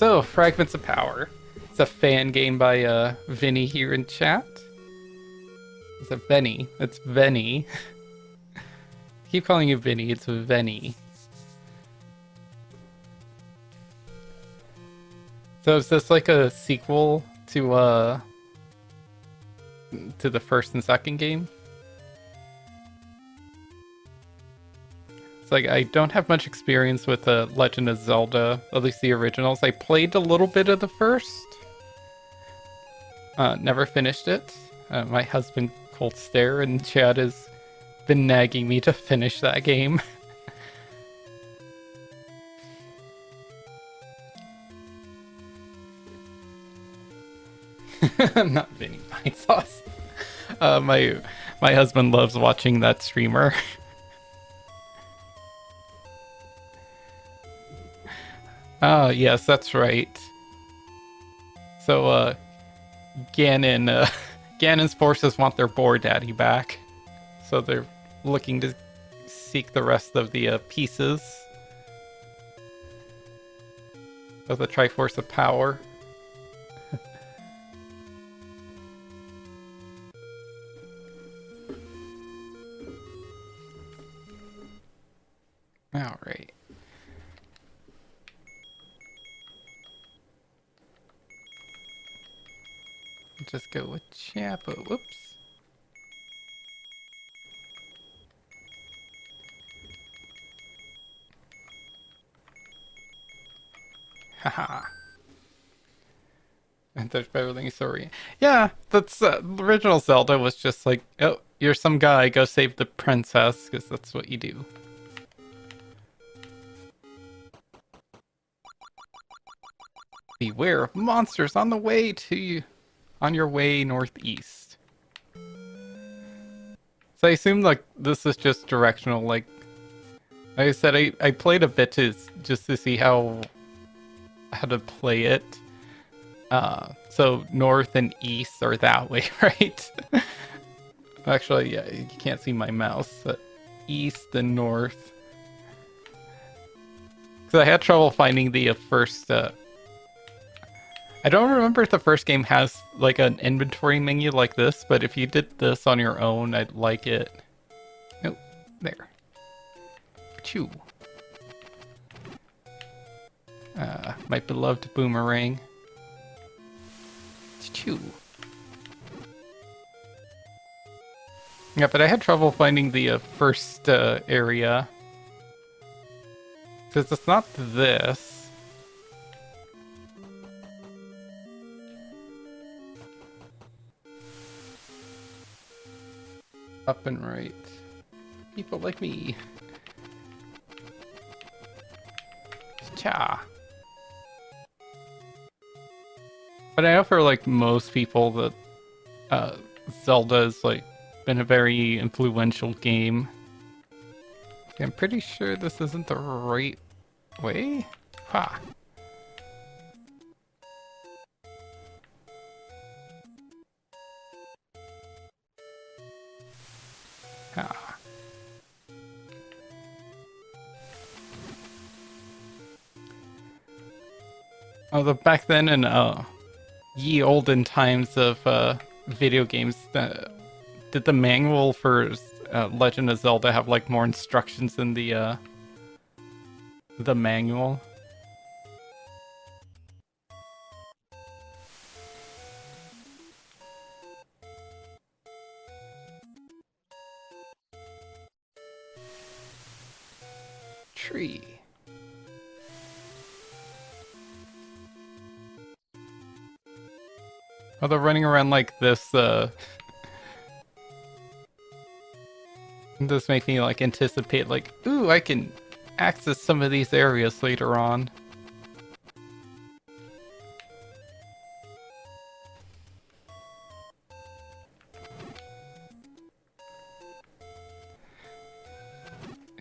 So, Fragments of Power. It's a fan game by Venny here in chat. It's a Venny. It's Venny. Keep calling you Venny. It's Venny. So is this like a sequel to the first and second game? It's like I don't have much experience with Legend of Zelda, at least the originals. I played a little bit of the first. Never finished it. My husband Cold Stare in chat has been nagging me to finish that game. Not Vinny Pine Sauce. My husband loves watching that streamer. Ah, yes, that's right. So, Ganon's forces want their boar daddy back. So they're looking to seek the rest of the pieces of the Triforce of Power. Alright. Just go with Chappa. Whoops. Haha. And there's Beverly Story. Yeah, that's the original Zelda was just like, oh, you're some guy, go save the princess, because that's what you do. Beware of monsters on the way to you, on your way northeast. So I assume like this is just directional. Like I said, I played a bit just to see how to play it. So north and east are that way, right? Actually, yeah, you can't see my mouse. But east and north. Because I had trouble finding the first. I don't remember if the first game has like an inventory menu like this, but if you did this on your own, I'd like it. Oh, there. Chew. My beloved boomerang. Chew. Yeah, but I had trouble finding the first area. Because it's not this. Up and right. People like me. Cha. But I know for like most people that Zelda has like been a very influential game. I'm pretty sure this isn't the right way. Ha. Ah. Although back then in ye olden times of video games, did the manual for Legend of Zelda have like more instructions in the manual? Tree. Although running around like this, this makes me like anticipate like, ooh, I can access some of these areas later on.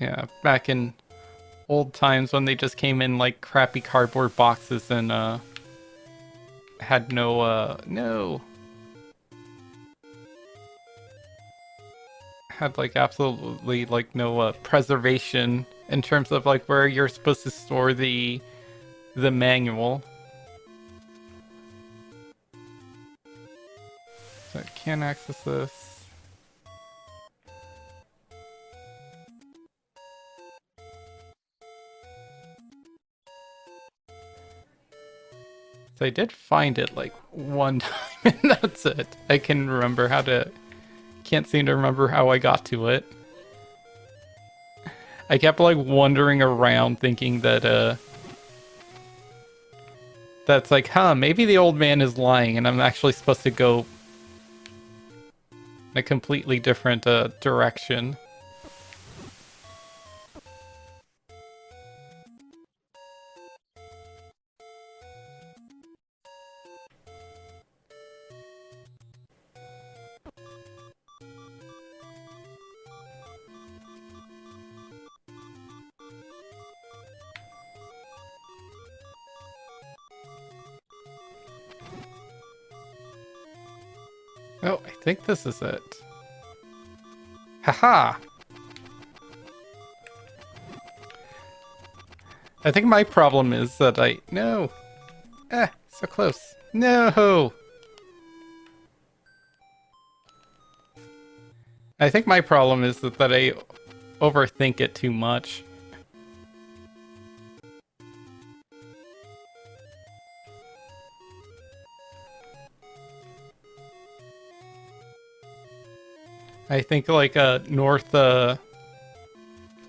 Yeah, back in old times when they just came in like crappy cardboard boxes and had had like absolutely like no preservation in terms of like where you're supposed to store the manual. So I can't access this. So I did find it like one time and that's it. I can remember how to... Can't seem to remember how I got to it. I kept like wandering around thinking that that's like, huh, maybe the old man is lying and I'm actually supposed to go in a completely different direction. Oh, I think this is it. Haha! I think my problem is that No! So close. No! I think my problem is that I overthink it too much. I think like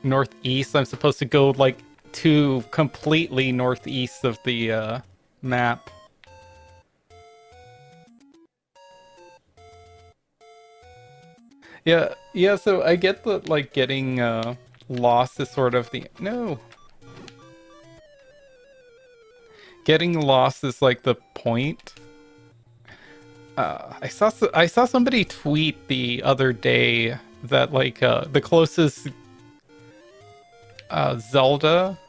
northeast, I'm supposed to go like to completely northeast of the map. Yeah, so I get that like getting lost is sort of the Getting lost is like the point. I saw somebody tweet the other day that like the closest Zelda,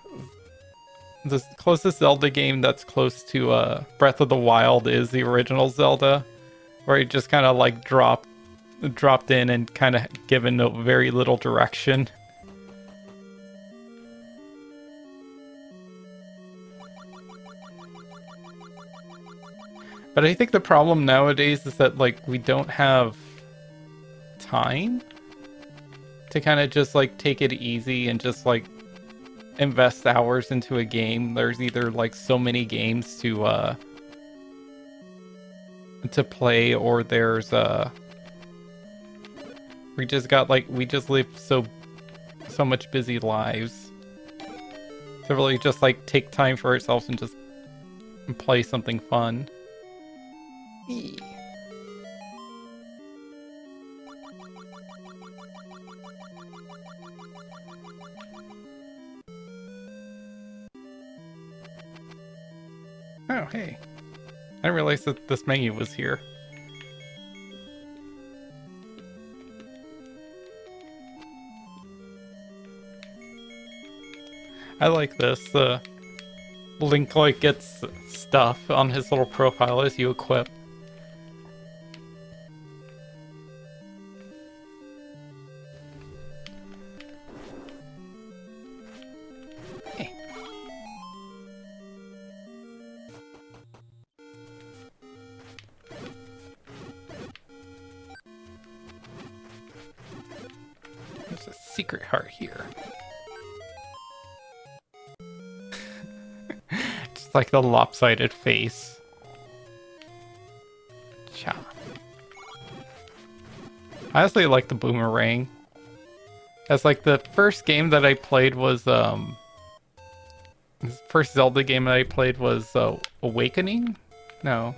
the closest Zelda game that's close to Breath of the Wild is the original Zelda, where it just kind of like dropped in and kind of given no very little direction. But I think the problem nowadays is that, like, we don't have time to kind of just, like, take it easy and just, like, invest hours into a game. There's either, like, so many games to play, or there's, we just live so much busy lives to really just, like, take time for ourselves and just play something fun. Oh, hey. I didn't realize that this menu was here. I like this. Link, like, gets stuff on his little profile as you equip. There's a secret heart here. Just like the lopsided face. Cha. I honestly like the boomerang. As like the first game that I played was the first Zelda game that I played was Awakening? No.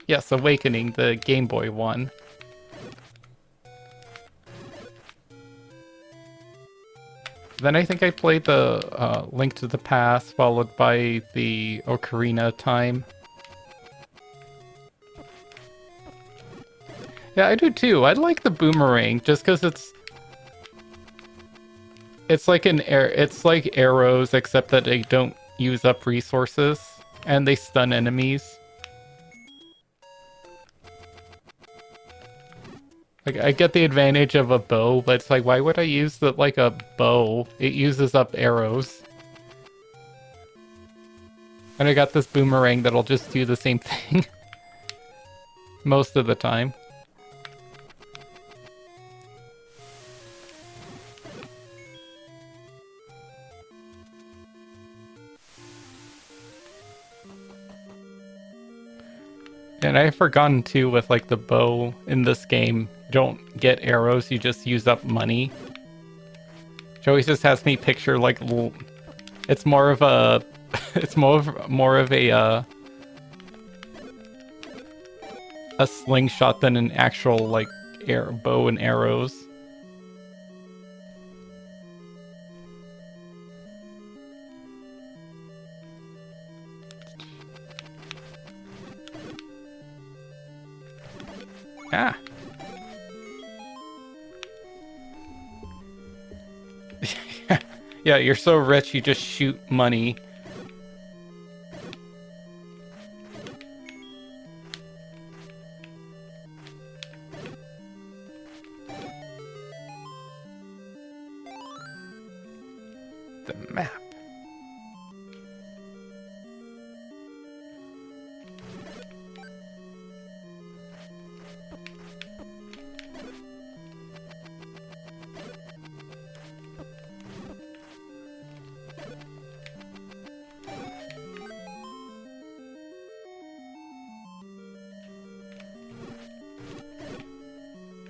Yes, Awakening, the Game Boy one. Then I think I played the Link to the Past, followed by the Ocarina of Time. Yeah, I do too. I like the boomerang just because it's like it's like arrows, except that they don't use up resources and they stun enemies. Like, I get the advantage of a bow, but it's like, why would I use like a bow? It uses up arrows. And I got this boomerang that'll just do the same thing. Most of the time. And I've forgotten too with like the bow in this game, you don't get arrows, you just use up money. Joey just has me picture like it's more of a it's more of a slingshot than an actual like bow and arrows. Ah. Yeah, you're so rich you just shoot money. The map.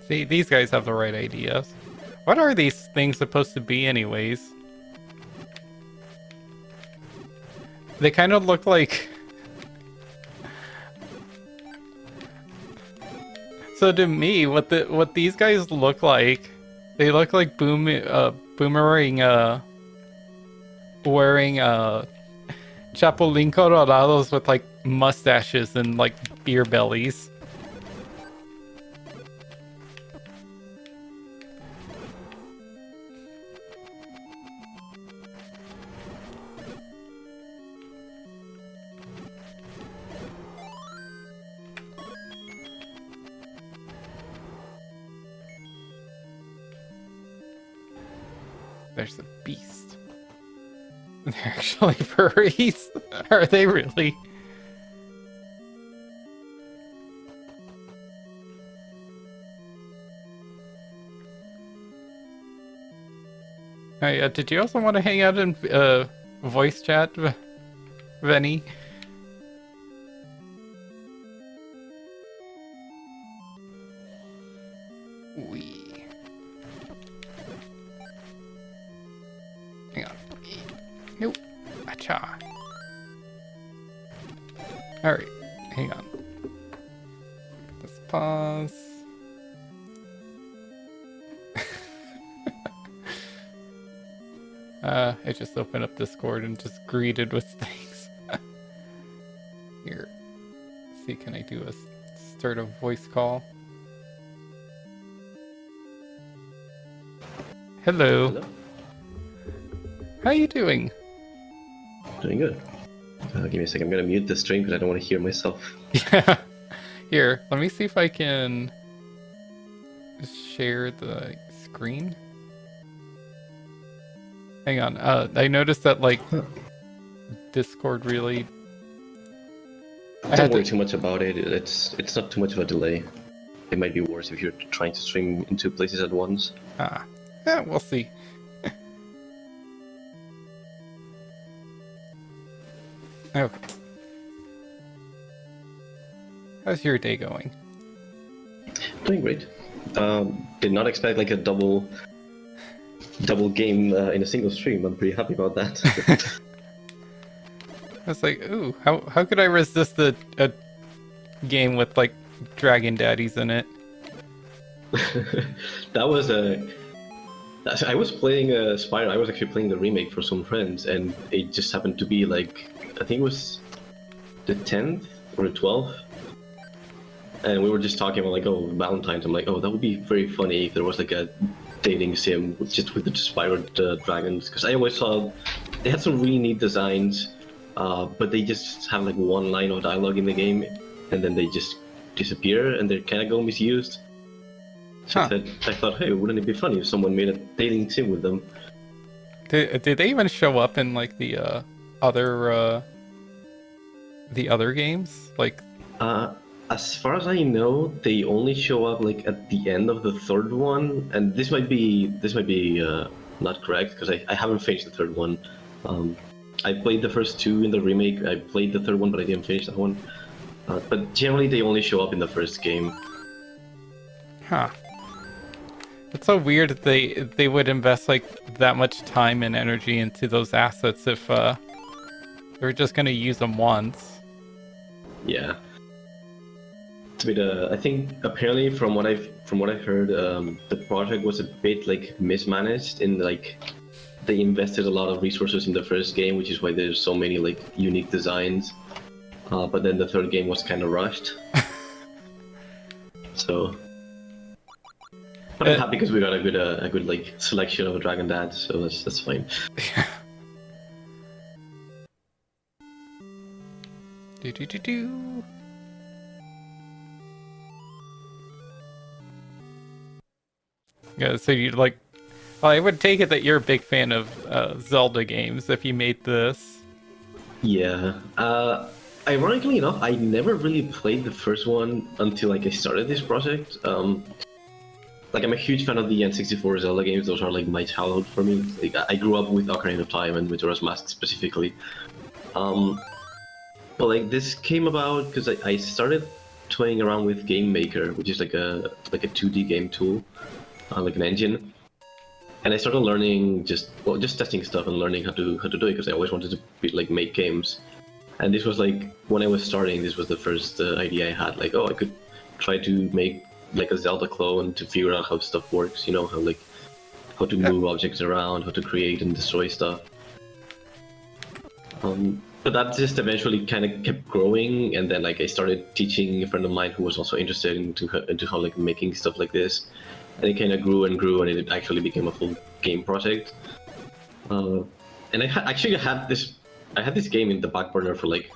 See, these guys have the right ideas. What are these things supposed to be anyways? They kind of look like... So to me, what these guys look like, they look like boomerang wearing Chapulín Colorados with like mustaches and like beer bellies. There's a beast. They're actually furries. Are they really? Hey, did you also want to hang out in voice chat, Venny? Hang on. Nope. Acha. Alright, hang on. Let's pause. I just opened up Discord and just greeted with things. Here. Let's see, can I do a start a voice call? Hello. Hello. How you doing? Doing good. Give me a second. I'm gonna mute the stream because I don't want to hear myself. Yeah. Here, let me see if I can share the screen. Hang on. I noticed that like Discord really. Don't worry too much about it. It's not too much of a delay. It might be worse if you're trying to stream in two places at once. Ah. Yeah, we'll see. Okay. How's your day going? Doing great. Did not expect like a double game in a single stream. I'm pretty happy about that. I was like, ooh, how could I resist a game with like dragon daddies in it? That was I was playing Spyro. I was actually playing the remake for some friends, and it just happened to be like, I think it was the 10th or the 12th, and we were just talking about like, oh, Valentine's. I'm like, oh, that would be very funny if there was like a dating sim just with the Spyro dragons, because I always saw they had some really neat designs, but they just have like one line of dialogue in the game, and then they just disappear, and they're kind of go misused. So I thought, hey, wouldn't it be funny if someone made a dating sim with them? Did they even show up in like the other games? Like, as far as I know, they only show up like at the end of the third one, and this might be not correct because I haven't finished the third one. I played the first two in the remake. I played the third one, but I didn't finish that one. But generally they only show up in the first game. Huh. It's so weird that they would invest like that much time and energy into those assets if they were just gonna use them once. Yeah. It's a bit. I think apparently from what I've heard, the project was a bit like mismanaged in like they invested a lot of resources in the first game, which is why there's so many like unique designs. But then the third game was kind of rushed. So, but I'm happy because we got a good like selection of Dragon Dad, so that's fine. Do do do do. Yeah, so you'd like. Well, I would take it that you're a big fan of Zelda games if you made this. Yeah. Ironically enough, I never really played the first one until like I started this project. Like I'm a huge fan of the N64 Zelda games. Those are like my childhood for me. Like I grew up with Ocarina of Time and Majora's Mask specifically. But like this came about because I started toying around with Game Maker, which is like a 2D game tool, like an engine. And I started learning just testing stuff and learning how to do it because I always wanted to make games. And this was like when I was starting. This was the first idea I had. Like, oh, I could try to make like a Zelda clone to figure out how stuff works. You know, how to move objects around, how to create and destroy stuff. But that just eventually kind of kept growing, and then like I started teaching a friend of mine who was also interested into how like making stuff like this, and it kind of grew and grew, and it actually became a full game project. And I actually had this game in the back burner for like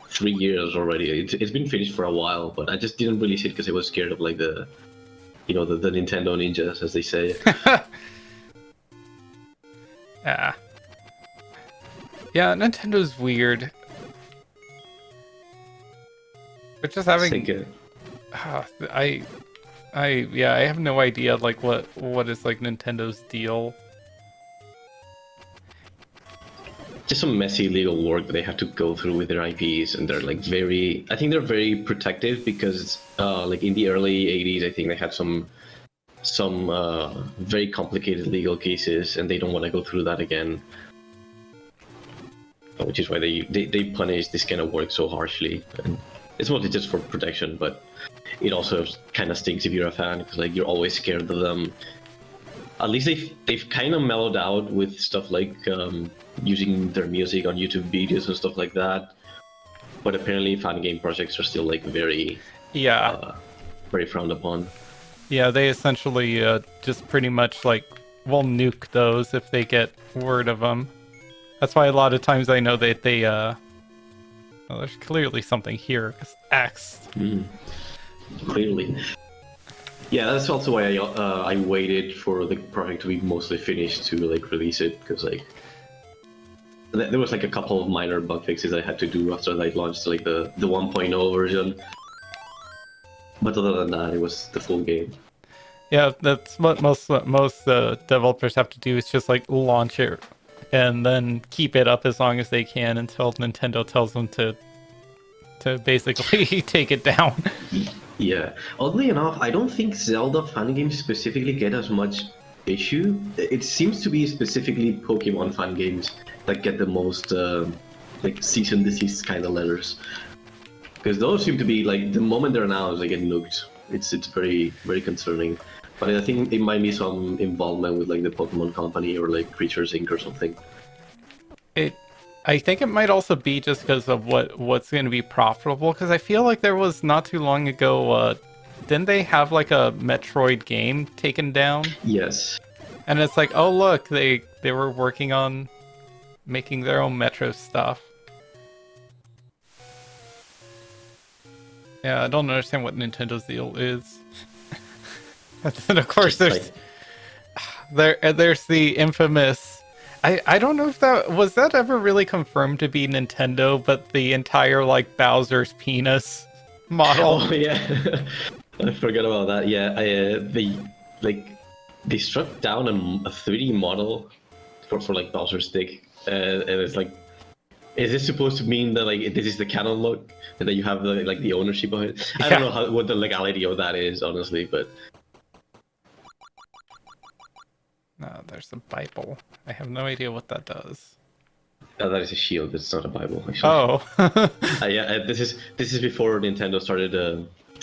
3 years already. It's been finished for a while, but I just didn't release it because I was scared of like the Nintendo ninjas, as they say. Yeah, Nintendo's weird. But just having, I have no idea like what is like Nintendo's deal. Just some messy legal work that they have to go through with their IPs, and they're like I think they're very protective because like in the early 80s, I think they had some very complicated legal cases, and they don't want to go through that again. Which is why they punish this kind of work so harshly. And it's mostly just for protection, but it also kind of stinks if you're a fan because like you're always scared of them. At least they've kind of mellowed out with stuff like using their music on YouTube videos and stuff like that. But apparently, fan game projects are still like very very frowned upon. Yeah, they essentially just pretty much like will nuke those if they get word of them. That's why a lot of times I know that they well, there's clearly something here because X. Clearly. Yeah, that's also why I waited for the project to be mostly finished to like release it, because like there was like a couple of minor bug fixes I had to do after I launched like the 1.0 version. But other than that, it was the full game. Yeah, that's what most developers have to do is just like launch it and then keep it up as long as they can until Nintendo tells them to basically take it down. Yeah. Oddly enough, I don't think Zelda fan games specifically get as much issue. It seems to be specifically Pokemon fan games that get the most like cease and desist kind of letters. Because those seem to be like the moment they're announced, they get nuked. It's very, very concerning. But I think it might be some involvement with like the Pokemon Company or like Creatures Inc. or something. I think it might also be just because of what's going to be profitable. Because I feel like there was not too long ago, didn't they have like a Metroid game taken down? Yes. And it's like, oh look, they were working on making their own Metro stuff. Yeah, I don't understand what Nintendo's deal is. And of course, there's the infamous. I don't know if that was ever really confirmed to be Nintendo, but the entire like Bowser's penis model. Oh yeah, I forgot about that. Yeah, they struck down a 3D model for like Bowser's dick, and it's like Is this supposed to mean that like this is the canon look and that you have the like the ownership of it? I Yeah. don't know what the legality of that is, honestly, but No, there's a Bible. I have no idea what that does. that is a shield. It's not a Bible, actually. Oh. Yeah, this is before Nintendo started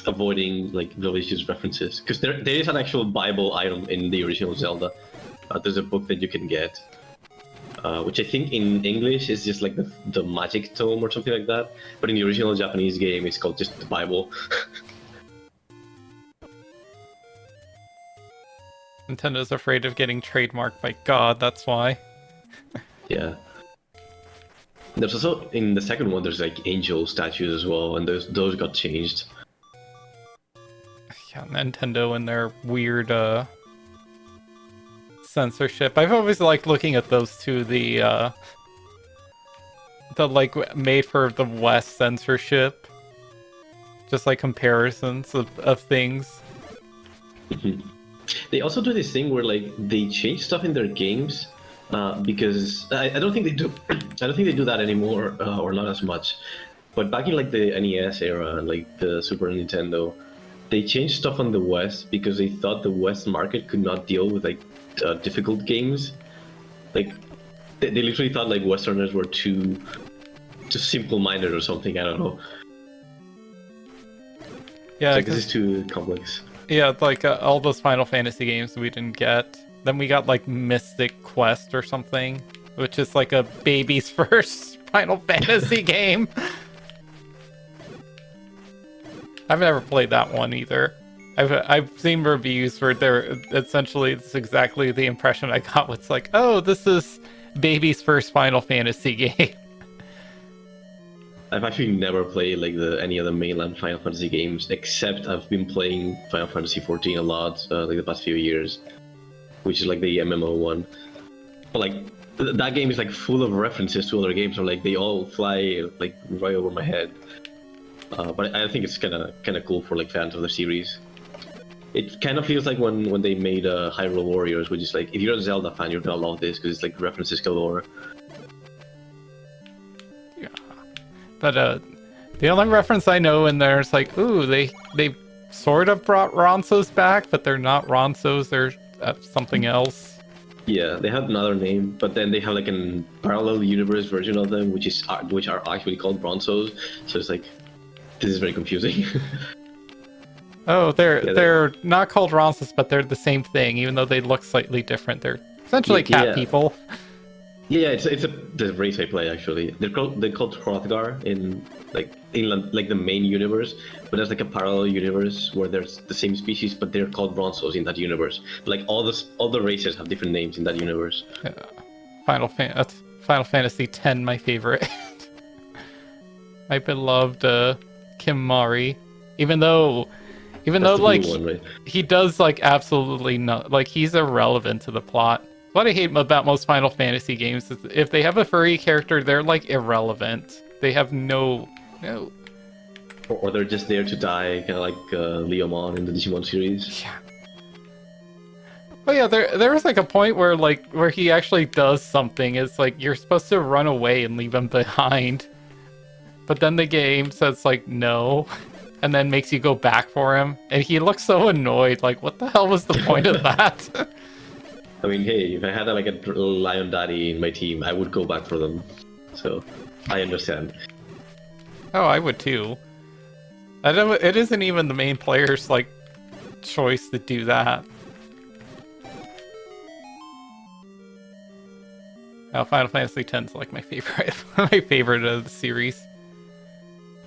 avoiding like religious references, because there is an actual Bible item in the original Zelda. There's a book that you can get, which I think in English is just like the magic tome or something like that. But in the original Japanese game, it's called just the Bible. Nintendo's afraid of getting trademarked by God, that's why. Yeah. There's also in the second one. There's like angel statues as well, and those got changed. Yeah, Nintendo and their weird censorship. I've always liked looking at those two, the like made for the West censorship. Just like comparisons of things. They also do this thing where like they change stuff in their games, because I don't think they do. I don't think they do that anymore, or not as much. But back in like the NES era and like the Super Nintendo, they changed stuff on the West because they thought the West market could not deal with like difficult games. Like they literally thought like Westerners were too simple-minded or something. I don't know. Yeah, Like, this is too complex. yeah, like all those Final Fantasy games we didn't get. Then we got like Mystic Quest or something, which is like a baby's first Final Fantasy game. I've never played that one either. I've seen reviews where they're essentially it's exactly the impression I got. It's like, oh, this is baby's first Final Fantasy game. I've actually never played like any of the mainland Final Fantasy games, except I've been playing Final Fantasy 14 a lot, like the past few years, which is like the MMO one. But like that game is like full of references to other games, or like they all fly like right over my head. But I think it's kind of cool for like fans of the series. It kind of feels like when they made Hyrule Warriors, which is like if you're a Zelda fan, you're gonna love this because it's like references galore. But the only reference I know in there is like, ooh, they sort of brought Ronsos back, but they're not Ronsos, they're something else. Yeah, they have another name, but then they have like a parallel universe version of them, which are actually called Bronzos. So it's like, this is very confusing. Oh, they're not called Ronsos, but they're the same thing, even though they look slightly different. They're essentially cat people. Yeah, it's the race I play actually. They're called Hrothgar in the main universe, but there's like a parallel universe where there's the same species, but they're called Bronzos in that universe. But, like all the races have different names in that universe. Final Fantasy X, my favorite. My beloved Kim Mari, even though like one, right? he does like absolutely not, like he's irrelevant to the plot. What I hate about most Final Fantasy games is if they have a furry character, they're like irrelevant. They have no. Or they're just there to die, kind of like Leomon in the Digimon series. Yeah. But yeah, there was like a point where he actually does something. It's like you're supposed to run away and leave him behind, but then the game says like no, and then makes you go back for him, and he looks so annoyed. Like, what the hell was the point of that? I mean, hey, if I had like a lion daddy in my team, I would go back for them. So, I understand. Oh, I would too. I don't. It isn't even the main player's like choice to do that. Oh, Final Fantasy X is like my favorite, my favorite of the series.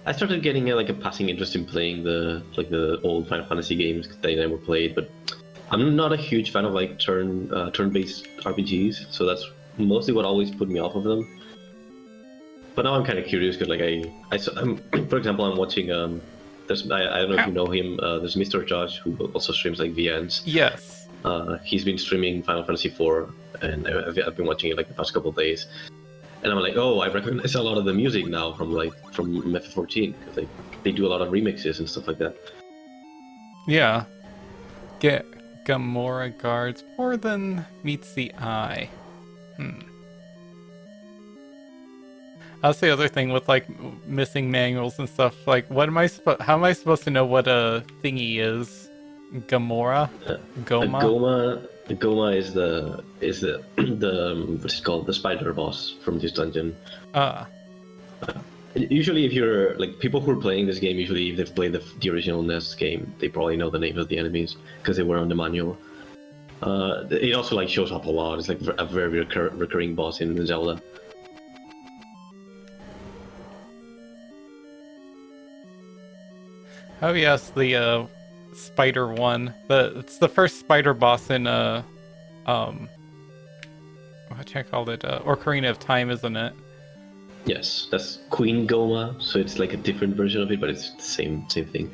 I started getting like a passing interest in playing the old Final Fantasy games that I never played, but I'm not a huge fan of like turn-based RPGs, so that's mostly what always put me off of them. But now I'm kind of curious because for example, I'm watching I don't know if you know him. There's Mr. Josh who also streams like VNs. Yes. He's been streaming Final Fantasy IV, and I've been watching it like the past couple of days. And I'm like, oh, I recognize a lot of the music now from FF14 because they do a lot of remixes and stuff like that. Yeah. Get Gamora guards more than meets the eye. That's the other thing with like missing manuals and stuff. Like, what am I how am I supposed to know what a thingy is? Gamora? A Goma? Goma is the what's it called, the spider boss from this dungeon. Uh, Usually, if you're like people who are playing this game, usually if they've played the original NES game, they probably know the names of the enemies because they were on the manual. It also like shows up a lot. It's like a very recurring boss in Zelda. oh yes, the spider one. It's the first spider boss in what I called it? Ocarina of Time, isn't it? Yes, that's Queen Goma, so it's like a different version of it, but it's the same thing.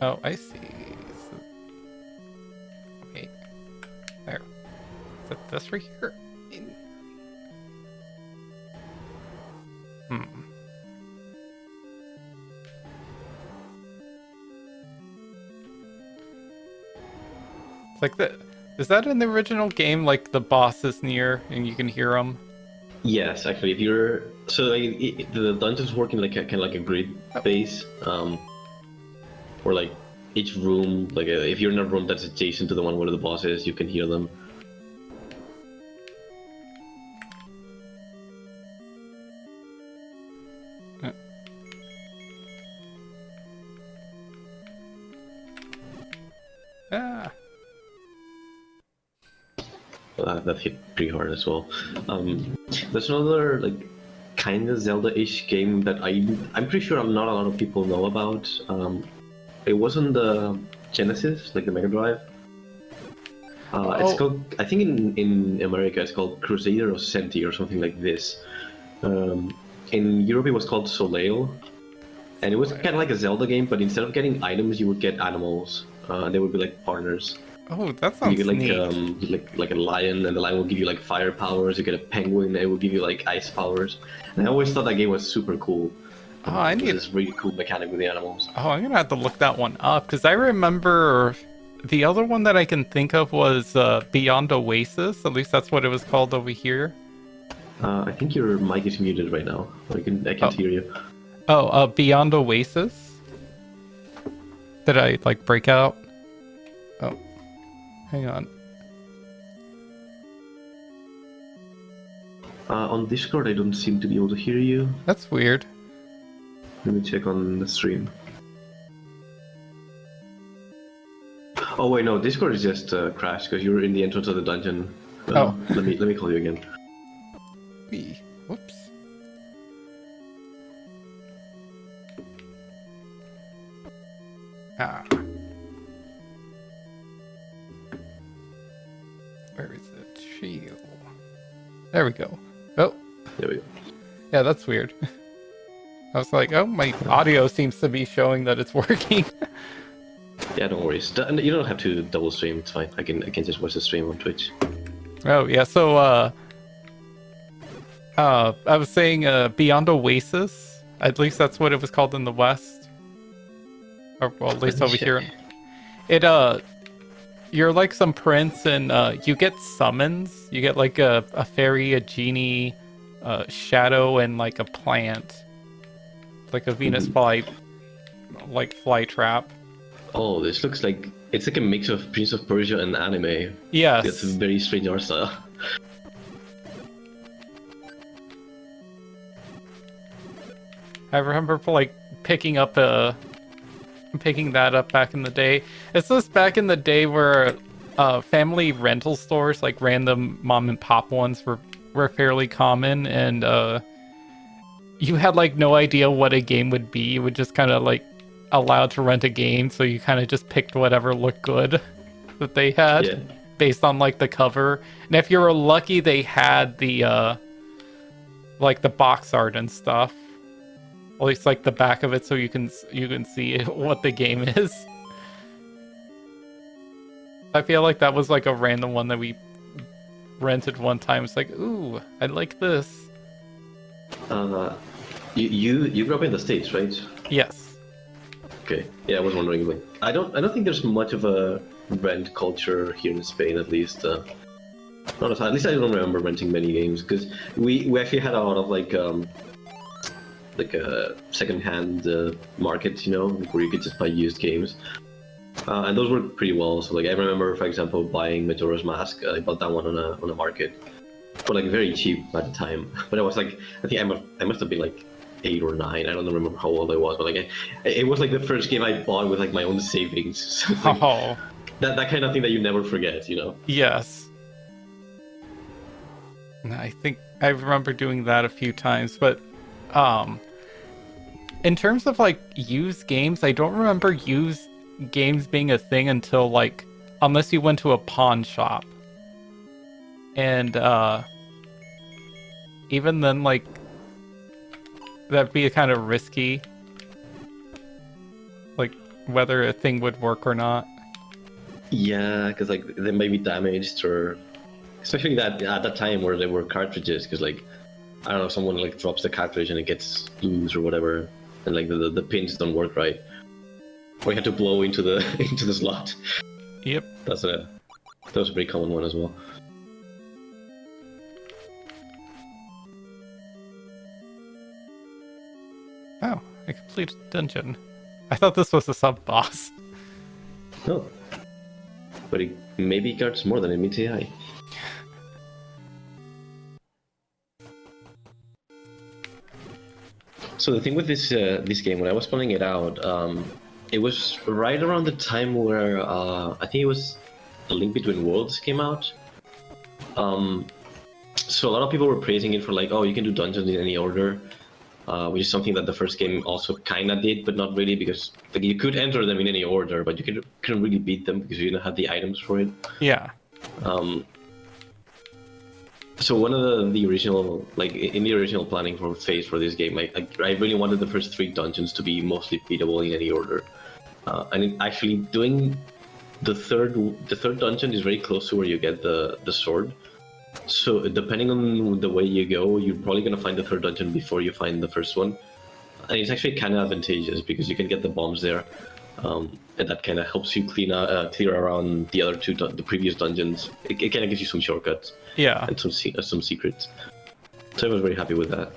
Oh, I see. So, wait, there. Is it this right here? Hmm. It's like the. Is that in the original game? Like the boss is near and you can hear him. Yes, actually, if you're so like, the dungeons work in like a kind of like a grid base, or like each room, like if you're in a room that's adjacent to the one where the boss is, you can hear them. Ah. That hit pretty hard as well. There's another like kind of Zelda-ish game that I'm pretty sure not a lot of people know about. It wasn't the Genesis, like the Mega Drive. It's called, I think in America it's called Crusader of Senti or something like this. In Europe it was called Soleil, and it was kind of like a Zelda game, but instead of getting items, you would get animals. They would be like partners. Oh, that sounds you get neat. You get like a lion, and the lion will give you like fire powers. You get a penguin, and it will give you like ice powers. And I always thought that game was super cool. Oh, I need this really cool mechanic with the animals. Oh, I'm gonna have to look that one up because I remember the other one that I can think of was Beyond Oasis. At least that's what it was called over here. I think your mic is muted right now. I can't hear you. Oh, Beyond Oasis. Did I like break out? Oh, hang on. On Discord, I don't seem to be able to hear you. That's weird. Let me check on the stream. Oh wait, no, Discord is just crashed because you're in the entrance of the dungeon. Oh. Let me call you again. Whoops. Ah. Where is it? Shield. There we go. Oh. There we go. Yeah, that's weird. I was like, oh, my audio seems to be showing that it's working. Yeah, don't worry. You don't have to double stream. It's fine. I can just watch the stream on Twitch. Oh yeah. So I was saying Beyond Oasis. At least that's what it was called in the West. Or well, at least over here. It you're like some prince, and you get summons. You get like a fairy, a genie, a shadow, and like a plant. Like a Venus fly trap. Oh, this looks like it's like a mix of Prince of Persia and anime. Yes. It's a very strange art style. I remember like picking that up back in the day. It's just back in the day where family rental stores, like random mom and pop ones, were fairly common, and you had like no idea what a game would be. You would just kind of like allowed to rent a game, so you kind of just picked whatever looked good that they had based on like the cover. And if you were lucky, they had the like the box art and stuff. At least like the back of it, so you can see what the game is. I feel like that was like a random one that we rented one time. It's like, ooh, I like this. You grew up in the States, right? Yes. Okay. Yeah, I was wondering. Like, I don't think there's much of a rent culture here in Spain, at least. Not at least I don't remember renting many games because we actually had a lot of like like a second-hand market, you know, where you could just buy used games. And those worked pretty well. So like I remember, for example, buying Majora's Mask. I bought that one on a market for like very cheap at the time. But I was like, I think I must have been like 8 or 9. I don't remember how old I was, but like it was like the first game I bought with like my own savings. So it's like, Oh, that kind of thing that you never forget, you know. yes. I think I remember doing that a few times, but in terms of like used games, I don't remember used games being a thing until like unless you went to a pawn shop. And even then, like that'd be kind of risky, like whether a thing would work or not. Yeah, because like they may be damaged, or especially that at that time where there were cartridges, because like I don't know, someone like drops the cartridge and it gets loose or whatever, and like the pins don't work right, or you have to blow into the into the slot. Yep. That was a pretty common one as well. Oh, I completed the dungeon. I thought this was a sub-boss. Oh, but it maybe guards more than it meets AI. So the thing with this game, when I was playing it out, it was right around the time where I think it was A Link Between Worlds came out. So a lot of people were praising it for like, oh, you can do dungeons in any order, which is something that the first game also kind of did, but not really, because like you could enter them in any order, but you couldn't really beat them because you didn't have the items for it. Yeah. So one of the original, like in the original planning for phase for this game, I really wanted the first 3 dungeons to be mostly beatable in any order, and actually doing the third dungeon is very close to where you get the sword. So depending on the way you go, you're probably gonna find the third dungeon before you find the first one, and it's actually kind of advantageous because you can get the bombs there, and that kind of helps you clear around the other the previous dungeons. It kind of gives you some shortcuts. Yeah. And some secrets. So I was very happy with that.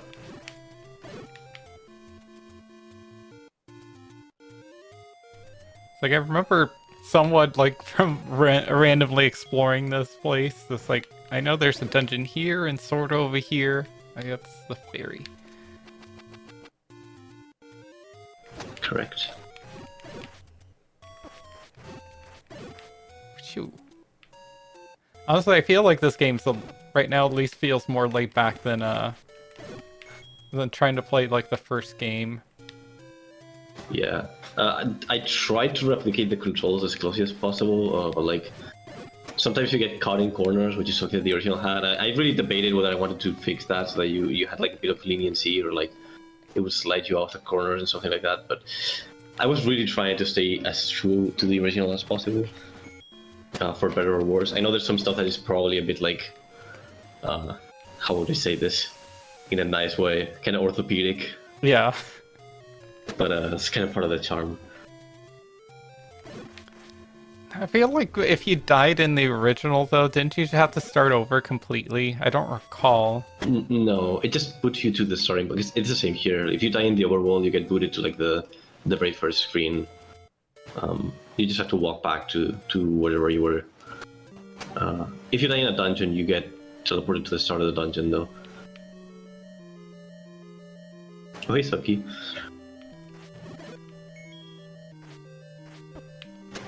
Like I remember somewhat like from randomly exploring this place. This like I know there's a dungeon here and sword over here. I guess the fairy. Correct. Phew. Honestly, I feel like this game right now at least feels more laid back than trying to play like the first game. Yeah. I tried to replicate the controls as closely as possible, but like sometimes you get caught in corners, which is something the original had. I really debated whether I wanted to fix that so that you had like a bit of leniency, or like it would slide you off the corners and something like that. But I was really trying to stay as true to the original as possible. For better or worse. I know there's some stuff that is probably a bit like, how would I say this in a nice way, kind of orthopedic. Yeah. But it's kind of part of the charm. I feel like if you died in the original though, didn't you have to start over completely? I don't recall. No, it just puts you to the starting point. It's the same here. If you die in the overworld, you get booted to like the very first screen. You just have to walk back to wherever you were. If you die in a dungeon, you get teleported to the start of the dungeon, though. Oh, hey, Sucky.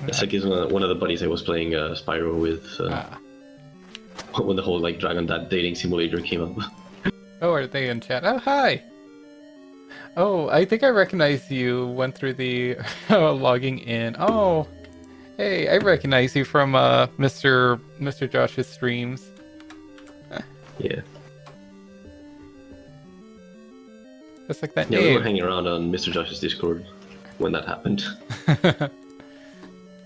Sucky's one of the buddies I was playing Spyro with when the whole like Dragon Dad dating simulator came up. Oh, are they in chat? Oh, hi! Oh, I think I recognize you. Went through the logging in. Oh, hey, I recognize you from Mr. Josh's streams. Yeah. Just like that Yeah, name. we were hanging around on Mr. Josh's Discord when that happened.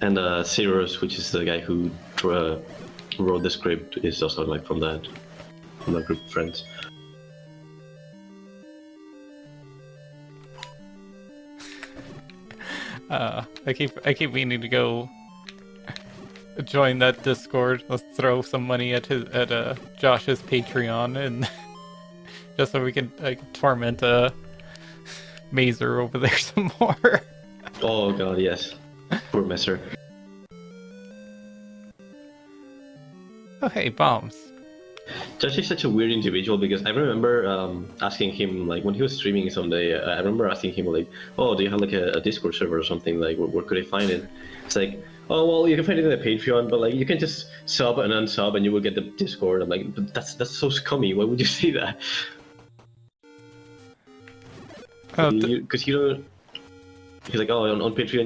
And Cyrus, which is the guy who wrote the script, is also like from that group of friends. I keep meaning to go join that Discord. Let's throw some money at Josh's Patreon, and just so we can like torment Mazer over there some more. Oh god, yes. Poor Messer. Oh hey, bombs. Josh is such a weird individual because I remember asking him, like, when he was streaming someday, I remember asking him, like, oh, do you have, like, a Discord server or something? Like, where could I find it? It's like, oh, well, you can find it in the Patreon, but, like, you can just sub and unsub and you will get the Discord. I'm like, but that's so scummy. Why would you say that? Because you don't... He's like, oh, on Patreon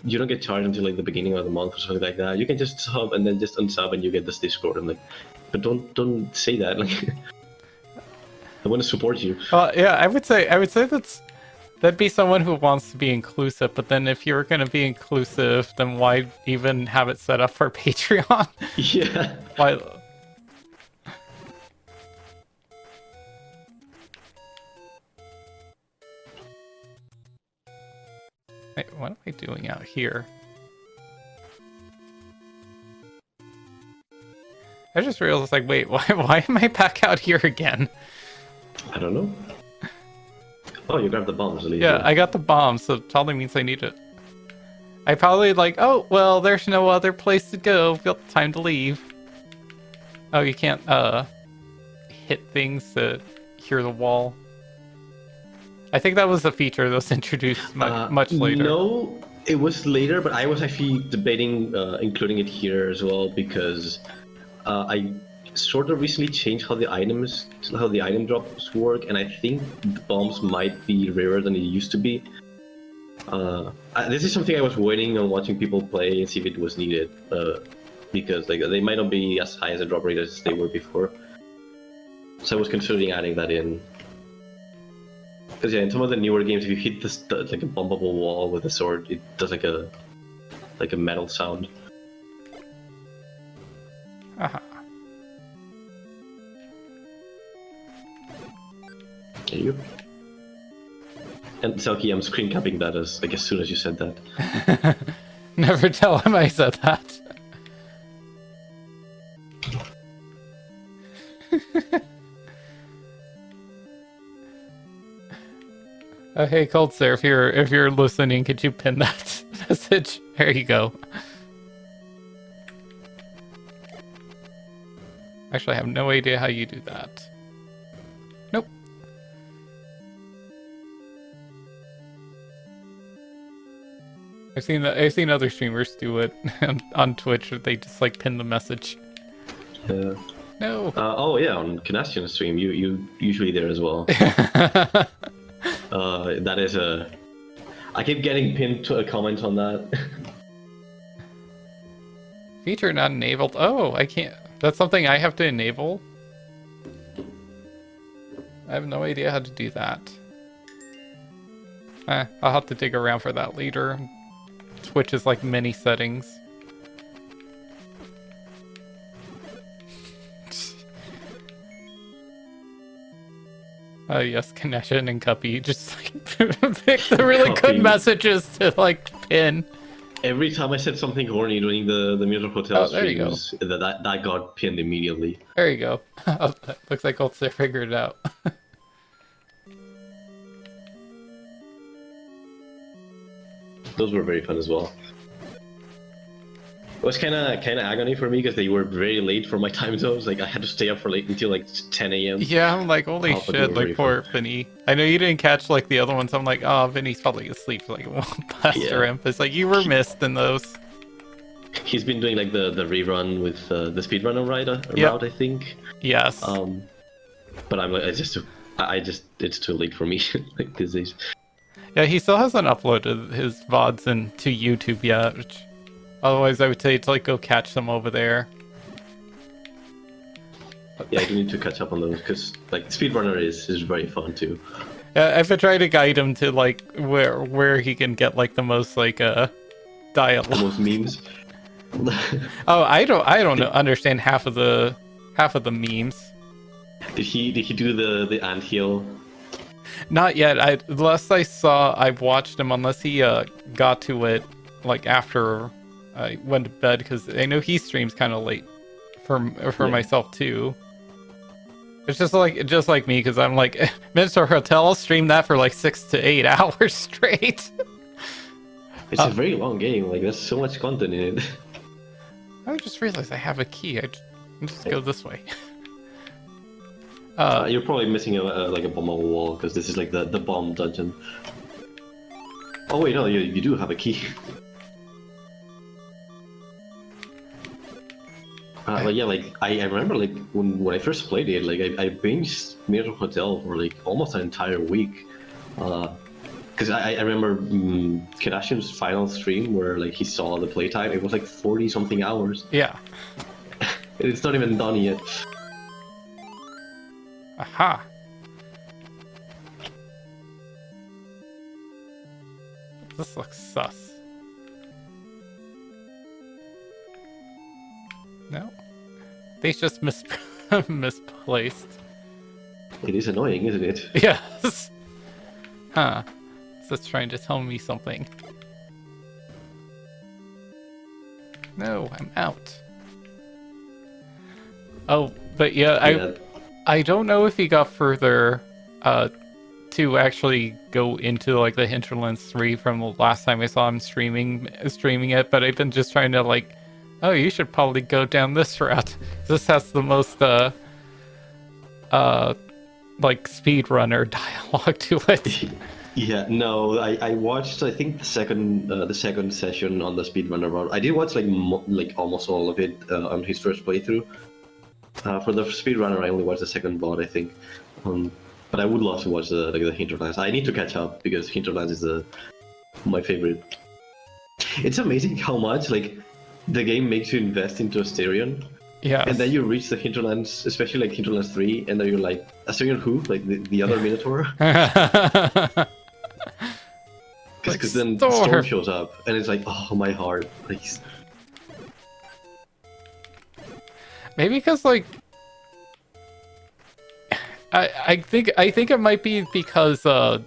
you don't get charged until, like, the beginning of the month or something like that. You can just sub and then just unsub and you get this Discord. I'm like, but don't say that. Like, I want to support you. Yeah, I would say that'd be someone who wants to be inclusive. But then if you're gonna be inclusive, then why even have it set up for Patreon? Yeah. Why? Wait, what am I doing out here? I just realized, like, wait, why am I back out here again? I don't know. Oh, you grabbed the bombs, at least. Yeah, I got the bomb, so it probably means I need it. I probably like, oh, well, there's no other place to go. Got time to leave. Oh, you can't, hit things to hear the wall. I think that was a feature that was introduced much later. No, it was later, but I was actually debating including it here as well because I sort of recently changed how the item drops work, and I think the bombs might be rarer than it used to be. This is something I was waiting on watching people play and see if it was needed, because like they might not be as high as a drop rate as they were before. So I was considering adding that in. Because yeah, in some of the newer games, if you hit this like a bombable wall with a sword, it does like a metal sound. Uh-huh. There you go. And Selkie, I'm screen capping that as soon as you said that. Never tell him I said that. Hey, Cold Sir, if you're listening, could you pin that message? There you go. Actually, I have no idea how you do that. Nope. I've seen other streamers do it on Twitch, where they just like pin the message. Yeah. No. Oh yeah, on Canastion stream, you usually there as well. That is a... I keep getting pinned to a comment on that. Feature not enabled. Oh, I can't. That's something I have to enable? I have no idea how to do that. I'll have to dig around for that later. Twitch is like many settings. Oh yes, Connection and Cuppy just like pick the really good messages to like pin. Every time I said something horny during the Music Hotel streams, you that got pinned immediately. There you go. Looks like Ulster figured it out. Those were very fun as well. It was kind of agony for me because they were very late for my time zones. Like I had to stay up for late until like 10 a.m. Yeah, I'm like, holy shit! Like poor Venny. I know you didn't catch like the other ones. I'm like, oh, Vinny's probably asleep. Like, it won't plaster him. It's like you were missed in those. He's been doing like the rerun with the speedrunner route, I think. Yes. But I'm like, I just it's too late for me like these days. Yeah, he still hasn't uploaded his VODs into YouTube yet. Which, otherwise, I would say to like go catch them over there. Yeah, you need to catch up on those because like speedrunner is very fun too. Yeah, I've tried to guide him to like where he can get like the most like dialogue. The most memes. Oh, I don't understand half of the memes. Did he do the anthill? Not yet. Unless I watched him. Unless he got to it like after I went to bed, because I know he streams kind of late for myself too. It's just like me, because I'm like, Minotaur Hotel, I'll stream that for like 6 to 8 hours straight. It's a very long game. Like there's so much content in it. I just realized I have a key. I just go this way. You're probably missing like a bomb on a wall because this is like the bomb dungeon. Oh wait, no, you do have a key. But yeah, like I remember like when I first played it, like I binged Miracle Hotel for like almost an entire week. Because I remember Kadashian's final stream where like he saw the playtime, it was like 40 something hours. Yeah. It's not even done yet. Aha. This looks sus. No? They just misplaced. It is annoying, isn't it? Yes. Huh. So it's trying to tell me something. No, I'm out. Oh, but yeah, I don't know if he got further to actually go into like the Hinterlands 3 from the last time I saw him streaming it, but I've been just trying to like, oh, you should probably go down this route. This has the most like speedrunner dialogue to it. Yeah, no, I watched I think the second session on the speedrunner route. I did watch like almost all of it on his first playthrough. For the speedrunner, I only watched the second bot, I think. But I would love to watch the Hinterlands. I need to catch up because Hinterlands is my favorite. It's amazing how much like the game makes you invest into Asterion. Yeah. And then you reach the Hinterlands, especially like Hinterlands 3, and then you're like, Asterion who? Like the other Minotaur? Because then Storm shows up, and it's like, oh, my heart. Like, maybe because like I think it might be because at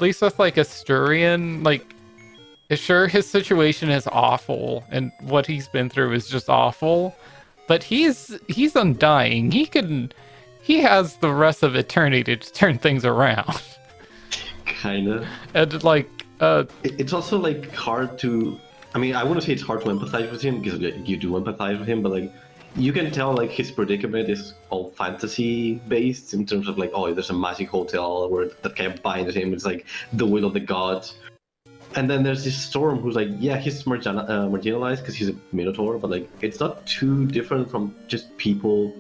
least with like Asturian, like sure his situation is awful and what he's been through is just awful, but he's undying. He has the rest of eternity to turn things around. Kinda. And like it's also like hard to, I mean, I wouldn't say it's hard to empathize with him because like, you do empathize with him, but like you can tell like his predicament is all fantasy based in terms of like, oh, there's a magic hotel where that kind of binds him. It's like the will of the gods. And then there's this Storm who's like, yeah, he's marginalized because he's a Minotaur, but like it's not too different from just people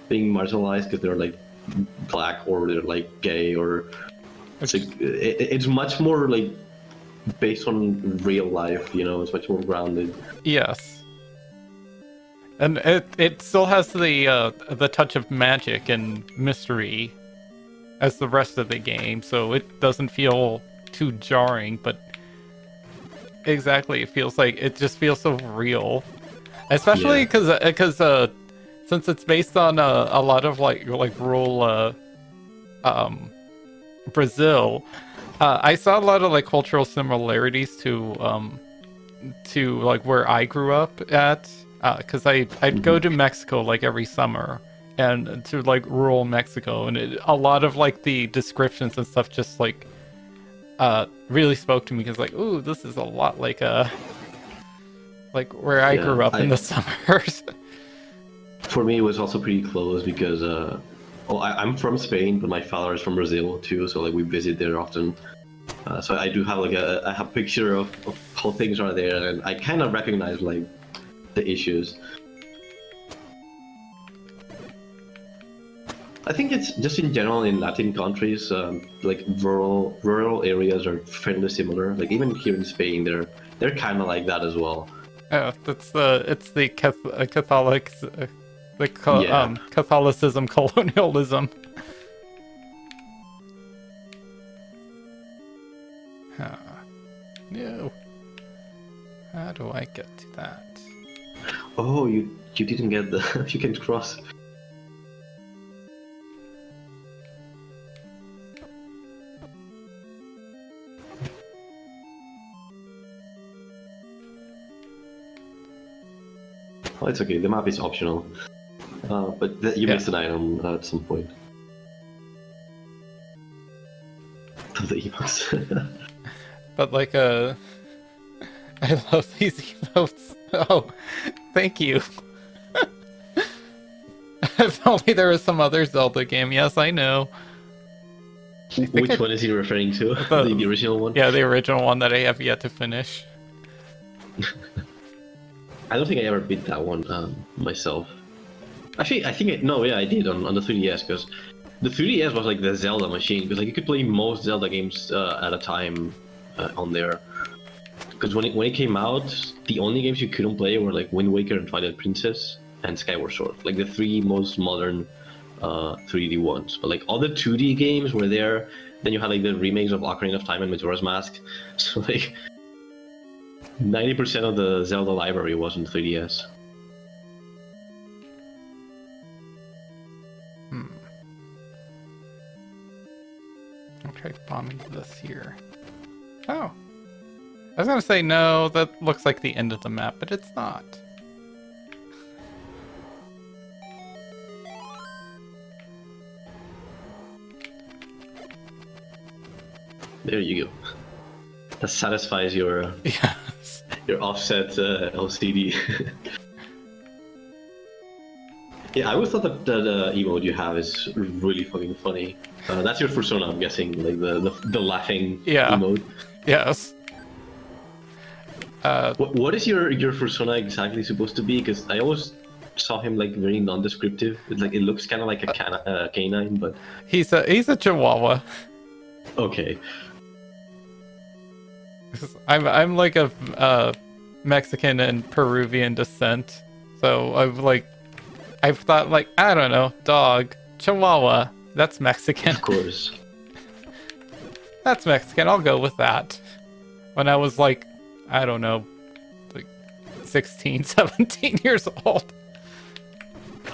being marginalized because they're like black or they're like gay or it's like it's much more like based on real life, you know. It's much more grounded. Yes. And it still has the touch of magic and mystery as the rest of the game, so it doesn't feel too jarring, but exactly, it just feels so real. Especially because since it's based on a lot of like rural Brazil, I saw a lot of like cultural similarities to like where I grew up at. Because I'd go to Mexico like every summer and to like rural Mexico, and a lot of like the descriptions and stuff just like really spoke to me because like, ooh, this is a lot like where I grew up in the summers. For me, it was also pretty close because I'm from Spain, but my father is from Brazil too, so like we visit there often. So I do have like I have a picture of how things are there, and I kind of recognize like the issues. I think it's just in general in Latin countries, like rural areas are fairly similar. Like even here in Spain, they're kind of like that as well. Oh, it's the Catholicism colonialism. No. How do I get to that? Oh, you didn't get the you can cross. Oh, it's okay. The map is optional. But you missed an item at some point. The emotes. But like I love these emotes. Oh, thank you. If only there was some other Zelda game. Yes, I know. Which one is he referring to? The original one? Yeah, the original one that I have yet to finish. I don't think I ever beat that one myself. Actually, I think I did on the 3DS, because the 3DS was like the Zelda machine, because like you could play most Zelda games at a time on there. Because when it came out, the only games you couldn't play were like Wind Waker and Twilight Princess and Skyward Sword, like the three most modern 3D ones. But like all the 2D games were there. Then you had like the remakes of Ocarina of Time and Majora's Mask. So like 90% of the Zelda library was in 3DS. I'll try bombing this here. Oh. I was gonna say no, that looks like the end of the map, but it's not. There you go. That satisfies your Yes. your offset LCD. Yeah, I always thought that the emote you have is really fucking funny. That's your persona, I'm guessing, like the laughing emote. Yes. What is your persona exactly supposed to be? Because I always saw him like very non-descriptive. It looks kind of like a canine, but He's a Chihuahua. okay. I'm like a Mexican and Peruvian descent, so I've thought like, I don't know, dog, Chihuahua, that's Mexican. Of course. That's Mexican, I'll go with that. When I was like, I don't know, like 16, 17 years old.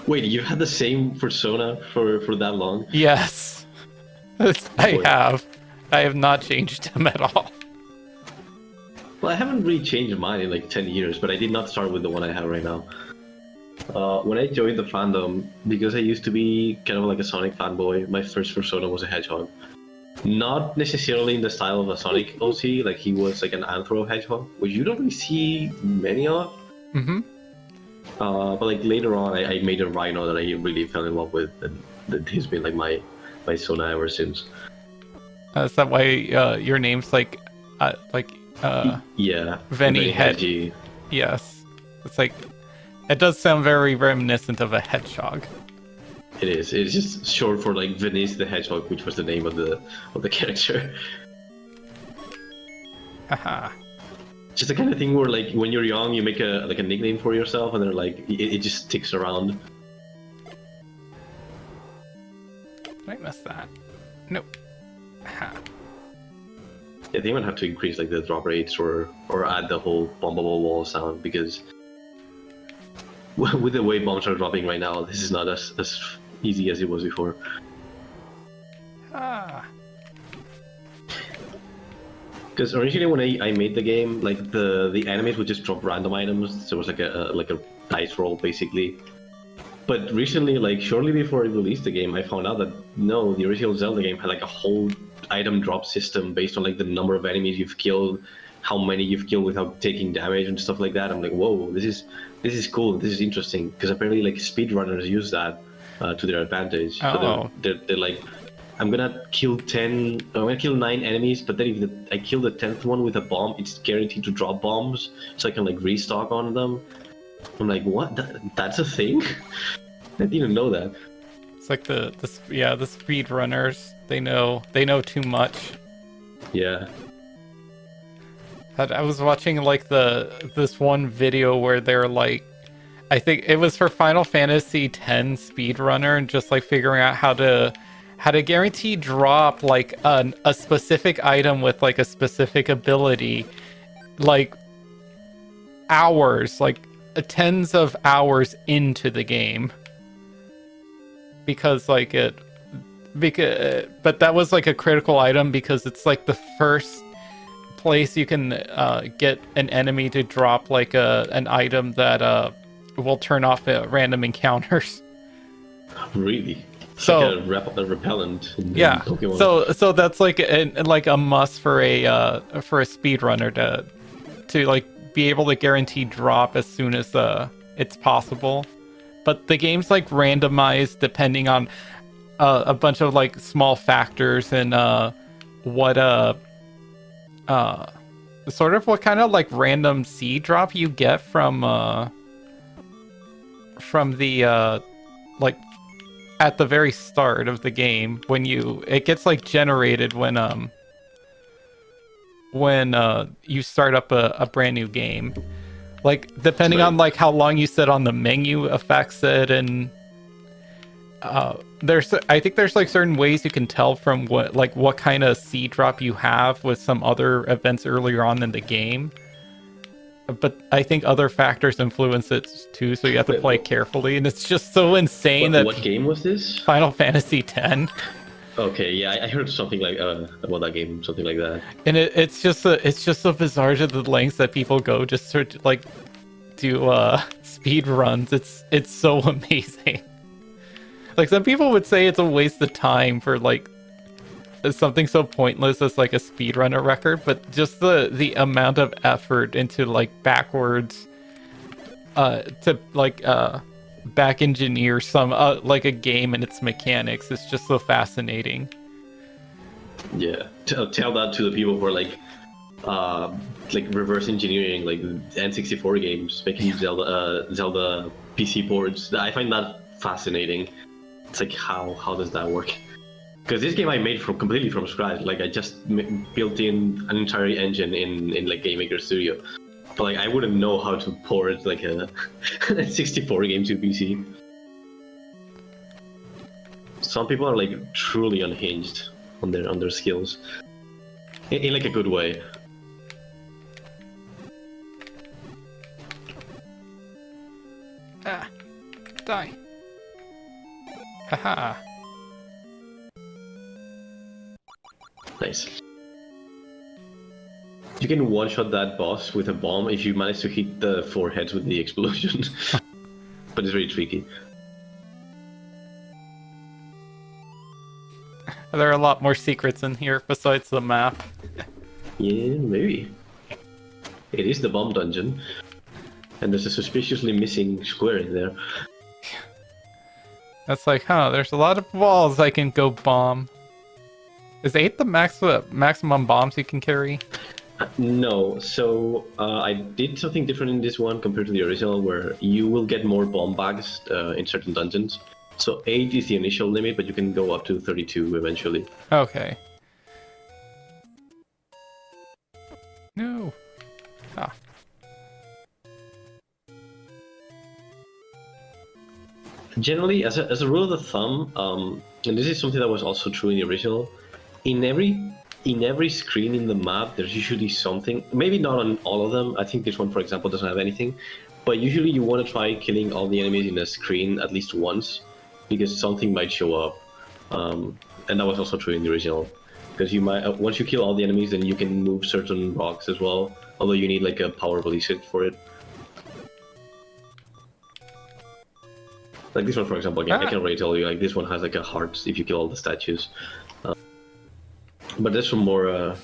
Wait, you had the same persona for that long? Yes. I have not changed him at all. Well, I haven't really changed mine in like 10 years, but I did not start with the one I have right now. When I joined the fandom, because I used to be kind of like a Sonic fanboy, my first persona was a hedgehog. Not necessarily in the style of a Sonic OC, like he was like an Anthro hedgehog, which you don't really see many of. Mm-hmm. But like later on, I made a rhino that I really fell in love with, and he's been like my persona ever since. Is that why your name's like yeah, Venny Hedgy. Yes. It's like, it does sound very reminiscent of a hedgehog. It is. It's just short for like Venny's the Hedgehog, which was the name of the character. Haha. Just the kind of thing where like when you're young, you make a nickname for yourself, and then like it just sticks around. Did I miss that? Nope. Ha. Yeah, they might have to increase like the drop rates or add the whole bombable wall sound, because with the way bombs are dropping right now, this is not as easy as it was before. Ah. Because originally when I made the game, like the enemies would just drop random items. So it was like a dice roll basically. But recently, like shortly before I released the game, I found out that no, the original Zelda game had like a whole item drop system based on like the number of enemies you've killed, how many you've killed without taking damage and stuff like that. I'm like, whoa, this is cool. This is interesting, because apparently like speedrunners use that to their advantage. Oh. So they're like, I'm gonna kill 9 enemies, but then if I kill the 10th one with a bomb, it's guaranteed to drop bombs, so I can like restock on them. I'm like, what? That's a thing? I didn't know that. It's like the speed runners. They know too much. Yeah. I was watching like this one video where they're like, I think it was for Final Fantasy X speedrunner, and just like figuring out how to guarantee drop like a specific item with like a specific ability, like hours, like tens of hours into the game, because but that was like a critical item, because it's like the first place you can get an enemy to drop like an item that will turn off random encounters. Really? It's So like a repellent in yeah, Pokemon. so that's like like a must for a speedrunner to like be able to guarantee drop as soon as it's possible. But the game's like randomized depending on a bunch of like small factors and what uh sort of what kind of like random seed drop you get from the like at the very start of the game when it gets like generated when you start up a brand new game, like depending Right. on like how long you sit on the menu affects it. And I think there's like certain ways you can tell from what kind of seed drop you have with some other events earlier on in the game. But I think other factors influence it too, so you have to Wait, play carefully. And it's just so insane that what game was this? Final Fantasy X. Okay, yeah, I heard something like about that game, something like that. And it's just so bizarre to the lengths that people go just to like do speed runs. It's so amazing. Like some people would say it's a waste of time for like something so pointless as like a speedrunner record, but just the amount of effort into like backwards to like back engineer some like a game and its mechanics is just so fascinating. Yeah, tell that to the people who are like reverse engineering like N64 games, making Zelda PC boards. I find that fascinating. It's like how does that work? Because this game I made completely from scratch. Like I just built in an entire engine in like Game Maker Studio. But like I wouldn't know how to port like a 64 game to PC. Some people are like truly unhinged on their skills, in like a good way. Ah, die. Haha. Nice. You can one-shot that boss with a bomb if you manage to hit the four heads with the explosion. But it's very tricky. There are a lot more secrets in here besides the map. Yeah, maybe. It is the bomb dungeon. And there's a suspiciously missing square in there. That's like, huh, there's a lot of walls I can go bomb. Is 8 the maximum bombs you can carry? No, so I did something different in this one compared to the original, where you will get more bomb bags in certain dungeons. So 8 is the initial limit, but you can go up to 32 eventually. Okay. No. Ah. Generally, as a rule of thumb, and this is something that was also true in the original, in every screen in the map, there's usually something. Maybe not on all of them. I think this one, for example, doesn't have anything. But usually, you want to try killing all the enemies in a screen at least once, because something might show up. And that was also true in the original, because you might once you kill all the enemies, then you can move certain rocks as well. Although you need like a power release it for it. Like this one, for example, again, I can already tell you, like this one has like a heart if you kill all the statues. But there's some more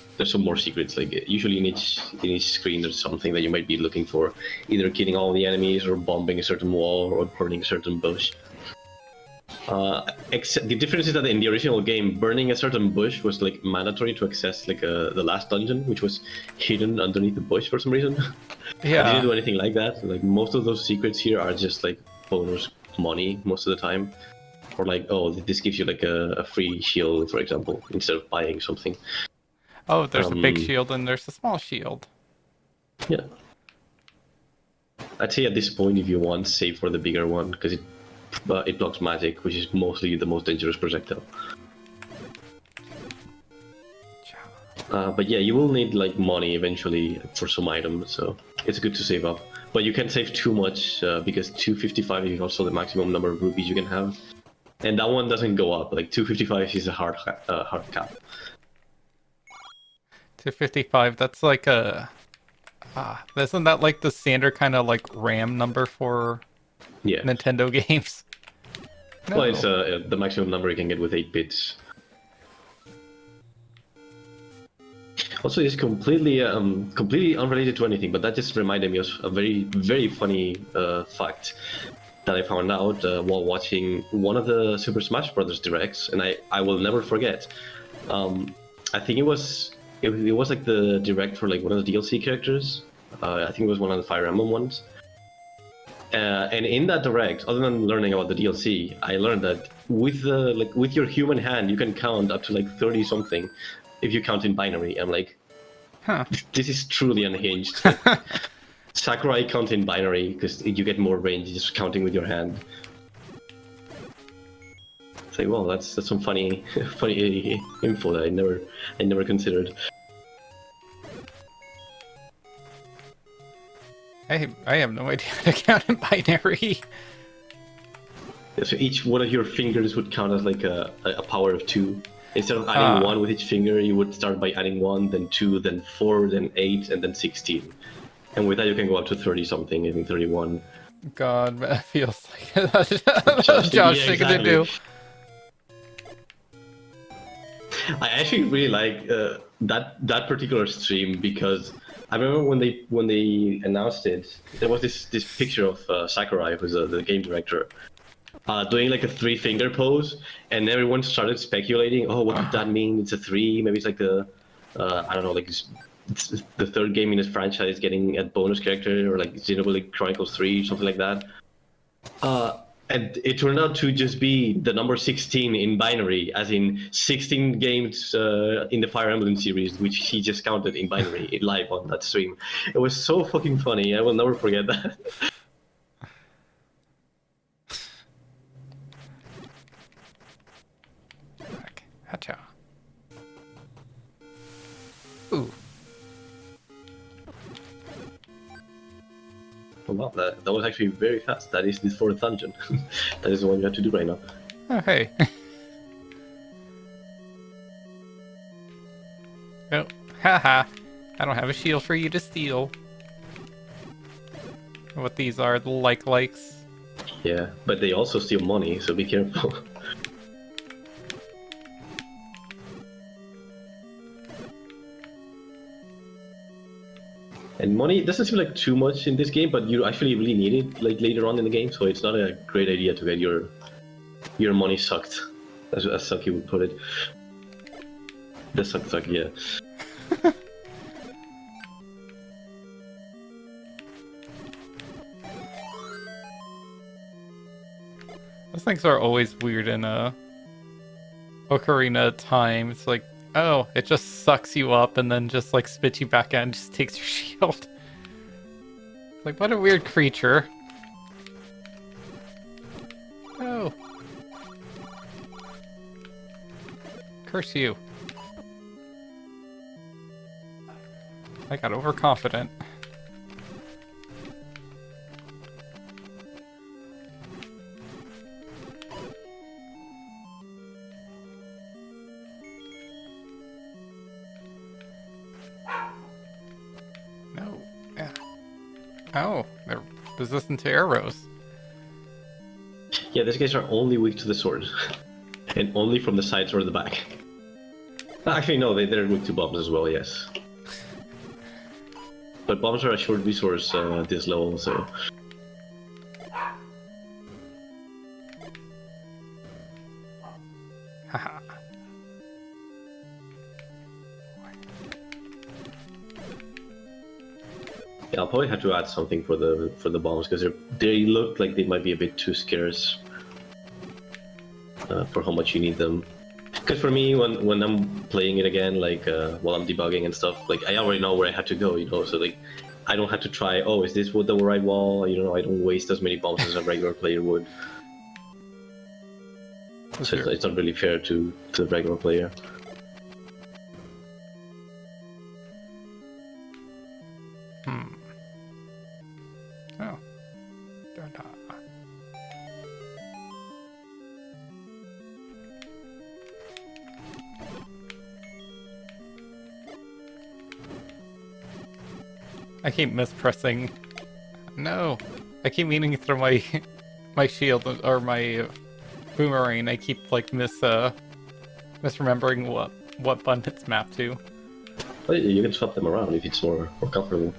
secrets. Like usually in each screen, there's something that you might be looking for, either killing all the enemies, or bombing a certain wall, or burning a certain bush. The difference is that in the original game, burning a certain bush was like mandatory to access like the last dungeon, which was hidden underneath the bush for some reason. Yeah. I didn't do anything like that. Like most of those secrets here are just like bonus money most of the time, or like, oh, this gives you like a free shield, for example, instead of buying something. Oh, there's a big shield and there's a small shield. Yeah. I'd say at this point, if you want, save for the bigger one, because it blocks magic, which is mostly the most dangerous projectile. But yeah, you will need like money eventually for some items, so it's good to save up. But you can't save too much because 255 is also the maximum number of rupees you can have, and that one doesn't go up. Like 255 is a hard cap. 255. That's like a. Isn't that like the standard kind of like RAM number for Yeah. Nintendo games? Well, it's No. the maximum number you can get with 8 bits. Also, it's completely unrelated to anything, but that just reminded me of a very funny fact that I found out while watching one of the Super Smash Brothers directs, and I will never forget. I think it was like the direct for like one of the DLC characters. I think it was one of the Fire Emblem ones. And in that direct, other than learning about the DLC, I learned that with your human hand, you can count up to like 30 something, if you count in binary. I'm like, Huh. this is truly unhinged. Like, Sakurai count in binary because you get more range just counting with your hand. It's like, well, that's some funny funny info that I never considered. I have no idea how to count in binary. So each one of your fingers would count as like a power of 2. Instead of adding 1 with each finger, you would start by adding 1, then 2, then 4, then 8, and then 16. And with that, you can go up to 30 something, I think 31. God, that feels like that's Just- Josh yeah, thing to exactly. do. I actually really like that particular stream because I remember when they announced it, there was this picture of Sakurai, who's the game director, doing like a 3-finger pose, and everyone started speculating, oh, what could that mean? It's a 3, maybe it's like the I don't know, like it's the 3rd game in his franchise getting a bonus character, or like Xenoblade Chronicles 3, something like that. And it turned out to just be the number 16 in binary, as in 16 games in the Fire Emblem series, which he just counted in binary live on that stream. It was so fucking funny. I will never forget that. Hacha. Ooh. Oh, wow, that was actually very fast. That is this fourth dungeon. That is the one you have to do right now. Oh, hey. Oh, haha. I don't have a shield for you to steal. What these are, the likes. Yeah, but they also steal money, so be careful. And money doesn't seem like too much in this game, but you actually really need it like later on in the game, so it's not a great idea to get your money sucked, as Sucky would put it. The suck, yeah. Those things are always weird in Ocarina of Time. It's like, oh, it just sucks you up and then just like spits you back out and just takes your shield. Like, what a weird creature. Oh. Curse you. I got overconfident. No. Yeah. Oh, they're resistant to arrows. Yeah, these guys are only weak to the sword. And only from the sides or the back. Actually, no, they're weak to bombs as well, yes. But bombs are a short resource at this level, so... Haha. Yeah, I'll probably have to add something for the bombs, because they look like they might be a bit too scarce for how much you need them. Because for me, when I'm playing it again, like while I'm debugging and stuff, like I already know where I have to go, you know. So like, I don't have to try. Oh, is this the right wall? You know, I don't waste as many bombs as a regular player would. So it's not really fair to the regular player. Oh. Da-da. I keep mispressing. No. I keep meaning to throw my my shield or my Boomerang, I keep like misremembering what button it's mapped to. Well, you can swap them around if it's more comfortable.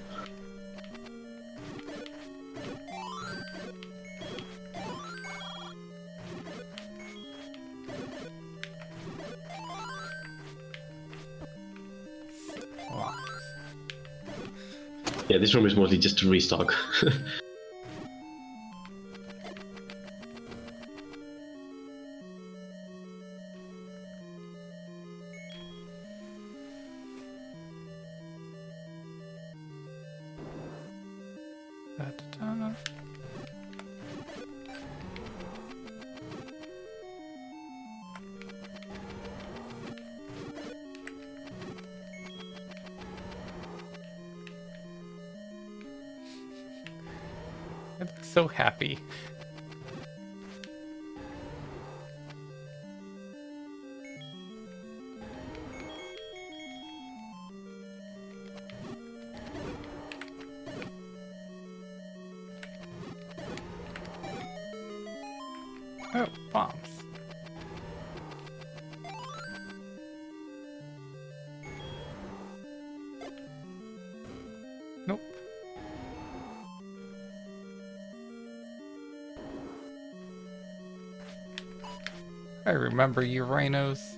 Wow. Yeah, this room is mostly just to restock. Da-da-da. I look so happy. Oh, bombs. Nope. I remember you, rhinos.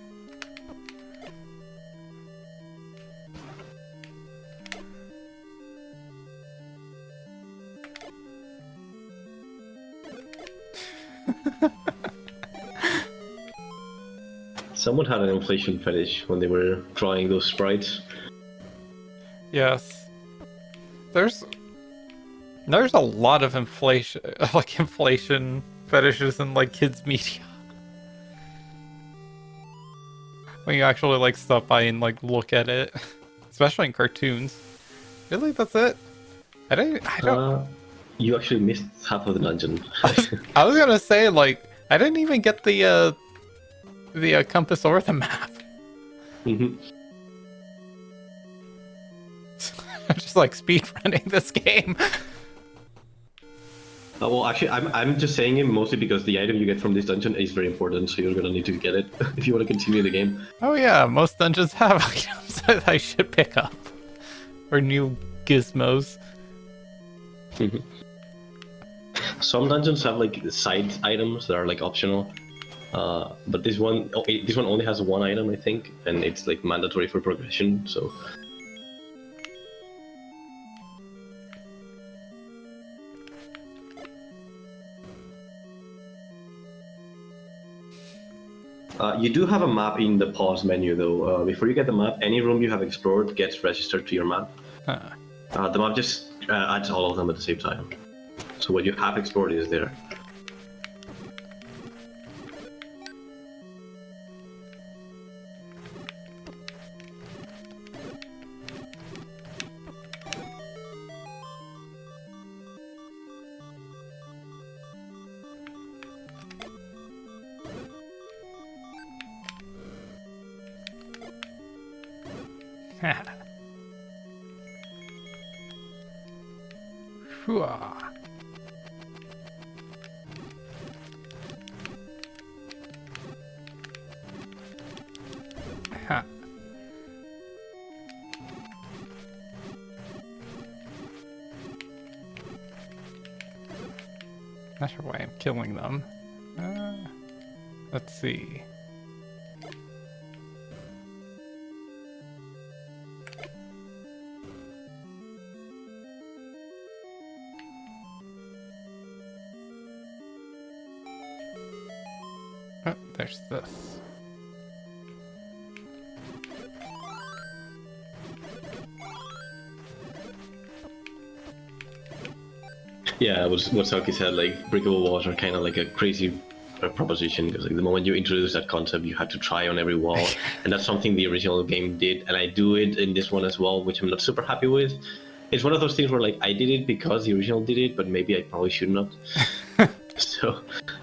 Someone had an inflation fetish when they were drawing those sprites. Yes. There's a lot of inflation fetishes in like kids media. When you actually like stop by and like look at it, especially in cartoons. Really, that's it? I don't. You actually missed half of the dungeon. I was gonna say like I didn't even get the compass or the map. Mm-hmm. I'm just like speedrunning this game. Well, actually, I'm just saying it mostly because the item you get from this dungeon is very important, so you're gonna need to get it if you want to continue the game. Oh yeah, most dungeons have items that I should pick up. Or new gizmos. Mm-hmm. Some dungeons have like side items that are like optional, but this one only has one item, I think, and it's like mandatory for progression. So. You do have a map in the pause menu though. Before you get the map, any room you have explored gets registered to your map. Huh. The map just adds all of them at the same time. So what you have explored is there. Hooah. Ha. Not sure why I'm killing them. Let's see. Oh, there's this. Yeah, what Saki said, like breakable walls are kind of like a crazy proposition because like the moment you introduce that concept, you have to try on every wall, and that's something the original game did, and I do it in this one as well, which I'm not super happy with. It's one of those things where like I did it because the original did it, but maybe I probably should not. So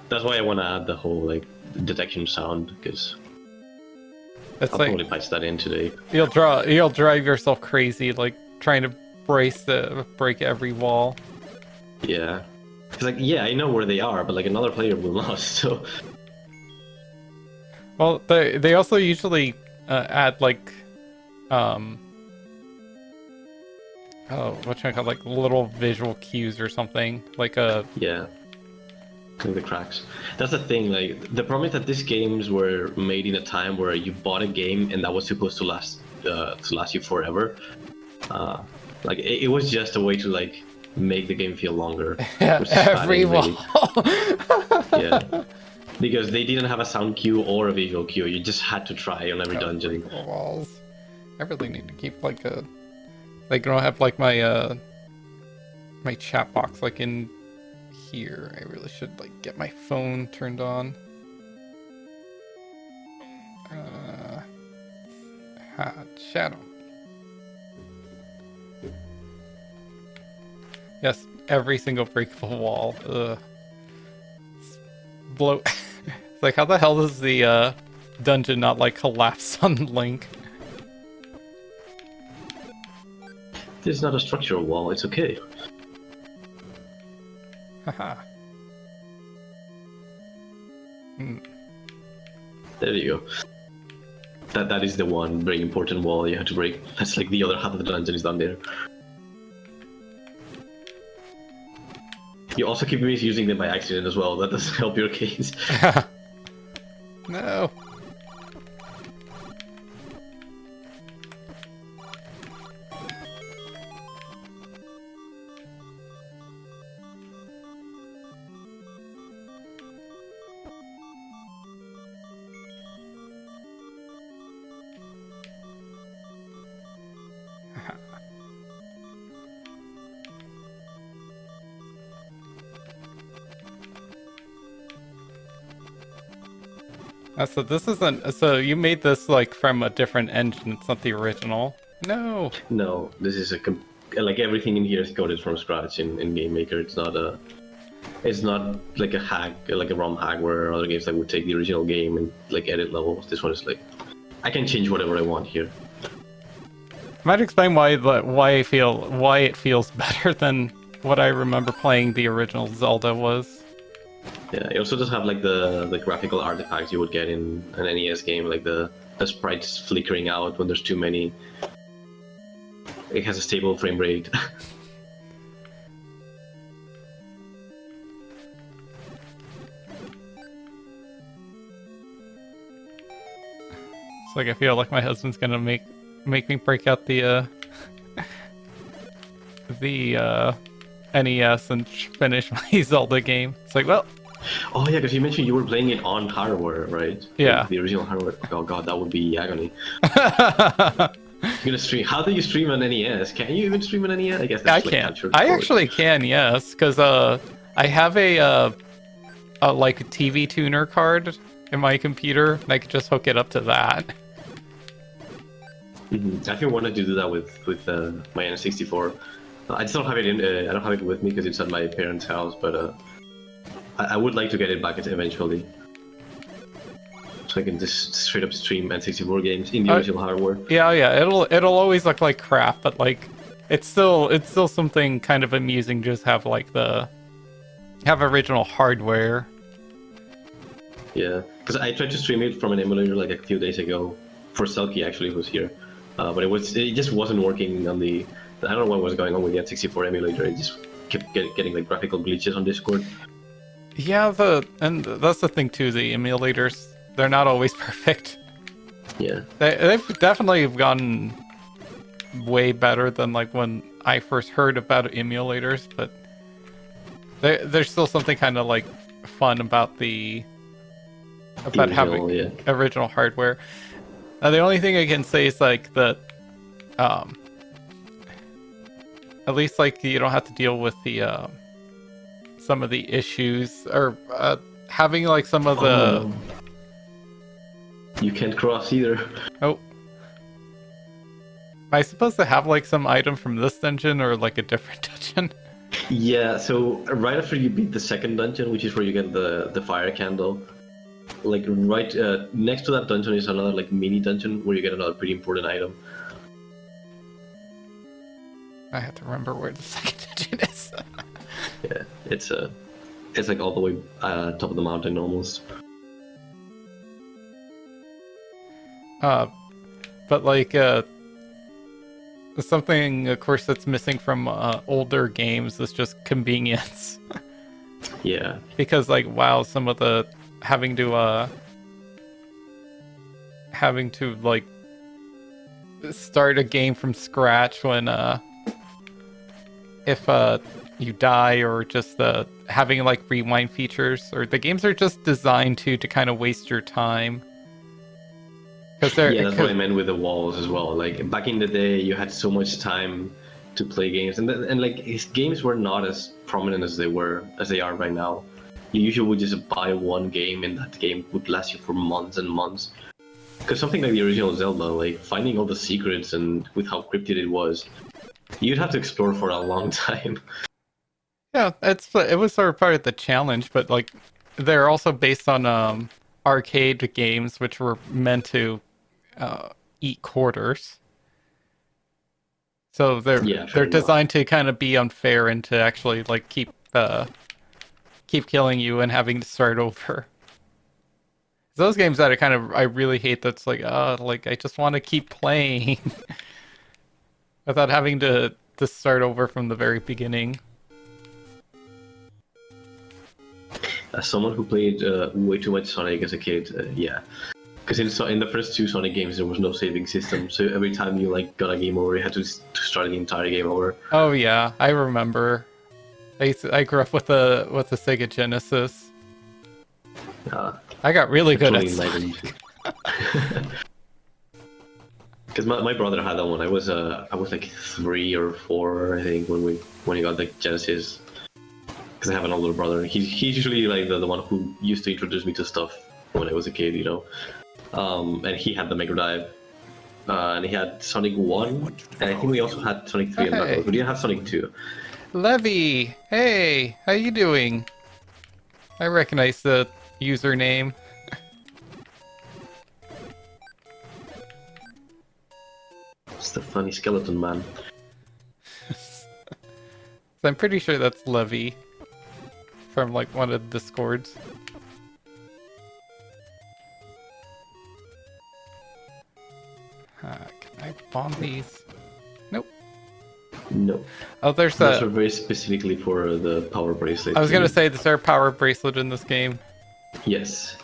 that's why I want to add the whole like detection sound because It's I'll like probably patch that in today. you'll drive yourself crazy, like trying to break every wall. Yeah, because like yeah, I know where they are, but like another player will not. So Well, they also usually add like oh, what should I call like little visual cues or something like a Yeah. The cracks. That's the thing. Like the problem is that these games were made in a time where you bought a game and that was supposed to last you forever. Like it was just a way to like make the game feel longer, which is every fattening, wall. really. Yeah, because they didn't have a sound cue or a visual cue. You just had to try on every dungeon. Walls. I really need to keep like a like I don't have like my chat box like in here. I really should like get my phone turned on. Shadow. Yes, every single breakable wall. Blow. It's like, how the hell does the dungeon not like collapse on Link? This is not a structural wall. It's okay. Haha. There you go. That is the one very important wall you have to break. That's like the other half of the dungeon is down there. You also keep misusing them by accident as well. That doesn't help your case. No. So this isn't. So you made this like from a different engine. It's not the original. No. No, this is like everything in here is coded from scratch in Game Maker. It's not like a hack, like a ROM hack where other games like would take the original game and like edit levels. This one is like, I can change whatever I want here. Might explain why it feels better than what I remember playing the original Zelda was. Yeah, it also does have like the graphical artifacts you would get in an NES game, like the sprites flickering out when there's too many. It has a stable frame rate. It's like I feel like my husband's gonna make me break out the NES and finish my Zelda game. It's like, well. Oh yeah, because you mentioned you were playing it on hardware, right? Yeah. Like the original hardware. Oh god, that would be agony. You're gonna stream. How do you stream an NES? Can you even stream an NES? I guess that's I can. I actually can, yes, because I have a like a TV tuner card in my computer, and I could just hook it up to that. Mm-hmm. I think I wanted to do that with my N64. I just don't have it in. I don't have it with me because it's at my parents' house, but I would like to get it back eventually, so I can just straight up stream N64 games in the original hardware. Yeah, yeah. It'll always look like crap, but like it's still something kind of amusing. Just have like have original hardware. Yeah, because I tried to stream it from an emulator like a few days ago for Selkie actually, who's here, but it just wasn't working on the. I don't know what was going on with the N64 emulator. It just kept getting like graphical glitches on Discord. Yeah, and that's the thing too. The emulators, they're not always perfect. Yeah, they've definitely gotten way better than like when I first heard about emulators, but there's still something kind of like fun about having original hardware. The only thing I can say is like that. At least like you don't have to deal with the some of the issues or having like some of the. You can't cross either. Oh. Am I supposed to have like some item from this dungeon or like a different dungeon? Yeah, so right after you beat the second dungeon, which is where you get the fire candle, like right next to that dungeon is another like mini dungeon where you get another pretty important item. I have to remember where the second dungeon is. Yeah, it's like all the way top of the mountain almost. But like something, of course, that's missing from older games is just convenience. Yeah. Because like, wow, some of the having to like start a game from scratch when if you die, or just having like rewind features, or the games are just designed to kind of waste your time. Yeah, that's what I meant with the walls as well. Like back in the day, you had so much time to play games, and like his games were not as prominent as they are right now. You usually would just buy one game, and that game would last you for months and months. Because something like the original Zelda, like finding all the secrets and with how cryptid it was, you'd have to explore for a long time. Yeah, it was sort of part of the challenge, but like they're also based on arcade games, which were meant to eat quarters. So they're designed to kind of be unfair and to actually like keep killing you and having to start over. Those games that I really hate, that's like I just want to keep playing without having to start over from the very beginning. As someone who played way too much Sonic as a kid, yeah. Because in the first two Sonic games, there was no saving system, so every time you like got a game over, you had to start the entire game over. Oh yeah, I remember. I grew up with a Sega Genesis. I got really good at Sonic. Because my brother had that one. I was like 3 or 4, I think, when he got the Genesis. Because I have an older brother. He's usually like the one who used to introduce me to stuff when I was a kid, you know. And he had the Mega Drive, and he had Sonic 1, and I think we also had Sonic 3 and Knuckles. We didn't have Sonic 2. Levy, hey, how you doing? I recognize the username. It's the funny skeleton man. I'm pretty sure that's Levy from like one of the Discords. Can I bomb these? Nope. No. Oh, those are very specifically for the power bracelet. I was gonna say, is there a power bracelet in this game? Yes.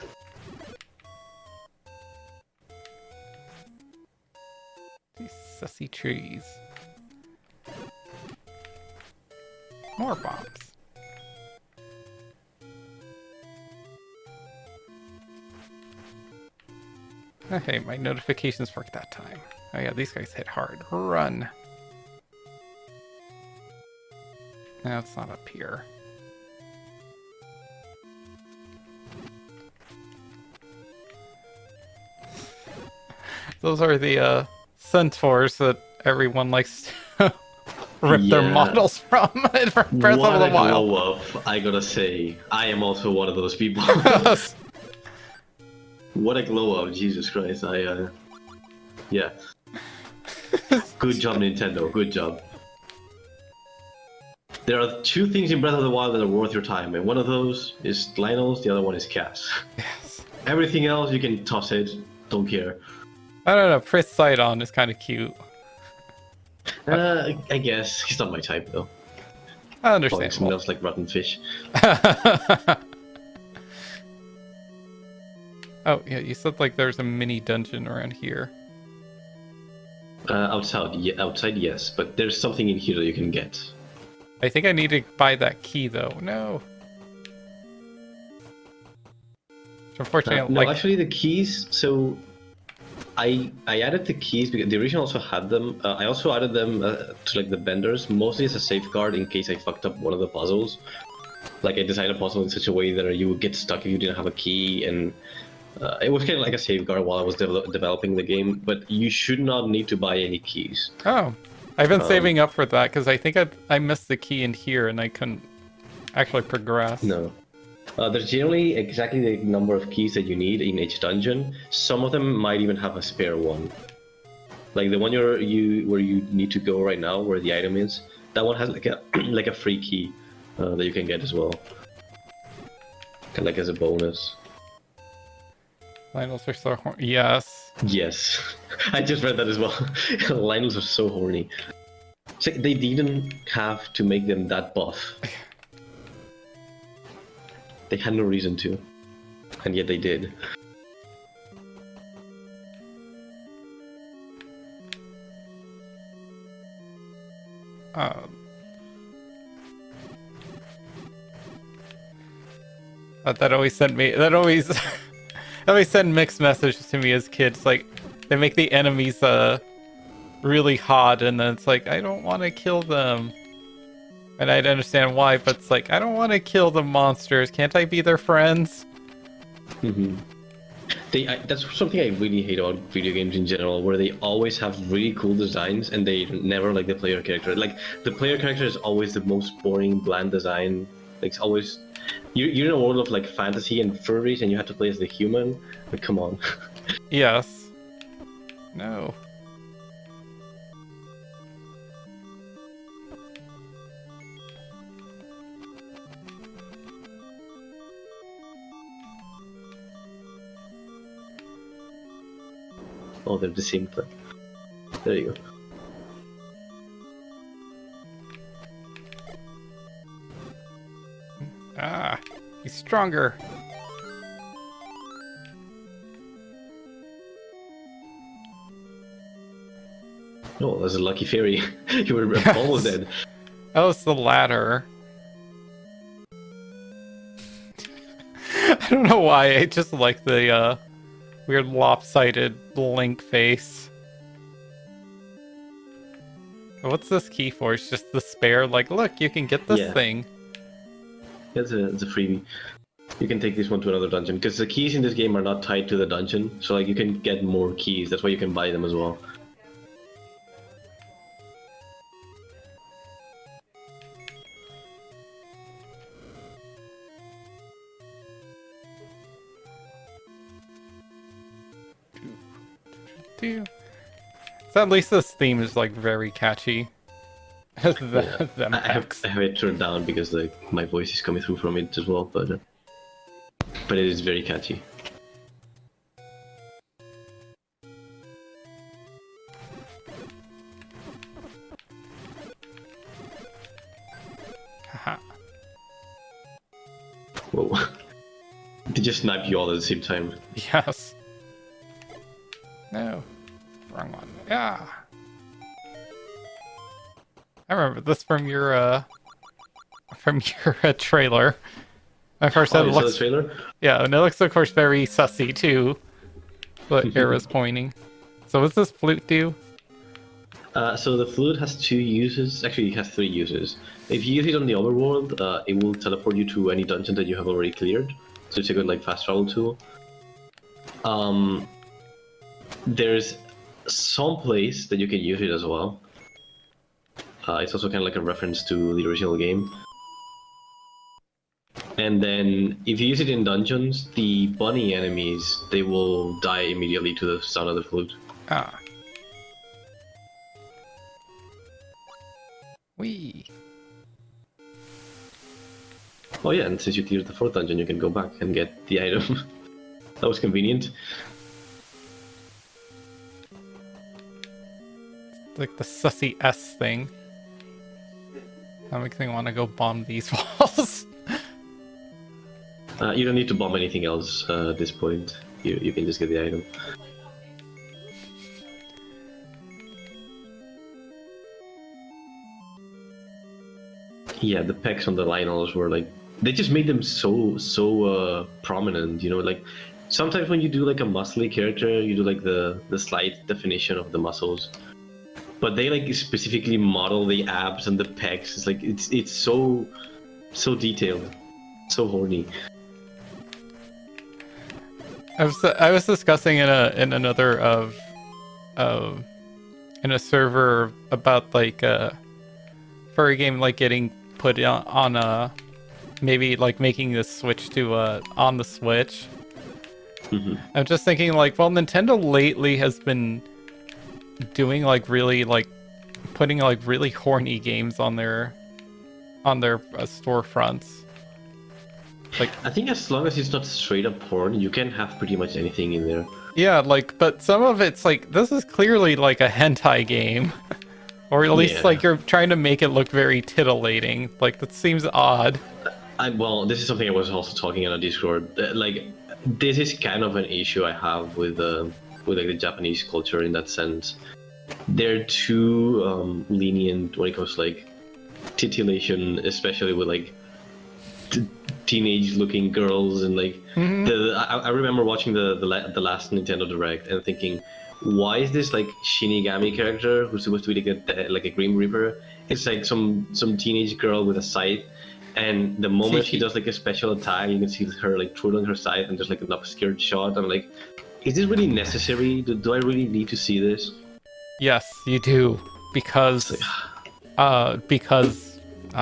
These sussy trees. More bombs. Okay, my notifications worked that time. Oh yeah, these guys hit hard. Run. No, it's not up here. Those are the centaurs that everyone likes to rip their models from in Breath of the Wild. Glow up, I gotta say. I am also one of those people. What a glow up, Jesus Christ. Yeah. Good job, Nintendo. Good job. There are 2 things in Breath of the Wild that are worth your time, and one of those is Lynels, the other one is Cass. Yes. Everything else, you can toss it. Don't care. I don't know, Pris Sidon is kind of cute. I guess. He's not my type, though. I understand. Probably smells like rotten fish. Oh, yeah, you said like there's a mini dungeon around here. Outside, yes, but there's something in here that you can get. I think I need to buy that key, though. No. Unfortunately, no, actually, the keys. So, I added the keys because the original also had them. I also added them to like the vendors, mostly as a safeguard in case I fucked up one of the puzzles. Like I designed a puzzle in such a way that you would get stuck if you didn't have a key, and it was kind of like a safeguard while I was developing the game. But you should not need to buy any keys. Oh, I've been saving up for that because I think I missed the key in here and I couldn't actually progress. No. There's generally exactly the number of keys that you need in each dungeon. Some of them might even have a spare one. Like the one where you need to go right now, where the item is, that one has like a free key that you can get as well. Kind of like as a bonus. Lionel's are so horny. Yes. Yes, I just read that as well. Lionels are so horny. It's like they didn't have to make them that buff. They had no reason to, and yet they did. That always sent me. That always, that always sent mixed messages to me as kids. Like, they make the enemies really hot, and then it's like, I don't want to kill them. And I'd understand why, but it's like, I don't want to kill the monsters. Can't I be their friends? Mm-hmm. That's something I really hate about video games in general, where they always have really cool designs and they never like the player character. Like the player character is always the most boring, bland design. Like it's always you're in a world of like fantasy and furries, and you have to play as the human. Like, come on. Yes. No. Oh, they're the same thing. There you go. Ah, he's stronger. Oh, that's a lucky fairy. You were almost dead. Oh, it's the ladder. I don't know why, I just like the weird lopsided Link face. What's this key for? It's just the spare, like, look, you can get this thing. It's a freebie. You can take this one to another dungeon, because the keys in this game are not tied to the dungeon, so like you can get more keys, that's why you can buy them as well. So at least this theme is like very catchy. I have it turned down because like my voice is coming through from it as well, but it is very catchy. Haha. Whoa. They just sniped you all at the same time. Yes. No. Wrong one. Yeah. I remember this from your trailer. At first Oh, it you saw looks the trailer? Yeah, and it looks of course very sussy too. But Era's pointing. So what's this flute do? So the flute has 2 uses. Actually, it has 3 uses. If you use it on the overworld, it will teleport you to any dungeon that you have already cleared. So it's a good like fast travel tool. There's some place that you can use it as well. It's also kind of like a reference to the original game. And then if you use it in dungeons, the bunny enemies, they will die immediately to the sound of the flute. Ah. Wee. Oh yeah, and since you cleared the 4th dungeon, you can go back and get the item. That was convenient. Like the sussy S thing. That makes me want to go bomb these walls. You don't need to bomb anything else at this point. You can just get the item. Yeah, the pecs on the Lionels were like, they just made them so prominent. You know, like sometimes when you do like a muscly character, you do like the slight definition of the muscles, but they like specifically model the abs and the pecs. It's like it's so detailed, so horny. I was discussing in another in a server about like a furry game like getting put on a maybe like making this switch to on the Switch. Mm-hmm. I'm just thinking like, well, Nintendo lately has been doing like really like putting like really horny games on their storefronts. Like, I think as long as it's not straight up porn, you can have pretty much anything in there. yeah, like, but some of it's like, this is clearly like a hentai game. Or at least Yeah. like you're trying to make it look very titillating. Like, that seems odd. Well, this is something I was also talking on a Discord. Like, this is kind of an issue I have with like the Japanese culture in that sense. They're too lenient when it comes to like titillation, especially with like teenage-looking girls and like I remember watching the last Nintendo Direct and thinking, why is this like Shinigami character who's supposed to be like a Grim Reaper? It's like some teenage girl with a scythe, and the moment she does like a special attack, you can see her like twirling her scythe and there's like an obscured shot. I'm like, is this really necessary? Do I really need to see this? Yes, you do. Because I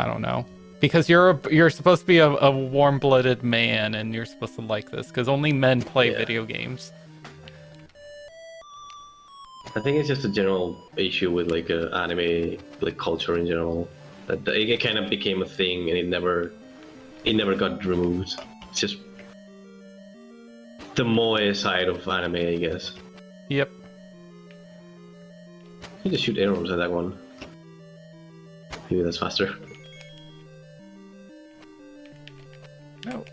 don't know. Because you're supposed to be a warm-blooded man, and you're supposed to like this. Because only men play video games. I think it's just a general issue with like anime like culture in general. That it kind of became a thing, and it never got removed. It's just the moe side of anime, I guess. Yep. You just shoot arrows at that one. Maybe that's faster. No.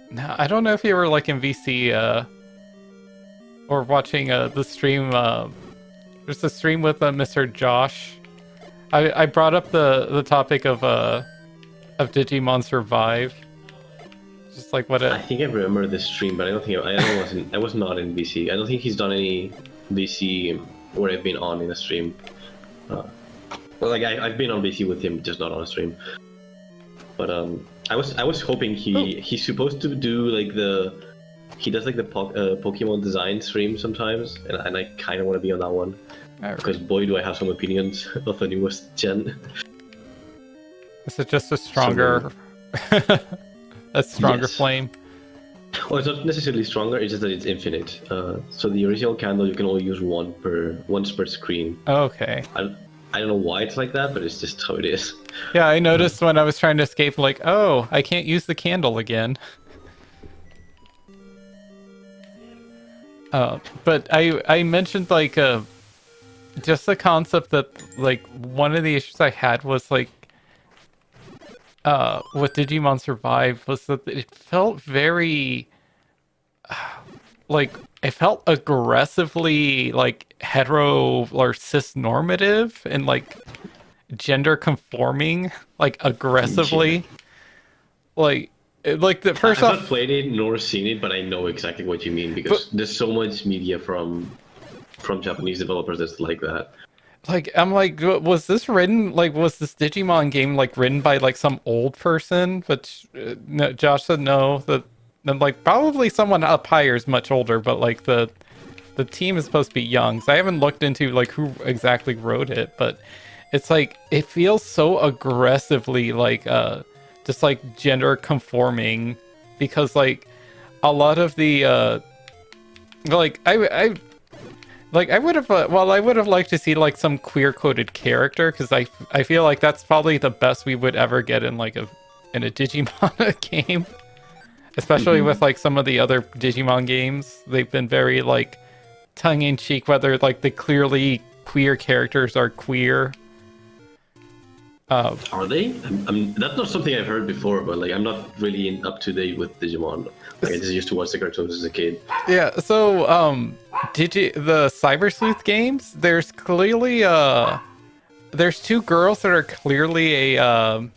Now, I don't know if you were like in VC or watching the stream. There's a stream with Mr. Josh. I brought up the topic of Digimon Survive. Just like what I think I remember this stream, but I don't think I was not in VC. I don't think he's done any VC where I've been on in a stream. Well, like I've been on VC with him, just not on a stream. But I was hoping he's supposed to do like he does like the Pokemon design stream sometimes, and I kind of want to be on that one. Because boy, do I have some opinions of the newest gen. This is just a stronger, Yes. flame. Well, it's not necessarily stronger. It's just that it's infinite. So the original candle you can only use once per screen. Okay. I don't know why it's like that, but it's just how it is. Yeah, I noticed when I was trying to escape, like, oh, I can't use the candle again. But I mentioned like just the concept that like one of the issues I had was like with Digimon Survive was that it felt very like it felt aggressively like hetero or cis normative and like gender conforming, like aggressively. Like the first I've off, not played it nor seen it, but I know exactly what you mean because there's so much media from Japanese developers that's like that. like I'm like, was this Digimon game like written by like some old person? But no, Josh said no. Then like probably someone up higher is much older, but like the team is supposed to be young. So I haven't looked into like who exactly wrote it, but it's like it feels so aggressively like just like gender conforming, because like a lot of the like I would have I would have liked to see like some queer coded character, because I feel like that's probably the best we would ever get in like a Digimon game, especially with like some of the other Digimon games. They've been very like tongue-in-cheek, whether like the clearly queer characters are queer. Are they? That's not something I've heard before, but like I'm not really up to date with Digimon. Like I just used to watch the cartoons as a kid. Yeah, so the Cyber Sleuth games, there's clearly there's two girls that are clearly a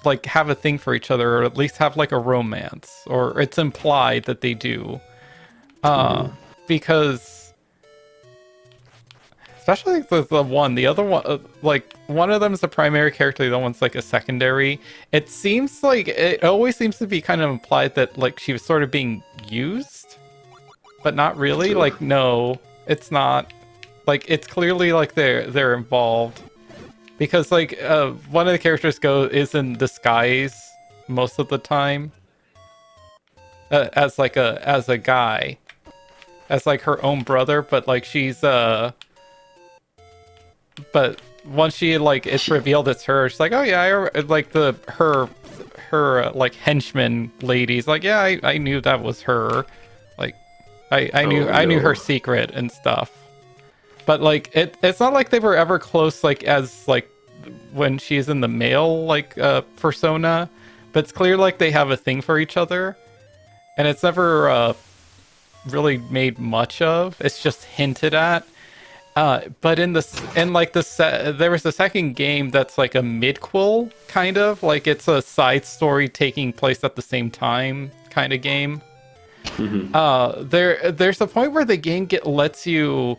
like have a thing for each other, or at least have like a romance, or it's implied that they do. Because especially the other one, like one of them is the primary character, the other one's like a secondary. It seems like it always seems to be kind of implied that like she was sort of being used, but not really. Like, no, it's not. Like it's clearly like they're involved because like one of the characters is in disguise most of the time as a guy, as like her own brother, but like she's but once she like it's revealed it's her, she's like, oh yeah, like her like henchman ladies like, yeah, I knew that was her, like I knew her secret and stuff. But like it's not like they were ever close like as like when she's in the male like persona, but it's clear like they have a thing for each other, and it's never really made much of. It's just hinted at. But there was the second game that's like a midquel kind of like it's a side story taking place at the same time kind of game. Mm-hmm. There's a point where the game lets you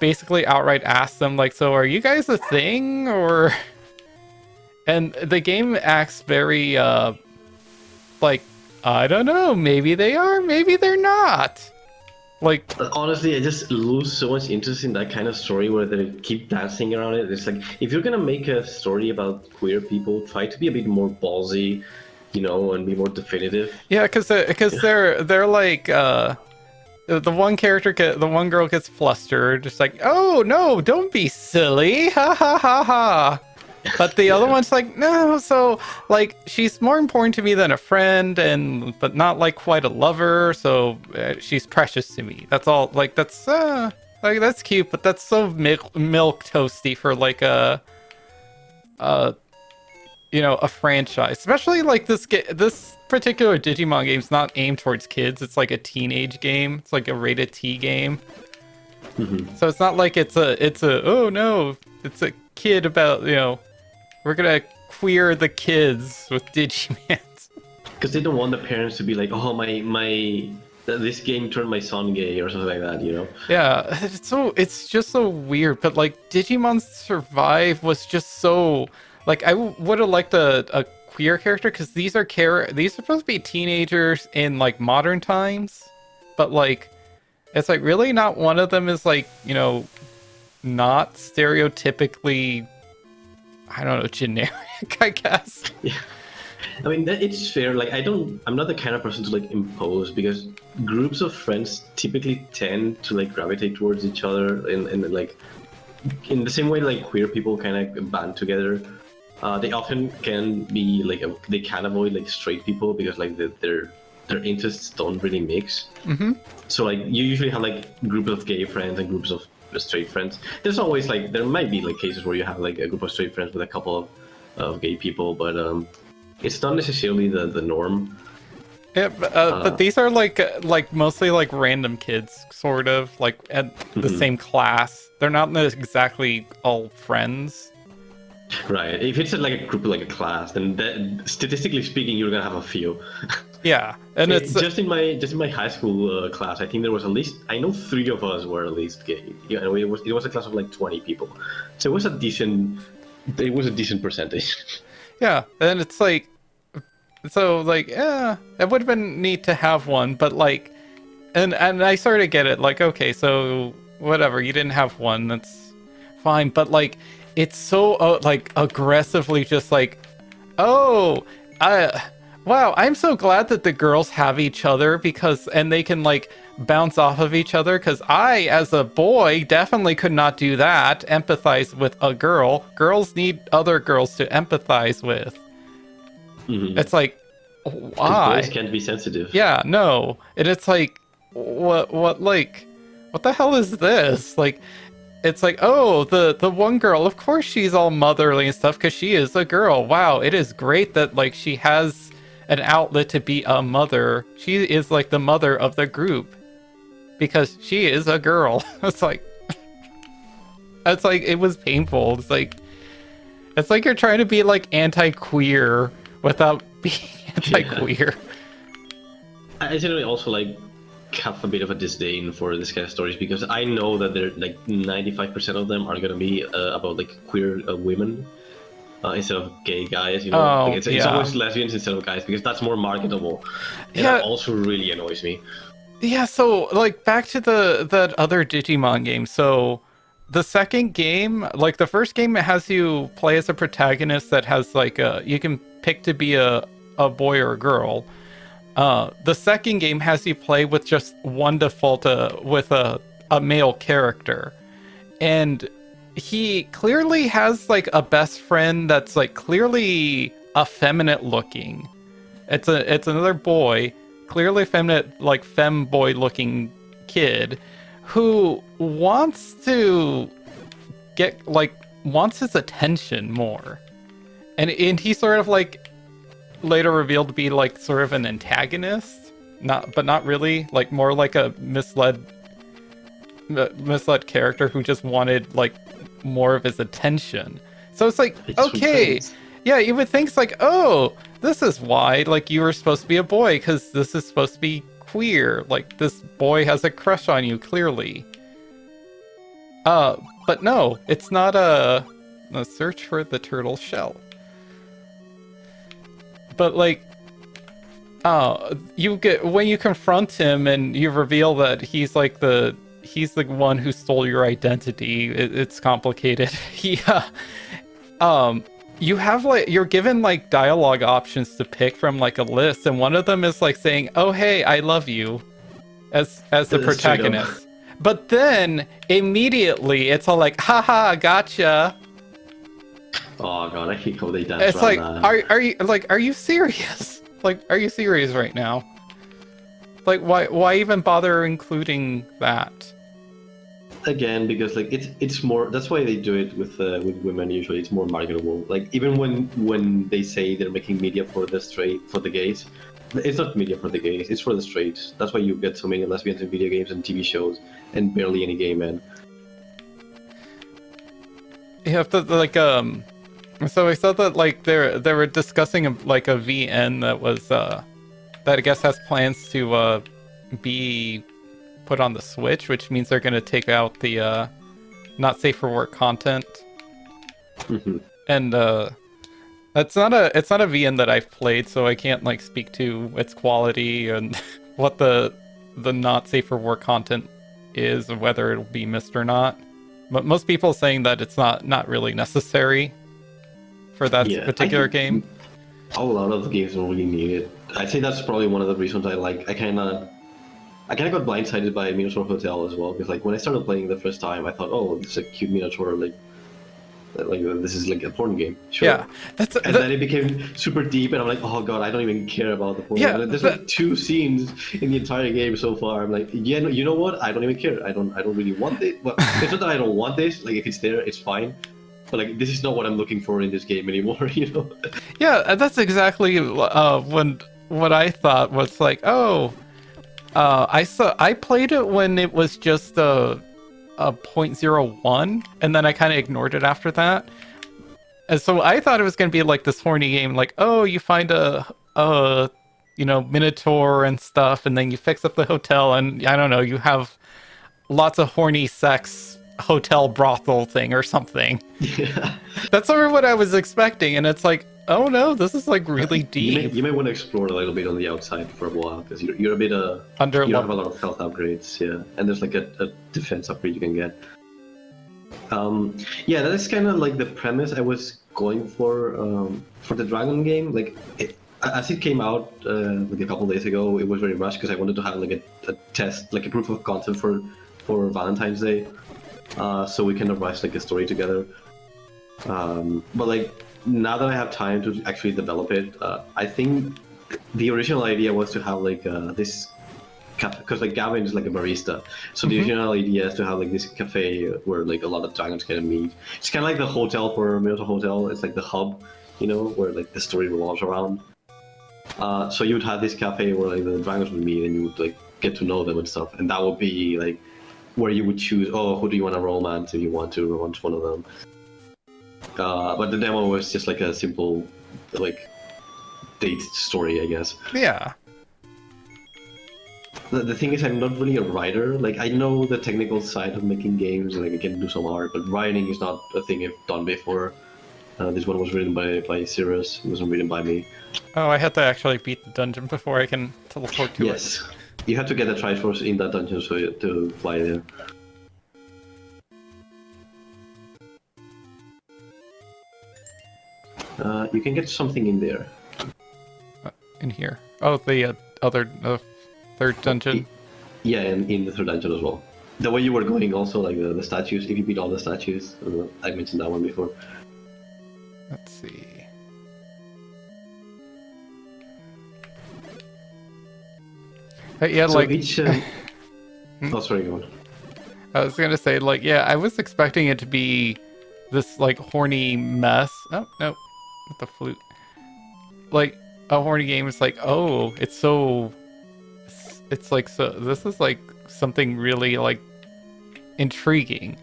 basically outright ask them like, so are you guys a thing or? And the game acts very like, I don't know, maybe they are, maybe they're not. Like honestly, I just lose so much interest in that kind of story where they keep dancing around it. It's like if you're gonna make a story about queer people, try to be a bit more ballsy, you know, and be more definitive. Yeah, because they're like the one girl gets flustered, just like, oh no, don't be silly, ha ha ha ha. But the other one's like, no, so like she's more important to me than a friend, but not like quite a lover. So she's precious to me. That's all. Like that's cute, but that's so milk toasty for like a franchise. Especially like this particular Digimon game's not aimed towards kids. It's like a teenage game. It's like a rated T game. Mm-hmm. So it's not like it's a oh no, it's a kid about we're gonna queer the kids with Digimans. Because they don't want the parents to be like, oh this game turned my son gay or something like that, you know? Yeah, it's just so weird. But like Digimon Survive was just so like I would have liked a queer character because these are supposed to be teenagers in like modern times, but like it's like really not one of them is like not stereotypically, I don't know, generic, I guess. Yeah. I mean, it's fair. Like, I'm not the kind of person to like impose because groups of friends typically tend to like gravitate towards each other and like in the same way like queer people kind of band together. They often can be like they can avoid like straight people because like their interests don't really mix. Mm-hmm. So like you usually have like groups of gay friends and groups of straight friends. There's always like there might be like cases where you have like a group of straight friends with a couple of gay people, but it's not necessarily the norm. Yeah, but these are like mostly like random kids, sort of like at the same class. They're not exactly all friends. Right. If it's like a group, like a class, then statistically speaking, you're gonna have a few. Yeah, and it's just in my high school class. I think there was at least 3 of us were at least gay. Yeah, and it was a class of like 20 people, so it was a decent percentage. Yeah, and it's like, so like, yeah, it would have been neat to have one, but like, and I sort of get it. Like, okay, so whatever, you didn't have one, that's fine, but like, it's so like aggressively just like, oh, wow, I'm so glad that the girls have each other and they can like bounce off of each other, because I, as a boy, definitely could not do that. Empathize with a girl. Girls need other girls to empathize with. Mm-hmm. It's like, why? Boys can't be sensitive. Yeah, no. And it's like, what the hell is this? Like, it's like, oh, the one girl, of course she's all motherly and stuff because she is a girl. Wow, it is great that like she has an outlet to be a mother. She is like the mother of the group because she is a girl. It's like it was painful. It's like you're trying to be like anti-queer without being anti-queer. Yeah. I generally also like have a bit of a disdain for this kind of stories because I know that they're like 95% of them are gonna be about like queer women instead of gay guys, you know. Oh, like it's always lesbians instead of guys because that's more marketable. And that also really annoys me. Yeah, so like back to the that other Digimon game. So the second game, like the first game, it has you play as a protagonist that has like a you can pick to be a boy or a girl. The second game has you play with just one default with a male character, and he clearly has like a best friend that's like clearly effeminate looking. It's another boy, clearly effeminate, like femboy looking kid, who wants to get like wants his attention more, and he sort of like later revealed to be like sort of an antagonist, not really, like more like a misled character who just wanted like more of his attention. So it's like, It's okay, friends. yeah, you would think it's like, oh, this is why like you were supposed to be a boy, because this is supposed to be queer. Like this boy has a crush on you, clearly. But no, it's not a search for the turtle shell. But like, you get when you confront him and you reveal that he's the one who stole your identity. It's complicated. He, you have like you're given like dialogue options to pick from like a list, and one of them is like saying, "Oh hey, I love you," as the Straight up. protagonist. But then immediately it's all like, "Haha, gotcha." Oh god, I hate how they dance It's around like, that. are you serious? Like, are you serious right now? Like, why even bother including that? Again, because like it's more. That's why they do it with women. Usually, it's more marketable. Like even when they say they're making media for the straight for the gays, it's not media for the gays. It's for the straights. That's why you get so many lesbians in video games and TV shows, and barely any gay men. You have to like. So I saw that like they were discussing like a VN that was that I guess has plans to be put on the Switch, which means they're gonna take out the not safe for work content. Mhm. And it's not a VN that I've played, so I can't like speak to its quality and what the not safe for work content is, or whether it'll be missed or not. But most people are saying that it's not really necessary for that Yeah, I particular think game. a lot of the games don't really need it. I think that's probably one of the reasons I like. I kind of got blindsided by Minotaur Hotel as well, because like when I started playing the first time, I thought, oh, this is a cute Minotaur, like this is like a porn game, sure. Yeah, And then it became super deep, and I'm like, oh god, I don't even care about the porn. Yeah, And there's like two scenes in the entire game so far. I'm like, yeah, no, you know what? I don't even care. I don't really want it. Well, it's not that I don't want this. Like if it's there, it's fine. But like this is not what I'm looking for in this game anymore. You know? yeah, that's exactly when what I thought was like, oh, I played it when it was just a point zero 0.01, and then I kind of ignored it after that. And so I thought it was going to be like this horny game, like, oh, you find a minotaur and stuff, and then you fix up the hotel, and I don't know, you have lots of horny sex hotel brothel thing or something. Yeah. That's sort of what I was expecting, and it's like, oh no, this is like really deep. You may want to explore a little bit on the outside for a while because you're a bit Under you don't have a lot of health upgrades, yeah, and there's like a defense upgrade you can get. Yeah, that is kind of like the premise I was going for the Dragon game. Like, as it came out like a couple days ago, it was very rushed because I wanted to have like a test, like a proof of concept for Valentine's Day, so we can write like a story together. But like now that I have time to actually develop it, I think the original idea was to have like this because like Gavin is like a barista, so the original idea is to have like this cafe where like a lot of dragons can meet. It's kind of like the hotel for Minotaur Hotel. It's like the hub, you know, where like the story revolves around. So you would have this cafe where like the dragons would meet, and you would like get to know them and stuff, and that would be like where you would choose, oh, who do you want to romance if you want to romance one of them. But the demo was just like a simple like date story, I guess. Yeah. The thing is, I'm not really a writer. Like, I know the technical side of making games, like I can do some art, but writing is not a thing I've done before. This one was written by Cirrus. It wasn't written by me. Oh, I had to actually beat the dungeon before I can teleport to it. Yes. You have to get a Triforce in that dungeon so to fly there. You can get something in there. In here. Oh, the other third dungeon. Yeah, and in the third dungeon as well. The way you were going also, like the statues, if you beat all the statues. I mentioned that one before. Let's see. Yeah, so like each... Oh, sorry, go on. I was gonna say, like, yeah, I was expecting it to be this like horny mess. Oh no, with the flute. Like a horny game is like, oh, it's like so. This is like something really like intriguing,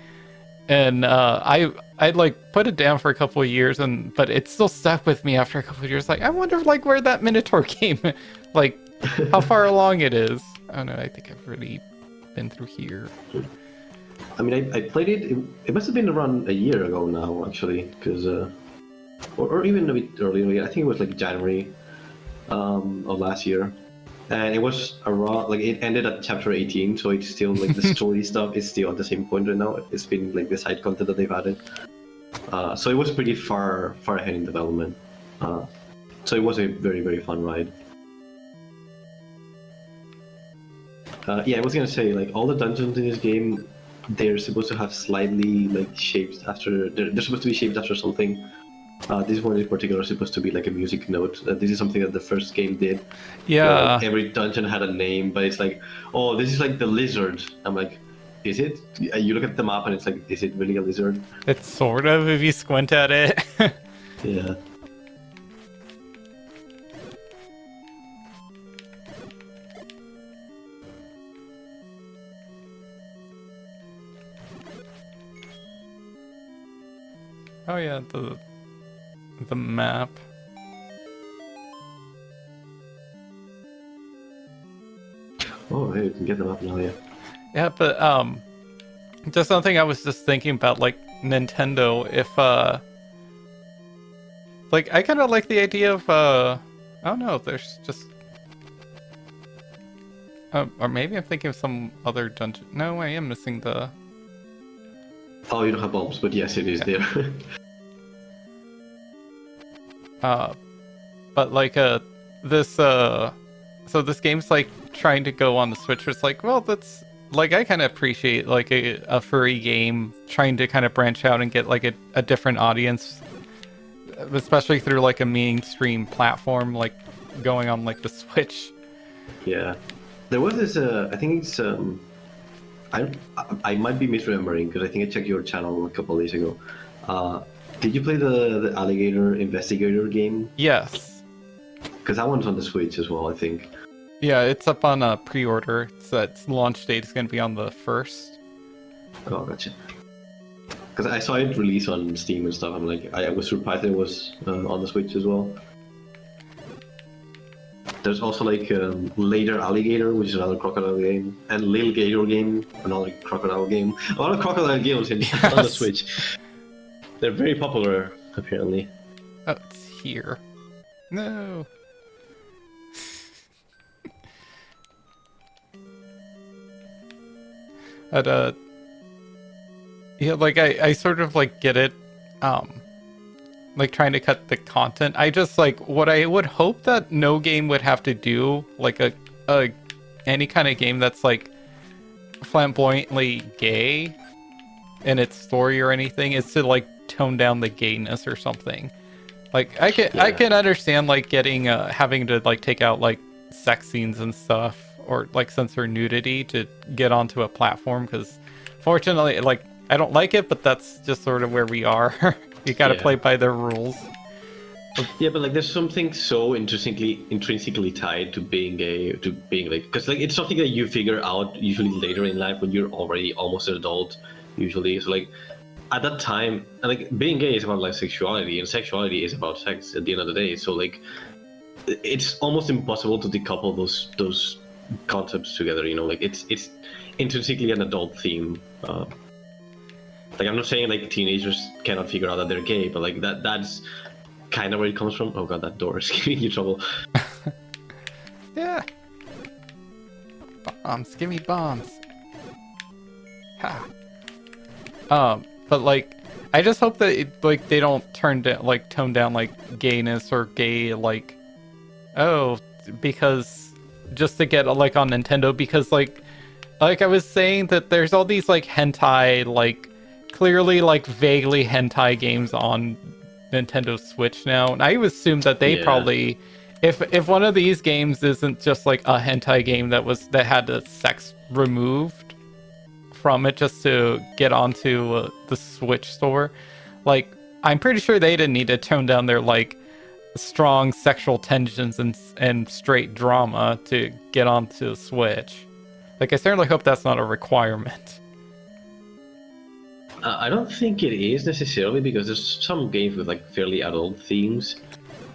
and I like put it down for a couple of years, but it still stuck with me after a couple of years. Like, I wonder like where that Minotaur came, like how far along it is. Oh no, I think I've already been through here. I mean, I played it. It must have been around a year ago now, actually, because or even a bit earlier. I think it was like January of last year, and it was around like it ended at chapter 18, so it's still like the story stuff is still at the same point right now. It's been like the side content that they've added, so it was pretty far ahead in development. So it was a very fun ride. Yeah, I was gonna say like all the dungeons in this game, they're supposed to have slightly like shaped after. They're supposed to be shaped after something. This one in particular is supposed to be like a music note. This is something that the first game did. Yeah. Where, like, every dungeon had a name, but it's like, oh, this is like the lizard. I'm like, is it? You look at the map and it's like, is it really a lizard? It's sort of if you squint at it. Yeah. Oh yeah, the map. Oh, hey, you can get them up now, yeah. Yeah, but just something I was just thinking about, like Nintendo, if like I kind of like the idea of I don't know, there's just or maybe I'm thinking of some other dungeon. No, I am missing the. Oh, you don't have bulbs, but yes, it is there. But like this so this game's like trying to go on the Switch. It's like, well, that's like I kind of appreciate like a furry game trying to kind of branch out and get like a different audience, especially through like a mainstream platform like going on like the Switch. Yeah, there was this. I think it's. I might be misremembering because I think I checked your channel a couple of days ago. Did you play the alligator investigator game? Yes. Because that one's on the Switch as well, I think. Yeah, it's up on a pre-order. Its launch date is going to be on the 1st. Oh, gotcha. Because I saw it release on Steam and stuff. I'm like, I was surprised it was on the Switch as well. There's also like Later Alligator, which is another crocodile game, and Lil Gator game, another crocodile game. A lot of crocodile games on the Switch. They're very popular, apparently. Oh, it's here. No. But yeah, like I sort of like get it. Like trying to cut the content. I just like what I would hope that no game would have to do, like a any kind of game that's like flamboyantly gay in its story or anything, is to like tone down the gayness or something. Like I can understand like getting having to like take out like sex scenes and stuff or like censor nudity to get onto a platform, because fortunately like I don't like it, but that's just sort of where we are. You gotta play by their rules. Yeah, but like there's something so intrinsically tied to being gay, to being like, because like it's something that you figure out usually later in life when you're already almost an adult, usually. So like at that time, and like being gay is about like sexuality, and sexuality is about sex at the end of the day. So like it's almost impossible to decouple those concepts together. You know, like it's intrinsically an adult theme. Like I'm not saying like teenagers cannot figure out that they're gay, but like that's kind of where it comes from. Oh god, that door is giving you trouble. Yeah. bombs. Give me bombs. Ha. But like, I just hope that like they don't tone down like gayness or gay like, oh, because just to get like on Nintendo, because like I was saying that there's all these like hentai, like clearly like vaguely hentai games on Nintendo Switch now, and I would assume that they probably, if one of these games isn't just like a hentai game that had the sex removed from it just to get onto the Switch store, like I'm pretty sure they didn't need to tone down their like strong sexual tensions and straight drama to get onto the Switch. Like I certainly hope that's not a requirement. I don't think it is necessarily, because there's some games with like fairly adult themes,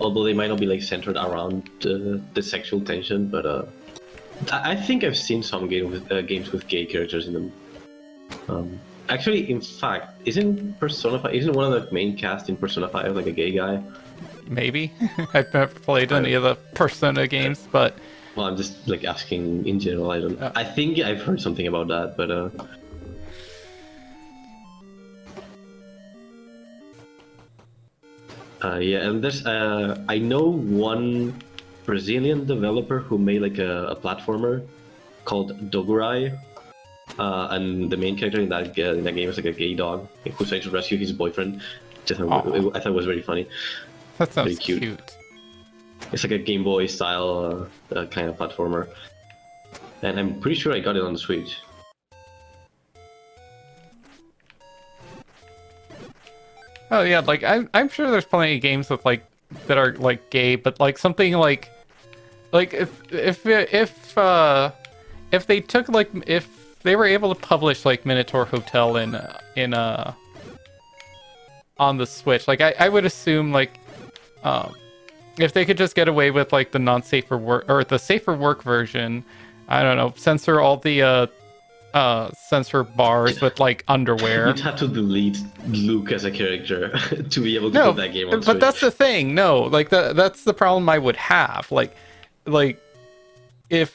although they might not be like centered around the sexual tension. But I think I've seen some games with gay characters in them. Actually, in fact, isn't one of the main cast in Persona 5 like a gay guy? Maybe. I've never played any of the Persona games, but well, I'm just like asking in general. I don't. I think I've heard something about that, but yeah, and there's I know one Brazilian developer who made like a platformer called Dogurai, and the main character in that game is like a gay dog who's trying to rescue his boyfriend. I thought it was very funny. That sounds very cute. It's like a Game Boy style kind of platformer, and I'm pretty sure I got it on the Switch. Oh yeah, like I'm sure there's plenty of games with like that are like gay, but like something like if they took like if they were able to publish like Minotaur Hotel in on the Switch, like I would assume like if they could just get away with like the non-safe for work or the safe for work version, I don't know, censor all the censor bars with like underwear. You'd have to delete Luke as a character to be able to put that game on but Switch. That's the thing. No, like that's the problem I would have. Like if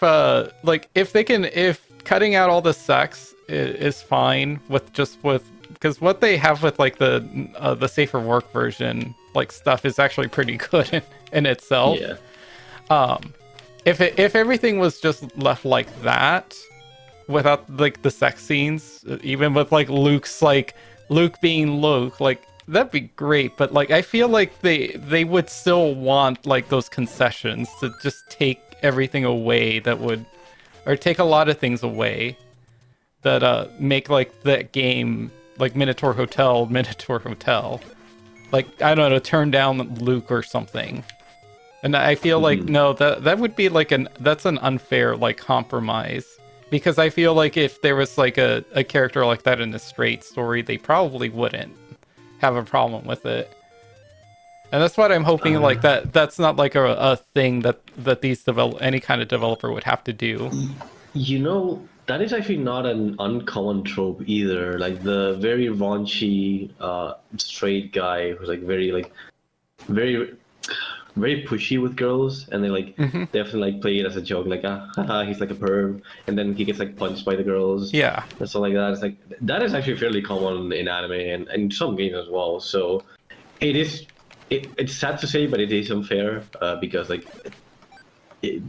cutting out all the sex is fine with because what they have with like the safer work version like stuff is actually pretty good in itself. Yeah. If everything was just left like that, without like the sex scenes, even with like Luke being Luke, like that'd be great. But like I feel like they would still want like those concessions to just take everything away or take a lot of things away that make like that game like Minotaur Hotel. Like I don't know, turn down Luke or something. And I feel like no, that would be like that's an unfair like compromise. Because I feel like if there was like a character like that in a straight story, they probably wouldn't have a problem with it. And that's what I'm hoping like that's not like a thing that any kind of developer would have to do. You know, that is actually not an uncommon trope either. Like the very raunchy straight guy who's like very very pushy with girls, and they like they often like play it as a joke, like haha, he's like a perv, and then he gets like punched by the girls, and stuff like that. It's like that is actually fairly common in anime and in some games as well. So it's sad to say, but it is unfair because like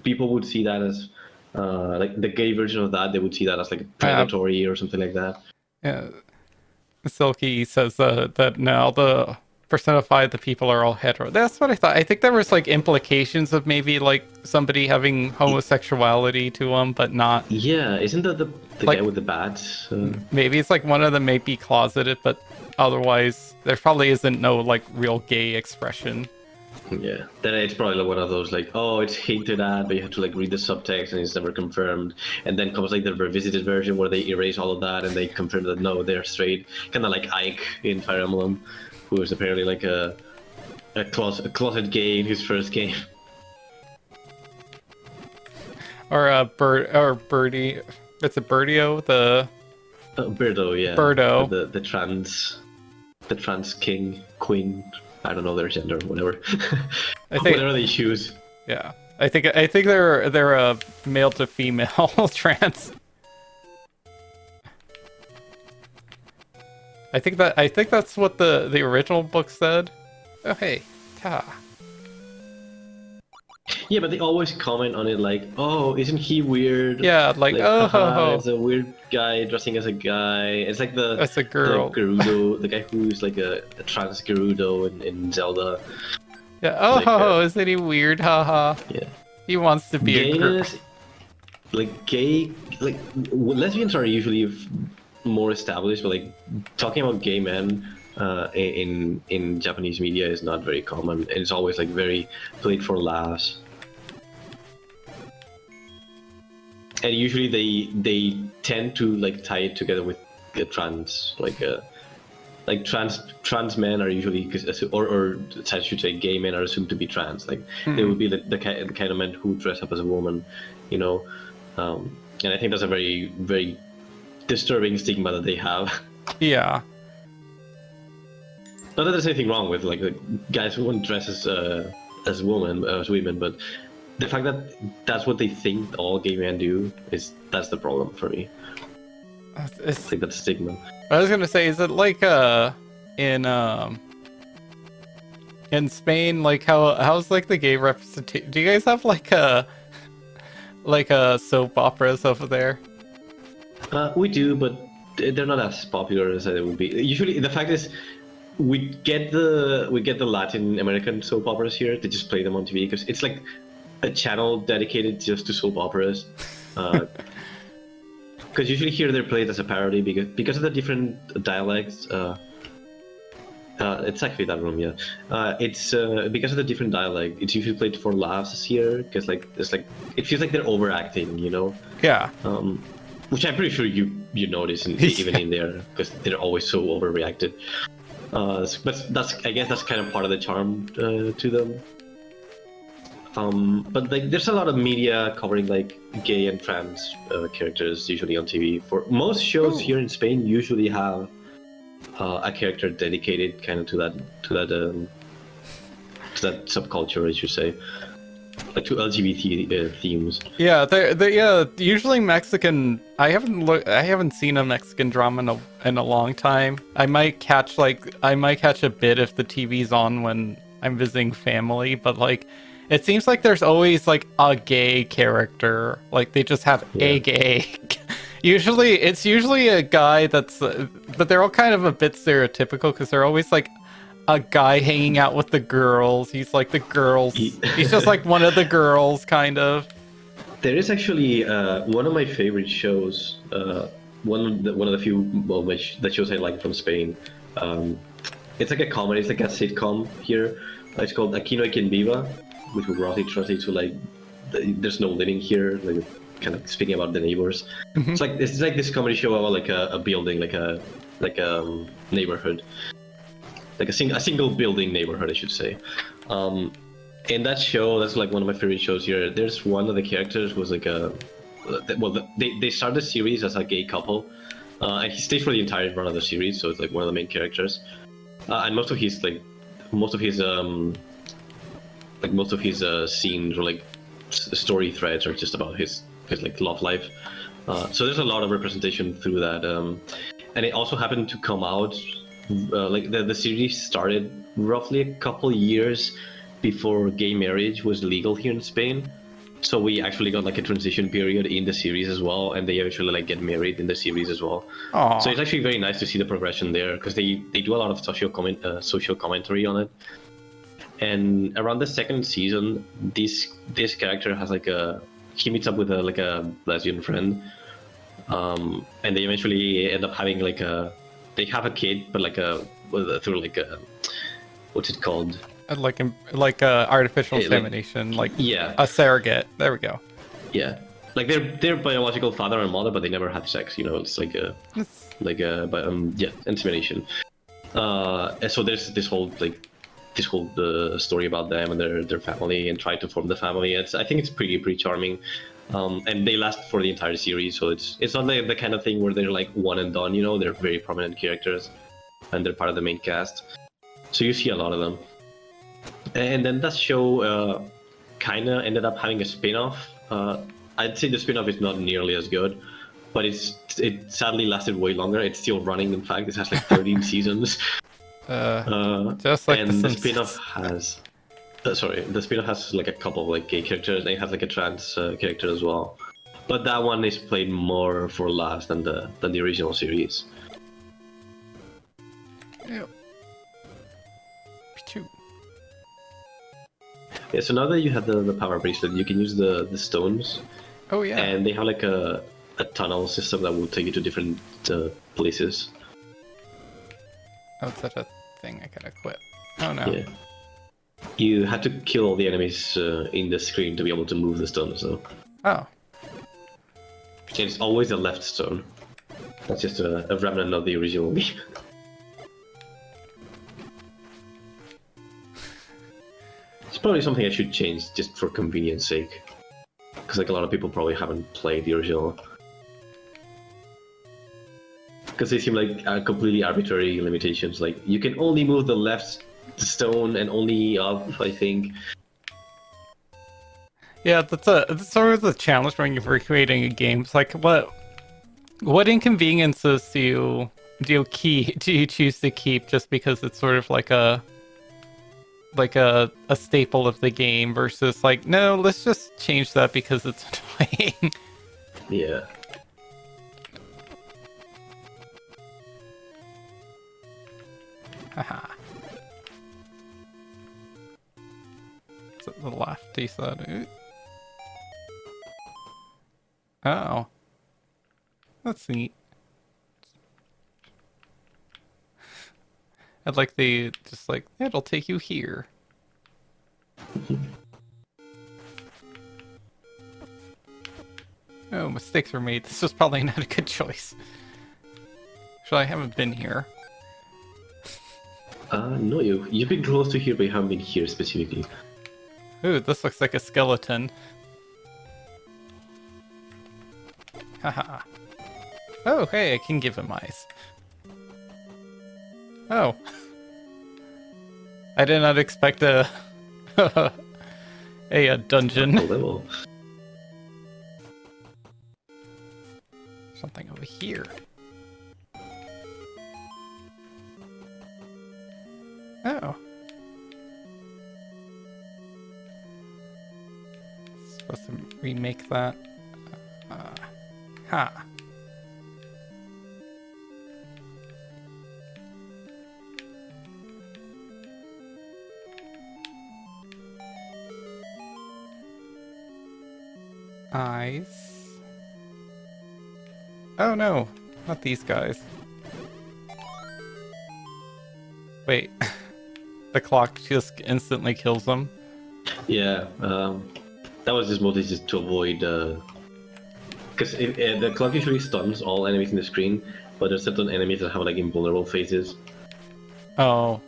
people would see that as like the gay version of that. They would see that as like predatory or something like that. Yeah, Silky says that now the Persona 5, the people are all hetero. That's what I thought. I think there was like implications of maybe like somebody having homosexuality to them, but not. Yeah, isn't that the like, guy with the bats? Maybe it's like one of them may be closeted, but otherwise there probably isn't no like real gay expression. Yeah, then it's probably like one of those like, oh, it's hinted at, but you have to like read the subtext and it's never confirmed. And then comes like the revisited version where they erase all of that and they confirm that no, they're straight. Kind of like Ike in Fire Emblem, who is apparently like a closet gay in his first game. Or Birdie. It's a Birdio, the Birdo, yeah. Birdo. The trans queen. I don't know their gender, whatever. I think, whatever they choose. Yeah. I think they're a male to female trans. I think that's what the original book said. Oh hey, ta. Yeah, but they always comment on it like, "Oh, isn't he weird?" Yeah, like oh ho haha, ho. it's a weird guy dressing as a guy. It's like That's a the girl. Gerudo, the guy who's like a trans Gerudo in Zelda. Yeah, oh Like, ho ho, isn't he weird? Haha. Yeah, He wants to be a girl. gayness, like gay, like lesbians are usually more established, but like talking about gay men in Japanese media is not very common, and it's always like very played for laughs. And usually they tend to like tie it together with trans, like trans men are usually or I should say gay men are assumed to be trans. Like they would be the kind of men who dress up as a woman, you know. And I think that's a very very disturbing stigma that they have. Yeah. Not that there's anything wrong with like the guys who want to dress as women, but the fact that that's what they think all gay men do that's the problem for me. It's, Like that stigma. I was gonna say, is it like in Spain, like how's like the gay representation? Do you guys have like a soap operas over there? We do, but they're not as popular as they would be. Usually, the fact is, we get the Latin American soap operas here. They just play them on TV because it's like a channel dedicated just to soap operas. Because usually here they're played as a parody because of the different dialects. It's actually that room, yeah. It's because of the different dialect. It's usually played for laughs here because like it's like it feels like they're overacting, you know. Yeah. Which I'm pretty sure you notice even in there because they're always so overreacted. But I guess that's kind of part of the charm to them. But like, there's a lot of media covering like gay and trans characters usually on TV. For most shows here in Spain, usually have a character dedicated kind of to that subculture, I should say, like to LGBT themes. Yeah, yeah. Usually Mexican. I haven't seen a Mexican drama in a long time. I might catch a bit if the TV's on when I'm visiting family, but like. It seems like there's always like a gay character. Like they just have a gay. It's usually a guy that's, but they're all kind of a bit stereotypical because they're always like a guy hanging out with the girls. He's like the girls. He's just like one of the girls, kind of. There is actually one of my favorite shows. One of the few the shows I like from Spain. It's like a comedy. It's like a sitcom here. It's called Aquí no hay quien viva, which would roughly translate to like there's no living here, like kind of speaking about the neighbors. It's like this comedy show about like a building, like a neighborhood, like a single building neighborhood, I should say. In that show, that's like one of my favorite shows here. There's one of the characters who was like they started the series as a gay couple, and he stays for the entire run of the series, so it's like one of the main characters, and most of his scenes or like story threads are just about his like love life. So there's a lot of representation through that, and it also happened to come out like the series started roughly a couple years before gay marriage was legal here in Spain. So we actually got like a transition period in the series as well, and they eventually like get married in the series as well. Aww. So it's actually very nice to see the progression there because they do a lot of social commentary on it. And around the second season, this character has like he meets up with a lesbian friend, and they eventually end up having they have a kid, but through what's it called? Like artificial insemination, like a surrogate. There we go. Yeah, like they're biological father and mother, but they never had sex. You know, it's insemination. And so there's this whole story about them and their family and trying to form the family. I think it's pretty charming, and they last for the entire series. So it's not like the kind of thing where they're like one and done. You know, they're very prominent characters, and they're part of the main cast. So you see a lot of them. And then that show kind of ended up having a spin-off. I'd say the spin-off is not nearly as good, but it sadly lasted way longer. It's still running. In fact, it has like 13 seasons. Just like and the the Simpsons. spin-off has. The spin-off has like a couple of like gay characters. And it has like a trans character as well. But that one is played more for laughs than the original series. Ew. Pichu. Yeah, so now that you have the power bracelet, you can use the stones, Oh yeah. and they have like a tunnel system that will take you to different places. Oh, it's such a thing I gotta quit. Oh no. Yeah. You had to kill all the enemies in the screen to be able to move the stones, though. Oh. And it's always the left stone. That's just a remnant of the original game. It's probably something I should change just for convenience sake. Because like a lot of people probably haven't played the original. Because they seem like completely arbitrary limitations. Like, you can only move the left stone and only up, I think. Yeah, that's sort of the challenge when you're creating a game. It's like what inconveniences do you choose to keep just because it's sort of like a staple of the game versus like, no, let's just change that because it's annoying. Yeah. Haha. Is it the lefty side? Oh. That's neat. I'd like the, just like, it'll take you here. Oh, mistakes were made. This was probably not a good choice. Actually, I haven't been here. No, you've been close to here, but you haven't been here specifically. Ooh, this looks like a skeleton. Haha. Oh, hey, I can give him eyes. Oh. I did not expect a a dungeon. A level. Something over here. Oh. Supposed to remake that. Ha. Eyes. Oh no, not these guys. Wait, the clock just instantly kills them? Yeah, that was just mostly just to avoid. Because the clock usually stuns all enemies in the screen, but there's certain enemies that have like invulnerable phases, Oh.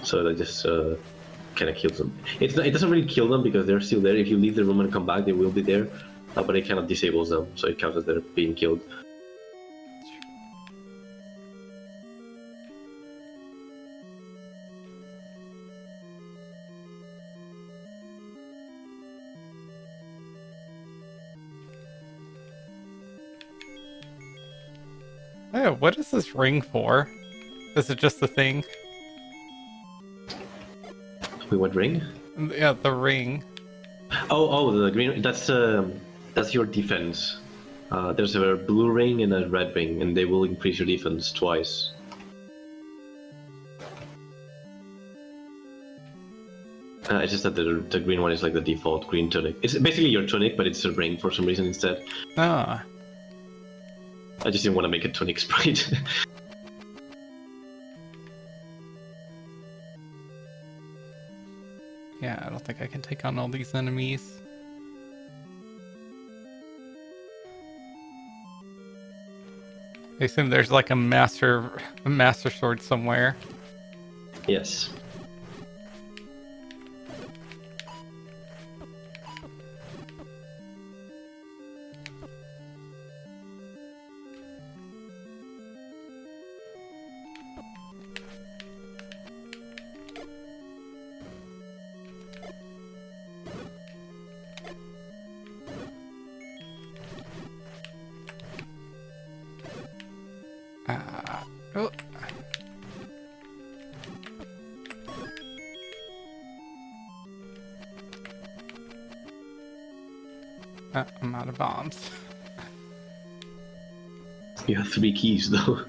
so that just kind of kills them. It doesn't really kill them because they're still there. If you leave the room and come back, they will be there, but it kind of disables them, so it counts as they're being killed. Oh, what is this ring for? Is it just a thing? We what ring? Yeah, the ring. Oh, the green. That's your defense. There's a blue ring and a red ring, and they will increase your defense twice. It's just that the green one is like the default green tunic. It's basically your tunic, but it's a ring for some reason instead. Ah. I just didn't want to make a tunic sprite. Yeah, I don't think I can take on all these enemies. I assume there's like a master sword somewhere. Yes. Oh. I'm out of bombs. You have 3 keys though.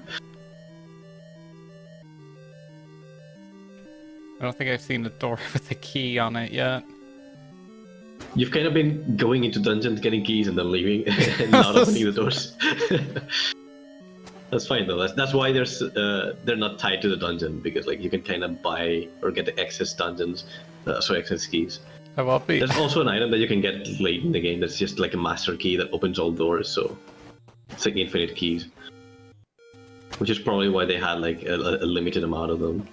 I don't think I've seen a door with a key on it yet. You've kind of been going into dungeons, getting keys, and then leaving, and not opening the doors. That's fine though. That's why they're not tied to the dungeon, because like you can kind of buy or get the excess dungeons, excess keys. I will be. There's also an item that you can get late in the game that's just like a master key that opens all doors, so it's like infinite keys. Which is probably why they had like a limited amount of them.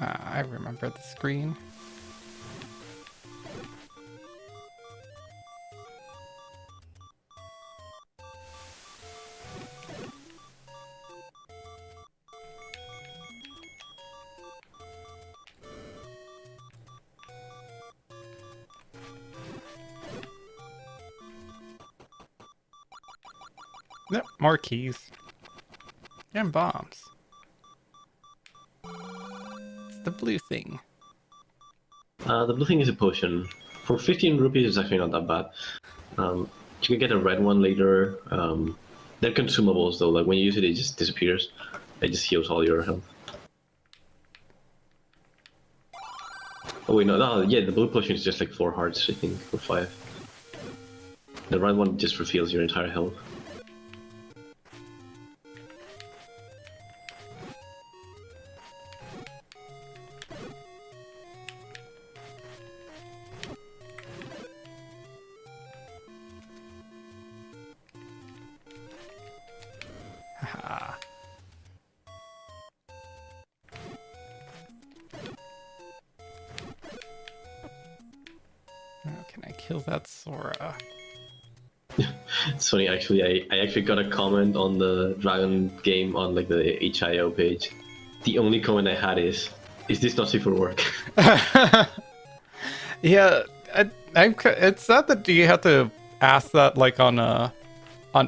I remember the screen. Yep, more keys. And bombs. It's the blue thing. The blue thing is a potion. For 15 rupees, it's actually not that bad. You can get a red one later. They're consumables though. Like when you use it, it just disappears. It just heals all your health. Oh wait, no, yeah, the blue potion is just like 4 hearts, I think, or 5. The red one just refills your entire health. Haha. Oh, can I kill that Sora? It's funny, actually, I actually got a comment on the Dragon game on like the HIO page. The only comment I had is this not safe for work? Yeah, it's sad that you have to ask that like on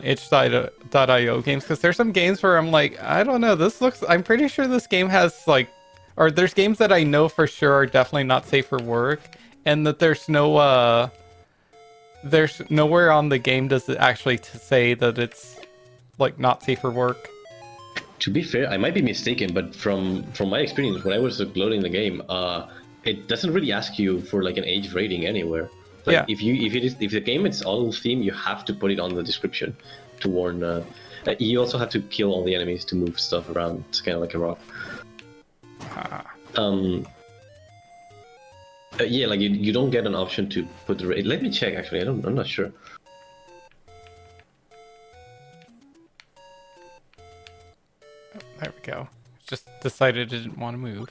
itch.io games, because there's some games where I'm like, I don't know, I'm pretty sure this game has like, or there's games that I know for sure are definitely not safe for work, and that there's nowhere on the game does it actually to say that it's like not safe for work. To be fair, I might be mistaken, but from my experience when I was uploading the game, it doesn't really ask you for like an age rating anywhere. Like, Yeah. if the game is auto theme, you have to put it on the description to warn. You also have to kill all the enemies to move stuff around. It's kind of like a rock. Yeah, like you don't get an option to put the rate. Let me check. Actually, I'm not sure. Oh, there we go. Just decided it didn't want to move.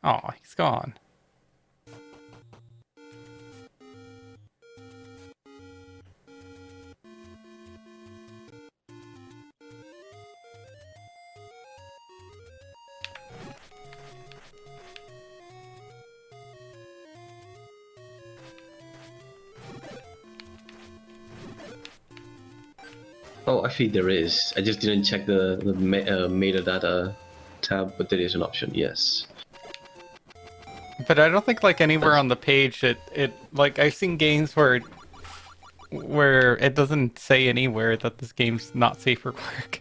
Oh, he's gone. Oh, actually, there is. I just didn't check the metadata tab, but there is an option. Yes. But I don't think like anywhere on the page it like I've seen games where it doesn't say anywhere that this game's not safe for work.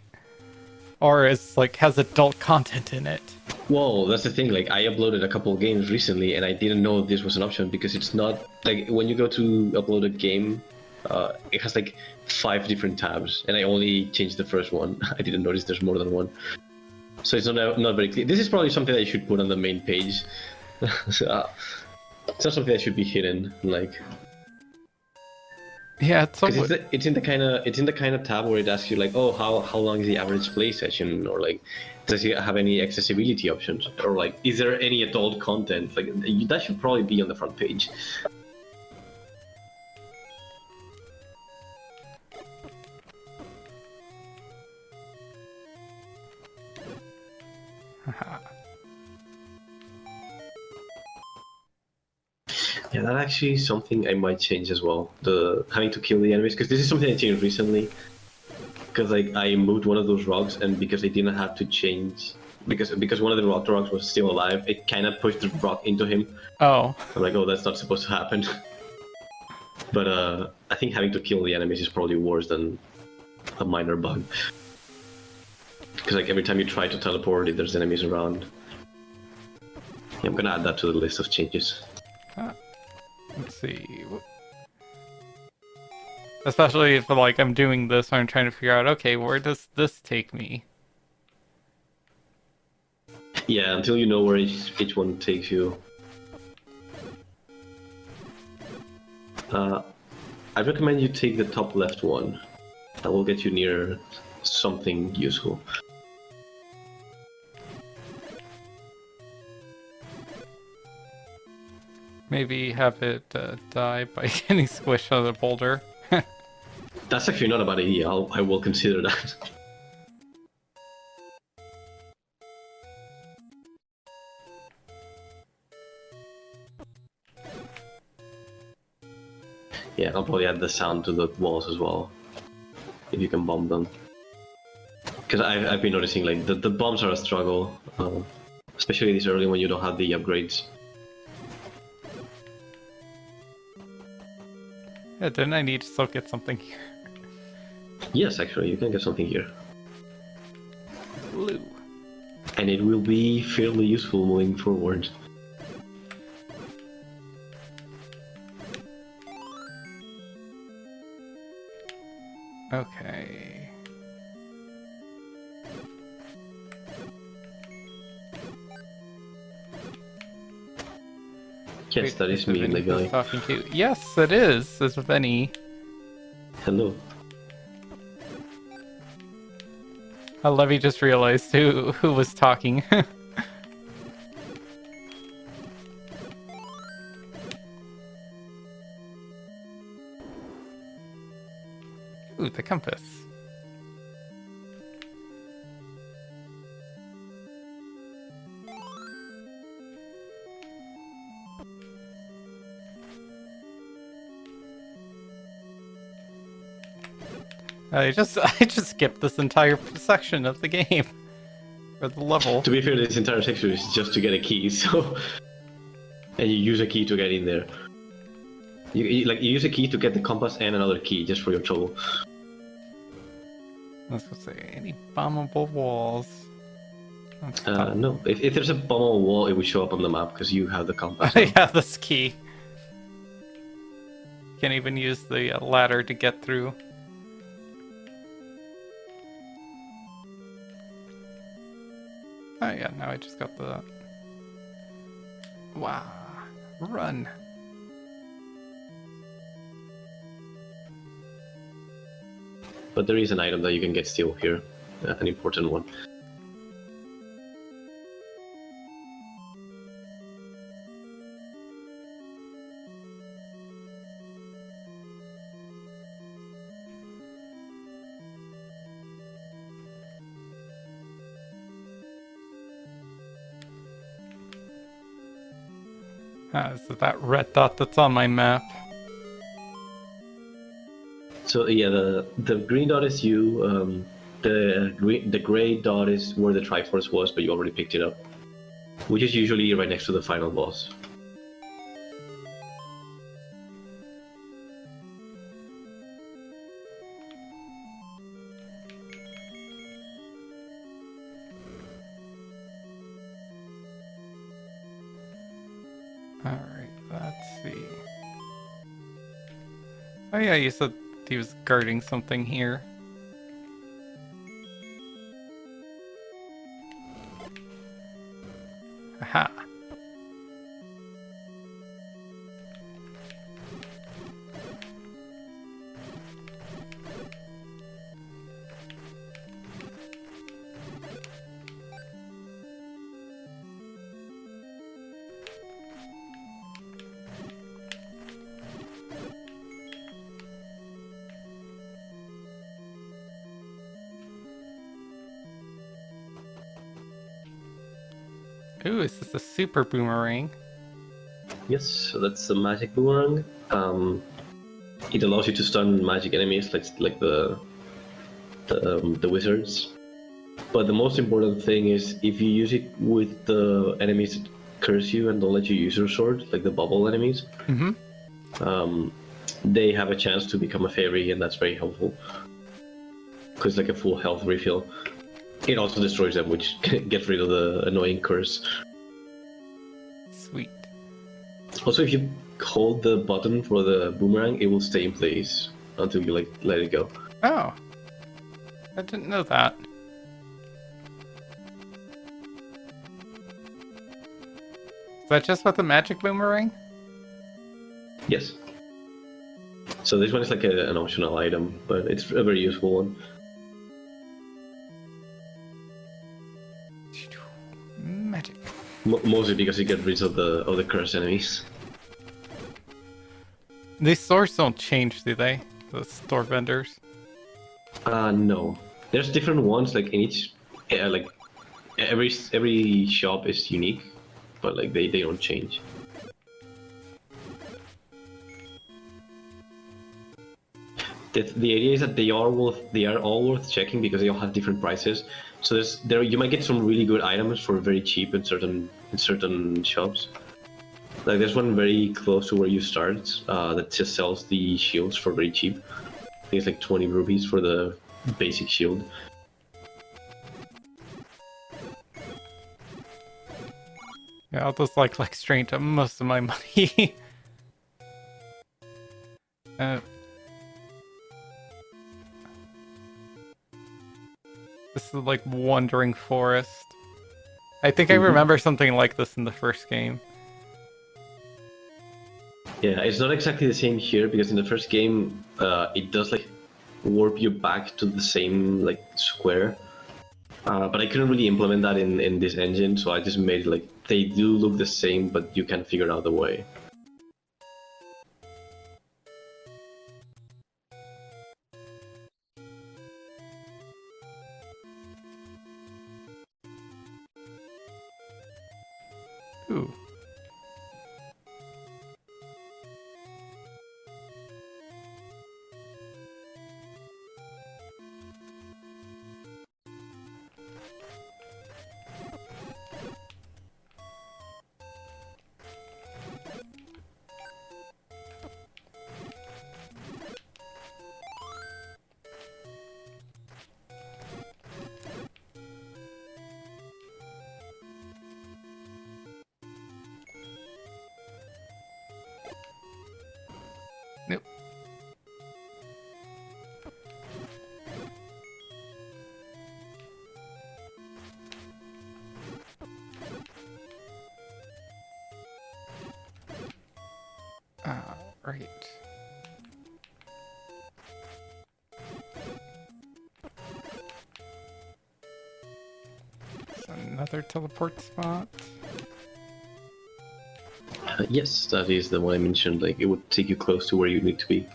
Or it's like has adult content in it. Whoa, that's the thing. Like I uploaded a couple of games recently, and I didn't know this was an option because it's not like when you go to upload a game, it has like 5 different tabs, and I only changed the first one. I didn't notice there's more than one, so it's not very clear. This is probably something that you should put on the main page. It's not something that should be hidden, like. Yeah, it's It's in the kind of tab where it asks you like, oh, how long is the average play session, or like, does it have any accessibility options, or like, is there any adult content? Like that should probably be on the front page. Haha. Yeah, that actually is something I might change as well. The having to kill the enemies, because this is something I changed recently. Because like I moved one of those rocks, and because I didn't have to change, because one of the rocks was still alive, it kind of pushed the rock into him. Oh. I'm like, oh, that's not supposed to happen. But I think having to kill the enemies is probably worse than a minor bug. Because like every time you try to teleport, if there's enemies around. Yeah, I'm gonna add that to the list of changes. Let's see. Especially if like I'm doing this, I'm trying to figure out, okay, where does this take me? Yeah, until you know where each one takes you. I recommend you take the top left one. That will get you near something useful. Maybe have it die by getting squished on a boulder. That's actually not a bad idea. I will consider that. Yeah, I'll probably add the sound to the walls as well, if you can bomb them. Because I've been noticing like the bombs are a struggle, especially this early when you don't have the upgrades. Yeah, didn't I need to still get something here? Yes, actually, you can get something here. Blue. And it will be fairly useful moving forward. Okay. Yes, Wait, that is me, the Venny who's guy. talking to. Yes, it is. It's Venny. Hello. Levy just realized who was talking. Ooh, the compass. I just skipped this entire section of the game. Or the level. To be fair, this entire section is just to get a key, so... And you use a key to get in there. You use a key to get the compass and another key just for your trouble. Let's go say any bombable walls. No. If there's a bomb on a wall, it will show up on the map because you have the compass. Yeah, this key. Can't even use the ladder to get through. Oh yeah, now I just got the... Wow. Run. But there is an item that you can get still here. An important one. So that red dot that's on my map. So yeah, the green dot is you. The gray dot is where the Triforce was, but you already picked it up, which is usually right next to the final boss. Alright, let's see. Oh yeah, you said he was guarding something here. Aha. Ooh, is this a super boomerang? Yes, so that's the magic boomerang. It allows you to stun magic enemies, like the wizards. But the most important thing is if you use it with the enemies that curse you and don't let you use your sword, like the bubble enemies, they have a chance to become a fairy, and that's very helpful. Because like a full health refill. It also destroys them, which gets rid of the annoying curse. Sweet. Also, if you hold the button for the boomerang, it will stay in place until you like let it go. Oh. I didn't know that. Is that just with the magic boomerang? Yes. So this one is like an optional item, but it's a very useful one. Magic. Mostly because you get rid of the cursed enemies. These stores don't change, do they? The store vendors. No. There's different ones. Like in each, like every shop is unique, but like they don't change. The idea is that they are all worth checking because they all have different prices. So you might get some really good items for very cheap in certain shops. Like there's one very close to where you start that just sells the shields for very cheap. I think it's like 20 rupees for the basic shield. Yeah, I'll just like straight up most of my money. This is like Wandering Forest. I think I remember something like this in the first game. Yeah, it's not exactly the same here because in the first game, it does like warp you back to the same like square. But I couldn't really implement that in this engine, so I just made it like they do look the same, but you can figure out the way. Ooh. Nope. Right. So another teleport spot. Yes, that is the one I mentioned. Like it would take you close to where you need to be.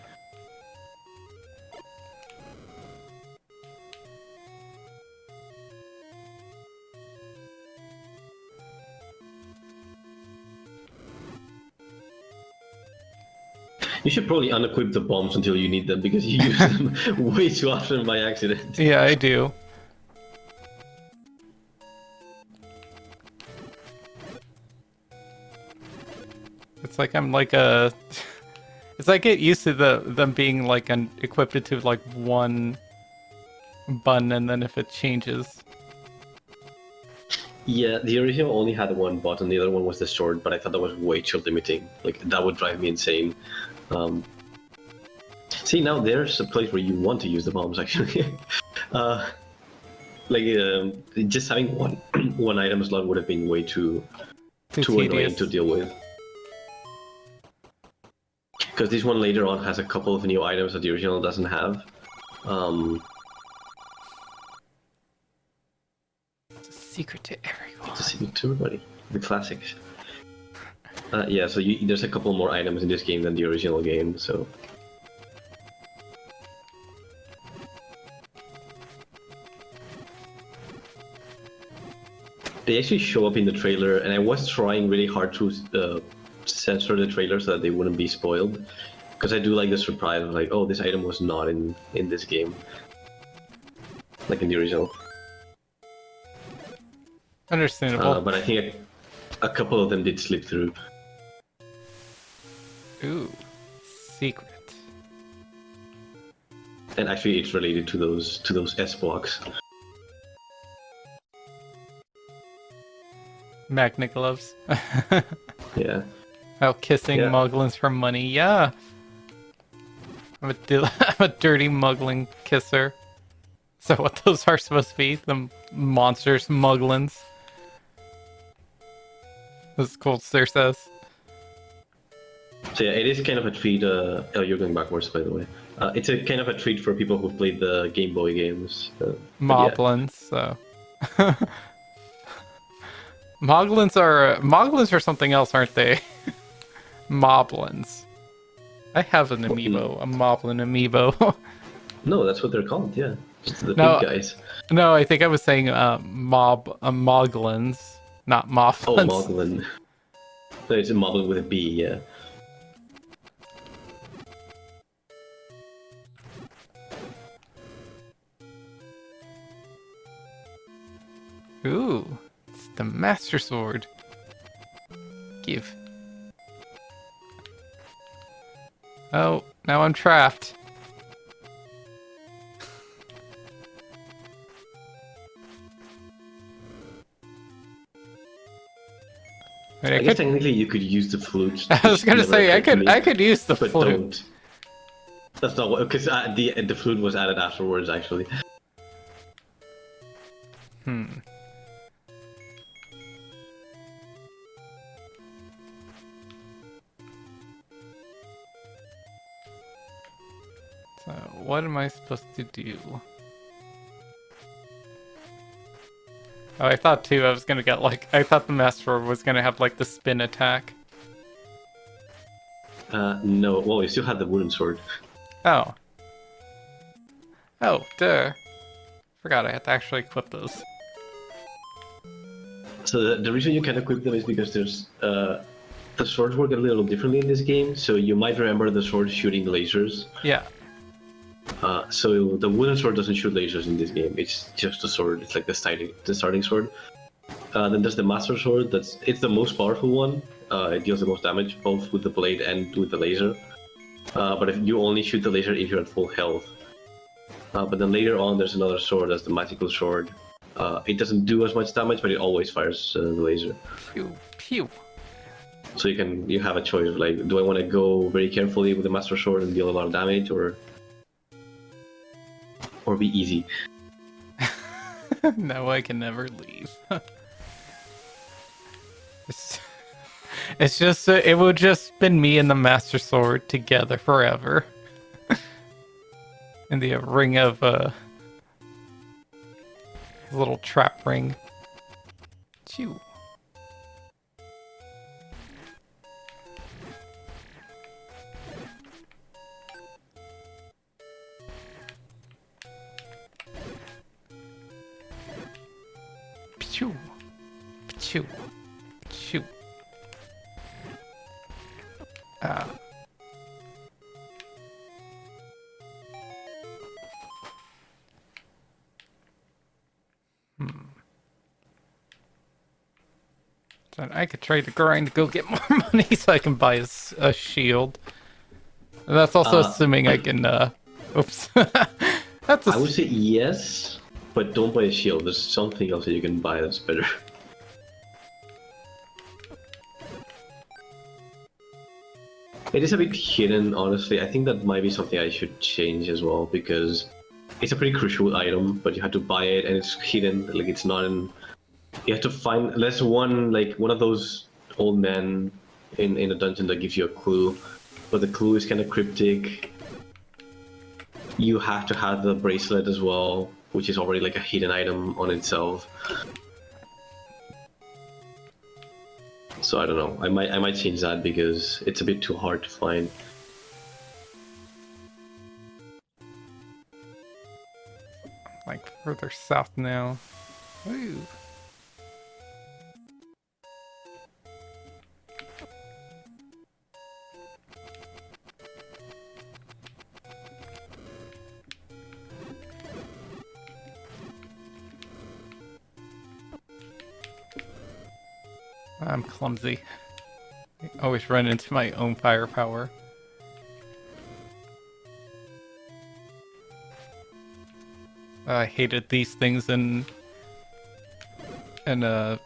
You should probably unequip the bombs until you need them because you use them way too often by accident. Yeah, I do. It's like I'm like a... It's like I get used to them being like equipped to like one button, and then if it changes. Yeah, the original only had one button, the other one was the sword, but I thought that was way too limiting. Like that would drive me insane. See, now there's a place where you want to use the bombs actually. Just having one item slot would have been way too annoying to deal with. Because this one later on has a couple of new items that the original doesn't have. It's a secret to everyone. It's a secret to everybody. The classics. Yeah, so there's a couple more items in this game than the original game, so... They actually show up in the trailer, and I was trying really hard to censor the trailer so that they wouldn't be spoiled. Because I do like the surprise of like, oh, this item was not in this game, like in the original. Understandable. But I think a couple of them did slip through. Ooh, secret. And actually, it's related to those S blocks. Magnet gloves. Yeah. Oh, kissing Yeah. Muglins for money. Yeah. I'm a dirty muggling kisser. So what those are supposed to be? The monsters, Muglins. This is cool, Sir says. So yeah, it is kind of a treat. Oh, you're going backwards, by the way. It's a kind of a treat for people who played the Game Boy games. But yeah. Moblins, so. Moglins are something else, aren't they? Moblins. I have an amiibo, a Moblin amiibo. No, that's what they're called. Yeah, just the No. big guys. No, I think I was saying Moglins, not Moblins. Oh, Moglin. No, it's a Moblin with a B. Yeah. Ooh, it's the Master Sword. Give. Oh, now I'm trapped. I guess technically you could use the flute. I was gonna say I could use the but flute. Don't. That's not what, because the flute was added afterwards, actually. Hmm. So what am I supposed to do? Oh, I thought too I was gonna get I thought the Master Sword was gonna have like the spin attack. No. Well, you still had the wooden sword. Oh. Oh, duh. Forgot I had to actually equip those. So the reason you can equip them is because there's the swords work a little differently in this game. So you might remember the sword shooting lasers. Yeah. So the wooden sword doesn't shoot lasers in this game. It's just a sword. It's like the starting sword. Then there's the Master Sword. It's the most powerful one. It deals the most damage, both with the blade and with the laser. But if you only shoot the laser if you're at full health. But then later on, there's another sword. That's the Magical Sword. It doesn't do as much damage, but it always fires the laser. Pew pew. So you have a choice of like, do I want to go very carefully with the Master Sword and deal a lot of damage, or be easy? No, I can never leave. It's just it would just been me and the Master Sword together forever. In the ring of little trap ring. Chew. Chew. Chew. Chew. Ah. So I could trade the grind to go get more money so I can buy a shield. And that's also assuming I can, oops. That's I would say yes, but don't buy a shield. There's something else that you can buy that's better. It is a bit hidden, honestly. I think that might be something I should change as well, because it's a pretty crucial item, but you have to buy it and it's hidden. Like, it's not in... You have to find... There's one of those old men in a dungeon that gives you a clue, but the clue is kind of cryptic. You have to have the bracelet as well, which is already like a hidden item on itself. So I don't know. I might change that because it's a bit too hard to find. like further south now. Ooh. I'm clumsy. I always run into my own firepower. I hated these things in Ocarina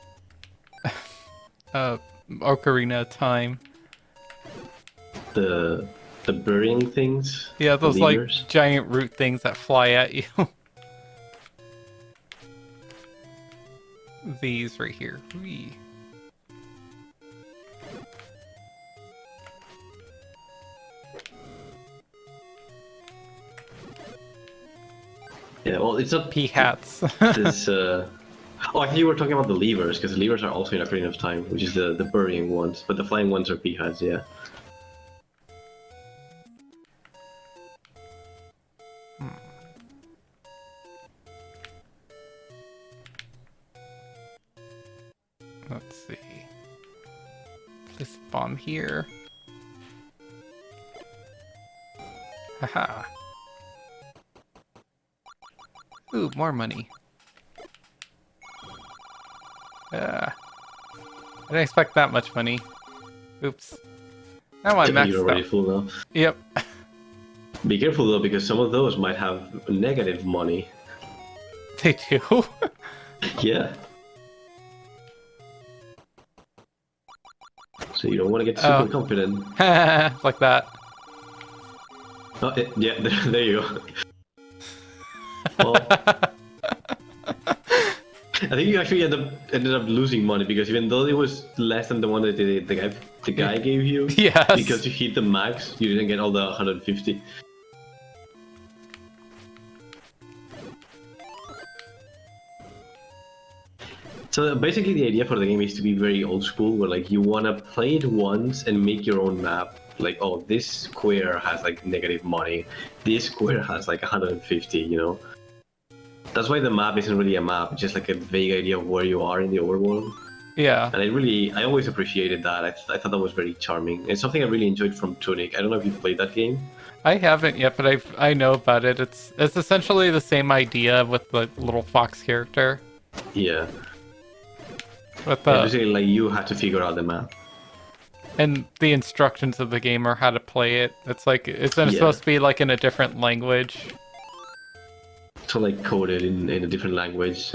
of Time. The burying things. Yeah, the those like levers. giant root things that fly at you. These right here. Whee. Yeah, well, it's not Pea hats. this. Oh, I think you were talking about the levers, because the levers are also in Ocarina of Time, which is the burying ones, but the flying ones are peahats, yeah. Let's see. Place a bomb here. Haha. Ooh, more money. I didn't expect that much money. Oops. Now I'm You're maxed already out. full now. Yep. Be careful though, because some of those might have negative money. They do. Yeah. So you don't want to get super confident. Like that. Oh, yeah, there you go. Well, I think you actually ended up losing money, because even though it was less than the one that the guy gave you, Yes. because you hit the max, you didn't get all the 150. So basically the idea for the game is to be very old school, where like you want to play it once and make your own map. Like, oh, this square has like negative money, this square has like 150, you know? That's why the map isn't really a map, it's just like a vague idea of where you are in the overworld. Yeah. And I always appreciated that. I thought that was very charming. It's something I really enjoyed from Tunic. I don't know if you've played that game. I haven't yet, but I know about it. It's essentially the same idea with the little fox character. Yeah. With Yeah, basically, like, you have to figure out the map. and the instructions of the game are how to play it. It's like it's supposed to be like in a different language. So like coded in a different language.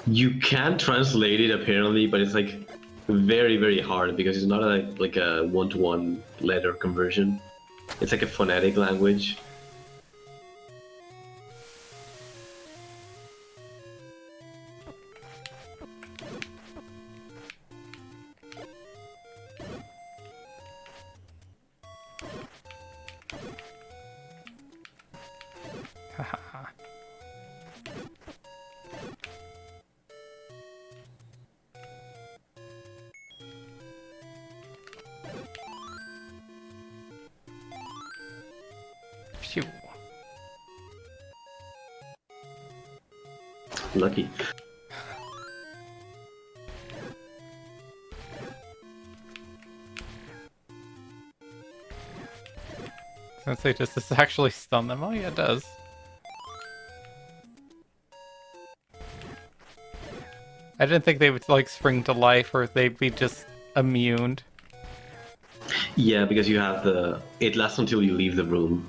You can translate it apparently, but it's like very, very hard, because it's not like a one-to-one letter conversion. It's like a phonetic language. Haha. Phew. Lucky. Since they does this actually stun them? Oh yeah, it does. I didn't think they would like spring to life, or they'd be just immune. Yeah, because you have it lasts until you leave the room.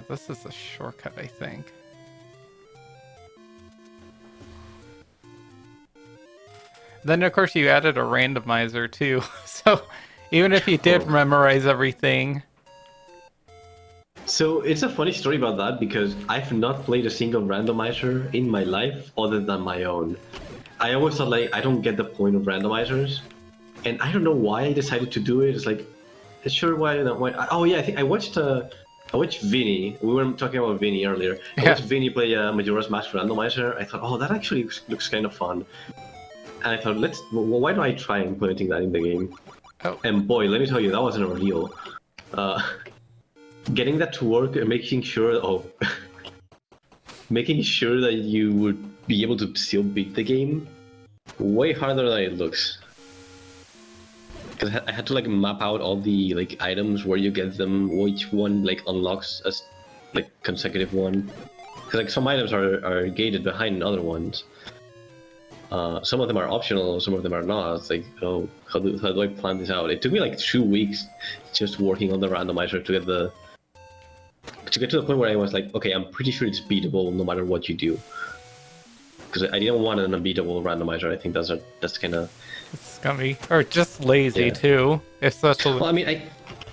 This is a shortcut, I think. Then, of course, you added a randomizer, too. So, even if you did memorize everything... So, it's a funny story about that, because I've not played a single randomizer in my life other than my own. I always thought, like, I don't get the point of randomizers. And I don't know why I decided to do it. It's like, sure, why not? Oh, yeah, I think I watched Venny. We were talking about Venny earlier. I watched Venny play a Majora's Mask randomizer. I thought, oh, that actually looks kind of fun. And I thought, why don't I try implementing that in the game? Oh. And boy, let me tell you, that was an ordeal. Getting that to work and making sure, making sure that you would be able to still beat the game, way harder than it looks. because I had to like map out all the like items, where you get them, which one like unlocks as like consecutive one. Because like some items are gated behind other ones. Some of them are optional, some of them are not. It's like, oh, how do I plan this out? It took me like 2 weeks just working on the randomizer to get to the point where I was like, okay, I'm pretty sure it's beatable no matter what you do. Because I didn't want an unbeatable randomizer. I think that's kind of scummy or just lazy Yeah. too. Especially. Well, I mean,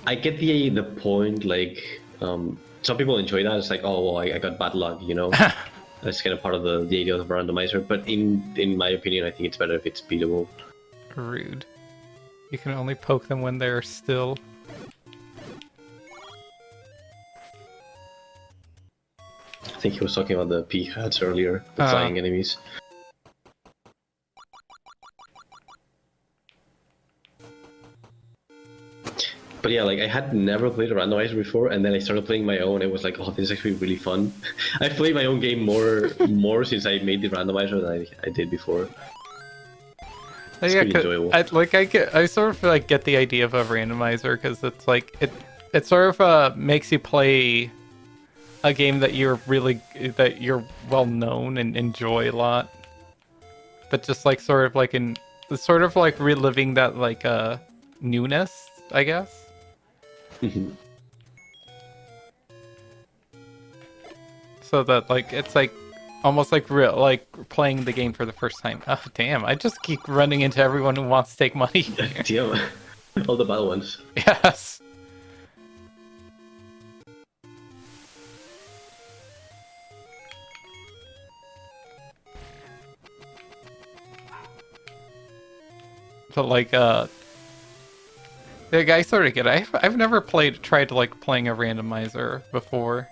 I get the point. Like, some people enjoy that. It's like, oh, well, I got bad luck, you know. That's kind of part of the idea of a randomizer. But in my opinion, I think it's better if it's beatable. Rude. You can only poke them when they're still. I think he was talking about the pea hats earlier, the flying enemies. But yeah, like I had never played a randomizer before, and then I started playing my own. It was like, oh, this is actually really fun. I've played my own game more since I made the randomizer than I did before. It's pretty enjoyable. I sort of like get the idea of a randomizer because it's like it sort of makes you play a game that you're well known and enjoy a lot, but just like sort of like reliving that like newness, I guess. So that like it's like almost like real like playing the game for the first time. Oh damn! I just keep running into everyone who wants to take money. Damn, all the bad ones. Yes. But like I sort of get it. I've never tried to like playing a randomizer before.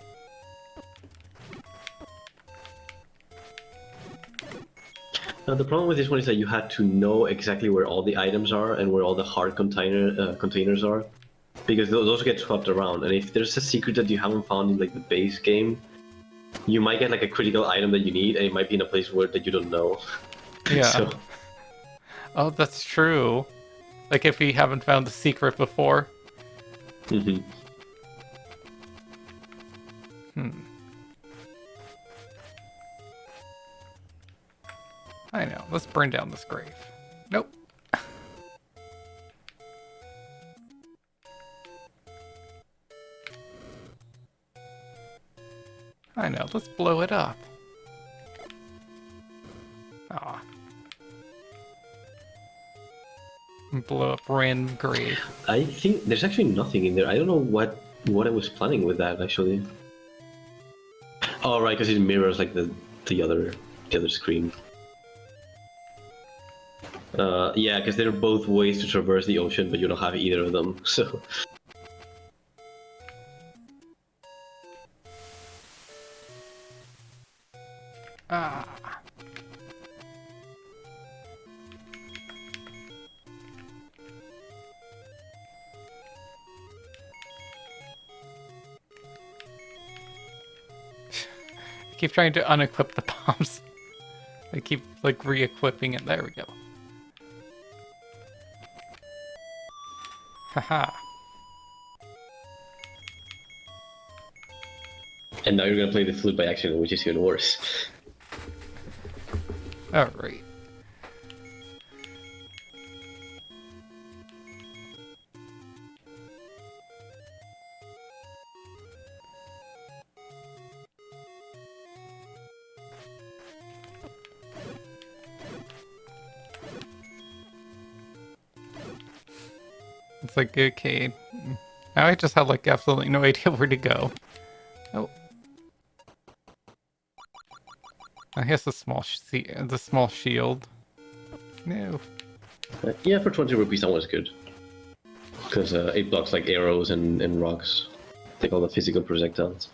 Now the problem with this one is that you had to know exactly where all the items are and where all the hard containers are, because those get swapped around. And if there's a secret that you haven't found in like the base game, you might get like a critical item that you need, and it might be in a place that you don't know. Yeah. So... Oh, that's true. Like if we haven't found the secret before. I know. Let's burn down this grave. Nope. I know. Let's blow it up. Aw. Blow up random grave. I think there's actually nothing in there. I don't know what I was planning with that actually. Oh right, because it mirrors like the other screen. Yeah, because there are both ways to traverse the ocean, but you don't have either of them. So. Ah. Keep trying to unequip the bombs. I keep like re-equipping it. There we go. Haha. And now you're gonna play the flute by accident, which is even worse. Alright. It's like, okay. Now I just have like absolutely no idea where to go. Oh. I guess the small shield. No. Yeah, for 20 rupees that was good. Because it blocks like arrows and rocks. Take all the physical projectiles.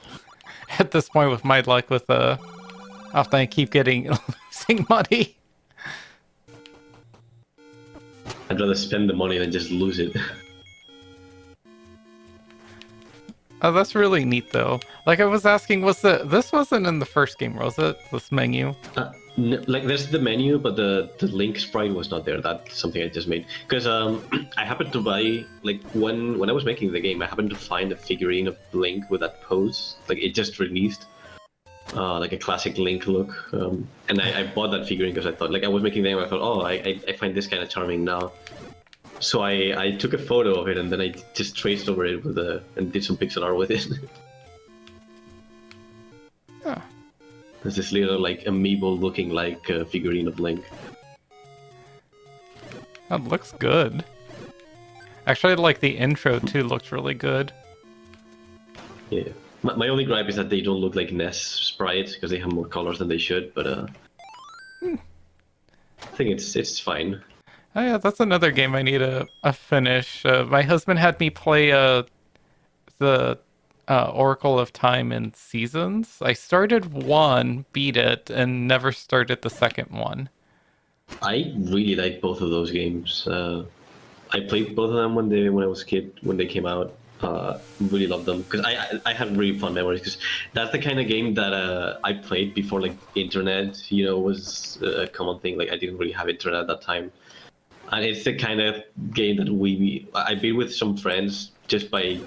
At this point with my luck with often I keep losing money. I'd rather spend the money than just lose it. Oh, that's really neat though. Like I was asking, this wasn't in the first game, was it? This menu? Like there's the menu, but the Link sprite was not there. That's something I just made because I happened to buy like when I was making the game, I happened to find a figurine of Link with that pose. Like it just released, like a classic Link look, and I bought that figurine because I thought like I was making the game. I thought, oh, I find this kind of charming now. So I took a photo of it and then I just traced over it with and did some pixel art with it. Huh. There's this little like amiibo looking like figurine of Link. That looks good. Actually, like the intro too looks really good. Yeah. My only gripe is that they don't look like NES sprites because they have more colors than they should, but I think it's fine. Oh yeah, that's another game I need to finish. My husband had me play the Oracle of Time and Seasons. I started one, beat it, and never started the second one. I really like both of those games. I played both of them when I was a kid when they came out. Really loved them because I had really fun memories because that's the kind of game that I played before like internet, was a common thing. Like I didn't really have internet at that time, and it's the kind of game that I beat with some friends just by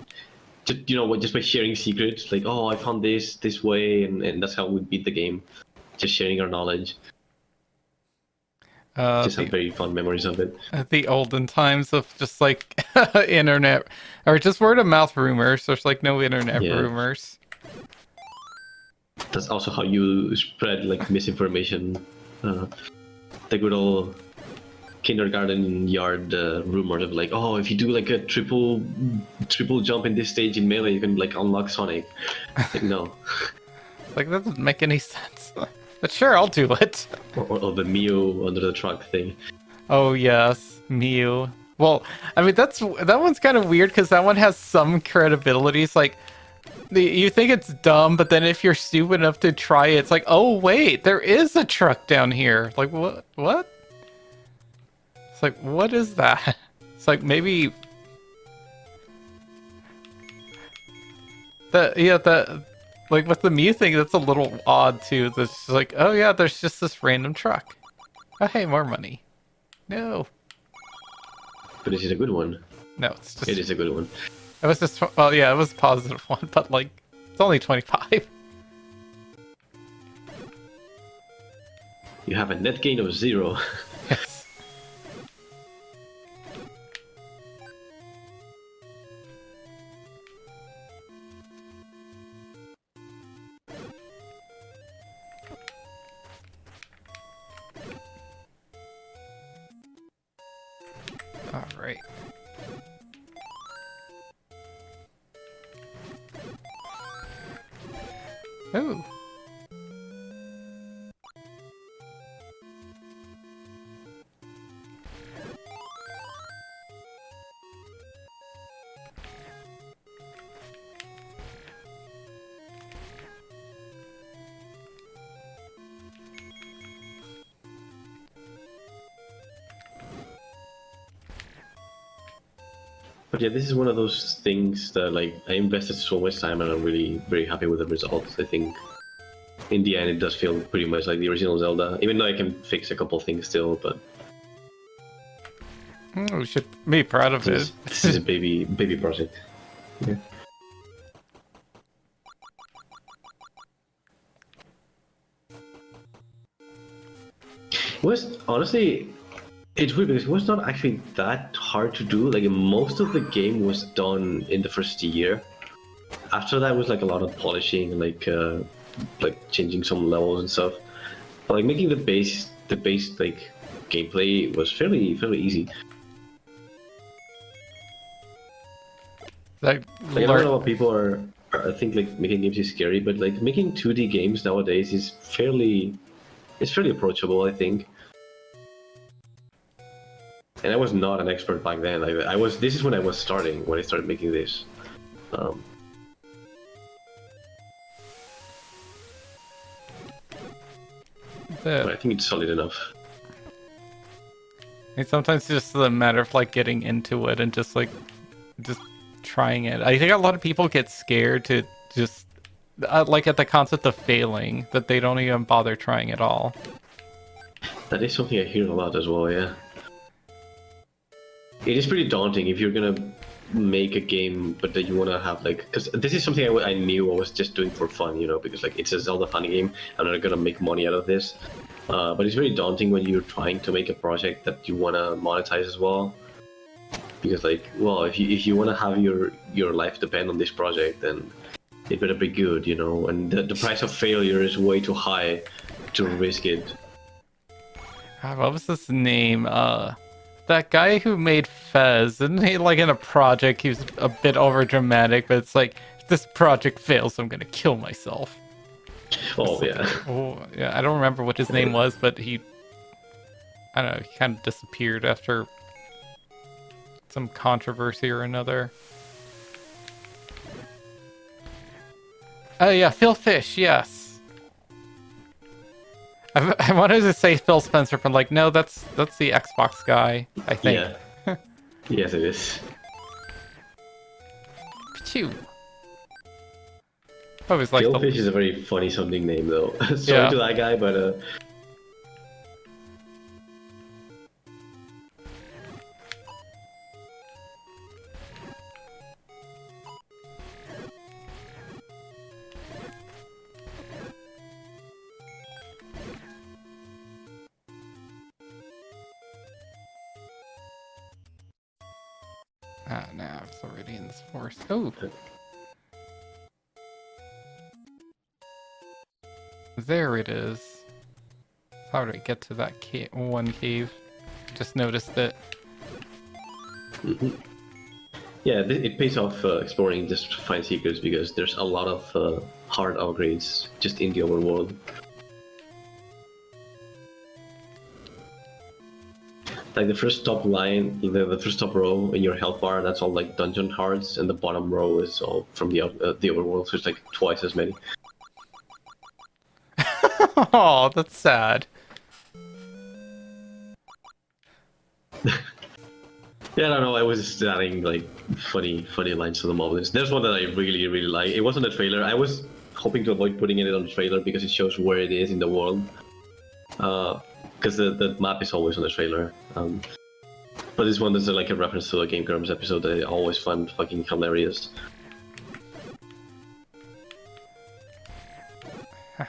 sharing secrets. Like, oh, I found this way, and that's how we beat the game, just sharing our knowledge. Just have very fun memories of it. The olden times of just like internet or just word of mouth rumors. There's like no internet rumors. That's also how you spread like misinformation. The good old kindergarten yard rumors of like, oh, if you do like a triple jump in this stage in Melee, you can like unlock Sonic. Like, no. Like that doesn't make any sense. But sure, I'll do it. Or the Mew under the truck thing. Oh yes, Mew. Well, I mean that one's kind of weird because that one has some credibility. It's like you think it's dumb, but then if you're stupid enough to try it, it's like, oh wait, there is a truck down here. Like what? What? It's like, what is that? It's like maybe like with the Mew thing, that's a little odd too. That's just like, oh yeah, there's just this random truck. Oh hey, more money. No. But is it a good one? No, it's just. It is a good one. It was just, well, yeah, it was a positive one, but like, it's only 25. You have a net gain of 0. Yes. All right. Ooh. But yeah, this is one of those things that like I invested so much time and I'm really very happy with the results. I think in the end it does feel pretty much like the original Zelda, even though I can fix a couple things still, but We should be proud of it. This is a baby project. Yeah. It was honestly, it's weird because it was not actually that hard to do. Like most of the game was done in the first year. After that was like a lot of polishing and like changing some levels and stuff. But like making the base like gameplay was fairly easy. Like I don't know what people are I think like making games is scary, but like making 2D games nowadays is fairly approachable, I think. And I was not an expert back then. Like this is when I was starting, when I started making this. But I think it's solid enough. And sometimes it's just a matter of like getting into it and just trying it. I think a lot of people get scared to just like at the concept of failing, that they don't even bother trying at all. That is something I hear a lot as well, yeah. It is pretty daunting if you're gonna make a game, but that you wanna have like, because this is something I knew I was just doing for fun, you know, because like it's a Zelda fun game, I'm not gonna make money out of this. But it's very daunting when you're trying to make a project that you wanna monetize as well. Because like, well, if you wanna have your life depend on this project, then it better be good, you know. And the price of failure is way too high to risk it. What was his name? That guy who made Fez, isn't he like in a project? He was a bit over dramatic, but it's like, if this project fails, I'm gonna kill myself. Oh yeah. Oh yeah, I don't remember what his name was, but I don't know, he kind of disappeared after some controversy or another. Oh yeah, Phil Fish, yes. I wanted to say Phil Spencer, but like, no, that's the Xbox guy, I think. Yeah. Yes, it is. Phew. I always like Phil Fish is a very funny sounding name though. Sorry Yeah. to that guy, but Ah, no, it's already in this forest. Oh. There it is. How do I get to that one cave? Just noticed it. yeah, it pays off exploring just to find secrets because there's a lot of hard upgrades just in the overworld. Like the first top line, the first top row in your health bar, that's all like dungeon hearts, and the bottom row is all from the overworld, so it's like twice as many. Oh, that's sad. Yeah, I don't know. I was just adding like funny lines to the moblins. There's one that I really like. It wasn't a trailer. I was hoping to avoid putting it on the trailer because it shows where it is in the world. Because the map is always on the trailer. But this one is like a reference to a Game Grumps episode that I always find fucking hilarious. I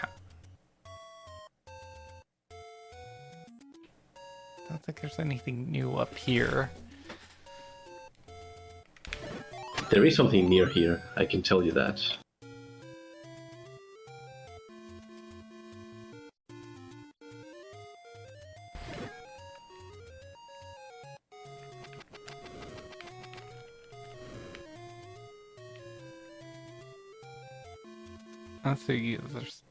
don't think there's anything new up here. There is something near here. I can tell you that. Let's see. There's.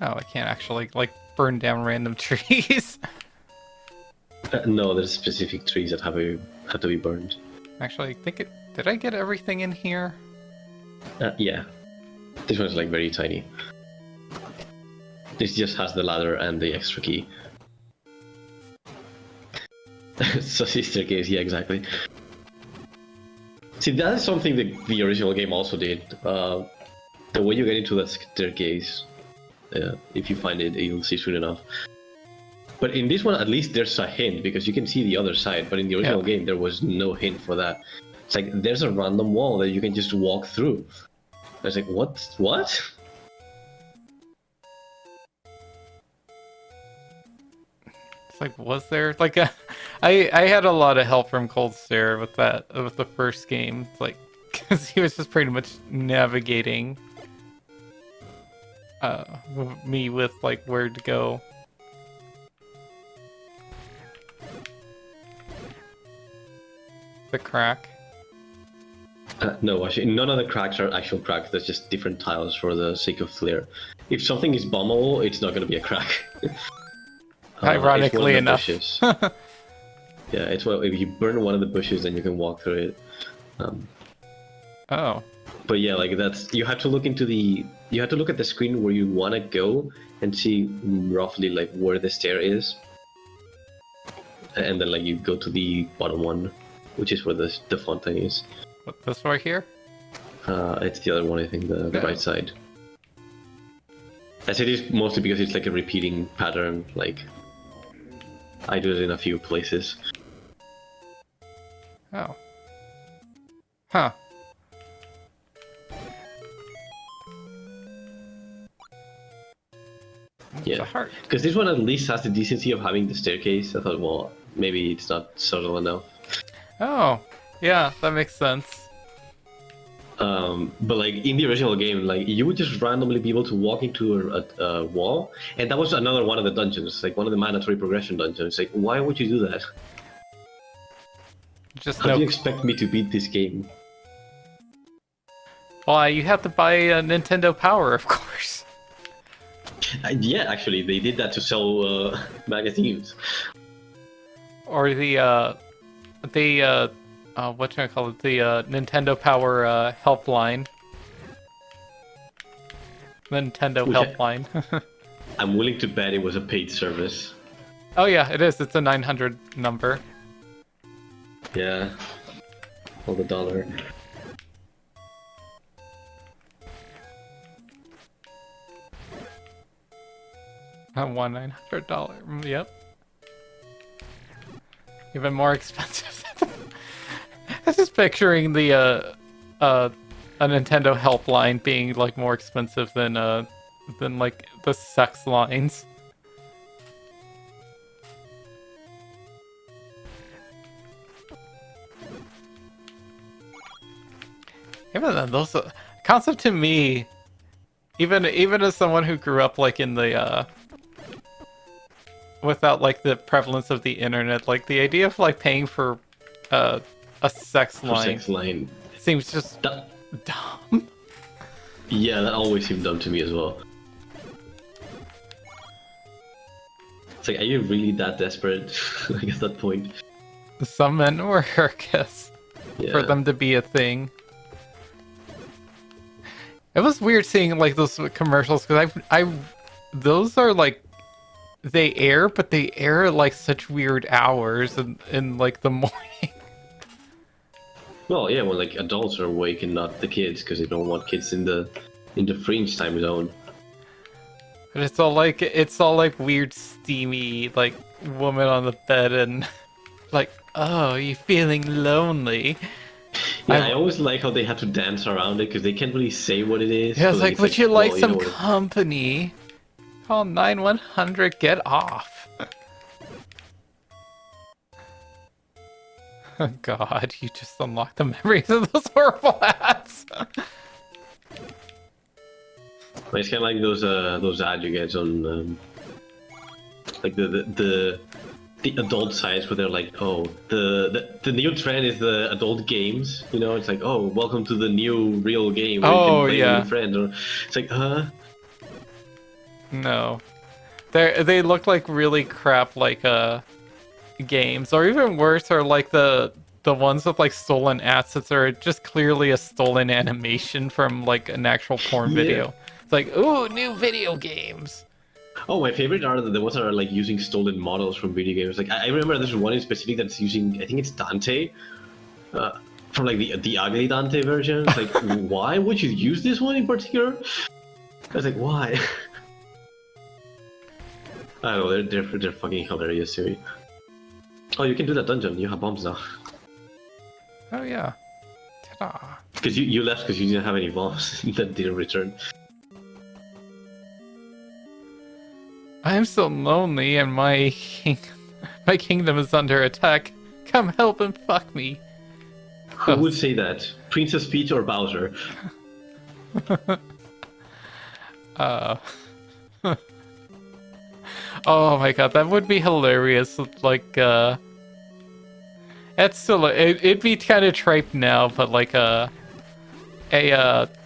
Oh, I can't actually like burn down random trees. No, there's specific trees that have to be burned. Actually, I think it. Did I get everything in here? Yeah. This one's like very tiny. This just has the ladder and the extra key. Sausage staircase, yeah, exactly. See, that is something that the original game also did. The way you get into that staircase, if you find it, you'll see soon enough. But in this one, at least there's a hint, because you can see the other side, but in the original game, there was no hint for that. It's like, there's a random wall that you can just walk through. I was like, what? What? It's like, was there like a? I had a lot of help from Cold Stare with the first game. It's like, because he was just pretty much navigating me with like where to go. The crack. No, actually, none of the cracks are actual cracks. That's just different tiles for the sake of flair. If something is bombable, it's not going to be a crack. Ironically enough. Yeah, it's well, if you burn one of the bushes, then you can walk through it. Oh. But yeah, like that's you have to look at the screen where you want to go and see roughly like where the stair is, and then like you go to the bottom one, which is where the fountain is. What, this right here? It's the other one, I think, the right side. I said it's mostly because it's like a repeating pattern. Like I do it in a few places. Oh. Huh. It's a Yeah, heart. because this one at least has the decency of having the staircase. I thought, well, maybe it's not subtle enough. Oh, yeah, that makes sense. But like in the original game, like you would just randomly be able to walk into a wall, and that was another one of the dungeons, like one of the mandatory progression dungeons. Like, why would you do that? Just How no. do you expect me to beat this game? Why, you have to buy a Nintendo Power, of course. Yeah, actually, they did that to sell magazines. Or what should I call it? The Nintendo Power helpline. Nintendo Which helpline. I'm willing to bet it was a paid service. Oh yeah, it is. It's a 900 number. Yeah, all the dollar. $1,900. Yep. Even more expensive. I was just picturing the a Nintendo helpline being like more expensive than like the sex lines. Even then, those concept to me, even as someone who grew up like in the without like the prevalence of the internet, like the idea of like paying for a sex line seems just dumb. Yeah, that always seemed dumb to me as well. It's like, are you really that desperate? Like at that point. Some men were, I guess, Yeah. for them to be a thing. It was weird seeing like those commercials because those are like they air, but they air at like such weird hours in like the morning. Well, yeah, when like adults are awake and not the kids, because they don't want kids in the fringe time zone. But it's all like weird steamy like woman on the bed and like, oh, you feeling lonely? Yeah, I always like how they have to dance around it because they can't really say what it is. Yeah, it's but like, would you like well, some know what company? Call 9-100, get off. Oh God, you just unlocked the memories of those horrible ads. It's kind of like those ads you get on like the adult sites where they're like, oh, the new trend is the adult games. You know, it's like, oh, welcome to the new real game where you can play with your friend. Or it's like, No, they look like really crap like games, or even worse are like the ones with like stolen assets are just clearly a stolen animation from like an actual porn video. It's like, ooh, new video games. Oh, my favorite are the ones that are like using stolen models from video games. Like I remember there's one in specific that's using, I think it's Dante, from like the ugly Dante version. It's like, why would you use this one in particular? I was like, why? I don't know, they're fucking hilarious to me. Oh, you can do that dungeon. You have bombs now. Oh yeah. Ta-da. Because you left because you didn't have any bombs that didn't return. I am so lonely and my kingdom is under attack. Come help and fuck me. Who would say that? Princess Peach or Bowser? Oh my god, that would be hilarious. Like, it's still it'd be kind of tripe now, but like it's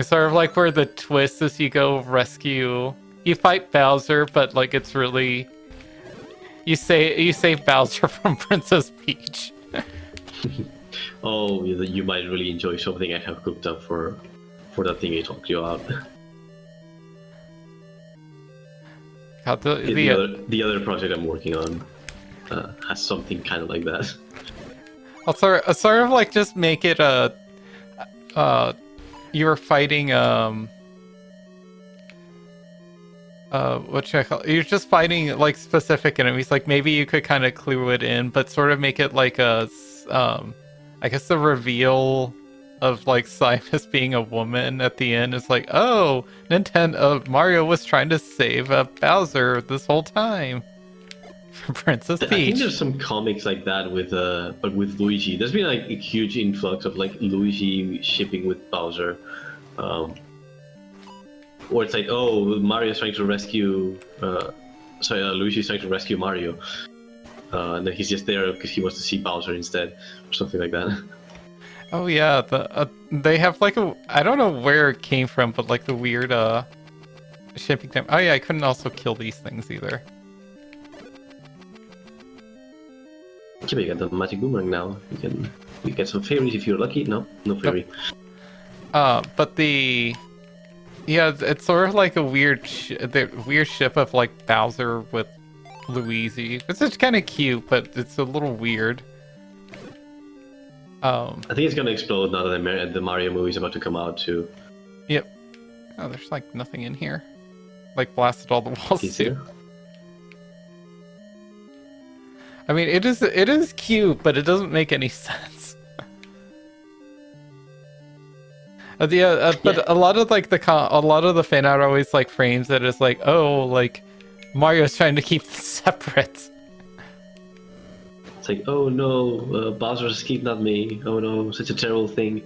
sort of like where the twist is you go rescue, you fight Bowser, but like it's really you save Bowser from Princess Peach. Oh, you might really enjoy something I have cooked up for that thing I talked you out. God, the other project I'm working on has something kind of like that. I'll sort of like just make it you were fighting what should I call it? You're just fighting like specific enemies. Like maybe you could kind of clue it in, but sort of make it like I guess the reveal of like Simus being a woman at the end is like, oh, Mario was trying to save Bowser this whole time from Princess I think Peach. there's some comics like that with but with Luigi. There's been like a huge influx of like Luigi shipping with Bowser. Or it's like, oh, Mario's trying to rescue, Luigi's trying to rescue Mario, and then he's just there because he wants to see Bowser instead, or something like that. Oh yeah, they have like I don't know where it came from, but like the weird shipping time. Oh yeah, I couldn't also kill these things either. Okay, but you got the magic boomerang now. You get some fairies if you're lucky. No fairy. But yeah, it's sort of like a weird ship of like Bowser with Luigi. It's just kind of cute, but it's a little weird. I think it's gonna explode now that the Mario movie is about to come out too. Yep. Oh, there's like nothing in here. Like blasted all the walls too. I mean, it is cute, but it doesn't make any sense. But a lot of like a lot of the fan art always like frames it as like, oh, like Mario's trying to keep this separate. It's like, oh no, Bowser's kidnapped me. Oh no, such a terrible thing.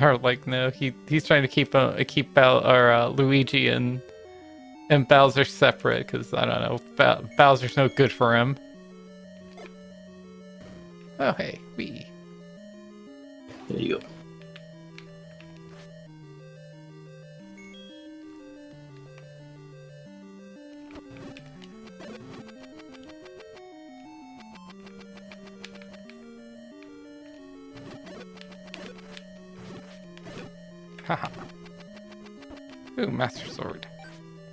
Or like, no, he's trying to keep Luigi and Bowser separate because I don't know, Bowser's no good for him. Oh hey, wee. There you go. Haha. Ooh, Master Sword.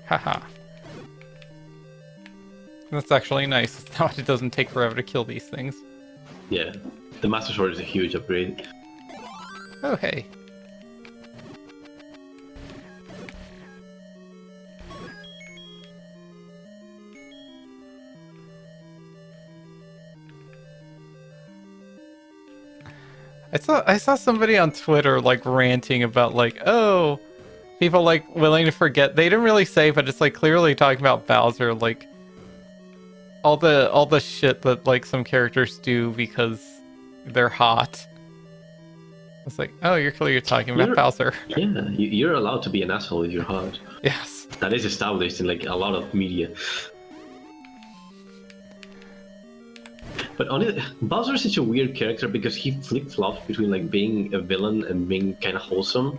Haha. That's actually nice. It's not, it doesn't take forever to kill these things. Yeah, the Master Sword is a huge upgrade. Oh hey. I saw somebody on Twitter like ranting about like, oh, people like willing to forget. They didn't really say, but it's like clearly talking about Bowser, like all the shit that like some characters do because they're hot. It's like, oh, you're clearly talking about Bowser. Yeah, you're allowed to be an asshole if you're hot. Yes. That is established in like a lot of media. But honestly, Bowser is such a weird character because he flip-flops between like being a villain and being kind of wholesome.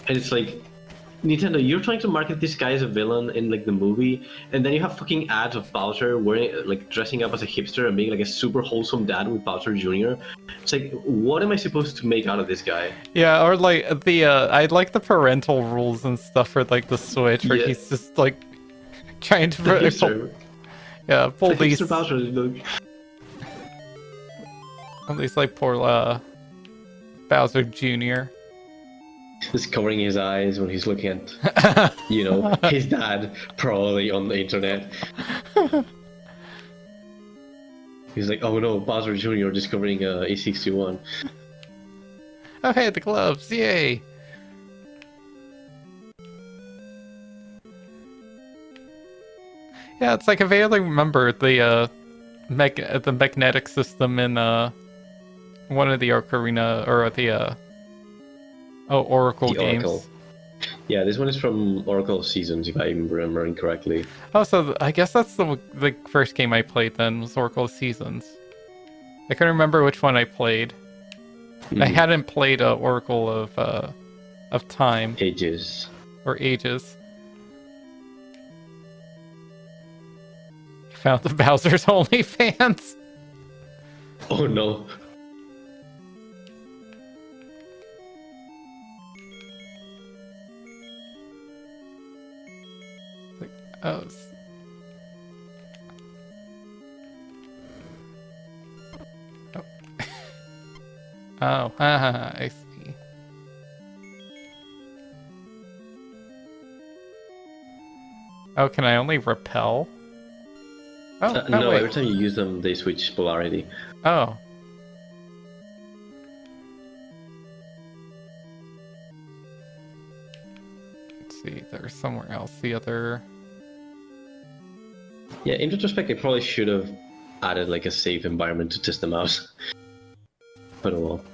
And it's like, Nintendo, you're trying to market this guy as a villain in like the movie, and then you have fucking ads of Bowser wearing like dressing up as a hipster and being like a super wholesome dad with Bowser Jr. It's like, what am I supposed to make out of this guy? Yeah, or like I like the parental rules and stuff for like the Switch, where he's just like trying to pull these. Bowser, At least like poor Bowser Jr. Just covering his eyes when he's looking at, you know, his dad probably on the internet. He's like, oh no, Bowser Jr. discovering A61. Oh hey, the gloves, yay! Yeah, it's like I vaguely remember the magnetic system in one of the Ocarina or the Oracle games. Oracle. Yeah, this one is from Oracle Seasons, if I'm remembering correctly. Oh, so I guess that's the first game I played then, was Oracle Seasons. I couldn't remember which one I played. I hadn't played Oracle of Time. Ages. Or Ages. Found the Bowser's OnlyFans. Oh no. Oh. Oh, I see. Oh, can I only repel? Oh, No, wait. every time you use them, they switch polarity. Oh. Let's see, there's somewhere else. The other... Yeah, in retrospect, I probably should have added like a safe environment to test them out. But oh well.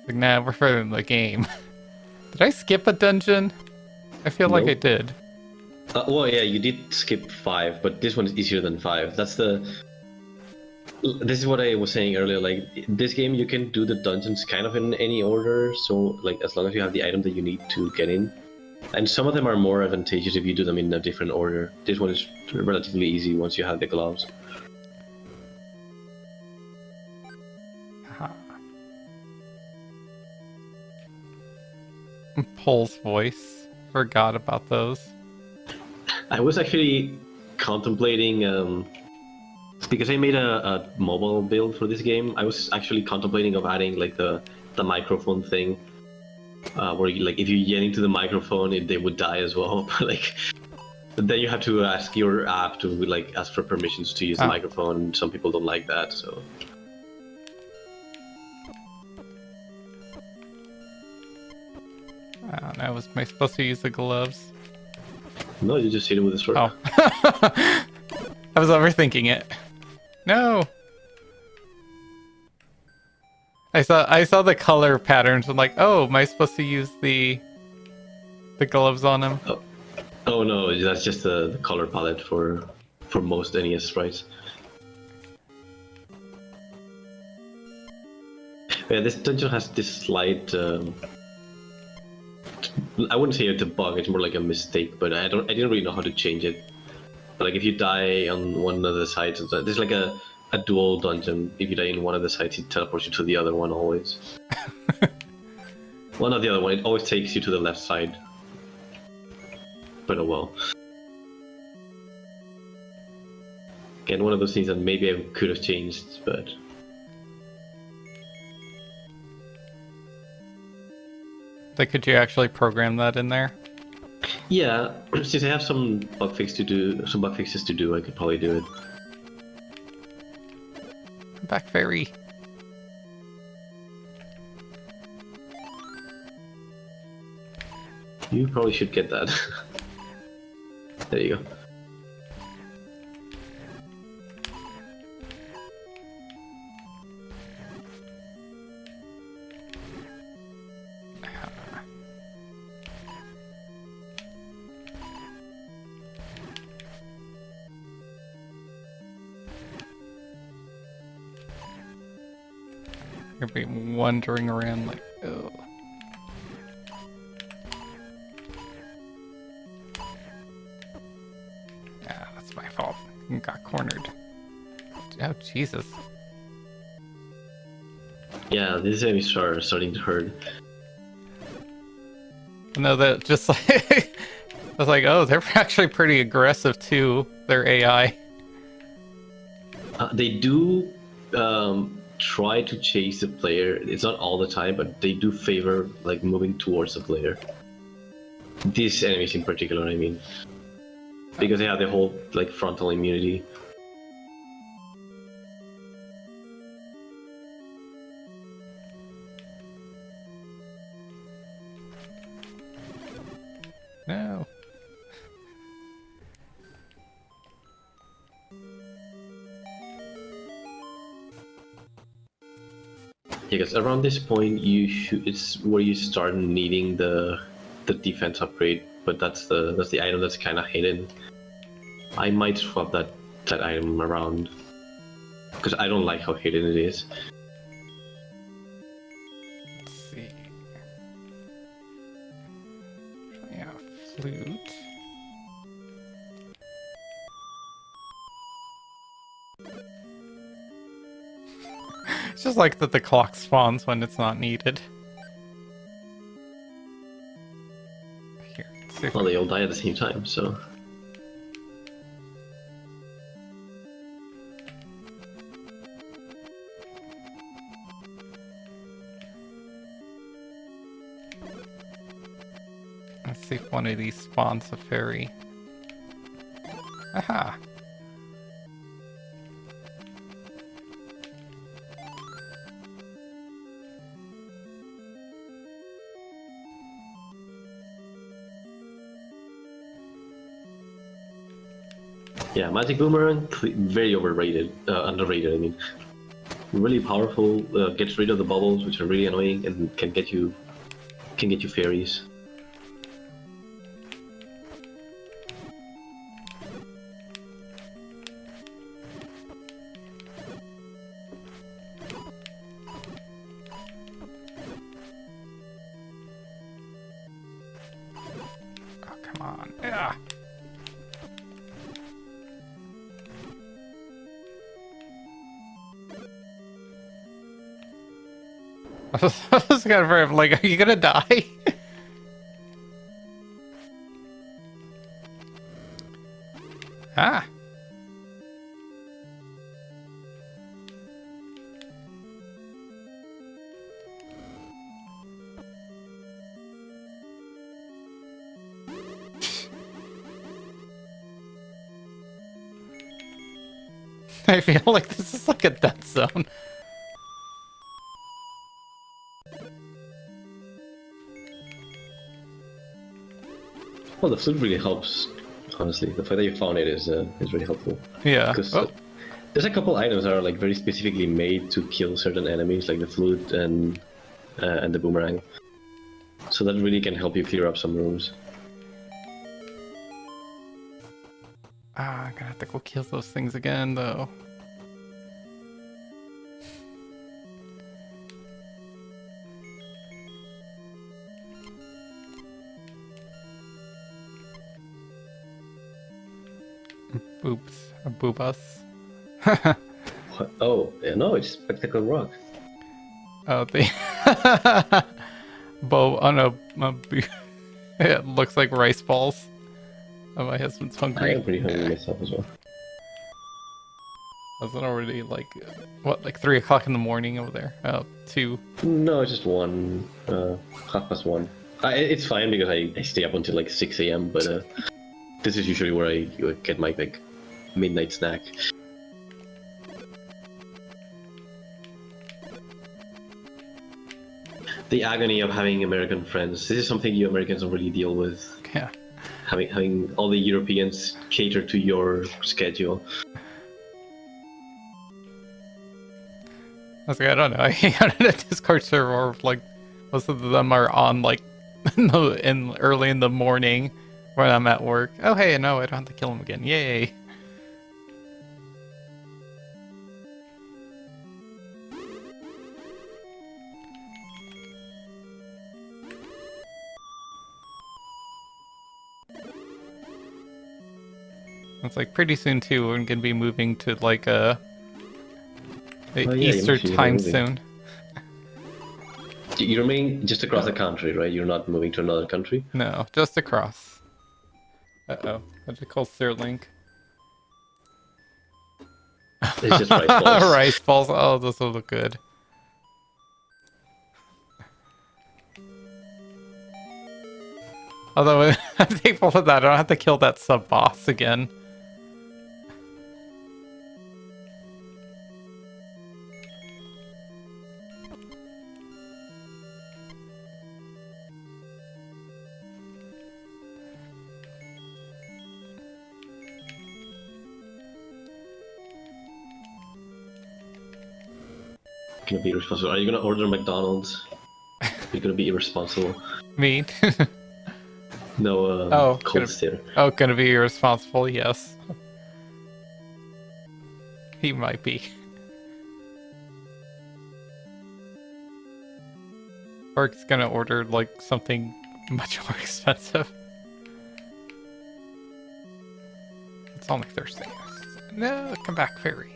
Like, nah, we're further in the game. Did I skip a dungeon? I feel like I Nope. did. Well, yeah, you did skip 5, but this one is easier than 5. This is what I was saying earlier. Like this game, you can do the dungeons kind of in any order. So like as long as you have the item that you need to get in, and some of them are more advantageous if you do them in a different order. This one is relatively easy once you have the gloves. Huh. Pole's voice. Forgot about those. I was actually contemplating, because I made a mobile build for this game. I was actually contemplating of adding like the microphone thing, where you, like if you get into the microphone, they would die as well. But like then you have to ask your app to like ask for permissions to use the microphone. Some people don't like that, so. I don't know. Was I supposed to use the gloves? No, you just hit it with a sword. Oh. I was overthinking it. No. I saw the color patterns. I'm like, oh, am I supposed to use the gloves on him? Oh no, that's just the color palette for most NES sprites. Yeah, this dungeon has this slight. I wouldn't say it's a bug. It's more like a mistake, but I didn't really know how to change it. Like if you die on one of the sides, there's like a dual dungeon. If you die in one of the sides, it teleports you to the other one always. Well, not the other one. It always takes you to the left side. But oh well. Again, one of those things that maybe I could have changed, but. Like, could you actually program that in there? Yeah, since I have some bug fixes to do, I could probably do it. Come back, fairy. You probably should get that. There you go. You're be wandering around like, oh. Yeah, that's my fault. You got cornered. Oh, Jesus. Yeah, these enemies are starting to hurt. No, that just like I was like, oh, they're actually pretty aggressive too. Their AI. They do try to chase the player. It's not all the time, but they do favor like moving towards the player. These enemies in particular, I mean, because they have the whole like frontal immunity. No. Yeah, because around this point, it's where you start needing the defense upgrade, but that's the item that's kind of hidden. I might swap that item around because I don't like how hidden it is. Let's see. Yeah, flute. It's just like that the clock spawns when it's not needed. Here, let's see if Well, they all die at the same time, so. let's see if one of these spawns a fairy. Aha. Yeah, Magic Boomerang, very overrated, underrated. I mean, really powerful. Gets rid of the bubbles, which are really annoying, and can get you fairies. Oh, come on. Yeah. I was kind of afraid of, like, are you gonna die? Ah. I feel like this is like a death zone. Well, the flute really helps. Honestly, the fact that you found it is really helpful. Yeah. Because Oh. there's a couple items that are like very specifically made to kill certain enemies, like the flute and the boomerang. So that really can help you clear up some rooms. Ah, I'm gonna have to go kill those things again, though. Boops. Boobas. What? Oh, yeah, no, it's Spectacle Rock. Oh, the bow. Oh no, it looks like rice balls. Oh, my husband's I hungry. am pretty hungry myself as well. Wasn't already like what, like 3 o'clock in the morning over there? Oh, 2. No, it's just 1:30. It's fine because I stay up until like 6 a.m. But this is usually where I get my like midnight snack. The agony of having American friends. This is something you Americans don't really deal with. Yeah. Having all the Europeans cater to your schedule. I was like, I don't know. I hang out in a Discord server, like most of them are on like in early in the morning when I'm at work. Oh hey, no, I don't have to kill him again. Yay. It's like pretty soon too. We're gonna be moving to like the Oh, yeah, Easter you time moving. soon. You remain just across the country, right? You're not moving to another country. No, just across. Uh-oh. What'd you call Sirlink? It's just rice balls. Rice balls. Oh, those will look good. Although I'm thankful for that. I don't have to kill that sub-boss again. Gonna be irresponsible. Are you gonna order McDonald's? You're gonna be irresponsible. Me? No, Oh, cold stare. Oh, gonna be irresponsible, yes. He might be. Or he's gonna order, like, something much more expensive. It's only Thursday. No, come back, fairy.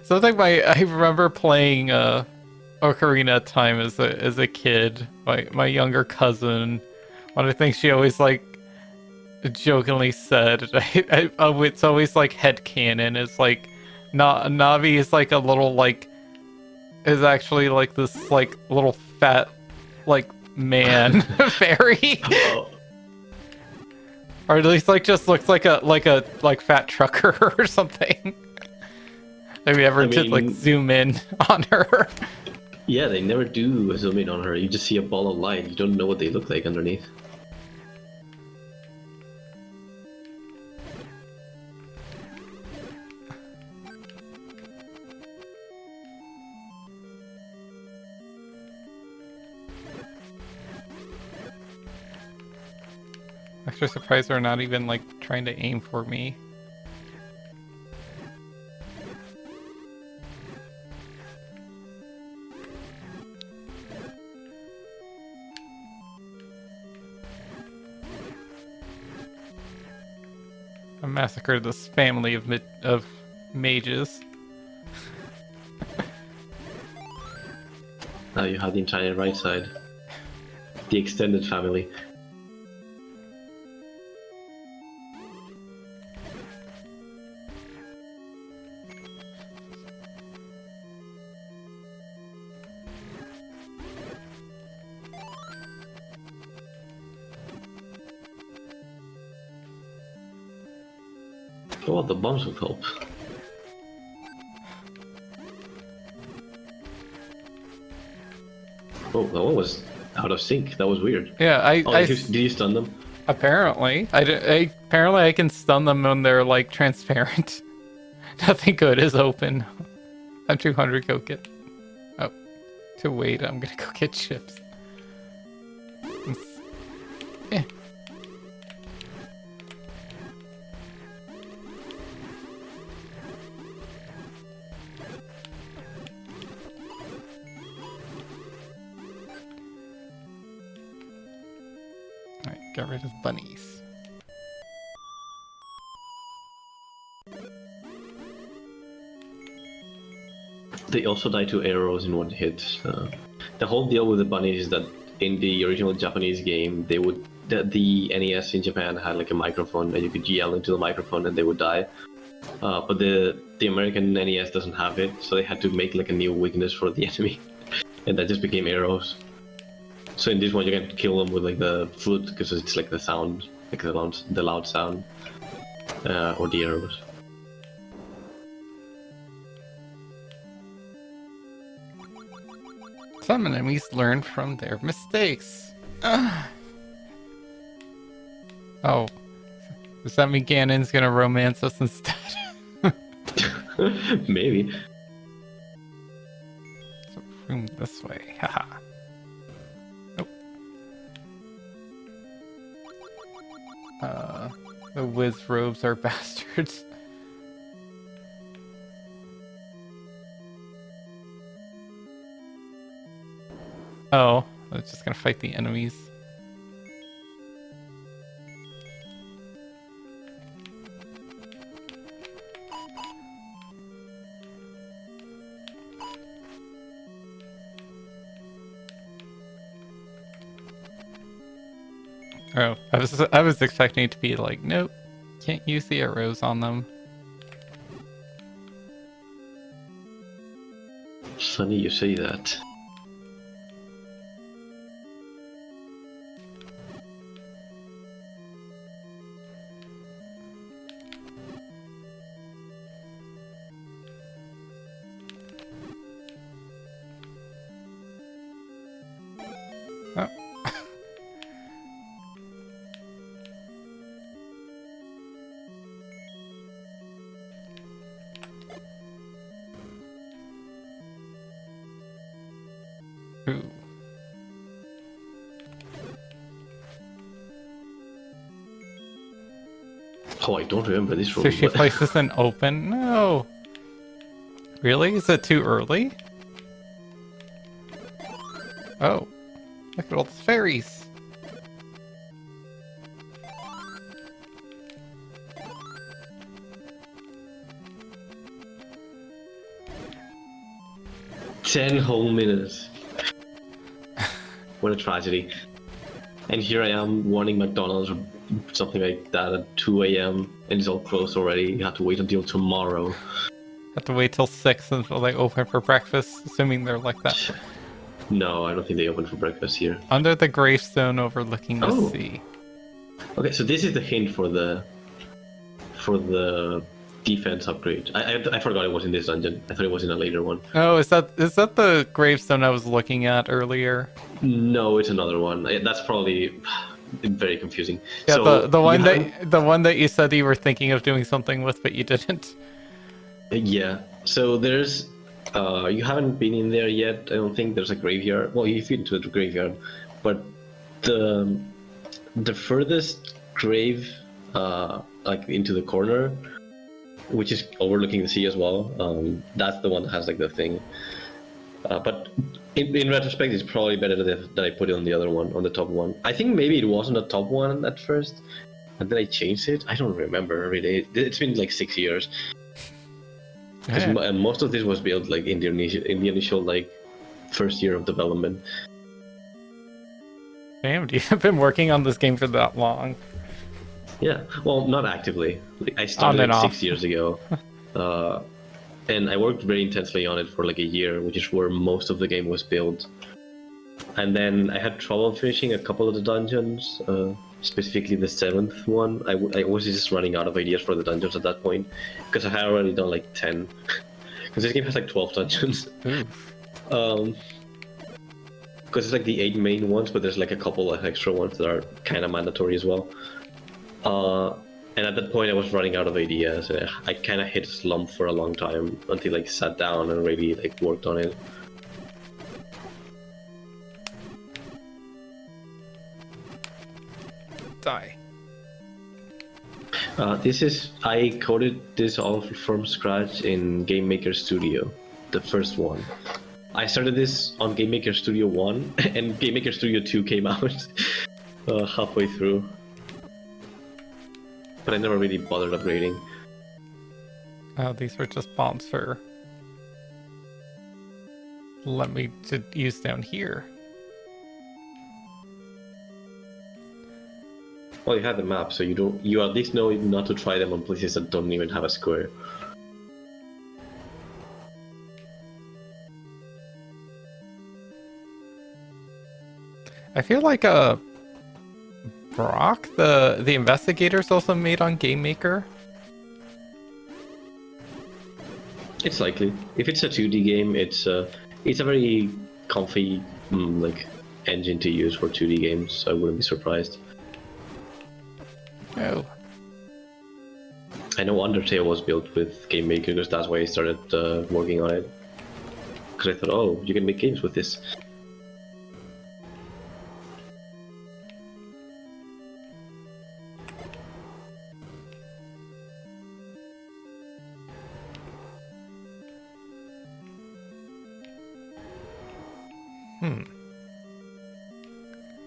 Something I remember playing, Ocarina of Time as a kid. My younger cousin, one of the things she always like jokingly said, it's always like headcanon, is like Navi is like a little like is actually like this like little fat like man fairy. Oh. Or at least like just looks like a fat trucker or something. Have you ever just like zoom in on her? Yeah, they never do zoom in on her. You just see a ball of light. You don't know what they look like underneath. Extra surprised they're not even like trying to aim for me. I massacred this family of mages. Now you have the entire right side. The extended family. Oh, the bombs would help. Oh, that one was out of sync. That was weird. Yeah, Did you stun them? Apparently, apparently I can stun them when they're like transparent. Nothing good is open. I'm 200. Go get. Oh, to wait. I'm gonna go get chips. Yeah. Alright, get rid of bunnies. They also die to arrows in one hit. The whole deal with the bunnies is that in the original Japanese game, the NES in Japan had like a microphone and you could yell into the microphone and they would die. But the American NES doesn't have it, so they had to make like a new weakness for the enemy, and that just became arrows. So in this one, you can kill them with like the flute because it's like the sound, like the loud sound, or the arrows. Some enemies learn from their mistakes. Oh, does that mean Ganon's gonna romance us instead? Maybe. So room this way, haha. Nope. The whiz robes are bastards. Oh, I was just gonna fight the enemies. Oh, I was expecting it to be like, nope, can't use the arrows on them. Funny you say that. Oh. Ooh. Oh, I don't remember this room. Sushi place isn't open? No. Really? Is it too early? Oh. Look at all the fairies. Ten whole minutes. What a tragedy. And here I am wanting McDonald's or something like that at 2 a.m. and it's all closed already. You have to wait until tomorrow. Have to wait till 6 until they open for breakfast, assuming they're like that. No, I don't think they open for breakfast here. Under the gravestone overlooking the sea. Okay, so this is the hint for the defense upgrade. I forgot it was in this dungeon. I thought it was in a later one. Oh, is that the gravestone I was looking at earlier? No, it's another one. That's probably very confusing. Yeah, So the you one haven't. the one that you said you were thinking of doing something with, but you didn't. Yeah. So there's. You haven't been in there yet. I don't think there's a graveyard. Well, you've been to the graveyard, but the the furthest grave, like into the corner, which is overlooking the sea as well. That's the one that has like the thing. But in retrospect, it's probably better that I put it on the other one, on the top one. I think maybe it wasn't a top one at first, and then I changed it. I don't remember really. It's been like 6 years. Because Yeah. most of this was built like in the initial like first year of development. Damn, you've been working on this game for that long. Yeah, well, not actively. Like, I On started and like off. 6 years ago, and I worked very intensely on it for like a year, which is where most of the game was built. And then I had trouble finishing a couple of the dungeons, specifically the seventh one. I was just running out of ideas for the dungeons at that point, because I had already done like 10. Because this game has like 12 dungeons. Oof. Because it's like the 8 main ones, but there's like a couple of extra ones that are kind of mandatory as well. And at that point, I was running out of ideas. I kind of hit a slump for a long time until I sat down and really like worked on it. Die. I coded this all from scratch in Game Maker Studio, the first one. I started this on Game Maker Studio 1, and Game Maker Studio 2 came out halfway through. But I never really bothered upgrading. Oh, these are just bombs for. Let me to use down here. Well, you have the map, so you at least know not to try them on places that don't even have a square. I feel like Brock, the investigator's also made on Game Maker. It's likely. If it's a 2D game, it's a very comfy like engine to use for 2D games. So I wouldn't be surprised. Oh. I know Undertale was built with Game Maker because that's why I started working on it. Because I thought, oh, you can make games with this.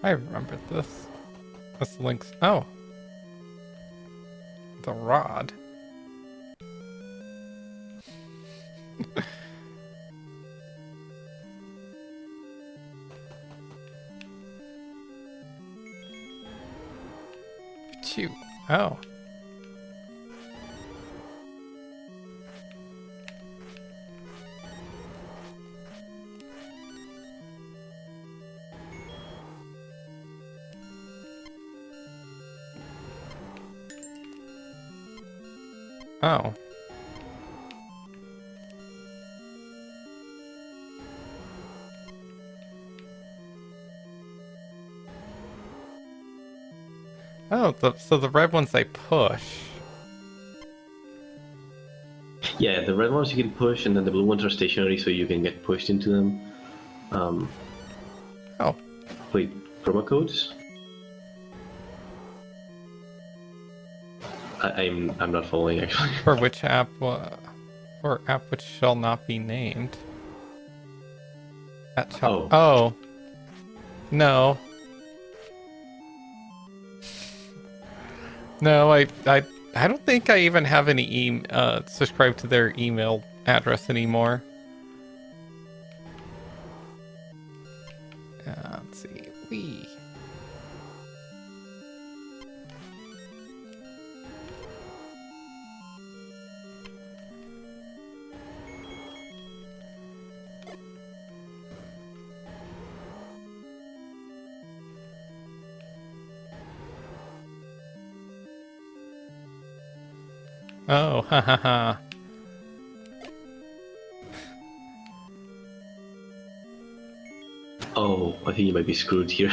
I remember this. This links. Oh. The rod. Chew. Oh. Oh. Oh, so the red ones I push. Yeah, the red ones you can push, and then the blue ones are stationary, so you can get pushed into them. Oh. Wait, promo codes? I'm not following actually. For which app? For app which shall not be named. That shall. Oh. No. No, I don't think I even have any subscribed to their email address anymore. Let's see. Wee. Oh, ha ha ha. Oh, I think you might be screwed here.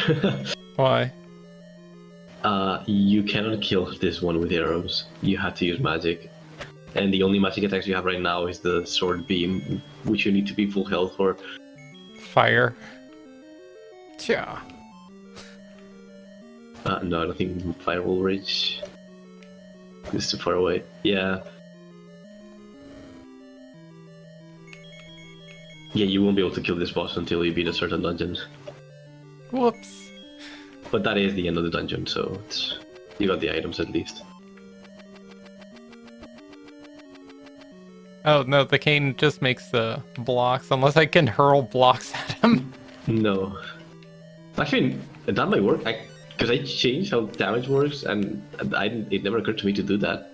Why? You cannot kill this one with arrows. You have to use magic. And the only magic attacks you have right now is the sword beam, which you need to be full health for. Fire. Tja. No, I don't think fire will reach. It's too far away. Yeah. Yeah, you won't be able to kill this boss until you beat a certain dungeon. Whoops. But that is the end of the dungeon, so you got the items at least. Oh no, the cane just makes the blocks, unless I can hurl blocks at him. No. Actually, that might work. Because I changed how damage works, and it never occurred to me to do that.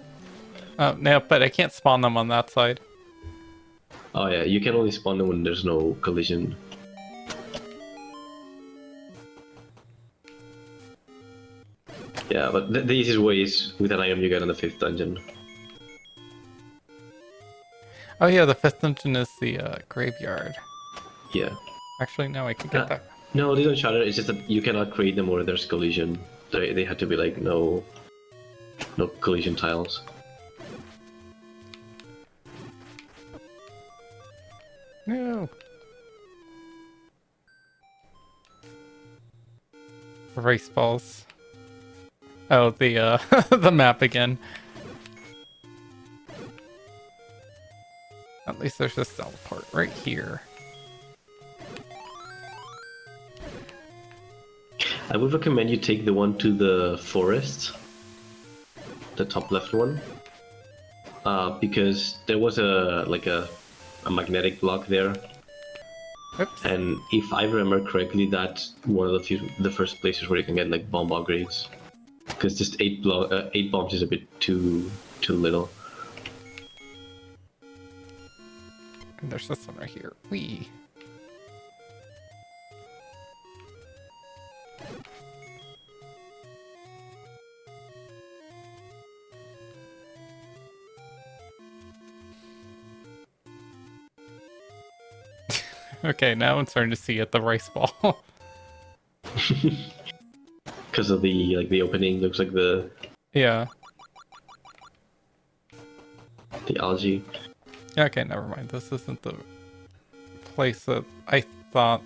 Oh no, but I can't spawn them on that side. Oh yeah, you can only spawn them when there's no collision. Yeah, but the easiest way is with an item you get in the 5th dungeon. Oh yeah, the 5th dungeon is the graveyard. Yeah. Actually, no, I can get that. No, they don't shatter. It's just that you cannot create them where there's collision. They had to be like no collision tiles. No. Race balls. Oh, the the map again. At least there's a teleport right here. I would recommend you take the one to the forest, the top left one, because there was a magnetic block there. Oops. And if I remember correctly, that's one of the first places where you can get like bomb upgrades. Because just 8 bombs is a bit too little. And there's this one right here. Whee. Okay, now I'm starting to see it, the rice ball. Because of the opening, looks like the Yeah. algae. Okay, never mind. This isn't the place that I thought.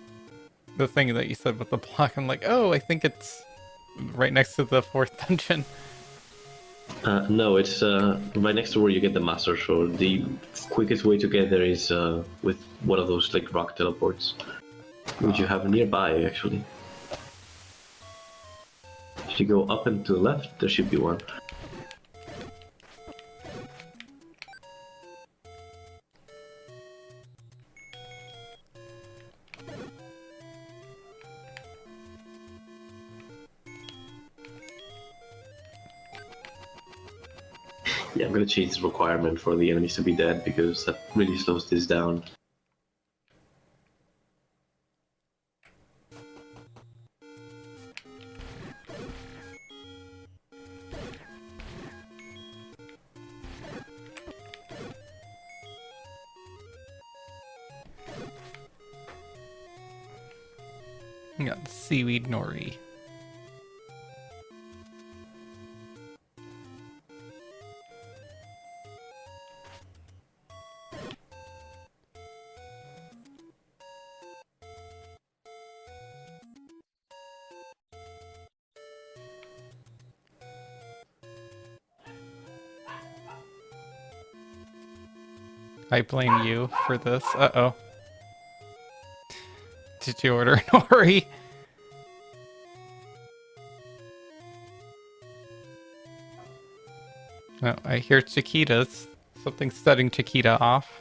The thing that you said with the block, I'm like, oh, I think it's right next to the 4th dungeon. No, it's right next to where you get the Master Sword. The quickest way to get there is with one of those like rock teleports, which you have nearby actually. If you go up and to the left, there should be one. Yeah, I'm gonna change the requirement for the enemies to be dead because that really slows this down. Yeah, the seaweed nori. I blame you for this. Uh-oh. Did you order nori? Oh, I hear Chiquitas. Something's setting Chiquita off.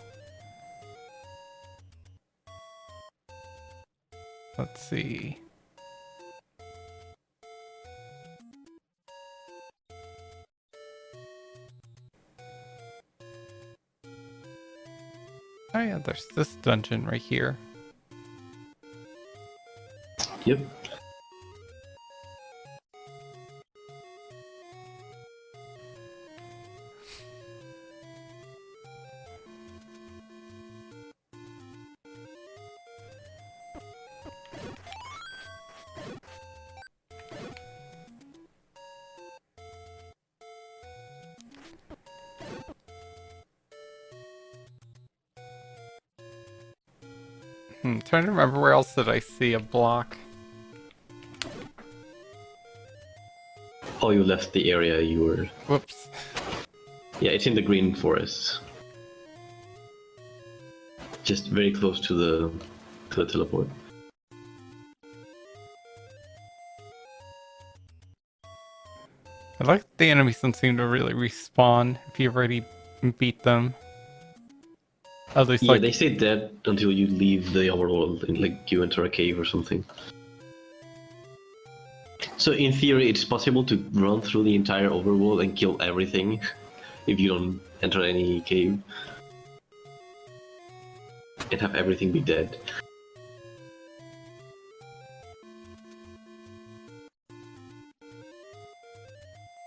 Let's see. Oh yeah, there's this dungeon right here. Yep. Trying to remember where else did I see a block. Oh, you left the area you were... Whoops. Yeah, it's in the green forest. Just very close to the teleport. I like the enemies don't seem to really respawn if you already beat them. At least, Yeah, like, they stay dead until you leave the overworld and like you enter a cave or something. So in theory, it's possible to run through the entire overworld and kill everything if you don't enter any cave and have everything be dead.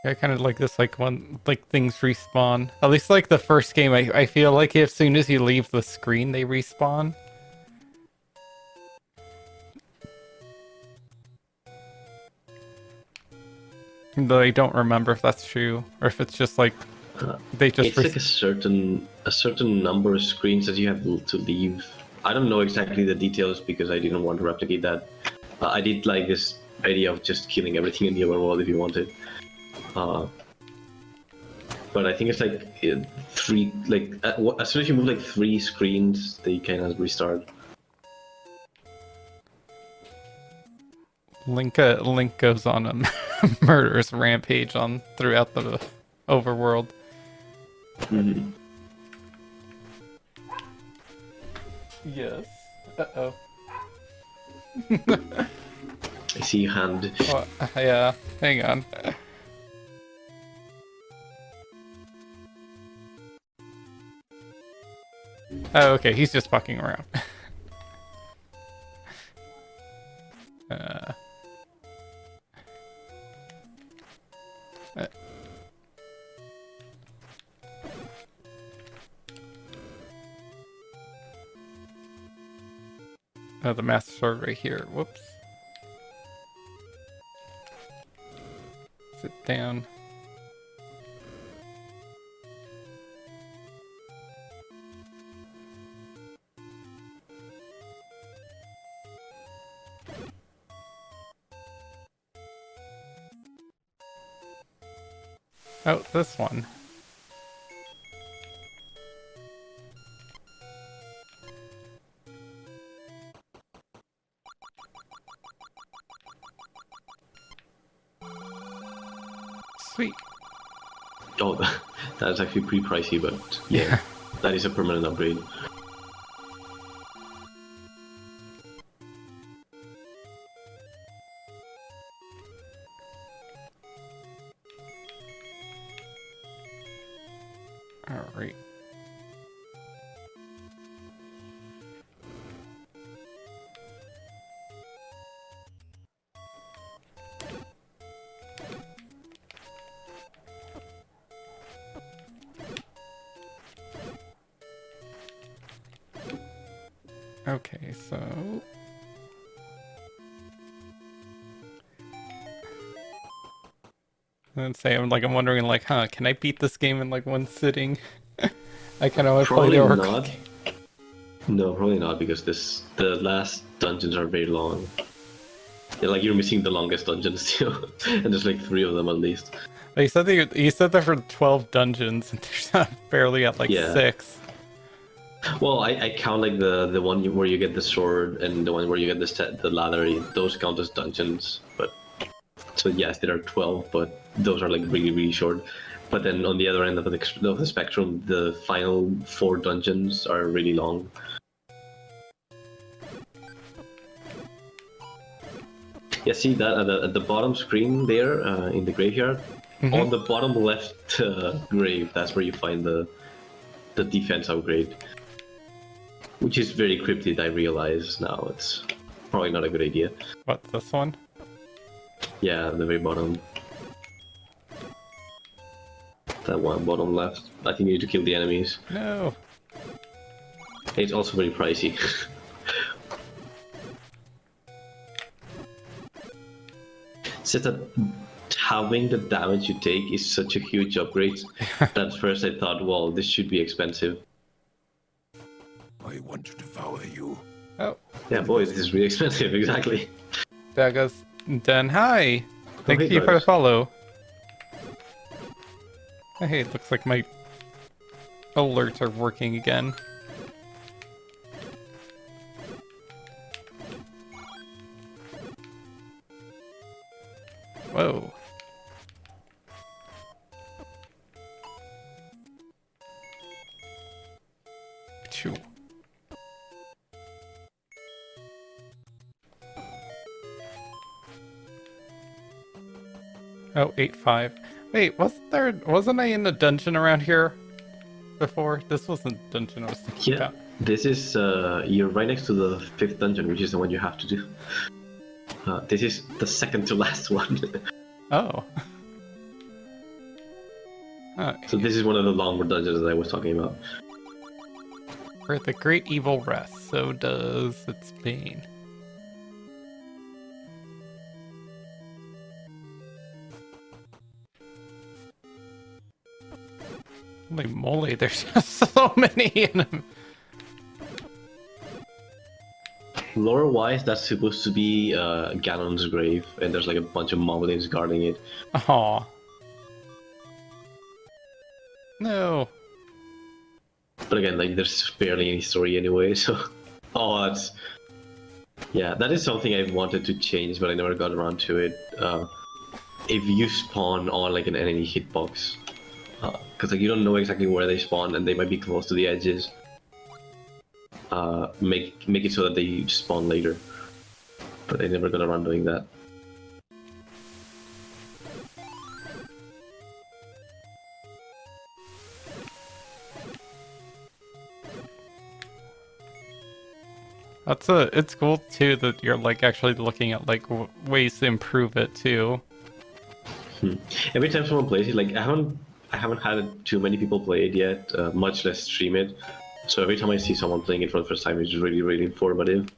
I kind of like this, like, when, like, things respawn. At least, like, the first game, I feel like as soon as you leave the screen, they respawn. Though I don't remember if that's true, or if it's just, like, they just... It's like a certain number of screens that you have to leave. I don't know exactly the details because I didn't want to replicate that. I did like this idea of just killing everything in the overworld if you wanted. But I think it's like three, like as soon as you move like 3 screens, they kind of restart. Link goes on a murderous rampage throughout the overworld. Mm-hmm. Yes. Uh-oh. I see your hand. Oh, yeah, hang on. Oh, okay, he's just fucking around. Oh, the master sword right here. Whoops. Sit down. Oh, this one. Sweet. Oh, that's actually pretty pricey, but yeah, that is a permanent upgrade. Alright. Okay, so... Let's say I'm wondering like, can I beat this game in like one sitting? I kind of want to play Probably the Oracle. not. No, probably not because the last dungeons are very long. Yeah, like you're missing the longest dungeons still, and there's like 3 of them at least. You said there for 12 dungeons, and there's barely at like 6. Well, I count like the one where you get the sword and the one where you get the ladder. Those count as dungeons, but so yes, there are 12, but those are like really short. But then on the other end of the spectrum, the final 4 dungeons are really long. Yeah, see that at the bottom screen there in the graveyard, on the bottom left grave, that's where you find the defense upgrade, which is very cryptid. I realize now it's probably not a good idea. What, this one? Yeah, the very bottom. That one bottom left. I think you need to kill the enemies. No. It's also very pricey. Said that having the damage you take is such a huge upgrade that at first I thought, well, this should be expensive. I want to devour you. Oh, Yeah, boy, this is really expensive. Exactly. there goes Dan. Hi. Oh, Thank hey you for the guys. follow. Hey, it looks like my alerts are working again. Whoa. Choo. Oh, 8-5. Wait, wasn't I in a dungeon around here before? This wasn't the dungeon I was thinking Yeah, about. this is you're right next to the 5th dungeon, which is the one you have to do. This is the second to last one. Oh. So this is one of the longer dungeons that I was talking about. Where the great evil rests, so does its bane. Holy moly, there's just so many in them. Lore-wise, that's supposed to be Ganon's grave, and there's like a bunch of moblins guarding it. Aw. No. But again, like there's barely any story anyway, so... Oh, that's... Yeah, that is something I wanted to change, but I never got around to it. If you spawn on like an enemy hitbox, because like you don't know exactly where they spawn, and they might be close to the edges, make it so that they spawn later. But I never got around doing that. It's cool too that you're like actually looking at like ways to improve it too. Every time someone plays it, like I haven't had too many people play it yet, much less stream it. So every time I see someone playing it for the first time, it's really, really informative.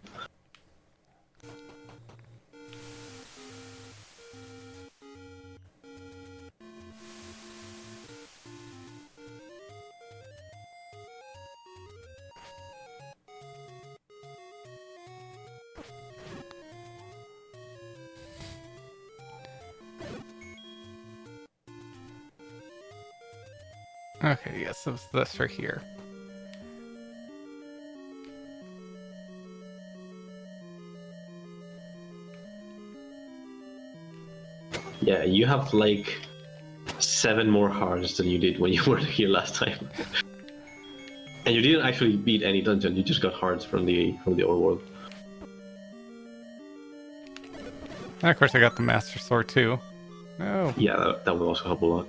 Okay, yes, it's this right here. Yeah, you have like 7 more hearts than you did when you were here last time. And you didn't actually beat any dungeon, you just got hearts from the overworld. And of course I got the Master Sword too. No. Yeah, that would also help a lot.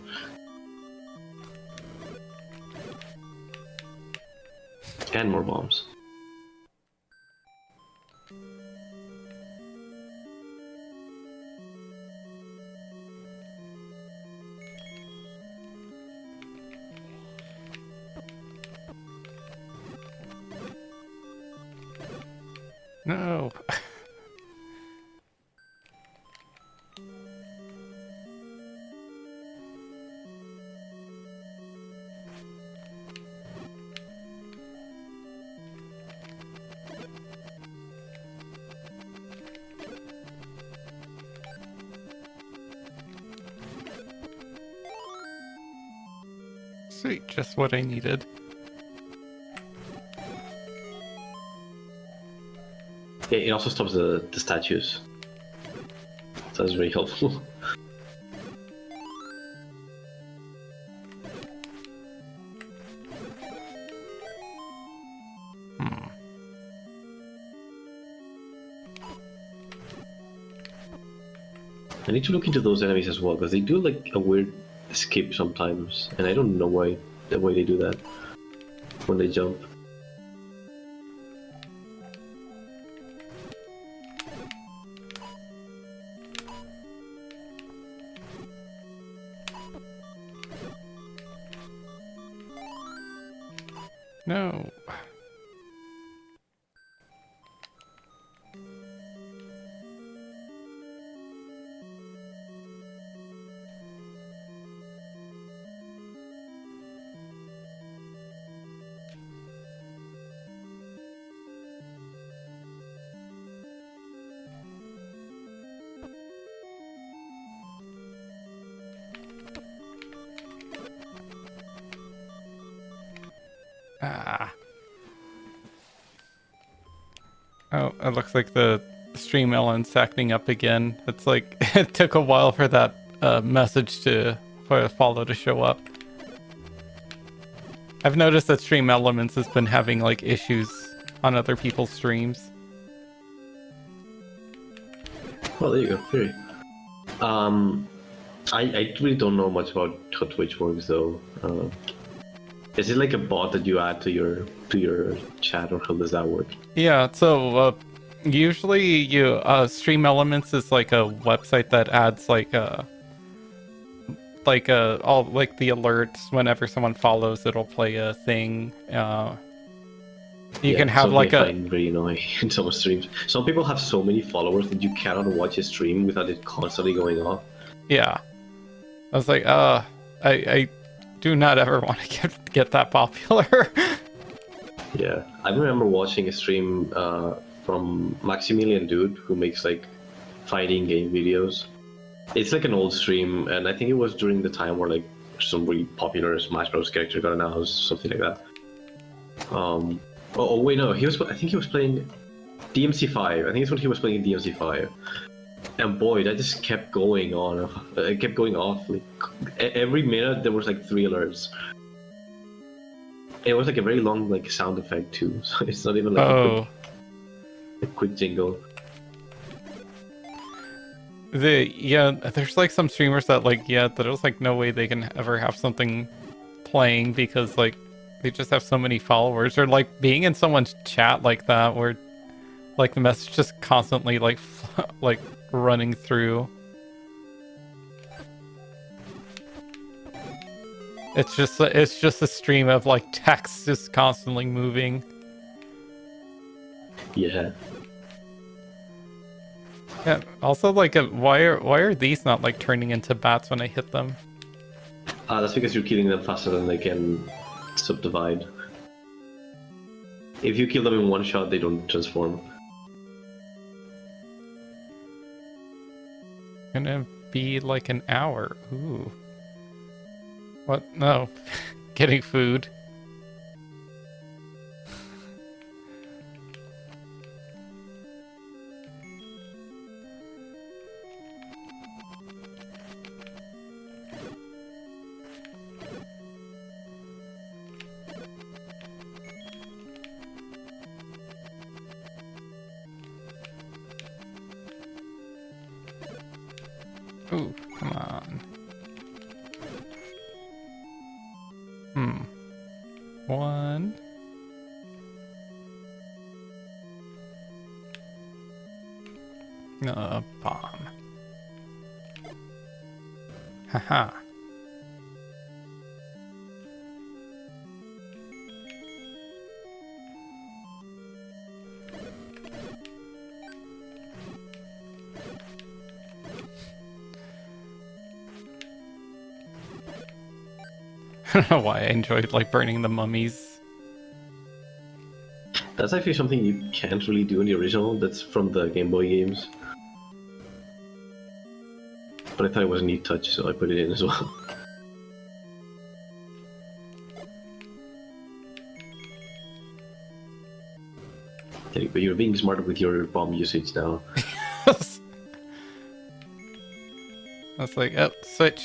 And more bombs. No. Sweet, just what I needed. Yeah, it also stops the statues. So that's very helpful. I need to look into those enemies as well, because they do like a weird skip sometimes, and I don't know why they do that when they jump. No. Ah. Oh, it looks like the stream Ellen's acting up again. It's like it took a while for that message for a follow to show up. I've noticed that Stream Elements has been having like issues on other people's streams. Well, there you go. Very. I really don't know much about how Twitch works though. Is it like a bot that you add to your chat, or how does that work? Yeah, so usually you Stream Elements is like a website that adds like all like the alerts whenever someone follows, it'll play a thing. You can have like I find very annoying in some streams. Some people have so many followers that you cannot watch a stream without it constantly going off. Yeah. I was like, I do not ever want to get that popular. Yeah, I remember watching a stream from Maximilian Dude, who makes like fighting game videos. It's like an old stream, and I think it was during the time where like some really popular Smash Bros. Character got announced, something like that. Oh wait, no, I think he was playing DMC5. I think it's when he was playing DMC5. And boy, that just kept going on. It kept going off. Like every minute, there was like 3 alerts. It was like a very long like sound effect too. So it's not even like a quick jingle. There's like some streamers that like there's like no way they can ever have something playing because like they just have so many followers, or like being in someone's chat like that where like the message just constantly like like running through. It's just a stream of like text just constantly moving. Yeah. Yeah. Also, like, why are these not like turning into bats when I hit them? That's because you're killing them faster than they can subdivide. If you kill them in one shot, they don't transform. Gonna be like an hour. Ooh. What? No. Getting food. Ooh, come on. One. Bomb. Haha. I don't know why I enjoyed like burning the mummies. That's actually something you can't really do in the original. That's from the Game Boy games. But I thought it was a neat touch, so I put it in as well. Okay, but you're being smarter with your bomb usage now. That's like, oh, switch.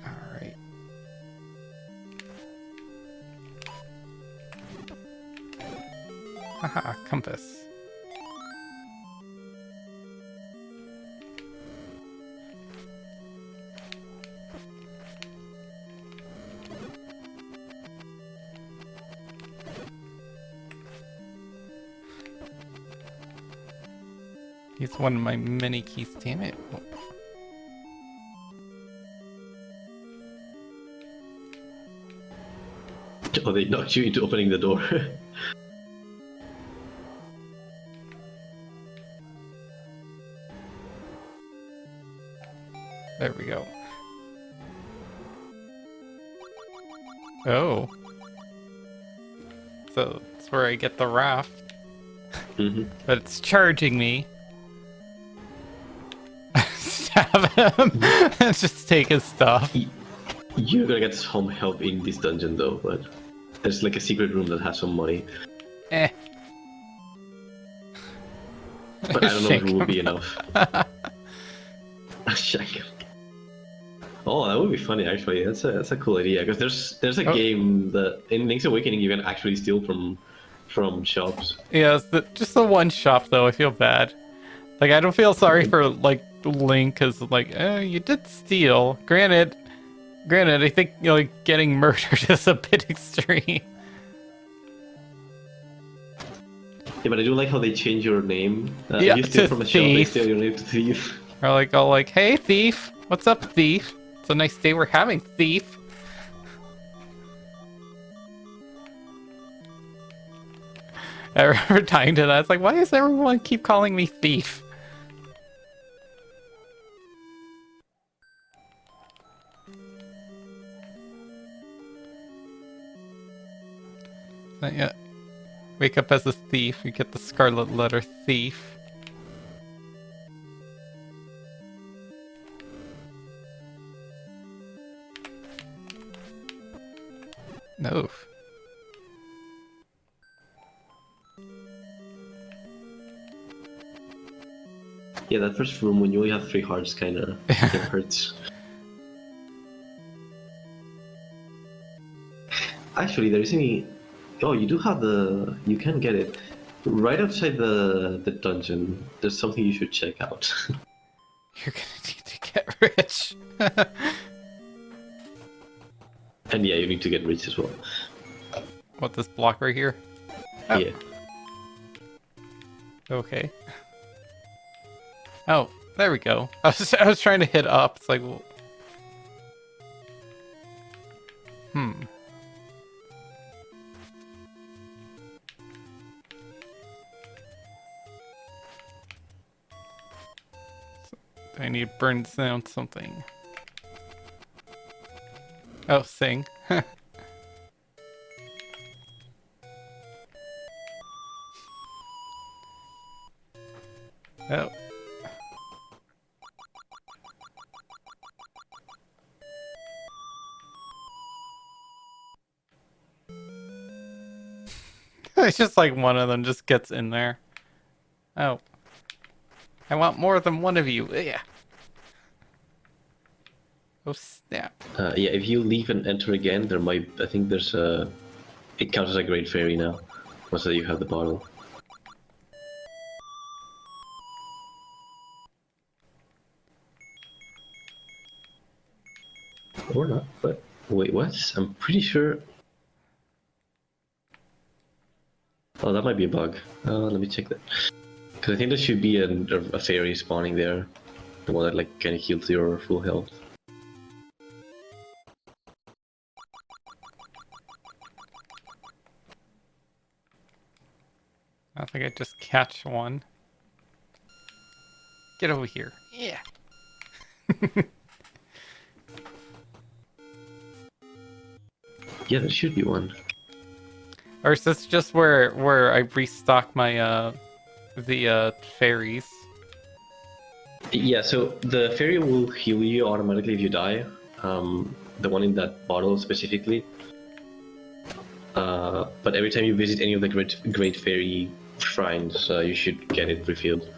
Alright. Haha, compass. It's one of my mini keys, damn it. Oh, they knocked you into opening the door. There we go. Oh. So that's where I get the raft. Mm-hmm. But it's charging me. have him and just take his stuff. You're gonna get some help in this dungeon though, but there's like a secret room that has some money. Eh. But I don't know if it would be enough. Shank him. Oh, that would be funny actually. That's a cool idea because there's a game that in Link's Awakening you can actually steal from shops. Yeah, it's just the one shop though. I feel bad. Like I don't feel sorry for like Link because like you did steal. Granted, I think like getting murdered is a bit extreme. Yeah, but I do like how they change your name. Yeah, you steal to from a shop, they thief. steal your name to thief. Or like all like, hey thief, what's up thief? It's a nice day we're having, thief. I remember dying to that. It's like, why does everyone keep calling me thief? Yeah. Wake up as a thief, you get the scarlet letter thief. No. Yeah, that first room when you only have 3 hearts kinda it hurts. Actually, there isn't any. Oh, you do have the. You can get it. Right outside the dungeon, there's something you should check out. You're gonna need to get rich. And yeah, you need to get rich as well. What, this block right here? Oh. Yeah. Okay. Oh, there we go. I was trying to hit up. It's like, well... I need to burn down something. Oh, sing. Oh. It's just like one of them just gets in there. Oh. I want more than one of you. Yeah. Oh snap. Yeah, if you leave and enter again, there might. I think there's a. It counts as a great fairy now. Once that you have the bottle. Or not, but wait, what? I'm pretty sure. Oh, that might be a bug. Let me check that. Because I think there should be a fairy spawning there. The one that like kind of heals your full health. I think I just catch one. Get over here. Yeah. Yeah, there should be one. Or is this just where I restock my the fairies? Yeah, so the fairy will heal you automatically if you die. The one in that bottle specifically. But every time you visit any of the great fairy shrines, you should get it refilled.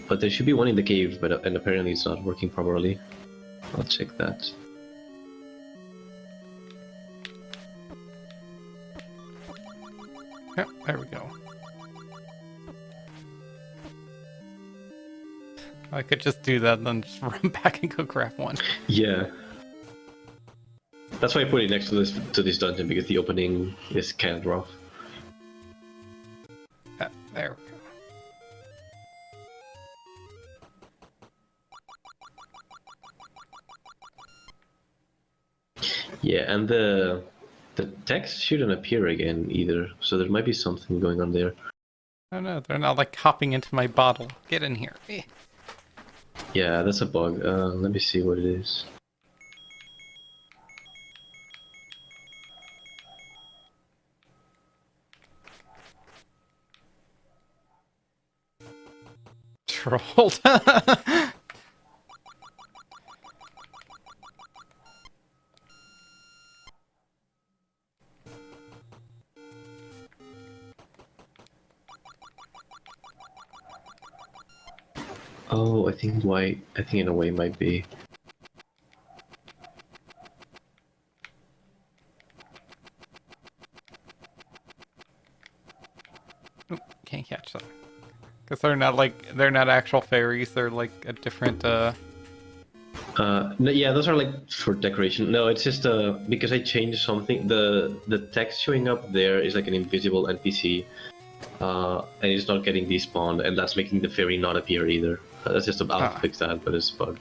But there should be one in the cave, and apparently it's not working properly. I'll check that. Yep, there we go. I could just do that and then just run back and go grab one. Yeah. That's why I put it next to this dungeon, because the opening is kind of rough. There we go. Yeah, and the text shouldn't appear again either, so there might be something going on there. Oh no, they're not like hopping into my bottle. Get in here. Eh. Yeah, that's a bug. Let me see what it is. trolled. Oh, I think in a way might be. Oop, can't catch them. Because they're not actual fairies, they're like a different, No, yeah, those are like for decoration. No, it's just because I changed something. The text showing up there is like an invisible NPC, and it's not getting despawned, and that's making the fairy not appear either. That's just I'll have to fix that, but it's a bug.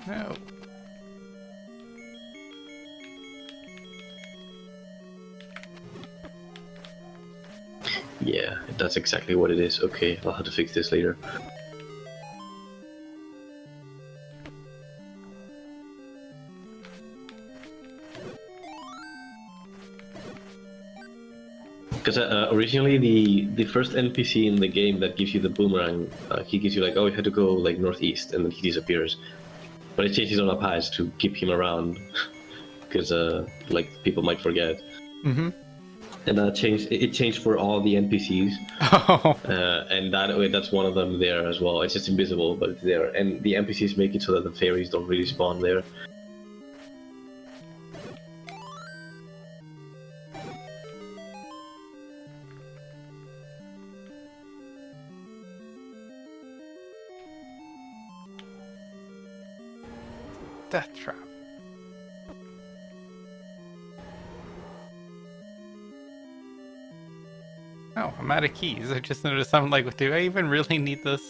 no. Yeah, that's exactly what it is. Okay, I'll have to fix this later. Because originally the first NPC in the game that gives you the boomerang, he gives you like, oh, you have to go like northeast, and then he disappears. But I changed his own patch to keep him around, because like people might forget. Mm-hmm. And that changed. It changed for all the NPCs, Oh. and that's one of them there as well. It's just invisible, but it's there. And the NPCs make it so that the fairies don't really spawn there. Death trap. Oh, I'm out of keys. I just noticed I'm like, do I even really need this?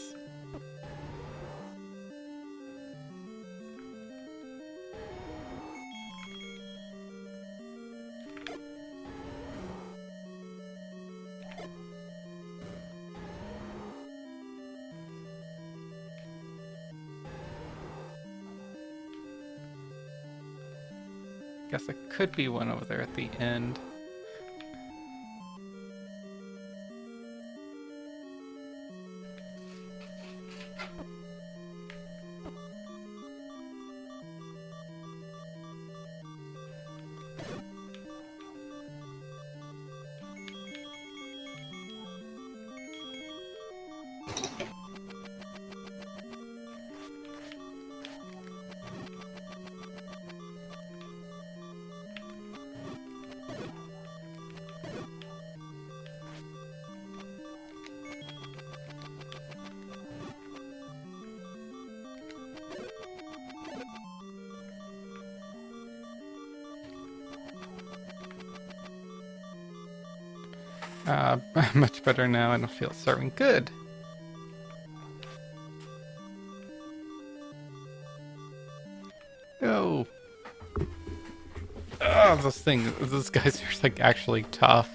Guess there could be one over there at the end. Much better now. I don't feel starving. Good. Oh. Oh, those guys are like actually tough.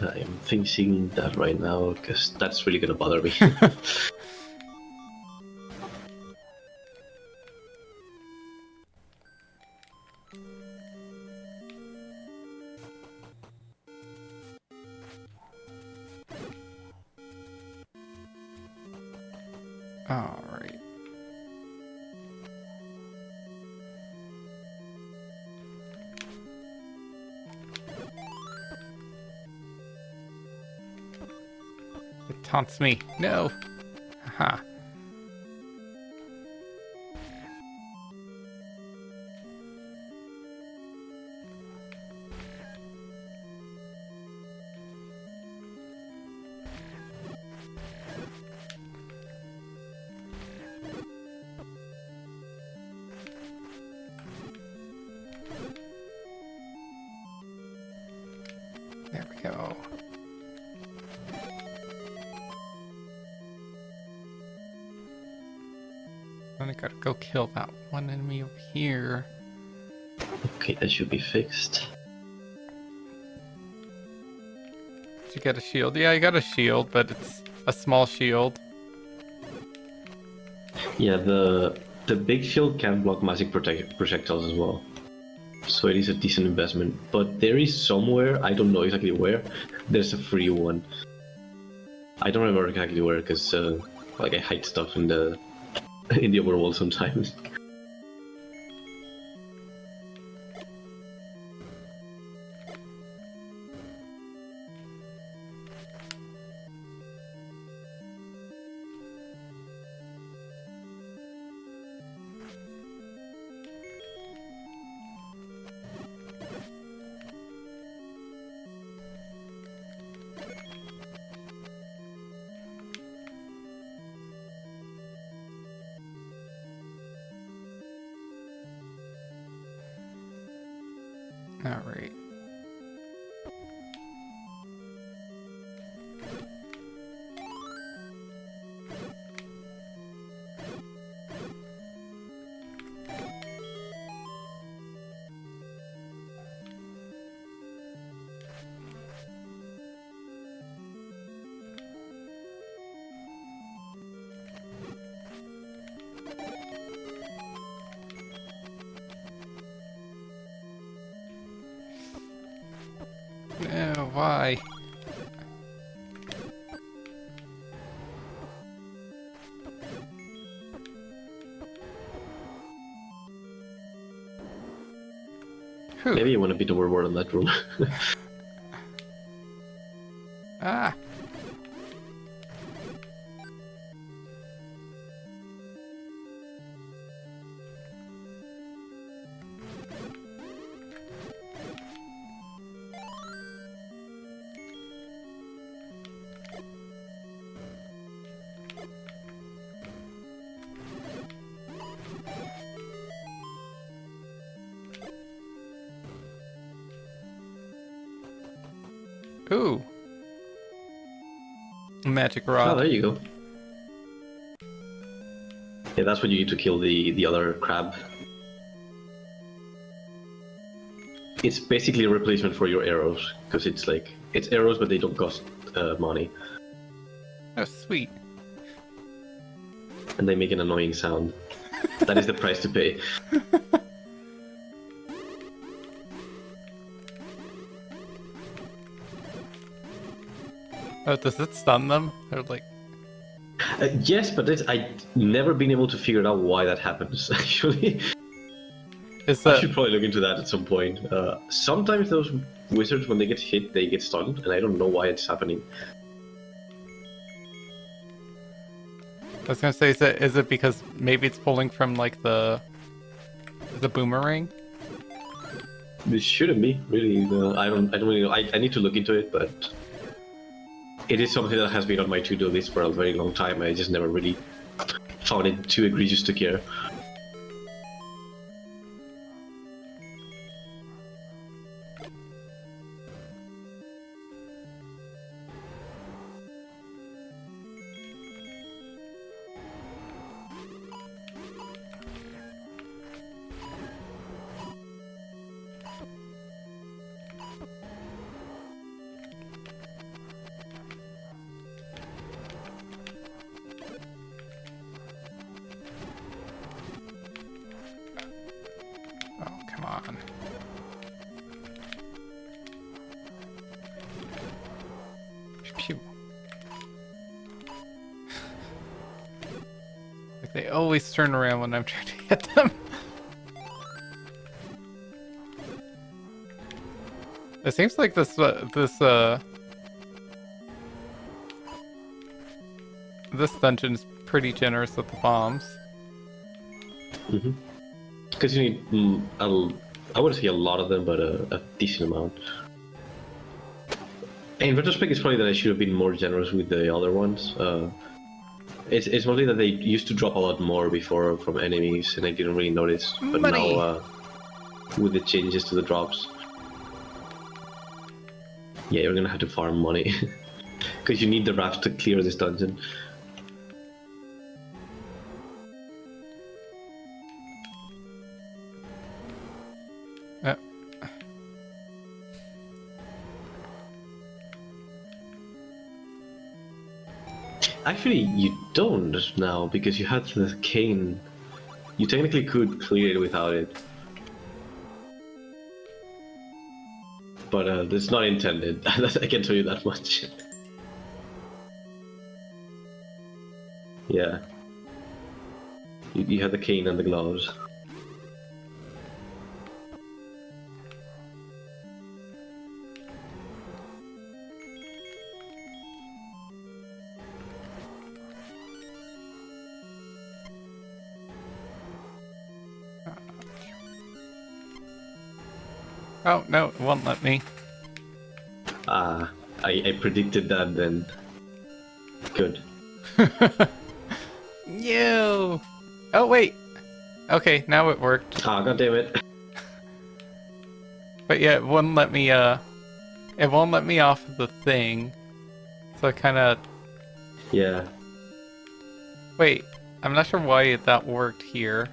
I am fixing that right now because that's really gonna bother me. All right. It taunts me. No. Haha. There we go. I gotta go kill that one enemy over here. Okay, that should be fixed. Did you get a shield? Yeah, I got a shield, but it's a small shield. Yeah, the big shield can block magic projectiles as well. So it is a decent investment. But there is somewhere, I don't know exactly where, there's a free one. I don't remember exactly where, because like I hide stuff in the overworld sometimes. Alright. Why? Whew. Maybe you want to beat overworld in that room. Ah. Ooh. Magic Oh, rod. there you go. Yeah, that's what you need to kill the other crab. It's basically a replacement for your arrows, because it's like, it's arrows but they don't cost money. Oh, sweet. And they make an annoying sound. That is the price to pay. Oh, does it stun them? They're like, Yes, but I never been able to figure out why that happens, actually. is I that should probably look into that at some point. Sometimes those wizards, when they get hit, they get stunned, and I don't know why it's happening. I was gonna say, is it because maybe it's pulling from like the boomerang? This shouldn't be, really. I don't really know. I need to look into it, but it is something that has been on my to-do list for a very long time. I just never really found it too egregious to care. Oh, come on. Pew. Like they always turn around when I'm trying to hit them. It seems like this dungeon's pretty generous with the bombs. Because you need, I wouldn't say a lot of them, but a decent amount. In retrospect, it's probably that I should have been more generous with the other ones. It's mostly that they used to drop a lot more before from enemies, and I didn't really notice. But Money. now, with the changes to the drops, yeah, you're gonna have to farm money. Because you need the raft to clear this dungeon. Actually, you don't now because you had the cane. You technically could clear it without it. But it's not intended. I can tell you that much. Yeah. You had the cane and the gloves. Oh, no, it won't let me. Ah, I predicted that then. Good. You. Oh, wait. Okay, now it worked. Ah, god damn it. But yeah, it wouldn't let me, it won't let me off of the thing. So I kind of... Yeah. Wait, I'm not sure why that worked here.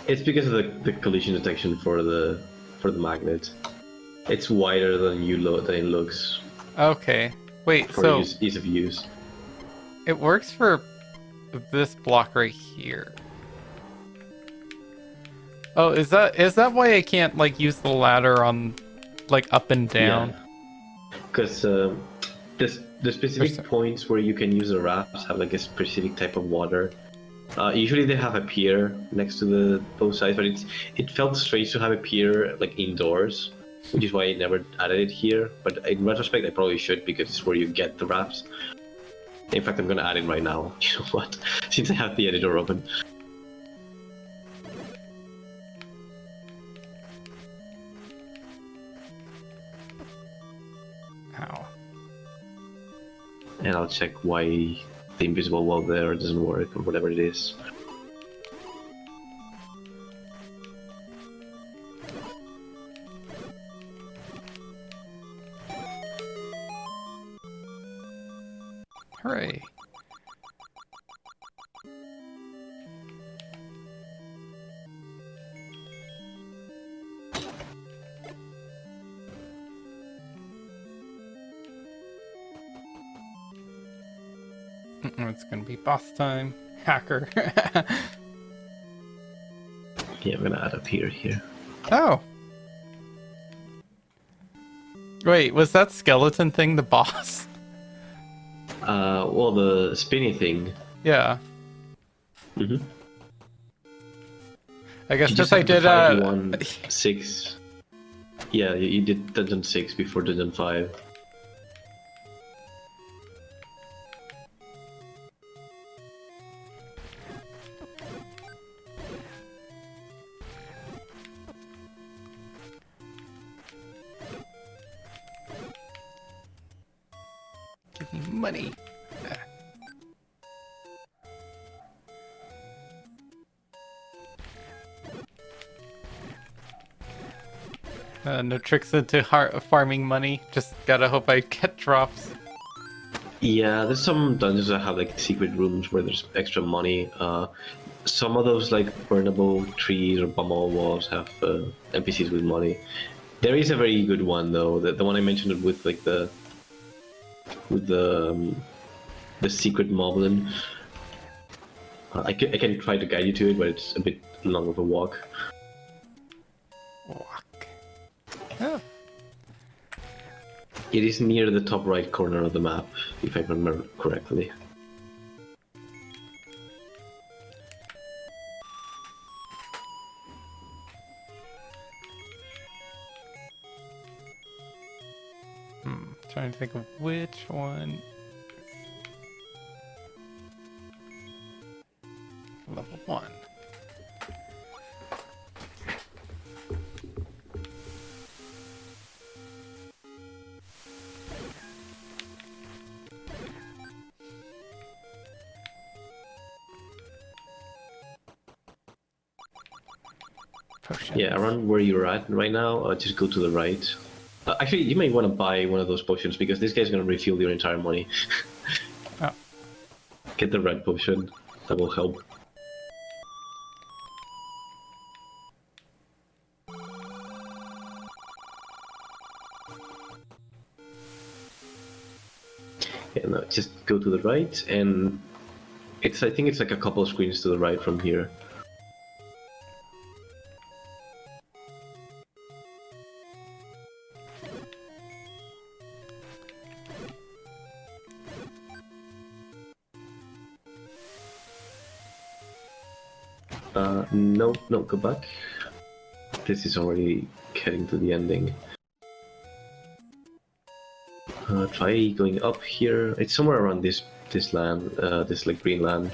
It's because of the collision detection for the magnet. It's wider than than it looks Okay. Wait, for so ease of use. it works for this block right here. Oh, is that why I can't, like, use the ladder on, like, up and down? Because the specific points where you can use the rafts have like a specific type of water. Usually they have a pier next to both sides, but it felt strange to have a pier like indoors, which is why I never added it here. But in retrospect, I probably should because it's where you get the rafts. In fact, I'm gonna add it right now. You know what? Since I have the editor open. Ow. And I'll check why the invisible wall there doesn't work or whatever it is. Hooray. It's gonna be boss time. Hacker. Yeah, I'm gonna add a pier here. Oh. Wait, was that skeleton thing the boss? Well, the spinny thing. Yeah. Mm-hmm. I guess You because just I have to did fight 1-6. Yeah, you did Dungeon 6 before Dungeon 5. give me money. No tricks into farming money. Just gotta hope I get drops. Yeah, there's some dungeons that have like secret rooms where there's extra money. Some of those like burnable trees or bombable walls have NPCs with money. There is a very good one though, the one I mentioned with like the secret moblin. I can try to guide you to it, but it's a bit long of a walk. Walk. Oh. It is near the top right corner of the map, if I remember correctly. Trying to think of which one. Level 1. Potions. Yeah, around where you're at right now, just go to the right. Actually, you may want to buy one of those potions because this guy's going to refill your entire money. Oh. Get the red potion, that will help. Yeah, no, just go to the right, and I think it's like a couple of screens to the right from here. No, no, go back. This is already heading to the ending. Try going up here. It's somewhere around this land, this like green land.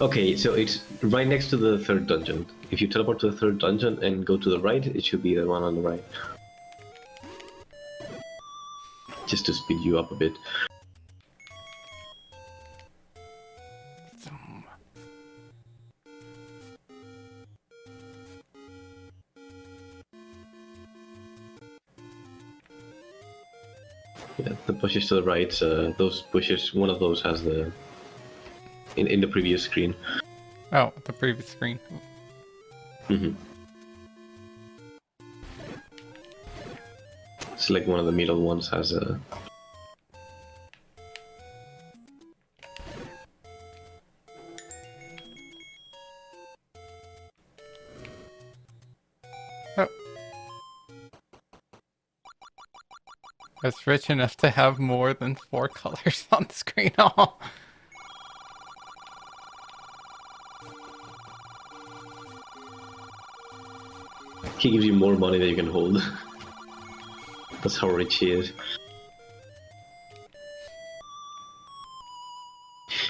Okay, so it's right next to the third dungeon. If you teleport to the third dungeon and go to the right, it should be the one on the right. Just to speed you up a bit. Yeah, the bushes to the right, those bushes, one of those has the... In the previous screen. Oh, the previous screen. Mm-hmm. It's like one of the middle ones has a... Oh. It's rich enough to have more than 4 colors on the screen. Oh. He gives you more money than you can hold. That's how rich he is.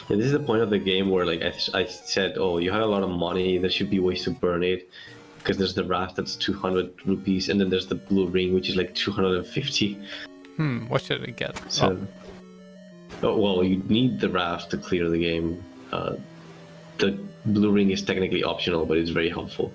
Yeah, this is the point of the game where, like, I said, oh, you have a lot of money, there should be ways to burn it. Because there's the raft that's 200 rupees, and then there's the blue ring, which is like 250. What should I get? So, oh, well, you need the raft to clear the game. The blue ring is technically optional, but it's very helpful.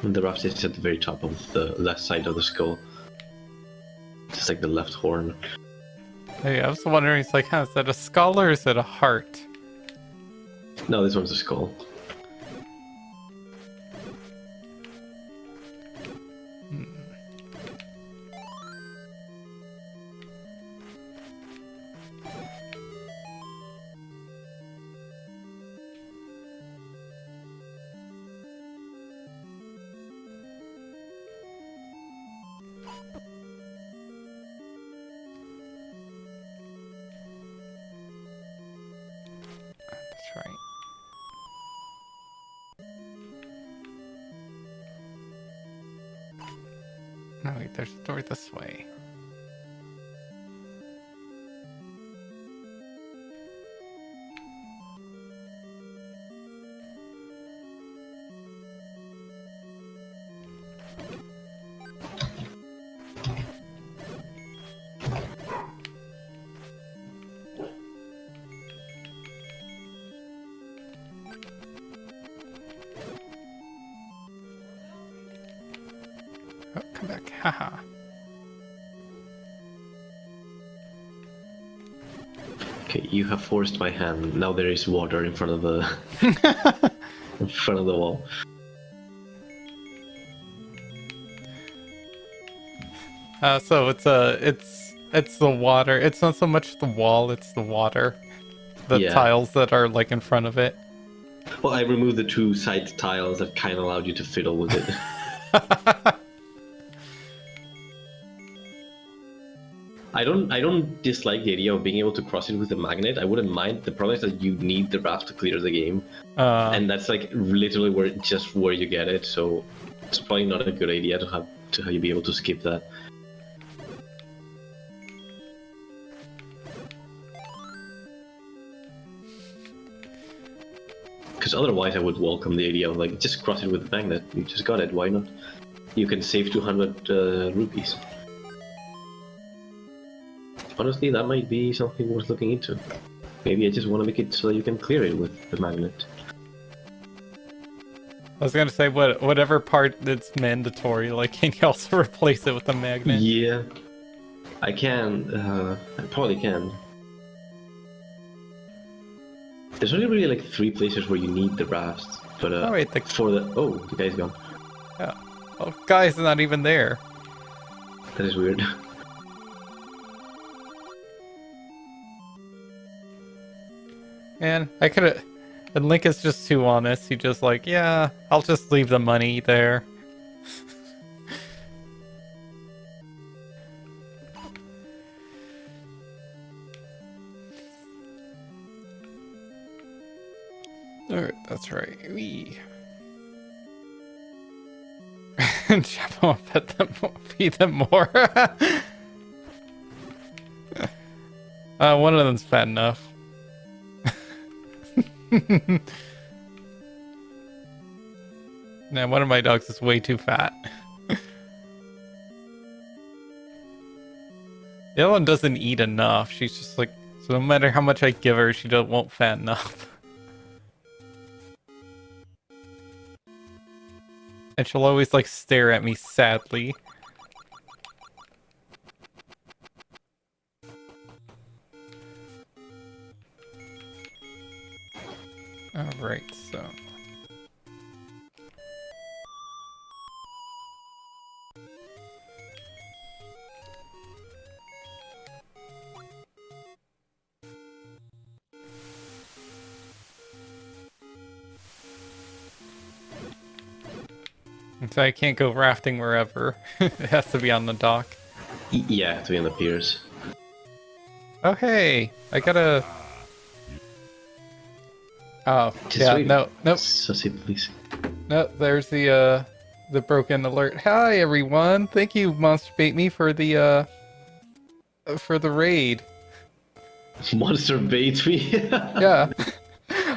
And the raft is at the very top of the left side of the skull. Just like the left horn. Hey, I was wondering, it's like, huh, is that a skull or is it a heart? No, this one's a skull. That's right. No, wait, there's a door this way. Oh, come back. Haha. Okay, you have forced my hand. Now there is water in front of the in front of the wall. So it's the water. It's not so much the wall, it's the water. The Yeah. tiles that are like in front of it. Well, I removed the two side tiles that kind of allowed you to fiddle with it. I don't dislike the idea of being able to cross it with a magnet. I wouldn't mind. The problem is that you need the raft to clear the game, and that's like literally where you get it. So it's probably not a good idea to have you be able to skip that. Because otherwise, I would welcome the idea of like just cross it with a magnet. You just got it. Why not? You can save 200 rupees. Honestly, that might be something worth looking into. Maybe I just want to make it so that you can clear it with the magnet. I was gonna say whatever part that's mandatory, like can you also replace it with a magnet? Yeah, I can. I probably can. There's only really like 3 places where you need the raft, but Oh wait, for the the guy's gone. yeah. Oh, guy's not even there. That is weird. Man, I could've... And Link is just too honest. He just like, yeah, I'll just leave the money there. Alright, that's right. Wee. Chop them, pet them, feed them more. One of them's fat enough. Nah, one of my dogs is way too fat. The other one doesn't eat enough. She's just like, so no matter how much I give her, she won't fat enough. And she'll always like stare at me sadly. Alright, so... So I can't go rafting wherever. It has to be on the dock. Yeah, to be on the piers. Oh hey! I gotta... Oh, Just yeah, wait. no, nope. Sussy, please. No, there's the broken alert. Hi everyone! Thank you, Monster Bait Me, for the raid. Monster bait me. Yeah.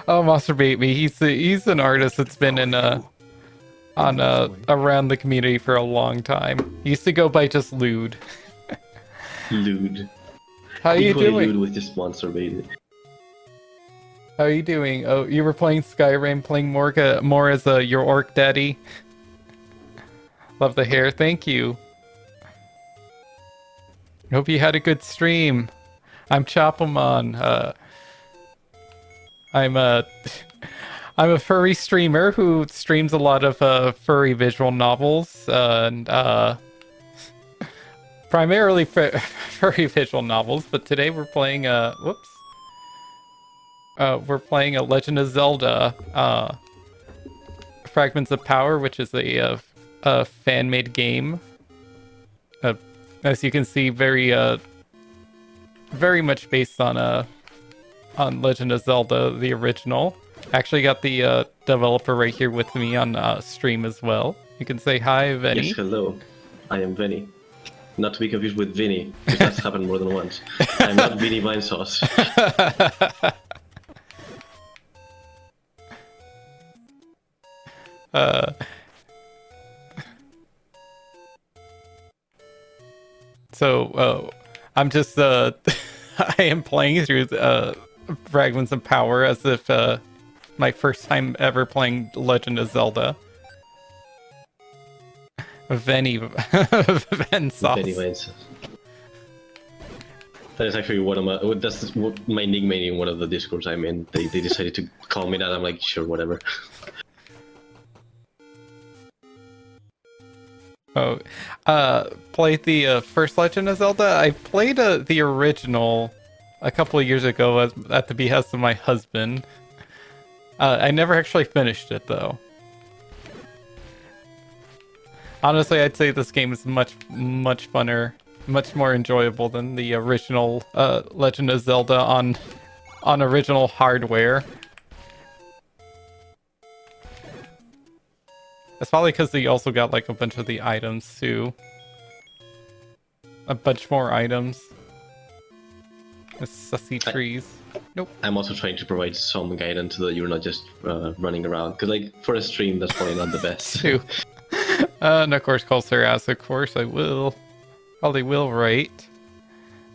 Oh, Monster Bait Me. He's an artist that's been in around the community for a long time. He used to go by just Lude. Lude. How you Equally doing? Lude with just monster bait. How are you doing? Oh, you were playing Skyrim, playing more as your orc daddy. Love the hair. Thank you. Hope you had a good stream. I'm Chopamon. I'm a furry streamer who streams a lot of furry visual novels and primarily furry visual novels. But today we're playing we're playing a Legend of Zelda Fragments of Power, which is a fan-made game. As you can see, very much based on Legend of Zelda, the original. Actually got the developer right here with me on stream as well. You can say hi, Venny. Yes, hello. I am Venny. Not to be confused with Vinny, because that's happened more than once. I'm not Vinny Vinesauce. I'm just I am playing through Fragments of Power as if my first time ever playing Legend of Zelda. Venny Vinesauce. Vinny Vinesauce. That is actually one of my. That's my nickname in one of the discords I'm in. They decided to call me that. I'm like, sure, whatever. Oh, played the first Legend of Zelda. I played the original a couple of years ago at the behest of my husband. I never actually finished it though. Honestly, I'd say this game is much funner, much more enjoyable than the original Legend of Zelda on original hardware. It's probably because they also got like a bunch of the items too. A bunch more items. The sussy trees. Nope. I'm also trying to provide some guidance so that you're not just running around. Because like for a stream, that's probably not the best. Too. And of course, Culture Ass, of course I will. Probably will write.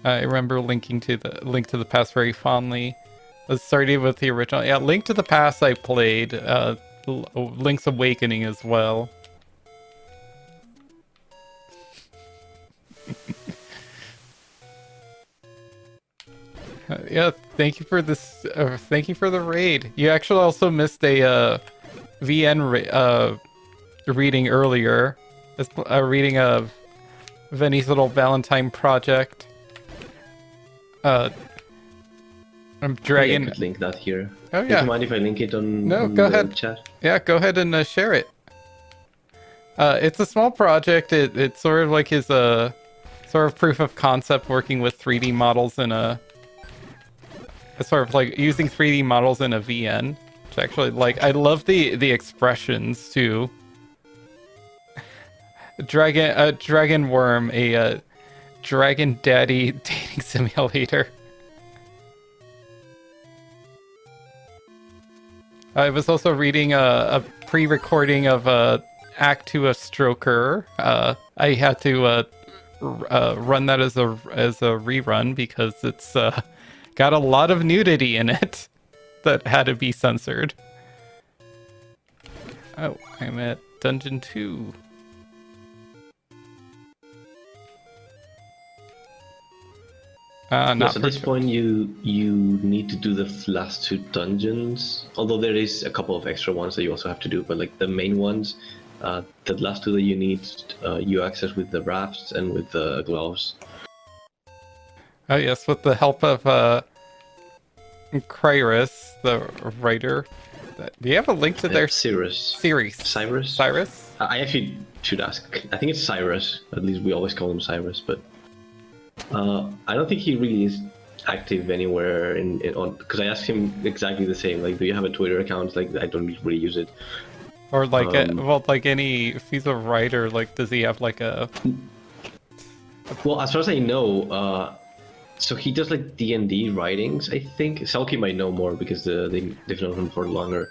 I remember linking to the past very fondly. Let's start with the original. Yeah, Link to the Past I played. Link's Awakening as well. Yeah, thank you for this. Thank you for the raid. You actually also missed a reading earlier. It's a reading of Venny's little Valentine project. I'm dragging. I could link that here. Oh Do yeah. you mind if I link it on, No, on go the ahead. chat? Yeah, go ahead and share it. It's a small project. It's sort of like his sort of proof of concept working with 3D models in a sort of like using 3D models in a VN. Which actually, like, I love the expressions too. Dragon worm, a dragon daddy dating simulator. I was also reading a pre-recording of Act 2 of Stroker. I had to run that as a rerun because it's got a lot of nudity in it that had to be censored. Oh, I'm at Dungeon 2. Yes, at this point you need to do the last 2 dungeons. Although there is a couple of extra ones that you also have to do, but like the main ones, the last 2 that you need, you access with the rafts and with the gloves. Oh yes, with the help of Cyrus, the writer. Do you have a link to their Cyrus. Cyrus? I actually should ask. I think it's Cyrus. At least we always call him Cyrus, but I don't think he really is active anywhere on, because I asked him exactly the same. Like, do you have a Twitter account? Like, I don't really use it. Or like, if he's a writer, like, does he have like a? Well, as far as I know, so he does like D&D writings. I think Selkie might know more because they've known him for longer.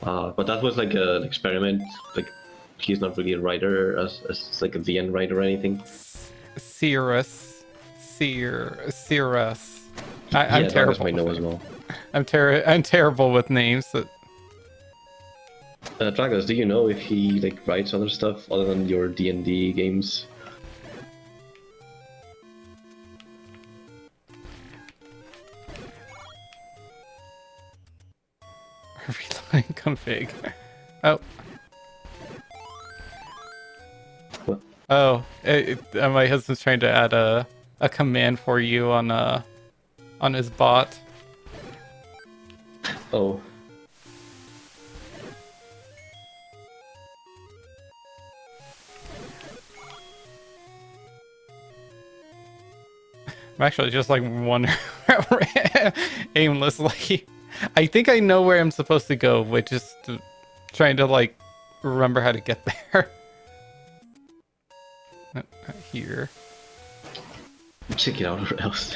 But that was like an experiment. Like, he's not really a writer as like a VN writer or anything. Cirrus. I'm terrible. Might know as well. I'm terrible with names. Dragos, do you know if he like writes other stuff other than your D&D games? Reloading config. Oh. What? Oh, my husband's trying to add a command for you on his bot. Oh. I'm actually just like wondering aimlessly. I think I know where I'm supposed to go, which is trying to like remember how to get there. Not here. Check it out or else.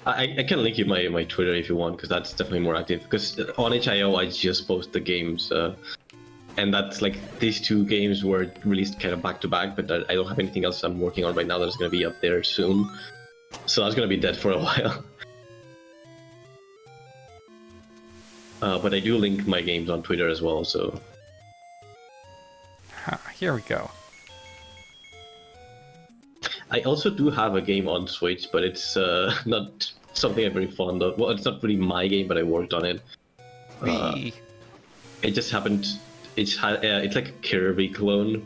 I can link you my Twitter if you want, because that's definitely more active. Because on HIO I just post the games, and that's like these 2 games were released kind of back to back. But I don't have anything else I'm working on right now that's gonna be up there soon. So that's gonna be dead for a while. But I do link my games on Twitter as well. So here we go. I also do have a game on Switch, but it's not something I'm very fond of. Well, it's not really my game, but I worked on it. It just happened. It's like a Kirby clone,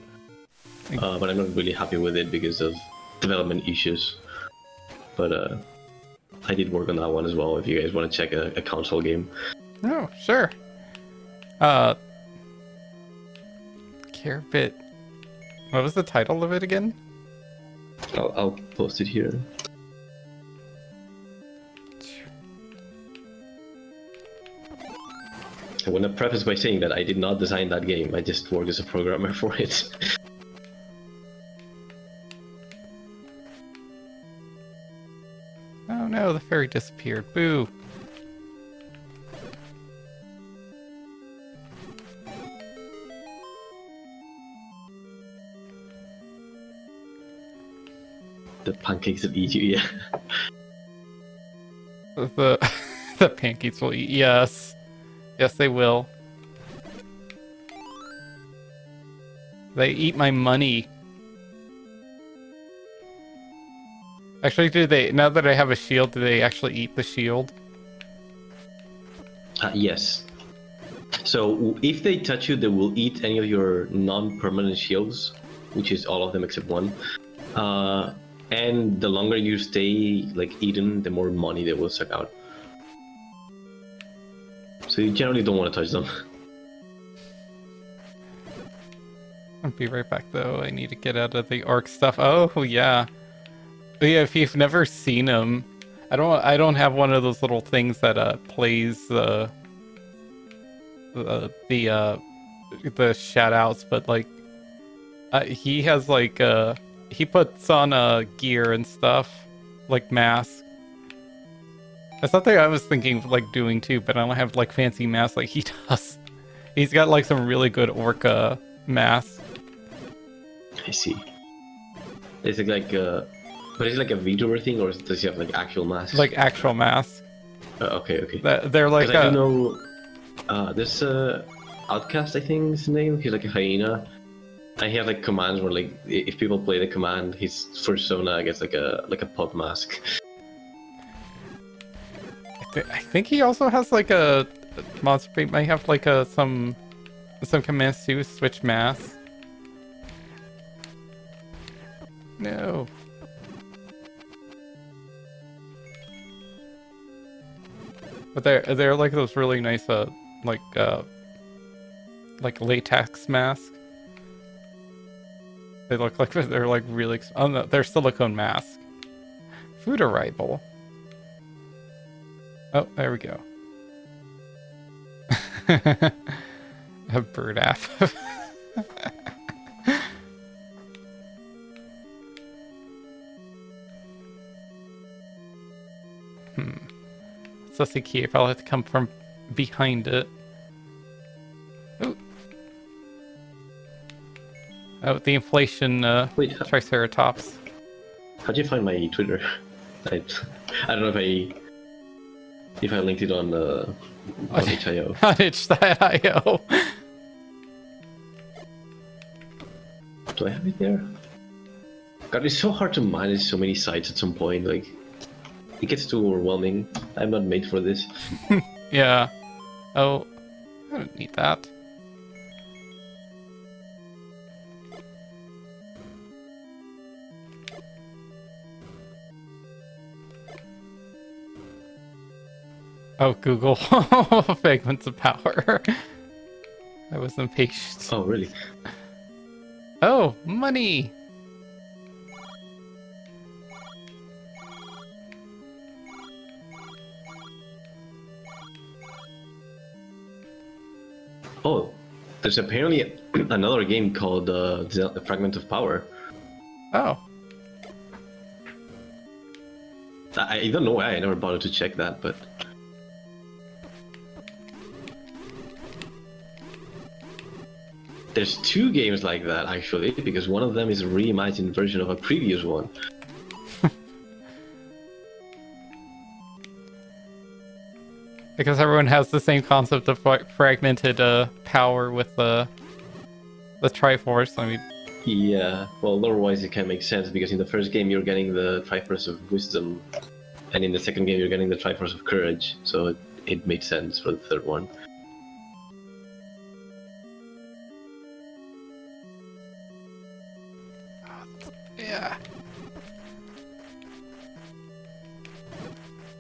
but I'm not really happy with it because of development issues. But I did work on that one as well. If you guys want to check a console game. Oh, sure. Carabit. What was the title of it again? I'll post it here. I want to preface by saying that I did not design that game. I just worked as a programmer for it. Oh no, the fairy disappeared. Boo. The pancakes that eat you, yeah. The pancakes will eat. Yes. Yes, they will. They eat my money. Actually, do they? Now that I have a shield, do they actually eat the shield? Yes. So if they touch you, they will eat any of your non-permanent shields, which is all of them except one. And the longer you stay like eaten, the more money they will suck out. So you generally don't want to touch them. I'll be right back though. I need to get out of the orc stuff. Oh yeah. But yeah, if you've never seen them, I don't have one of those little things that plays the shout outs, but like he has like he puts on gear and stuff, like mask. That's something I was thinking of like doing too, but I don't have like fancy masks like he does. He's got like some really good orca masks. I see. Is it like but is it like a VTuber thing, or does he have like actual masks? Like actual masks. Okay. They're like I do know this Outcast, I think is his name. He's like a hyena. And he has like commands where like if people play the command, his persona gets like a pug mask. I think he also has like a monster. He might have like some commands to switch masks. No. But they're like those really nice like latex masks. They look like they're like really oh no, they're silicone masks. Food arrival. Oh, there we go. A bird app. Sussy key. I'll have to come from behind it. Ooh. Oh, the inflation Wait, Triceratops. how'd you find my Twitter? I don't know if I linked it on itch.io. On itch.io. Do I have it there? God, it's so hard to manage so many sites at some point. Like, it gets too overwhelming. I'm not made for this. Yeah. Oh, I don't need that. Oh, Google. Fragments of power. I was impatient. Oh, really? Oh, money! Oh, there's apparently another game called Zelda Fragment of Power. Oh. I don't know why I never bothered to check that, but... There's two games like that, actually, because one of them is a reimagined version of a previous one. Because everyone has the same concept of fragmented power with the Triforce. I mean, Yeah, well, lore-wise it can make sense, because in the first game you're getting the Triforce of Wisdom, and in the second game you're getting the Triforce of Courage, so it made sense for the third one. yeah.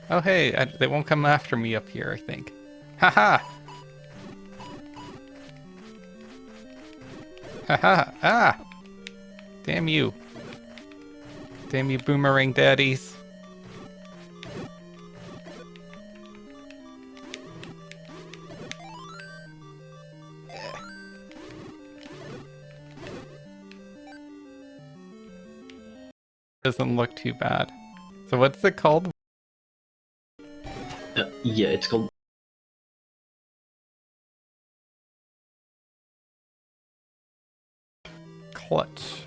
Oh hey, they won't come after me up here, I think. Haha! Haha! Ah! Damn you. Damn you boomerang daddies. Doesn't look too bad. So what's it called? Yeah, it's called... Clutch.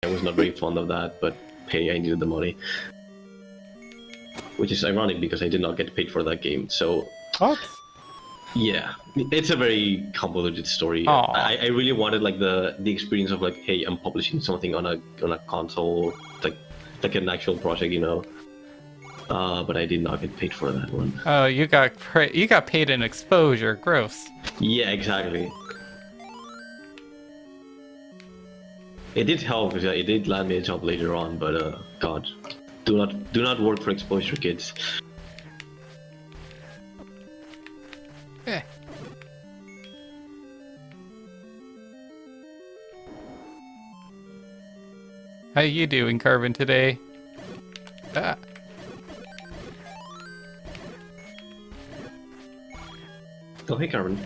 I was not very fond of that, but hey, I needed the money. Which is ironic because I did not get paid for that game, so... What? Yeah, it's a very convoluted story. Aw. I really wanted like the experience of like, hey, I'm publishing something on a console, like an actual project, you know. But I did not get paid for that one. Oh, you got paid in exposure. Gross. Yeah, exactly. It did help because it did land me a job later on, but God, do not work for exposure, kids. Eh. How you doing, Carbon, today? Ah. Oh, hey, Carmen.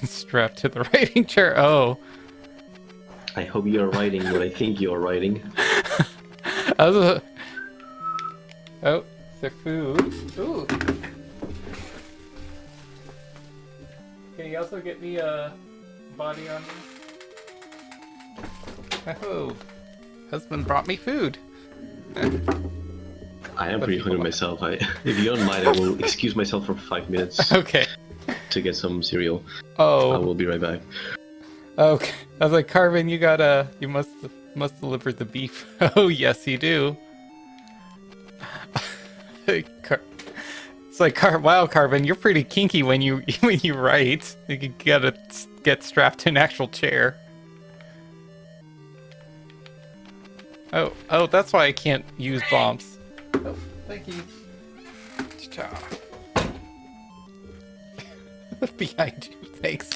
Strapped to the writing chair. Oh. I hope you are writing what I think you are writing. I was oh, the food. Ooh. Can you also get me a body armor? Oh, husband brought me food. I am pretty hungry myself. If you don't mind, I will excuse myself for 5 minutes Okay. to get some cereal. Oh. I will be right back. Okay. I was like, Carvin, you must deliver the beef. Oh, yes, you do. It's like, wow, Carvin, you're pretty kinky when you when you write. You gotta get strapped to an actual chair. Oh, that's why I can't use bombs. Oh, thank you. Behind you, thanks.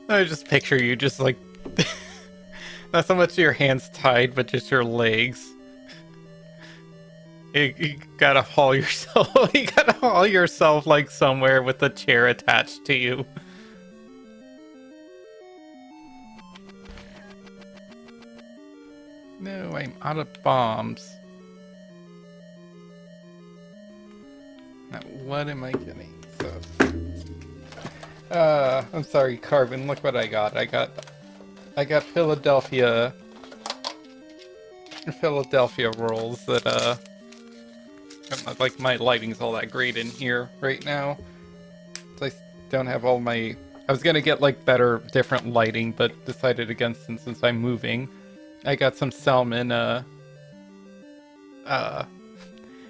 I just picture you just like not so much your hands tied, but just your legs. You gotta haul yourself. You gotta haul yourself like somewhere with a chair attached to you. No, I'm out of bombs. Now, what am I getting? I'm sorry, Carbon. Look what I got. I got Philadelphia rolls that like my lighting's all that great in here right now. So I don't have all my. I was gonna get like better, different lighting, but decided against it since I'm moving. I got some salmon.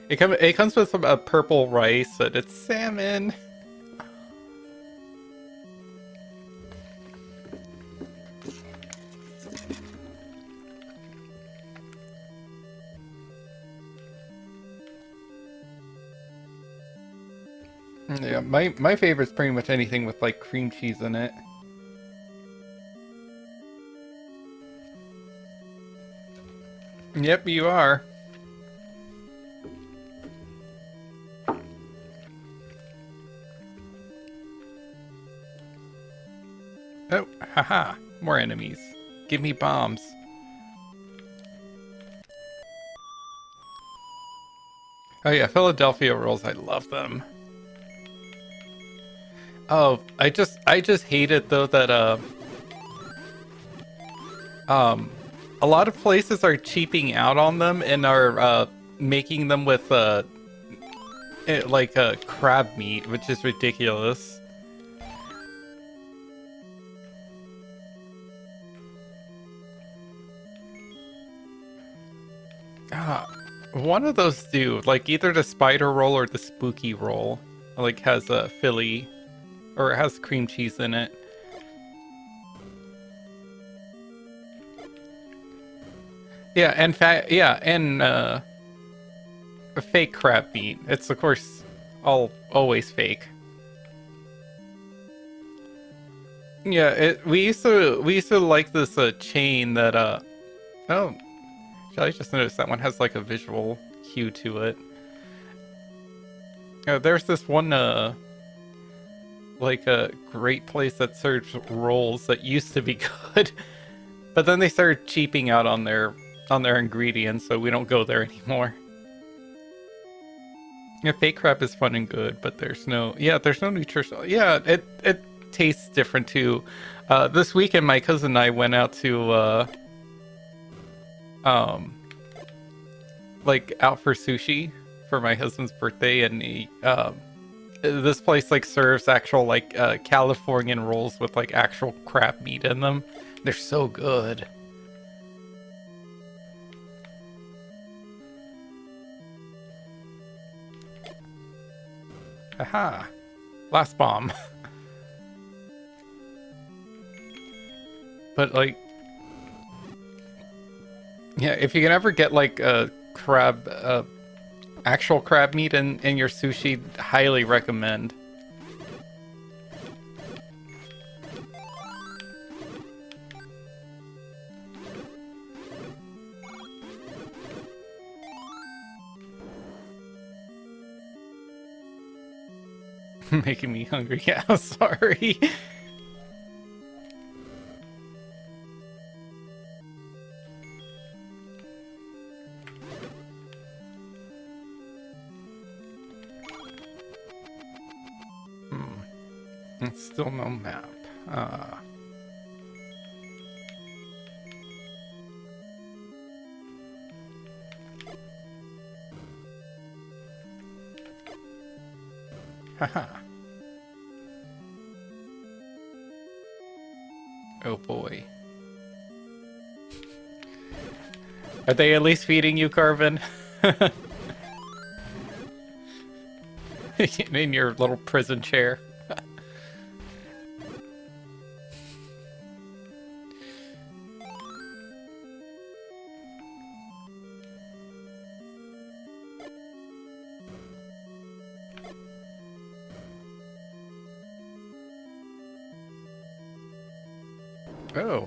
It comes with some purple rice, but it's salmon. Yeah, my favorite's pretty much anything with like cream cheese in it. Yep, you are. Oh, haha, more enemies. Give me bombs. Oh yeah, Philadelphia rolls, I love them. Oh, I just hate it though that a lot of places are cheaping out on them and are making them with like crab meat, which is ridiculous. One of those do, like either the spider roll or the spooky roll, like has a Philly, or it has cream cheese in it. Yeah, and fake crab meat. It's of course always fake. Yeah, we used to like this chain that oh, I just noticed that one has like a visual hue to it. There's this one like a great place that serves rolls that used to be good, but then they started cheaping out on their ingredients, so we don't go there anymore. Yeah, fake crab is fun and good, but there's no nutritional. Yeah, it tastes different too. This weekend, my cousin and I went out to like out for sushi for my husband's birthday, and this place like serves actual like Californian rolls with like actual crab meat in them. They're so good. Aha! Last bomb. But like, yeah, if you can ever get like a crab, actual crab meat in your sushi, highly recommend. Making me hungry. Yeah, sorry. It's still no map. Haha. Oh boy. Are they at least feeding you, Carvin? In your little prison chair. Oh,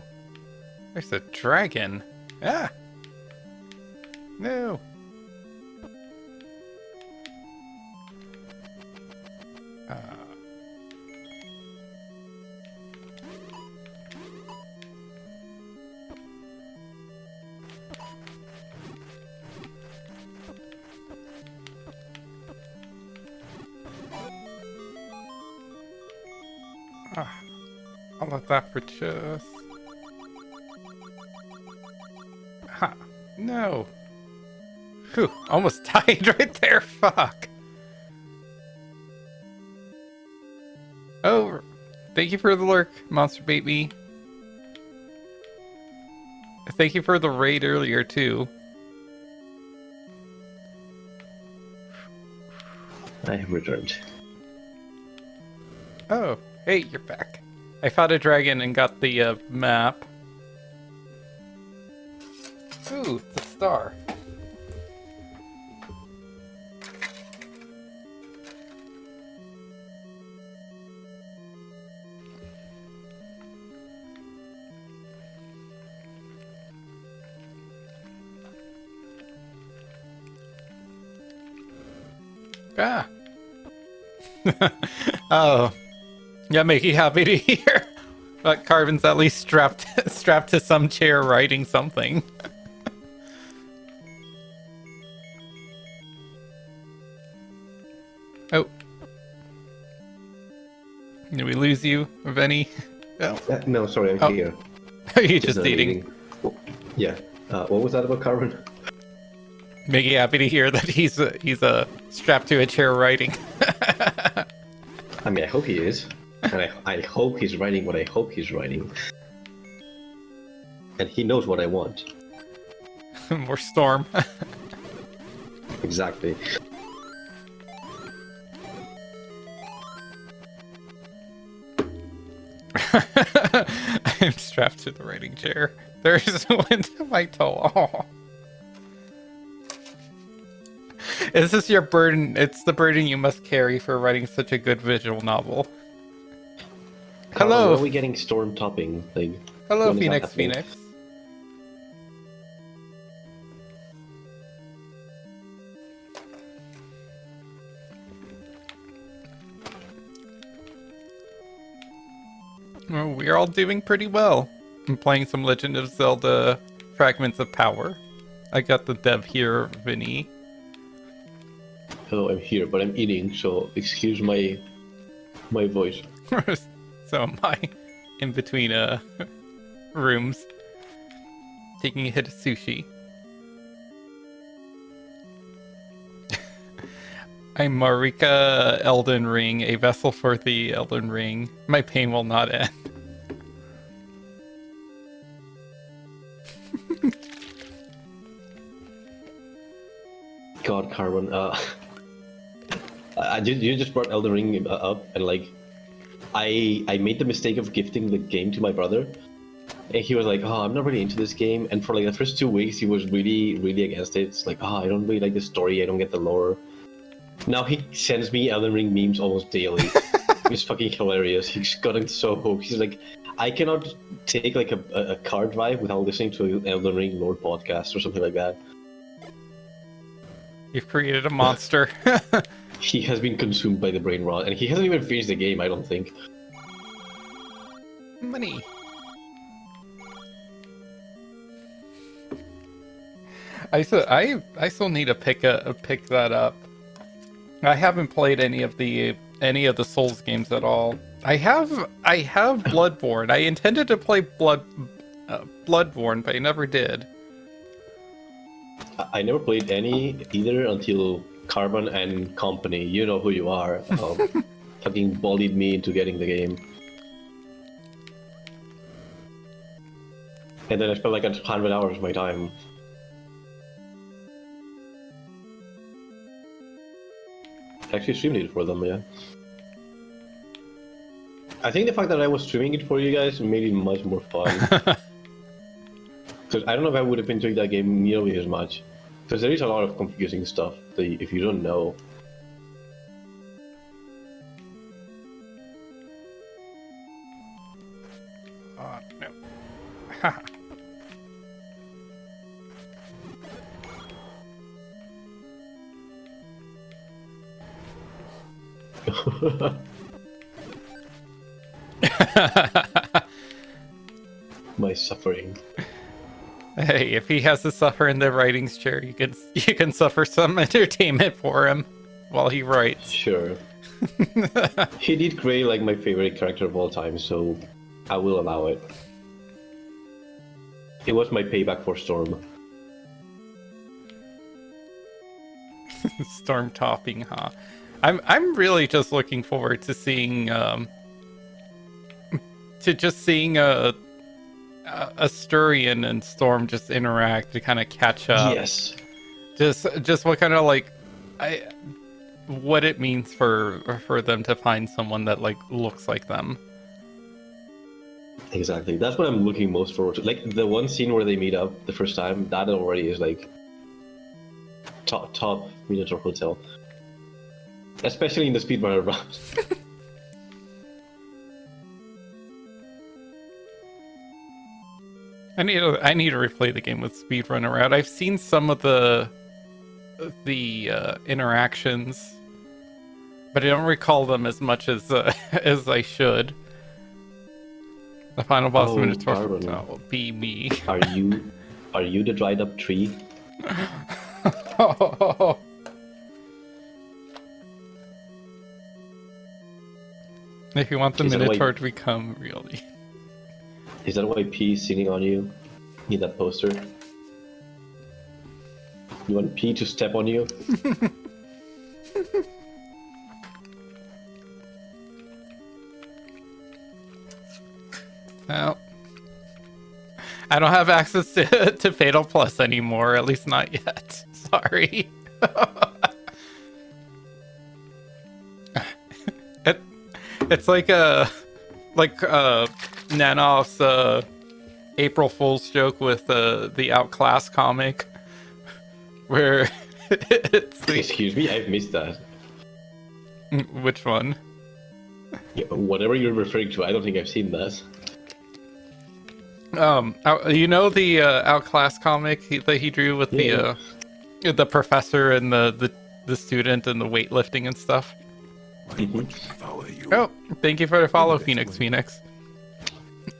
there's a dragon. Ah! No! I'll let that for just... Ha! No! Whew, almost died right there, fuck! Oh, thank you for the lurk, Monster Baby. Thank you for the raid earlier, too. I have returned. Oh, hey, you're back. I fought a dragon and got the map. Ooh, it's a star. Ah. Oh. Yeah, make you happy to hear. But Carvin's at least strapped to some chair writing something. Oh. Did we lose you, Venny? No. No, sorry, I'm here. Are you just eating? Yeah. What was that about, Carvin? Make you happy to hear that he's strapped to a chair writing. I mean, I hope he is. And I hope he's writing what I hope he's writing. And he knows what I want. More storm. Exactly. I'm strapped to the writing chair. There's one to my toe. Oh. Is this your burden? It's the burden you must carry for writing such a good visual novel. Hello. When are we getting storm topping? Like, hello, Phoenix. Phoenix. Well, we're all doing pretty well. I'm playing some Legend of Zelda Fragments of Power. I got the dev here, Venny. Hello, I'm here, but I'm eating, so excuse my voice. So am I, in between rooms, taking a hit of sushi. I'm Marika Elden Ring, a vessel for the Elden Ring. My pain will not end. God, Carbon. You just brought Elden Ring up, and like, I made the mistake of gifting the game to my brother, and he was like, "Oh, I'm not really into this game." And for like the first 2 weeks, he was really, really against it. It's like, "Oh, I don't really like the story. I don't get the lore." Now he sends me Elden Ring memes almost daily. It's fucking hilarious. He's gotten so hooked. He's like, I cannot take like a car drive without listening to an Elden Ring lore podcast or something like that. You've created a monster. He has been consumed by the brain rot, and he hasn't even finished the game, I don't think. Money. I still need to pick that up. I haven't played any of the Souls games at all. I have Bloodborne. I intended to play Bloodborne, but I never did. I never played any either until Carbon and Company. You know who you are. Fucking bullied me into getting the game. And then I spent like 100 hours of my time. I actually streamed it for them, yeah. I think the fact that I was streaming it for you guys made it much more fun. Because I don't know if I would have been doing that game nearly as much. Because there is a lot of confusing stuff that if you don't know. No. My suffering. Hey, if he has to suffer in the writing's chair, you can suffer some entertainment for him while he writes. Sure. He did create like my favorite character of all time, so I will allow it. It was my payback for Storm. Storm topping, huh? I'm really just looking forward to seeing Asturian and Storm just interact to kind of catch up. Yes. Just what kind of like what it means for them to find someone that like looks like them. Exactly. That's what I'm looking most forward to. Like the one scene where they meet up the first time, that already is like top Minotaur Hotel. Especially in the speedrunner round. I need to replay the game with speedrunner route. I've seen some of the interactions, but I don't recall them as much as as I should. The final boss Minotaur will be me. Are you the dried up tree? Oh. If you want the Minotaur to become really. Is that why P is sitting on you in that poster? You want P to step on you? Well, I don't have access to Fatal Plus anymore, at least not yet. Sorry. It's like Nanoff's April Fool's joke with the Outclass comic, where it's Excuse me, I've missed that. Which one? Yeah, whatever you're referring to, I don't think I've seen that. You know the Outclass comic that he drew with the professor and the student and the weightlifting and stuff. Mm-hmm. Oh, thank you for the follow, Phoenix.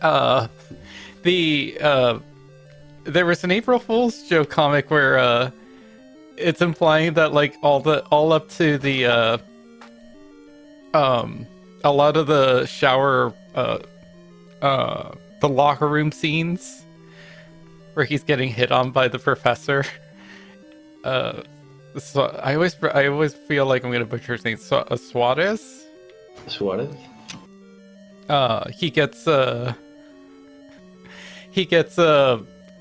uh, the there was an April Fool's joke comic where it's implying that like all up to the a lot of the shower the locker room scenes where he's getting hit on by the professor. So I always feel like I'm gonna butcher his name. Suarez. Suarez.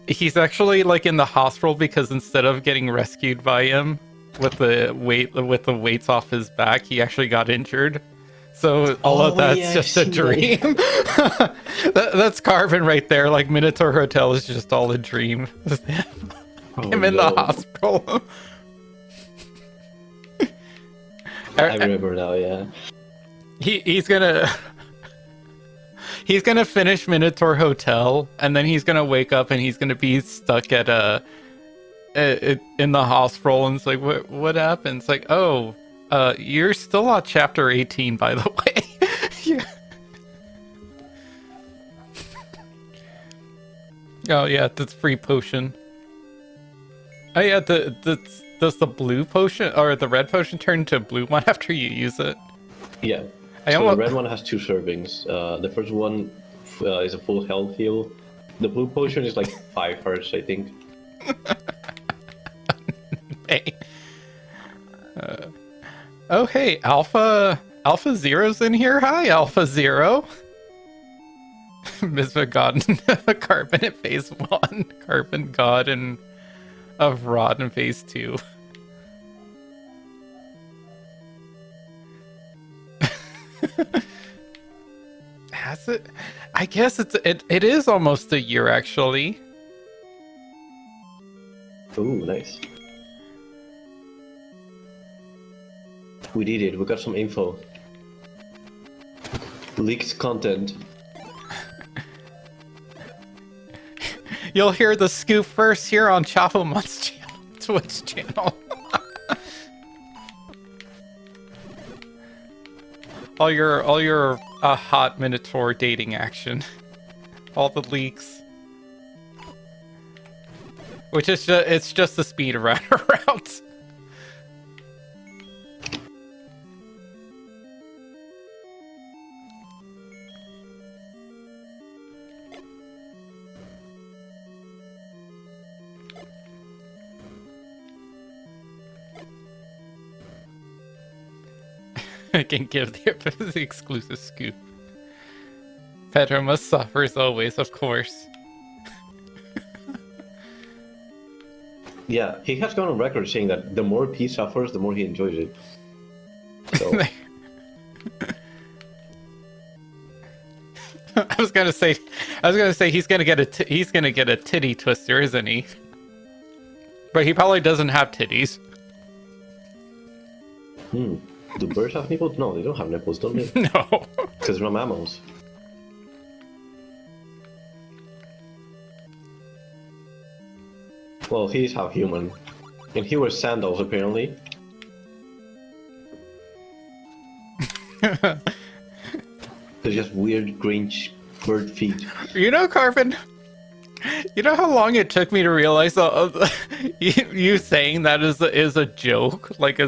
He's actually like in the hospital because instead of getting rescued by him with the weights off his back, he actually got injured. So all of that's just a dream. That's Carvin right there. Like Minotaur Hotel is just all a dream. Him in the hospital. I remember now. Yeah. He's gonna finish Minotaur Hotel, and then he's gonna wake up and he's gonna be stuck at in the hospital, and it's like, what happened? It's like, oh, you're still on chapter 18, by the way. Yeah. Oh yeah, that's free potion. Oh yeah, does the blue potion or the red potion turn into a blue one after you use it? Yeah. The red one has 2 servings. The first one is a full health heal. The blue potion is like 5 hearts, I think. Hey. Oh hey, Alpha Zero's in here. Hi, Alpha Zero. Misva God, Carbon in phase 1, Carbon God and of Rod in phase 2. Has it? I guess it is almost a year actually. Ooh, nice. We did it. We got some info. Leaked content. You'll hear the scoop first here on Chapomon's channel, Twitch channel. all your hot Minotaur dating action, all the leaks, which is it's just the speed around route. I can give the exclusive scoop. Pedro must suffer as always, of course. Yeah, he has gone on record saying that the more P suffers, the more he enjoys it. So. I was gonna say he's gonna get a titty twister, isn't he? But he probably doesn't have titties. Do birds have nipples? No, they don't have nipples, don't they? No. Because they're mammals. Well, he's half human. And he wears sandals, apparently. They're just weird, Grinch bird feet. You know, Carvin, you know how long it took me to realize you saying that is a joke? Like,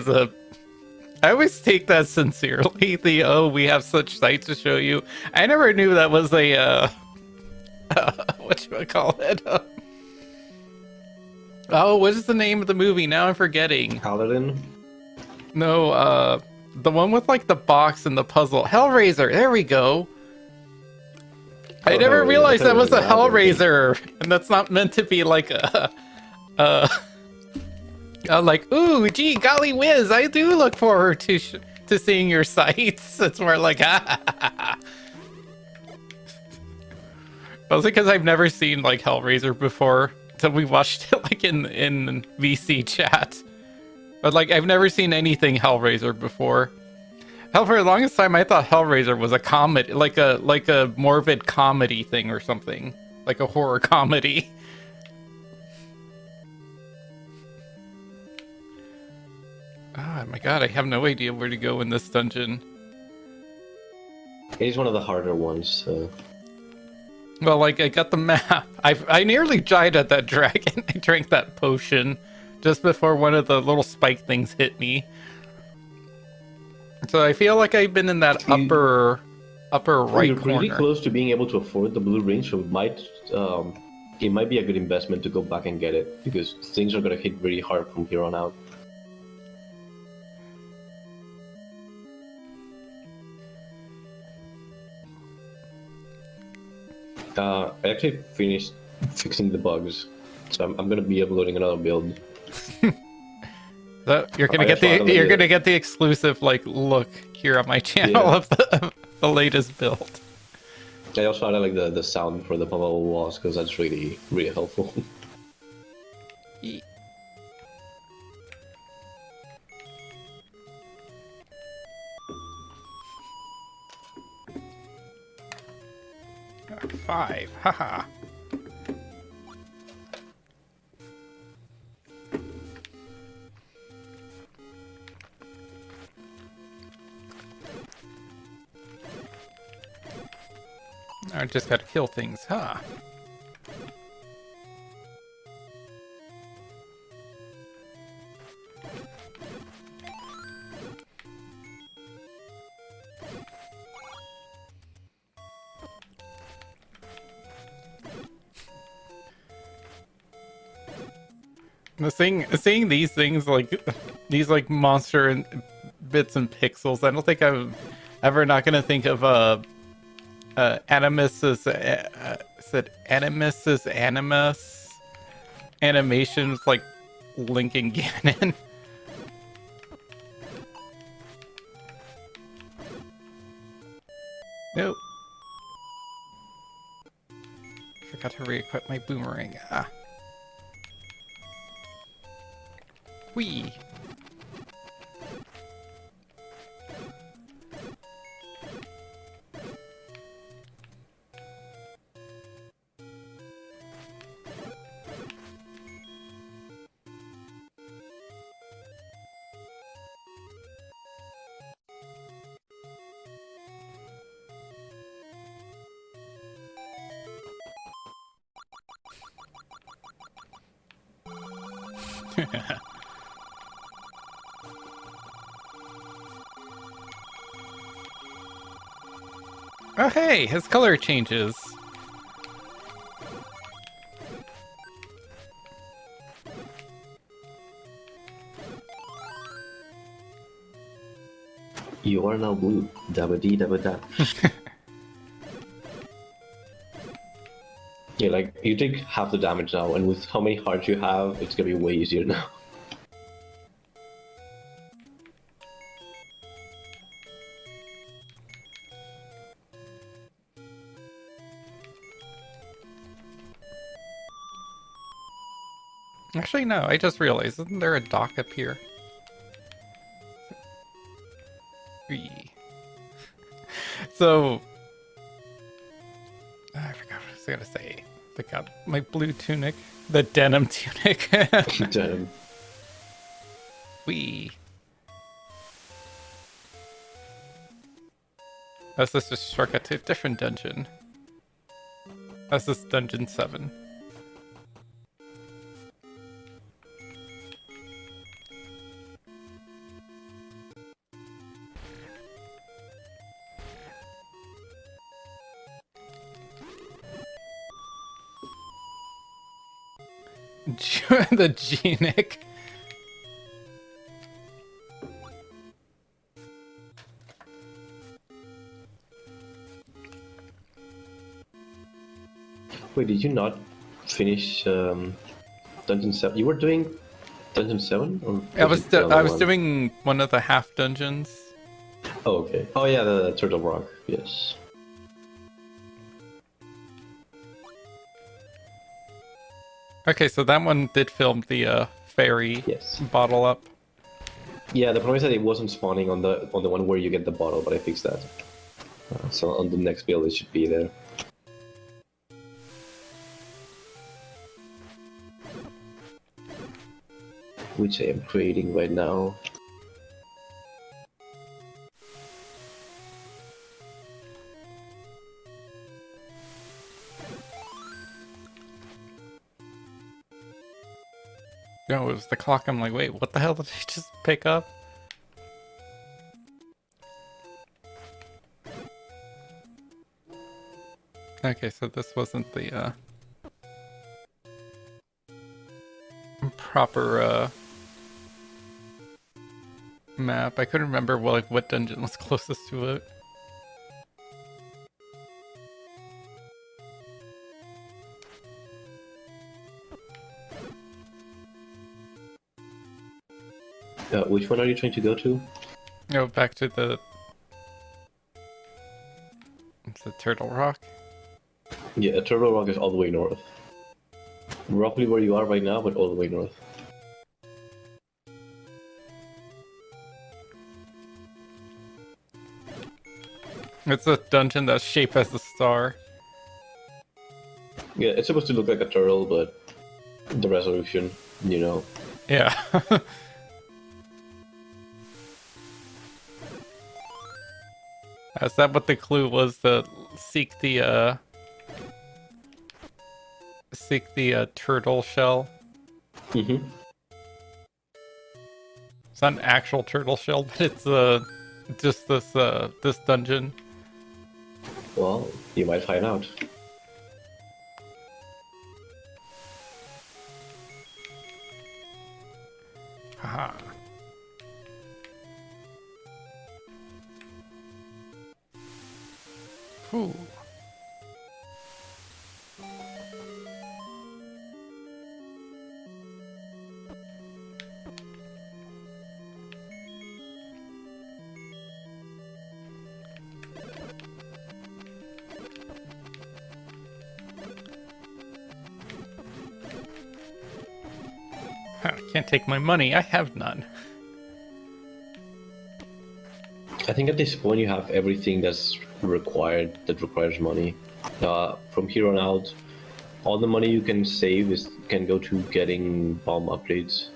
I always take that sincerely. We have such sights to show you. I never knew that was a, whatchamacallit? Oh, what is the name of the movie? Now I'm forgetting. Paladin? No, the one with like the box and the puzzle. Hellraiser, there we go. I never realized that was a Hellraiser, and that's not meant to be like like, ooh, gee, golly whiz, I do look forward to seeing your sights. It's more like, Mostly because I've never seen like Hellraiser before, so we watched it like in VC chat. But like, I've never seen anything Hellraiser before. Hell, for the longest time, I thought Hellraiser was a comedy, like a morbid comedy thing or something, like a horror comedy. Oh my god, I have no idea where to go in this dungeon. It is one of the harder ones. Well, like, I got the map. I nearly died at that dragon. I drank that potion just before one of the little spike things hit me. So I feel like I've been in that upper right You're really corner. close to being able to afford the blue ring, so it might be a good investment to go back and get it, because things are gonna hit very hard from here on out. I actually finished fixing the bugs, so I'm gonna be uploading another build. So you're gonna get the exclusive like look here on my channel of the latest build. I also added like the sound for the bubble walls, because that's really helpful. Five, haha. I just gotta kill things, huh? Seeing these things like these like monster and bits and pixels, I don't think I'm ever not gonna think of Animus's Animus animations like Link and Ganon. Nope. Forgot to re-equip my boomerang. Ah. Whee! Oh hey, his color changes. You are now blue. Dabba dee dabba da. Yeah, like you take half the damage now, and with how many hearts you have, it's gonna be way easier now. Actually, no, I just realized, isn't there a dock up here? Whee. So, I forgot what I was gonna say. I got my blue tunic, the denim tunic. Damn. Whee. Let's just shortcut to a different dungeon. That's this dungeon 7. The Genic. Wait, did you not finish Dungeon 7? You were doing Dungeon 7? Or I was it the other one? doing one of the half dungeons. Oh, okay. Oh, yeah, the Turtle Rock, yes. Okay, so that one did film the fairy Yes. bottle up. Yeah, the problem is that it wasn't spawning on the one where you get the bottle, but I fixed that. So on the next build, it should be there. Which I am creating right now. No, it was the clock. I'm like, wait, what the hell did I just pick up? Okay, so this wasn't the proper map. I couldn't remember what dungeon was closest to it. Which one are you trying to go to? No, back to the Turtle Rock. Yeah, Turtle Rock is all the way north. Roughly where you are right now, but all the way north. It's a dungeon that's shaped as a star. Yeah, it's supposed to look like a turtle, but the resolution, you know. Yeah. Is that what the clue was? To seek the turtle shell. Mm-hmm. It's not an actual turtle shell, but it's just this dungeon. Well, you might find out. Haha. Ooh. Can't take my money. I have none. I think at this point you have everything that requires money. From here on out, all the money you can save can go to getting bomb upgrades.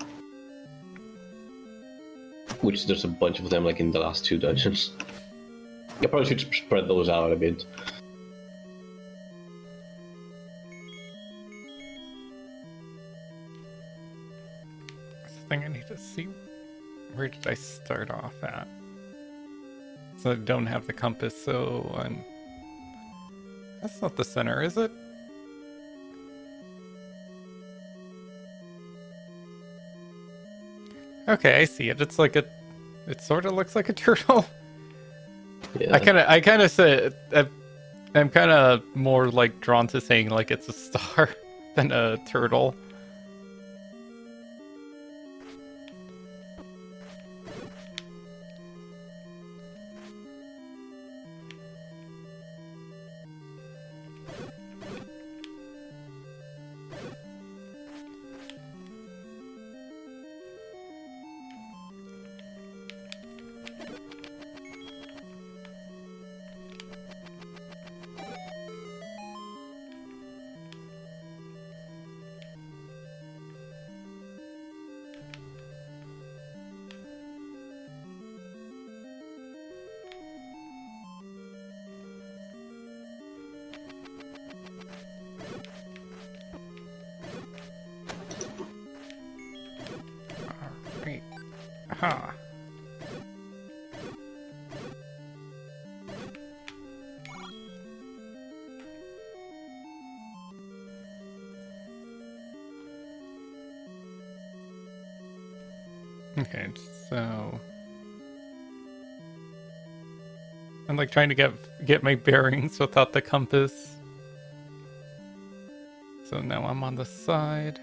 Which there's a bunch of them like in the last 2 dungeons. I probably should spread those out a bit. That's the thing I need to see. Where did I start off at? So I don't have the compass, so I'm... That's not the center, is it? Okay, I see it. It's like a... It sort of looks like a turtle. Yeah. I kind of said... I'm kind of more like drawn to saying like it's a star than a turtle. Alright. Aha. Okay, so I'm like trying to get my bearings without the compass. So now I'm on the side.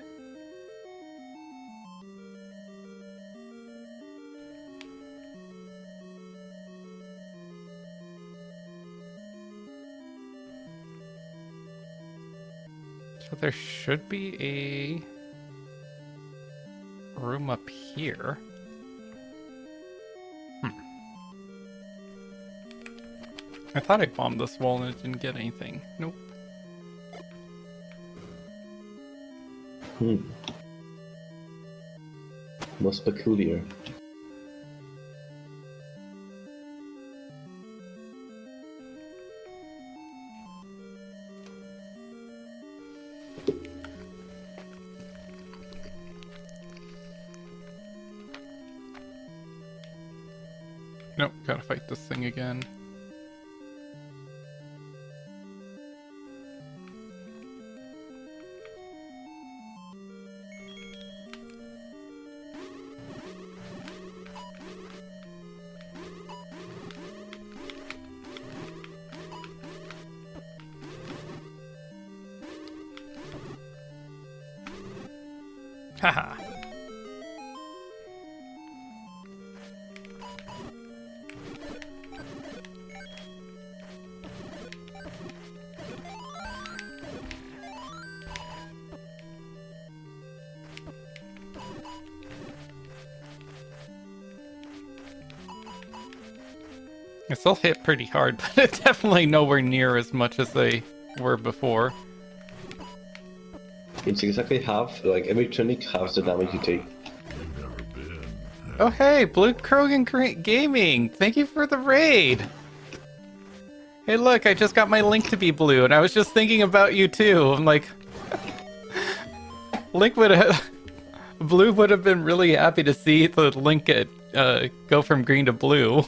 So there should be a room up here. I thought I bombed this wall and it didn't get anything. Nope. Most peculiar. Nope, gotta fight this thing again. Haha. It still hit pretty hard, but it's definitely nowhere near as much as they were before. It's exactly half, like every tunic halves the damage you take. Oh hey, Blue Krogan Gaming! Thank you for the raid! Hey look, I just got my link to be blue, and I was just thinking about you too. I'm like... Link would have... Blue would have been really happy to see the link go from green to blue.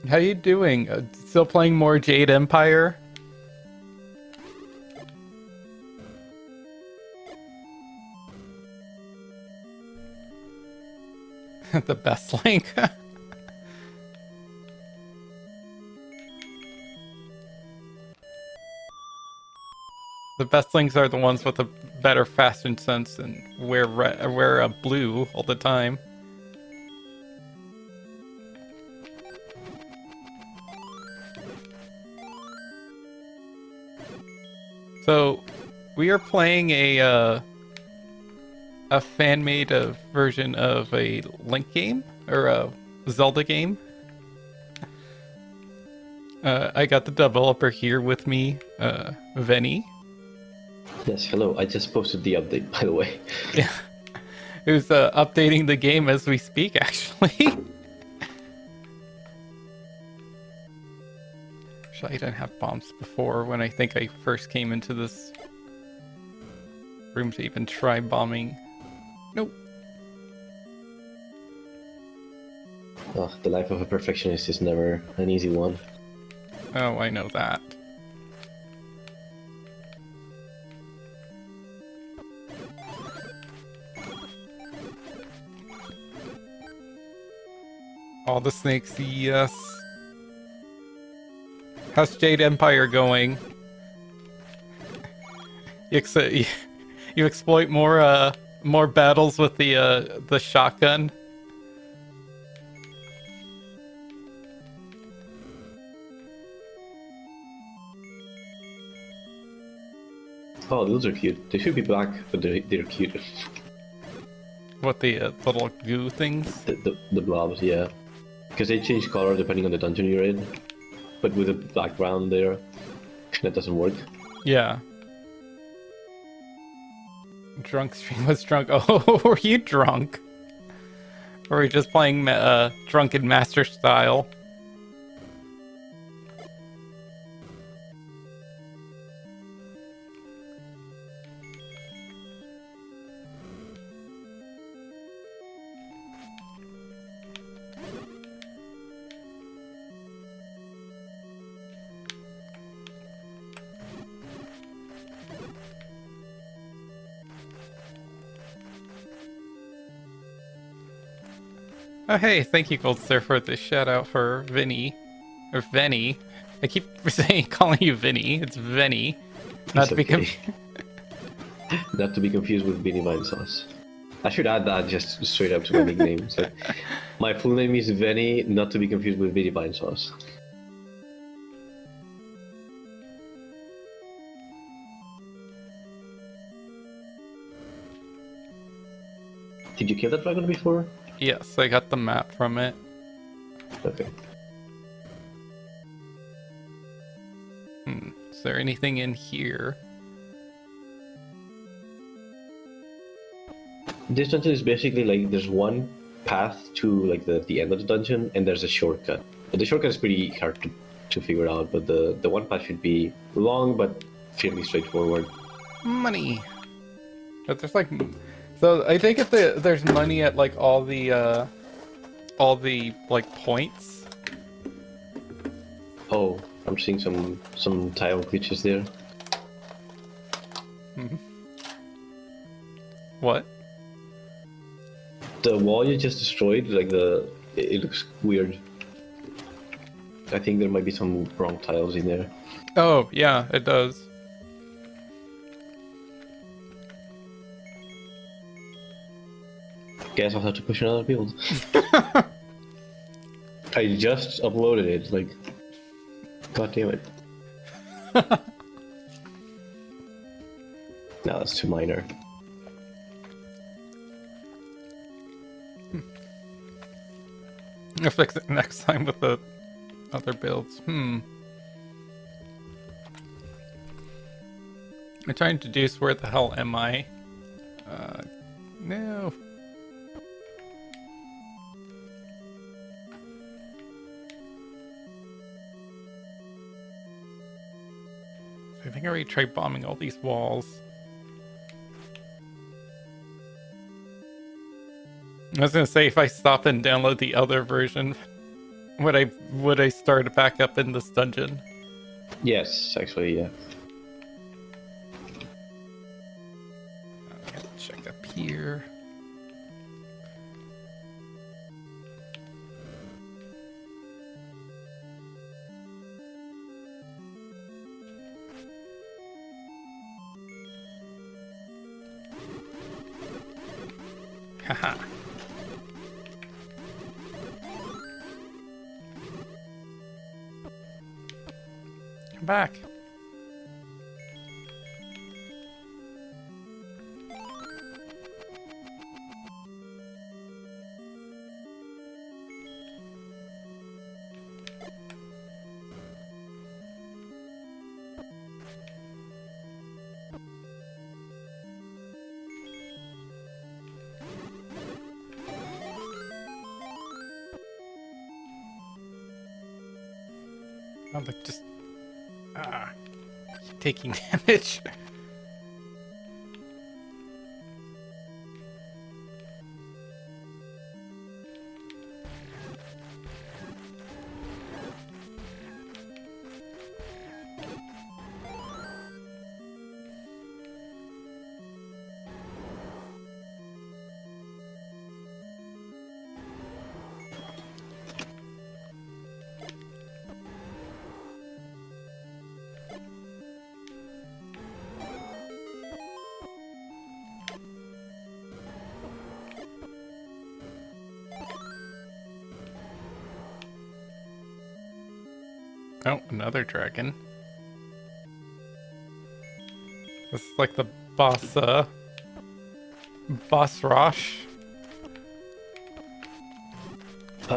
How you doing? Still playing more Jade Empire? The best link. The best links are the ones with a better fashion sense and wear blue all the time. So, we are playing a fan-made version of a Link game, or a Zelda game. I got the developer here with me, Venny. Yes, hello. I just posted the update, by the way. Yeah, who's updating the game as we speak, actually. I didn't have bombs before when I think I first came into this room to even try bombing. Nope. Oh, the life of a perfectionist is never an easy one. Oh, I know that. All the snakes, yes. How's Jade Empire going? You exploit more battles with the shotgun. Oh, those are cute. They should be black, but they're cute. What, the little goo things? The blobs, yeah. Because they change color depending on the dungeon you're in. But with a background there, that doesn't work. Yeah. Drunk stream was drunk. Oh, were you drunk? Or were you just playing drunken master style? Oh hey, thank you Goldster for the shout out for Venny. Or Venny. I keep calling you Vinny. It's Venny. Not to be Not to be confused with Beanie Vine Sauce. I should add that just straight up to my nickname. So, my full name is Venny, not to be confused with Beanie Vine Sauce. Did you kill that dragon before? Yes, I got the map from it. Okay. Is there anything in here? This dungeon is basically like there's one path to like the end of the dungeon, and there's a shortcut. But the shortcut is pretty hard to figure out, but the one path should be long but fairly straightforward. Money. But there's like, so I think if there's money at like all the all the like points. Oh, I'm seeing some tile glitches there. What? The wall you just destroyed, like it looks weird. I think there might be some wrong tiles in there. Oh, yeah, it does. Guess I'll have to push another build. I just uploaded it, like, god damn it. No, that's too minor. I'll fix it next time with the other builds. I'm trying to deduce where the hell am I? No. I think I already tried bombing all these walls. I was gonna say, if I stop and download the other version, would I start back up in this dungeon? Yes, actually, yeah. Check up here. Haha. Come back. I'm like just keep taking damage. Oh, another dragon. This is like the boss rush.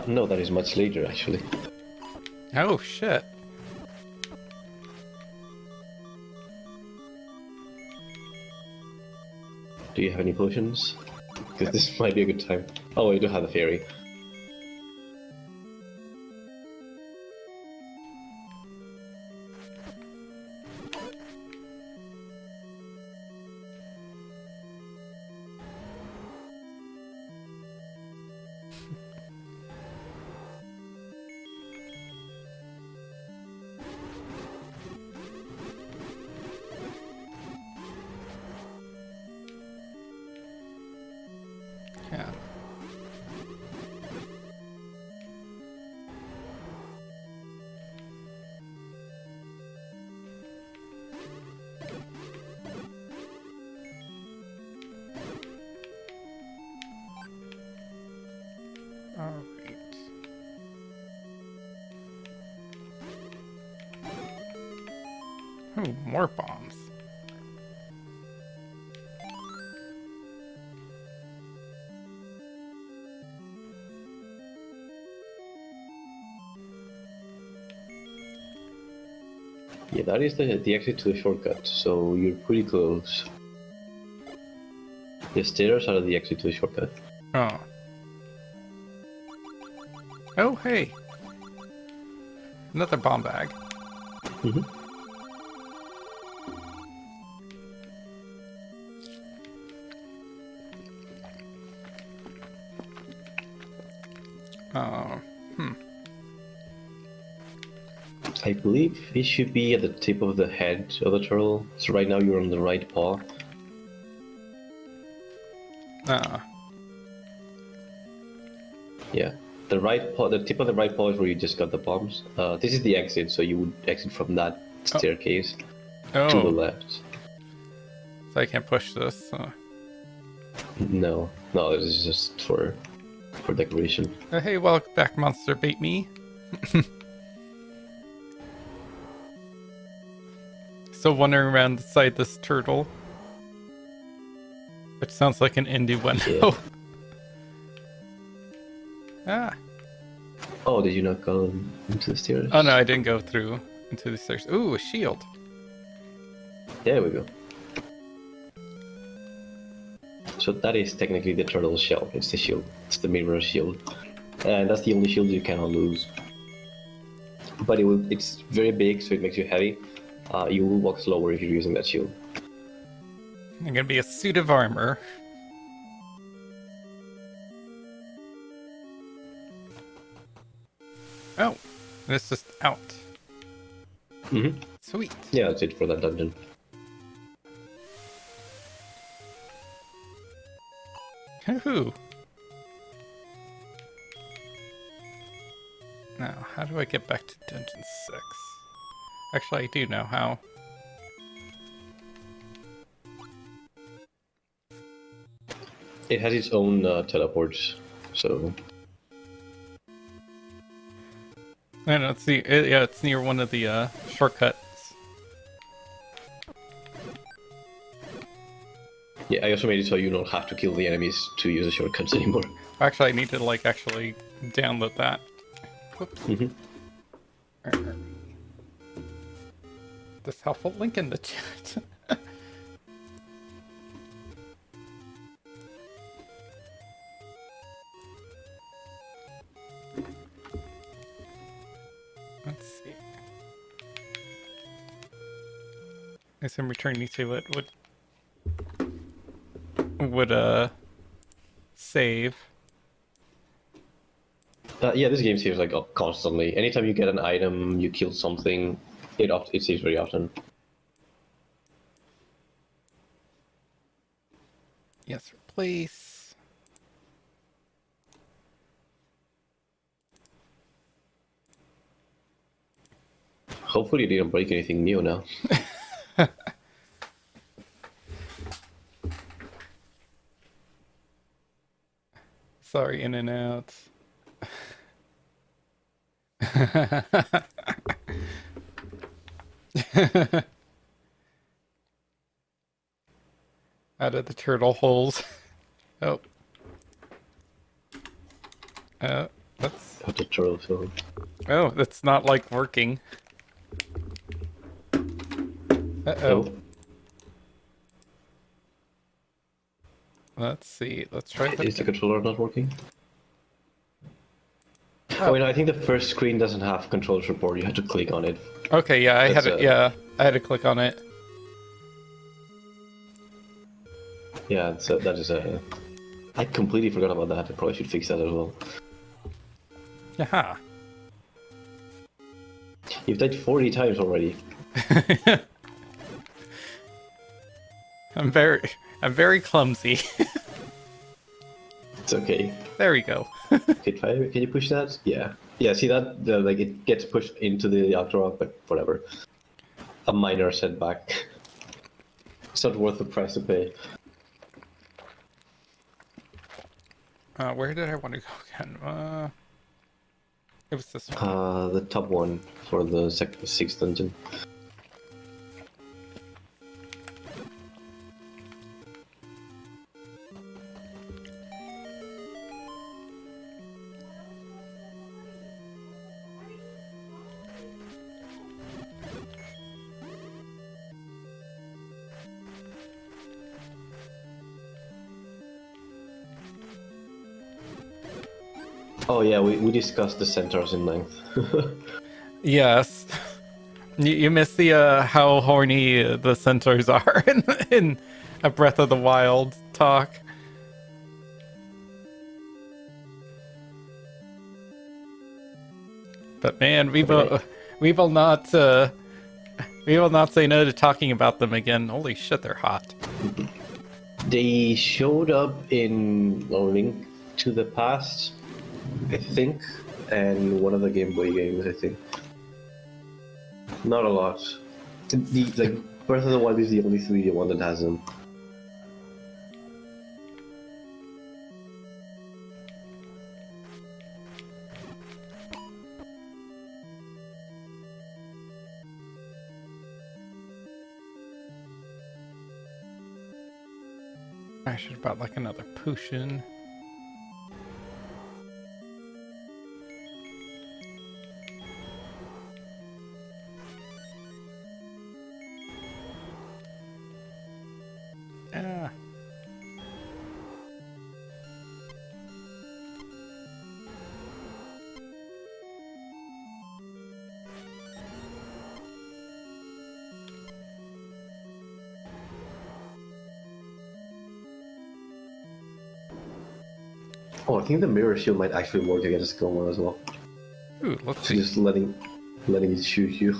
No, that is much later, actually. Oh shit. Do you have any potions? Because this might be a good time. Oh, I do have the fairy. Yeah. All right. Oh, more bombs. Yeah, that is the exit to the shortcut, so you're pretty close. The stairs are the exit to the shortcut. Oh. Oh, hey. Another bomb bag. Mm-hmm. Oh, I believe it should be at the tip of the head of the turtle. So right now you're on the right paw. Yeah. The right paw, the tip of the right paw is where you just got the bombs. This is the exit, so you would exit from that staircase to the Oh, left. so I can't push this. No, this is just for decoration. Hey, welcome back, monster bait me. So wandering around inside this turtle, which sounds like an innuendo. Yeah. Ah. Oh, did you not go into the stairs? Oh no, I didn't go through into the stairs. Ooh, a shield. There we go. So that is technically the turtle's shell. It's the shield. It's the mirror shield. And that's the only shield you cannot lose. But it's very big, so it makes you heavy. You will walk slower if you're using that shield. I'm gonna be a suit of armor. Oh, and it's just out. Mm-hmm. Sweet. Yeah, that's it for that dungeon. Hoo-hoo. Now, how do I get back to Dungeon 6? Actually, I do know how. It has its own teleports, so... I know, it's it's near one of the shortcuts. Yeah, I also made it so you don't have to kill the enemies to use the shortcuts anymore. Actually, I need to actually download that. Whoops. Mm-hmm. This helpful link in the chat. Let's see. As I'm returning to it would save. Yeah, this game saves constantly. Anytime you get an item, you kill something, it saves very often. Yes, replace. Hopefully you didn't break anything new now. Sorry, in and out. Out of the turtle holes. Oh. That's... What the turtle film. Oh, that's not working. Uh-oh. Oh. Let's see. Let's try that. Is the controller not working? Oh. Wait, no, I think the first screen doesn't have controller support. You have to click on it. Okay, yeah, I had That's, it. Yeah, I had to click on it. Yeah, so that is a... I completely forgot about that. I probably should fix that as well. Yaha. You've died 40 times already. I'm very clumsy. It's okay. There we go. Hit 5, can you push that? Yeah. Yeah, see that? It gets pushed into the outro, but whatever. A minor setback. It's not worth the price to pay. Where did I want to go again? It was this one. The top one for the sixth dungeon. Oh yeah, we discussed the centaurs in length. Yes. You missed the how horny the centaurs are in a Breath of the Wild talk. But man, we will not we will not say no to talking about them again. Holy shit, they're hot. They showed up in Link to the Past, I think, and one of the Game Boy games, I think. Not a lot. Like Breath of the Wild is the only 3D one that has them. I should have bought like another potion. Ah. Oh, I think the mirror shield might actually work against Goma as well. Ooh, let's So see. just letting it shoot you.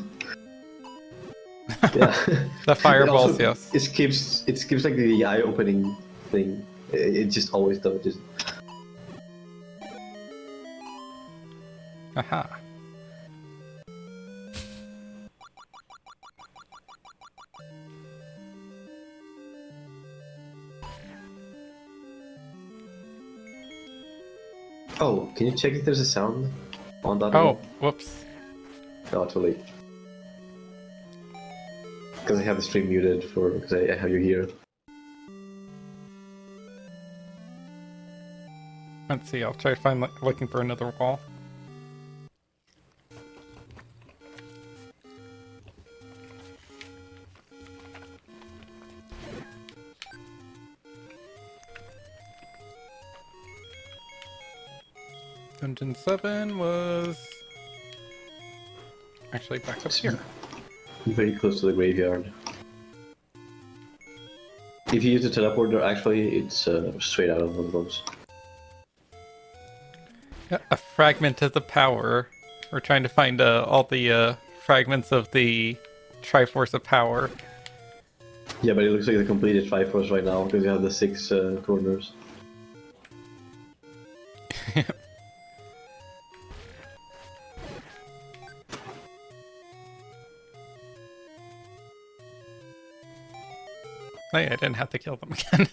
Yeah. The fireballs, It also, yes. It skips like the eye opening thing. It just always dodges. Aha. Oh, can you check if there's a sound on that Oh, one? whoops. No, too late. Because I have the stream muted because I have you here. Let's see, I'll try to find looking for another wall. Dungeon 7 was actually back up here. Very close to the graveyard. If you use the teleporter, actually, it's straight out of one of those. Yeah, a fragment of the power. We're trying to find all the fragments of the Triforce of Power. Yeah, but it looks like the completed Triforce right now because you have the 6 corners. Hey, I didn't have to kill them again.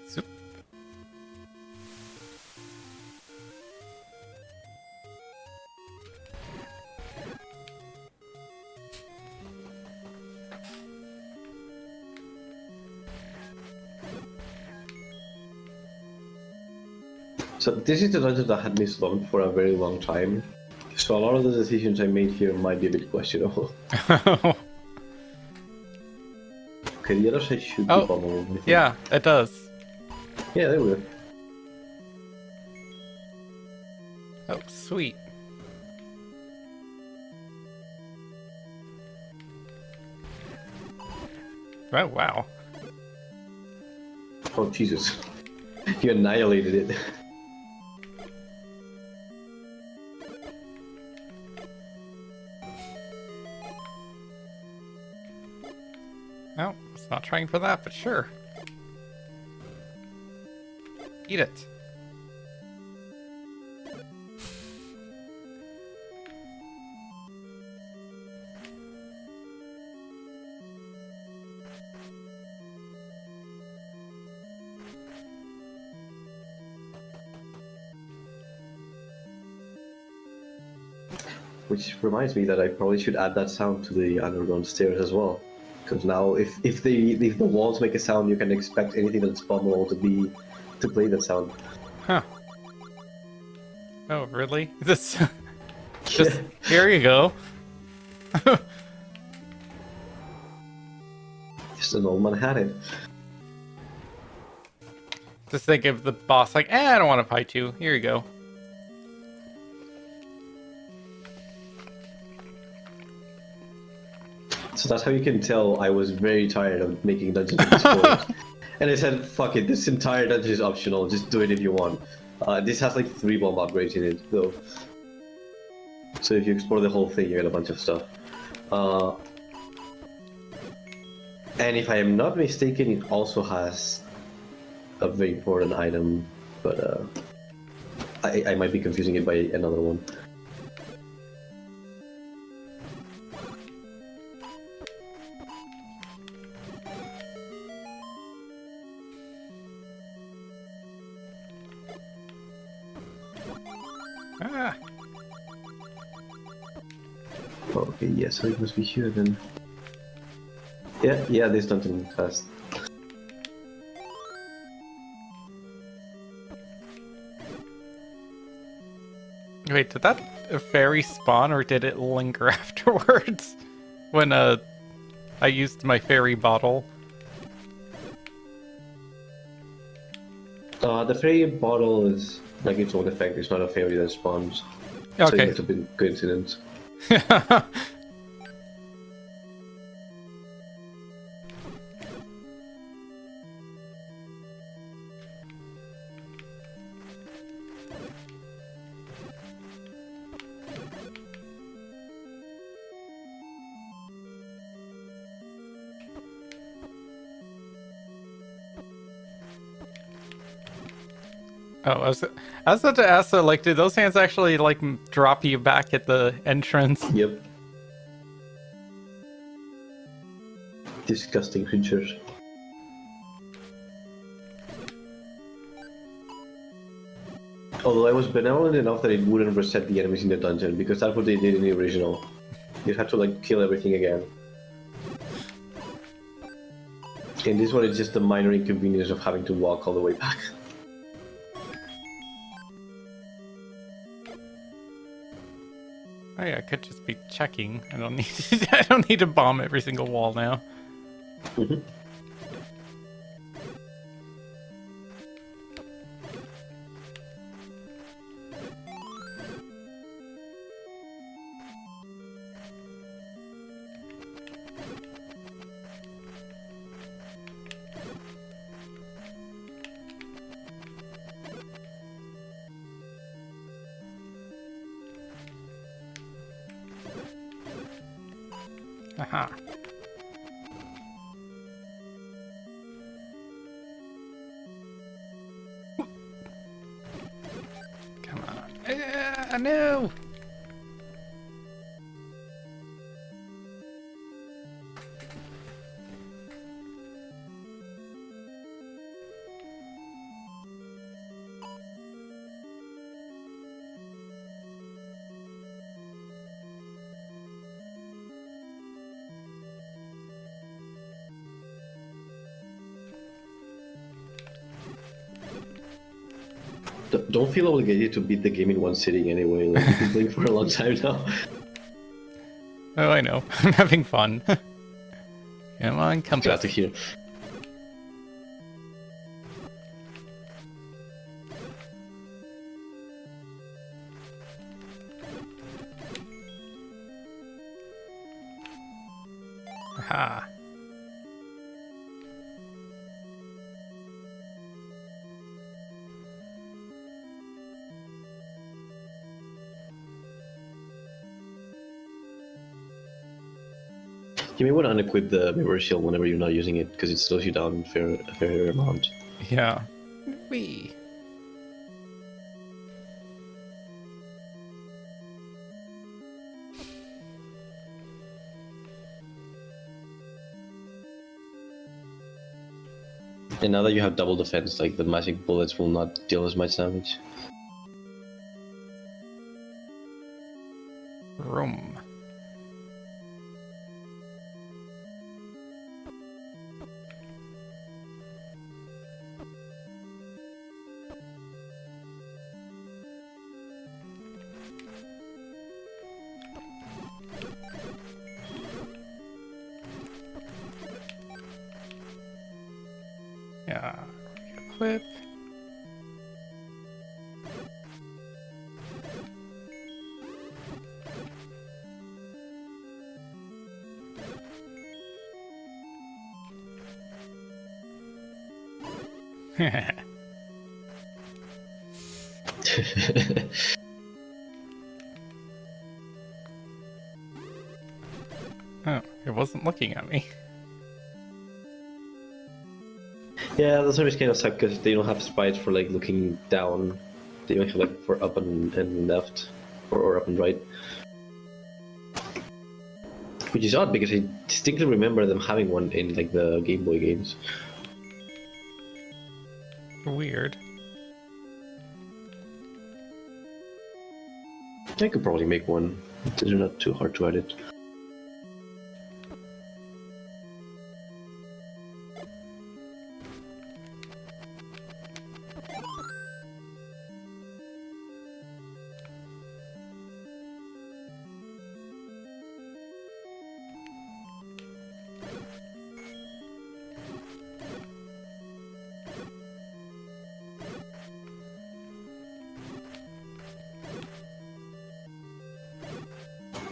Zoop. So this is the dungeon that had me slumped for a very long time. So a lot of the decisions I made here might be a bit questionable. Okay, the other side should be bubbling. I think. Yeah, it does. Yeah, there we go. Oh, sweet. Oh, wow. Oh, Jesus. You annihilated it. Oh, it's not trying for that, but sure. Eat it. Which reminds me that I probably should add that sound to the underground stairs as well. Because now, if the walls make a sound, you can expect anything that's bummable to play that sound. Huh. Oh, really? This just here you go. Just an old man had it. Just think of the boss like, I don't want to fight you. Here you go. So that's how you can tell I was very tired of making dungeons in this forest. And I said, fuck it, this entire dungeon is optional, just do it if you want. This has like 3 bomb upgrades in it, though. So if you explore the whole thing, you get a bunch of stuff. And if I am not mistaken, it also has a very important item, but I might be confusing it by another one. Ah. Okay, yeah, so it must be here then. Yeah, this dungeon has. Wait, did that fairy spawn or did it linger afterwards? When I used my fairy bottle. The fairy bottle is like its own effect. It's not a fairy that spawns. So Okay. it's a bit coincidence. Oh, I was about to ask, so, like, did those hands actually, like, drop you back at the entrance? Yep. Disgusting creatures. Although I was benevolent enough that it wouldn't reset the enemies in the dungeon, because that's what they did in the original. You had to like kill everything again. And this one is just the minor inconvenience of having to walk all the way back. Oh yeah, I could just be checking. I don't need I don't need to bomb every single wall now. Mm-hmm. Aha. Come on. No! Don't feel obligated to beat the game in one sitting anyway. Like, you've been playing for a long time now. Oh, I know. I'm having fun. Come on, compass. Glad to hear. Aha. You may want to unequip the mirror shield whenever you're not using it, because it slows you down a fair amount. Yeah. Wee. And now that you have double defense, like the magic bullets will not deal as much damage. Room. Yeah. Equip. Oh, it wasn't looking at me. Yeah, those always kind of suck because they don't have sprites for like looking down. They only have like for up and left, or up and right. Which is odd because I distinctly remember them having one in like the Game Boy games. Weird. I could probably make one. They're not too hard to edit.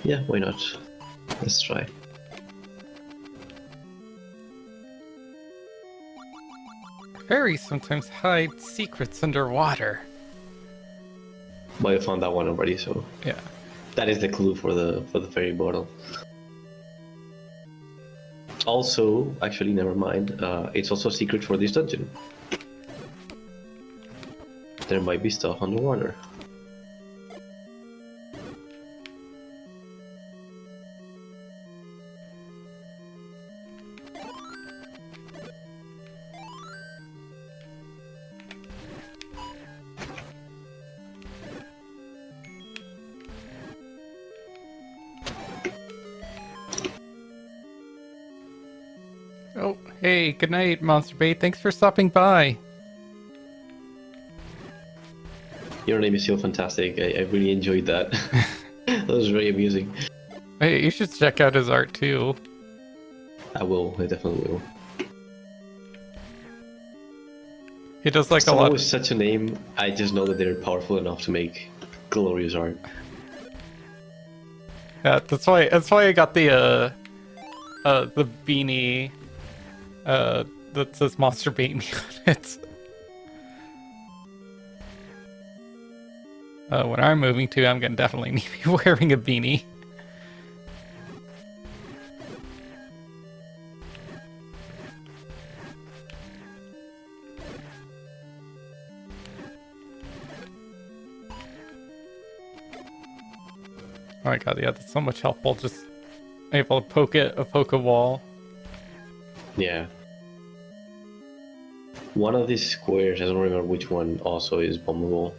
Yeah, why not? Let's try. Fairies sometimes hide secrets underwater. Well, I found that one already, so Yeah. that is the clue for the fairy bottle. Also, actually, never mind. It's also a secret for this dungeon. There might be stuff underwater. Oh, hey, good night, Monster Bait. Thanks for stopping by. Your name is so fantastic. I really enjoyed that. That was very amusing. Hey, you should check out his art too. I will. I definitely will. He does like a Someone lot. with such a name, I just know that they're powerful enough to make glorious art. Yeah, that's why I got the beanie that says Monster Bait Me on it. When I'm moving to, I'm gonna definitely need to be wearing a beanie. Oh my god, yeah, that's so much helpful. Just able to poke a wall. Yeah. One of these squares, I don't remember which one, also is bombable.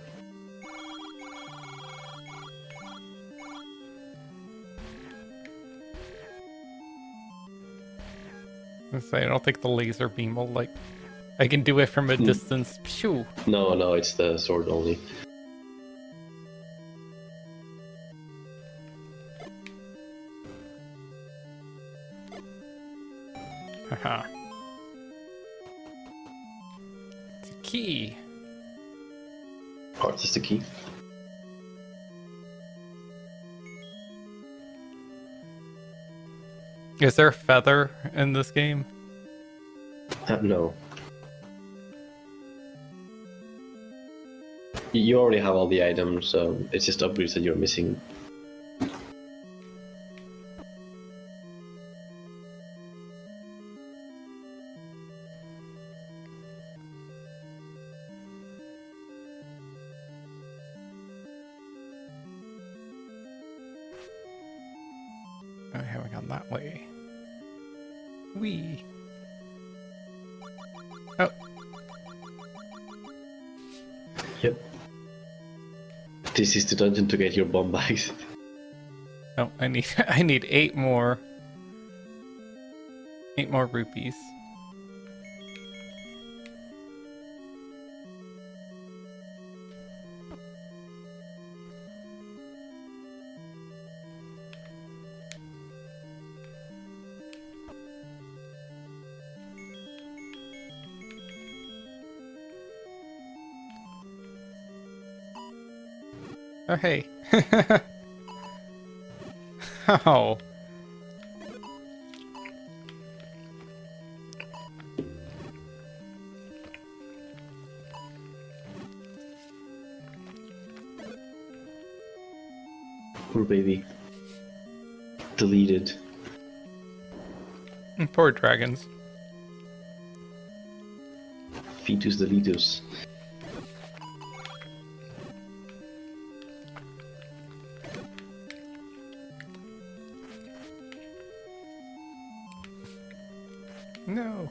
I don't think the laser beam will like. I can do it from a distance. Phew. No, it's the sword only. Haha. It's a key. Heart is the key. Is there a feather in this game? No. You already have all the items, so it's just upgrades that you're missing. I haven't gone that way. Wee. Oh, Yep. This is the dungeon to get your bomb bags. no, I need I need 8 more. 8 more rupees. Oh, hey. Oh. baby. Deleted. Poor dragons. Fetus deletus. No.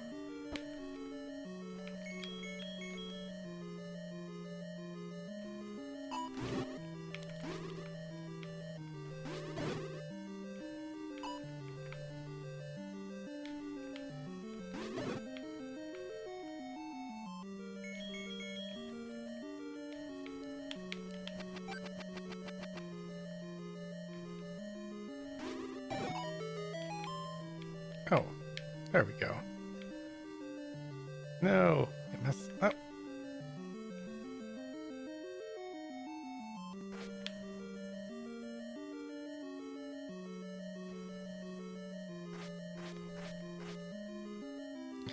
Oh, there we go. No, I messed up.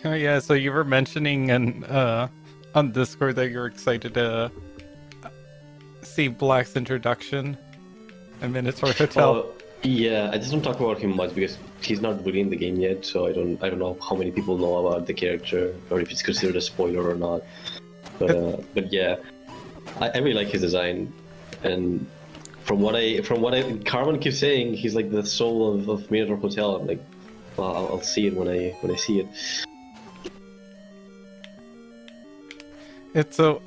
Oh yeah, so you were mentioning on Discord that you're excited to see Black's introduction in Minotaur Hotel. Yeah, I just don't talk about him much because he's not really in the game yet, so I don't know how many people know about the character or if it's considered a spoiler or not. But yeah, I really like his design, and from what Carmen keeps saying, he's like the soul of Minotaur Hotel. I'm like, well, I'll see it when I see it. It's so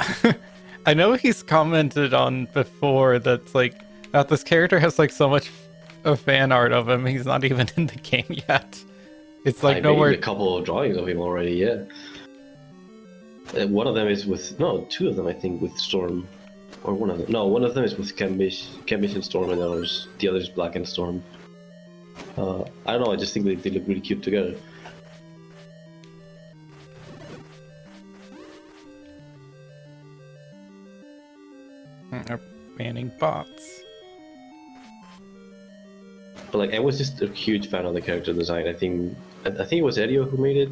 I know he's commented on before that's like that this character has like so much fan art of him. He's not even in the game yet. It's like I nowhere. made a couple of drawings of him already. Yeah, one of them is with two of them I think with Storm, or one of them. No, one of them is with Cambish and Storm, and the other is Black and Storm. I don't know. I just think they look really cute together. Are banning bots. But like, I was just a huge fan of the character design. I think it was Erio who made it.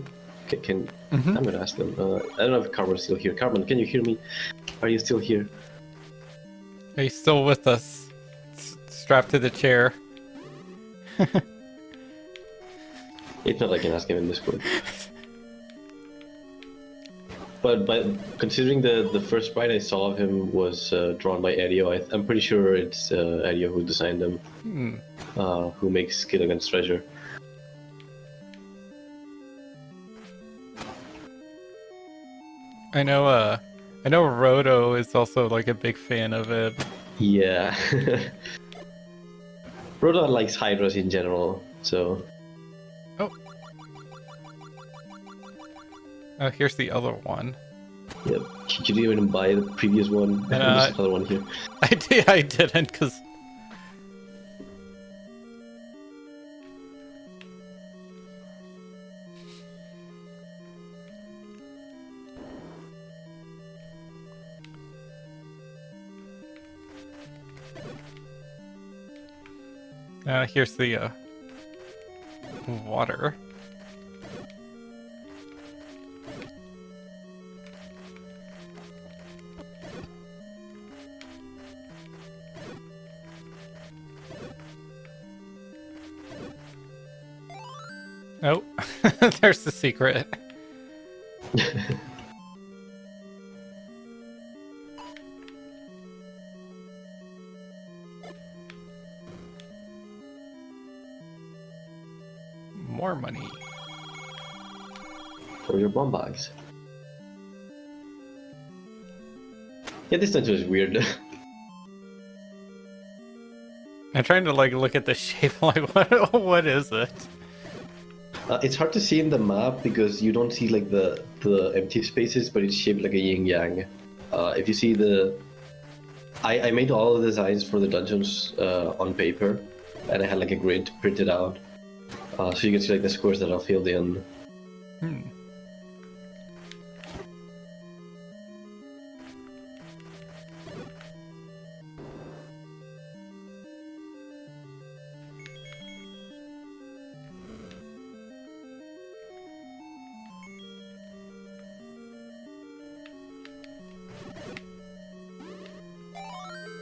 I'm gonna ask them. I don't know if Carmen's still here. Carmen, can you hear me? Are you still here? Are you still with us? Strapped to the chair. If not, I can ask him in Discord. But considering the first sprite I saw of him was drawn by Erio, I'm pretty sure it's Erio who designed him. Who makes Skill Against Treasure. I know Roto is also like a big fan of it. Yeah. Roto likes Hydras in general, so... Oh, here's the other one. Yep. Did you even buy the previous one? And, There's another one here. I didn't, because... here's the water. Oh, there's the secret. More money. For your bomb bags. Yeah, this dungeon is weird. I'm trying to like look at the shape. Like, what is it? It's hard to see in the map because you don't see like the empty spaces, but it's shaped like a yin yang. If you see I made all the designs for the dungeons on paper, and I had like a grid printed out, so you can see like the squares that are filled in.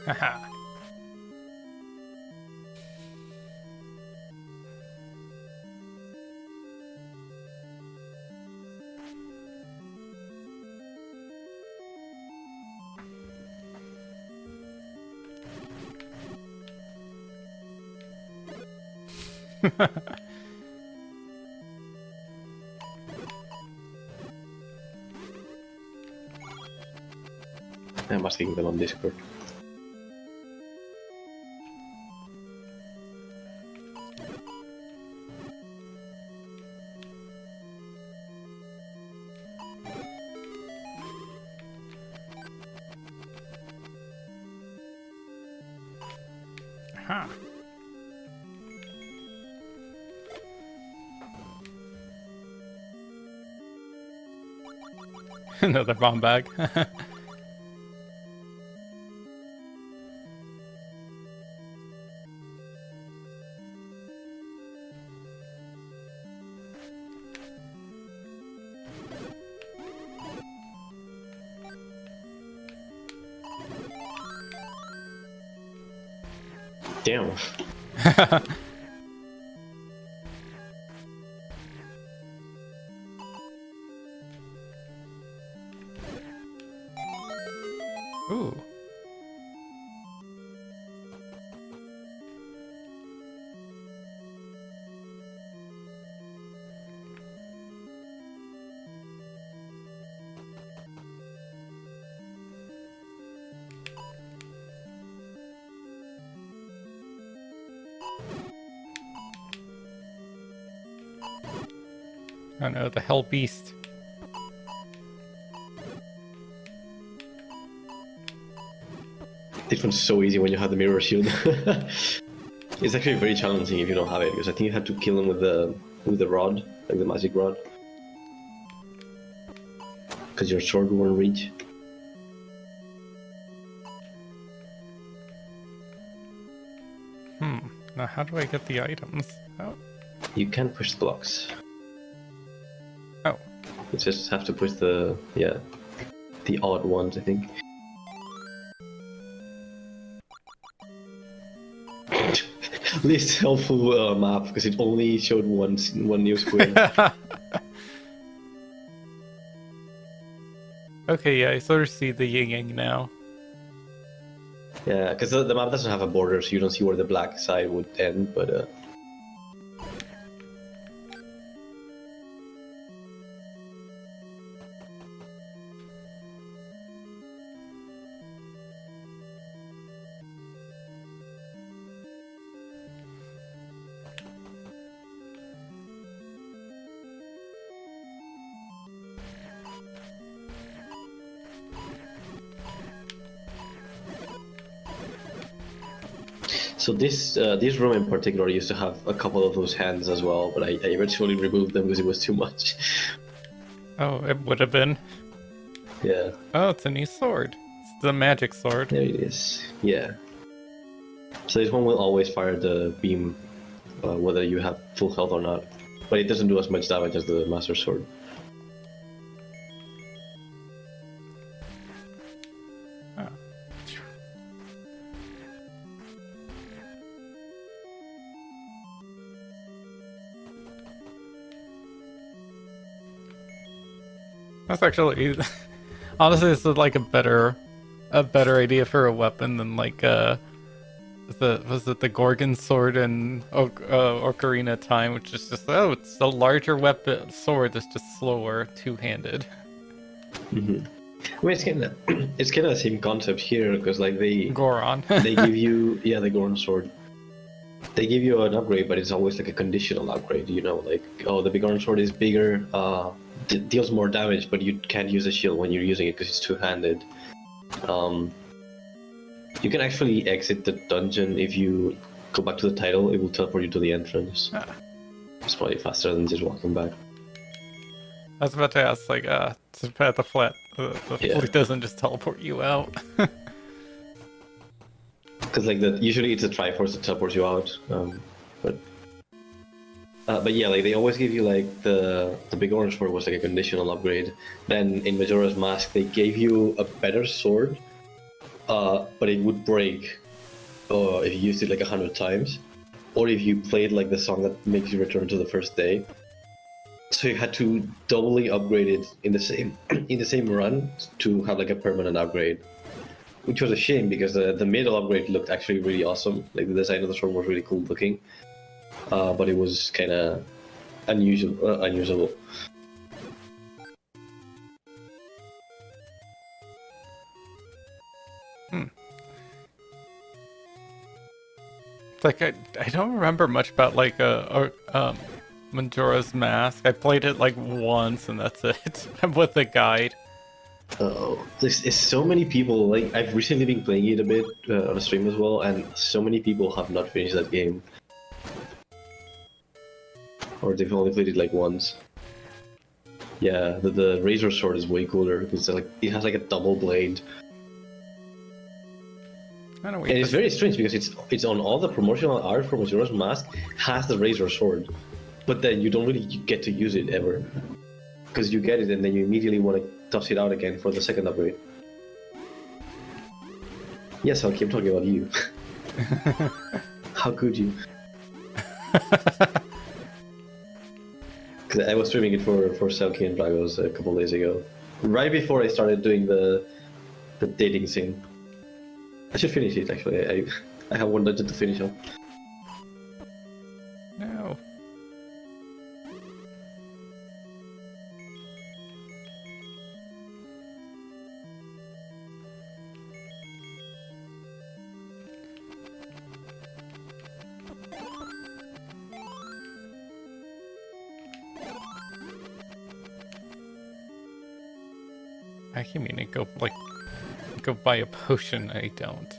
Haha. I'm asking them on Discord. Huh. Another bomb bag. Damn. Ooh. Oh no, the Hell Beast. This one's so easy when you have the mirror shield. It's actually very challenging if you don't have it, because I think you have to kill him with the rod, like the magic rod. Because your sword won't reach. Now how do I get the items? Oh. You can push the blocks. Oh. You just have to push the odd ones, I think. Least helpful map, because it only showed one new square. Okay, yeah, I sort of see the yin-yang now. Yeah, because the map doesn't have a border, so you don't see where the black side would end, but so this room in particular used to have a couple of those hands as well, but I eventually removed them because it was too much. Oh, it would have been. Yeah. Oh, it's a new sword. It's the magic sword. There it is. Yeah. So this one will always fire the beam, whether you have full health or not. But it doesn't do as much damage as the Master Sword. Oh. That's actually, honestly, this is like a better idea for a weapon than like was it the Gorgon sword in Ocarina of Time, which is just it's a larger weapon sword that's just slower, two-handed. Mm-hmm. I mean, it's kind of the same concept here, because like Goron. they give you the Goron sword. They give you an upgrade, but it's always like a conditional upgrade. You know, like the big Goron sword is bigger. Deals more damage, but you can't use a shield when you're using it because it's two-handed. You can actually exit the dungeon if you go back to the title. It will teleport you to the entrance. It's probably faster than just walking back. I was about to ask, like, the fleet doesn't just teleport you out. Because like usually it's a Triforce that teleports you out, but yeah, like they always give you like the big orange sword was like a conditional upgrade. Then in Majora's Mask they gave you a better sword, but it would break if you used it like 100 times, or if you played like the song that makes you return to the first day. So you had to doubly upgrade it in the same run to have like a permanent upgrade, which was a shame because the middle upgrade looked actually really awesome. Like the design of the sword was really cool looking. but it was kind of unusable. It's like I don't remember much about like Majora's Mask. I played it like once and that's it. With a guide. Oh, there's so many people. Like I've recently been playing it a bit on a stream as well, and so many people have not finished that game, or they've only played it like once. Yeah, the Razor Sword is way cooler because like it has like a double blade, I don't know. and it's very strange because it's on all the promotional art for Majora's Mask has the Razor Sword, but then you don't really get to use it ever because you get it and then you immediately want to toss it out again for the second upgrade. Yes, I'll keep talking about you. How could you? Because I was streaming it for Selkie and Dragos a couple days ago, right before I started doing the dating scene. I should finish it actually. I have one dungeon to finish up. No. I keep meaning to go buy a potion. I don't.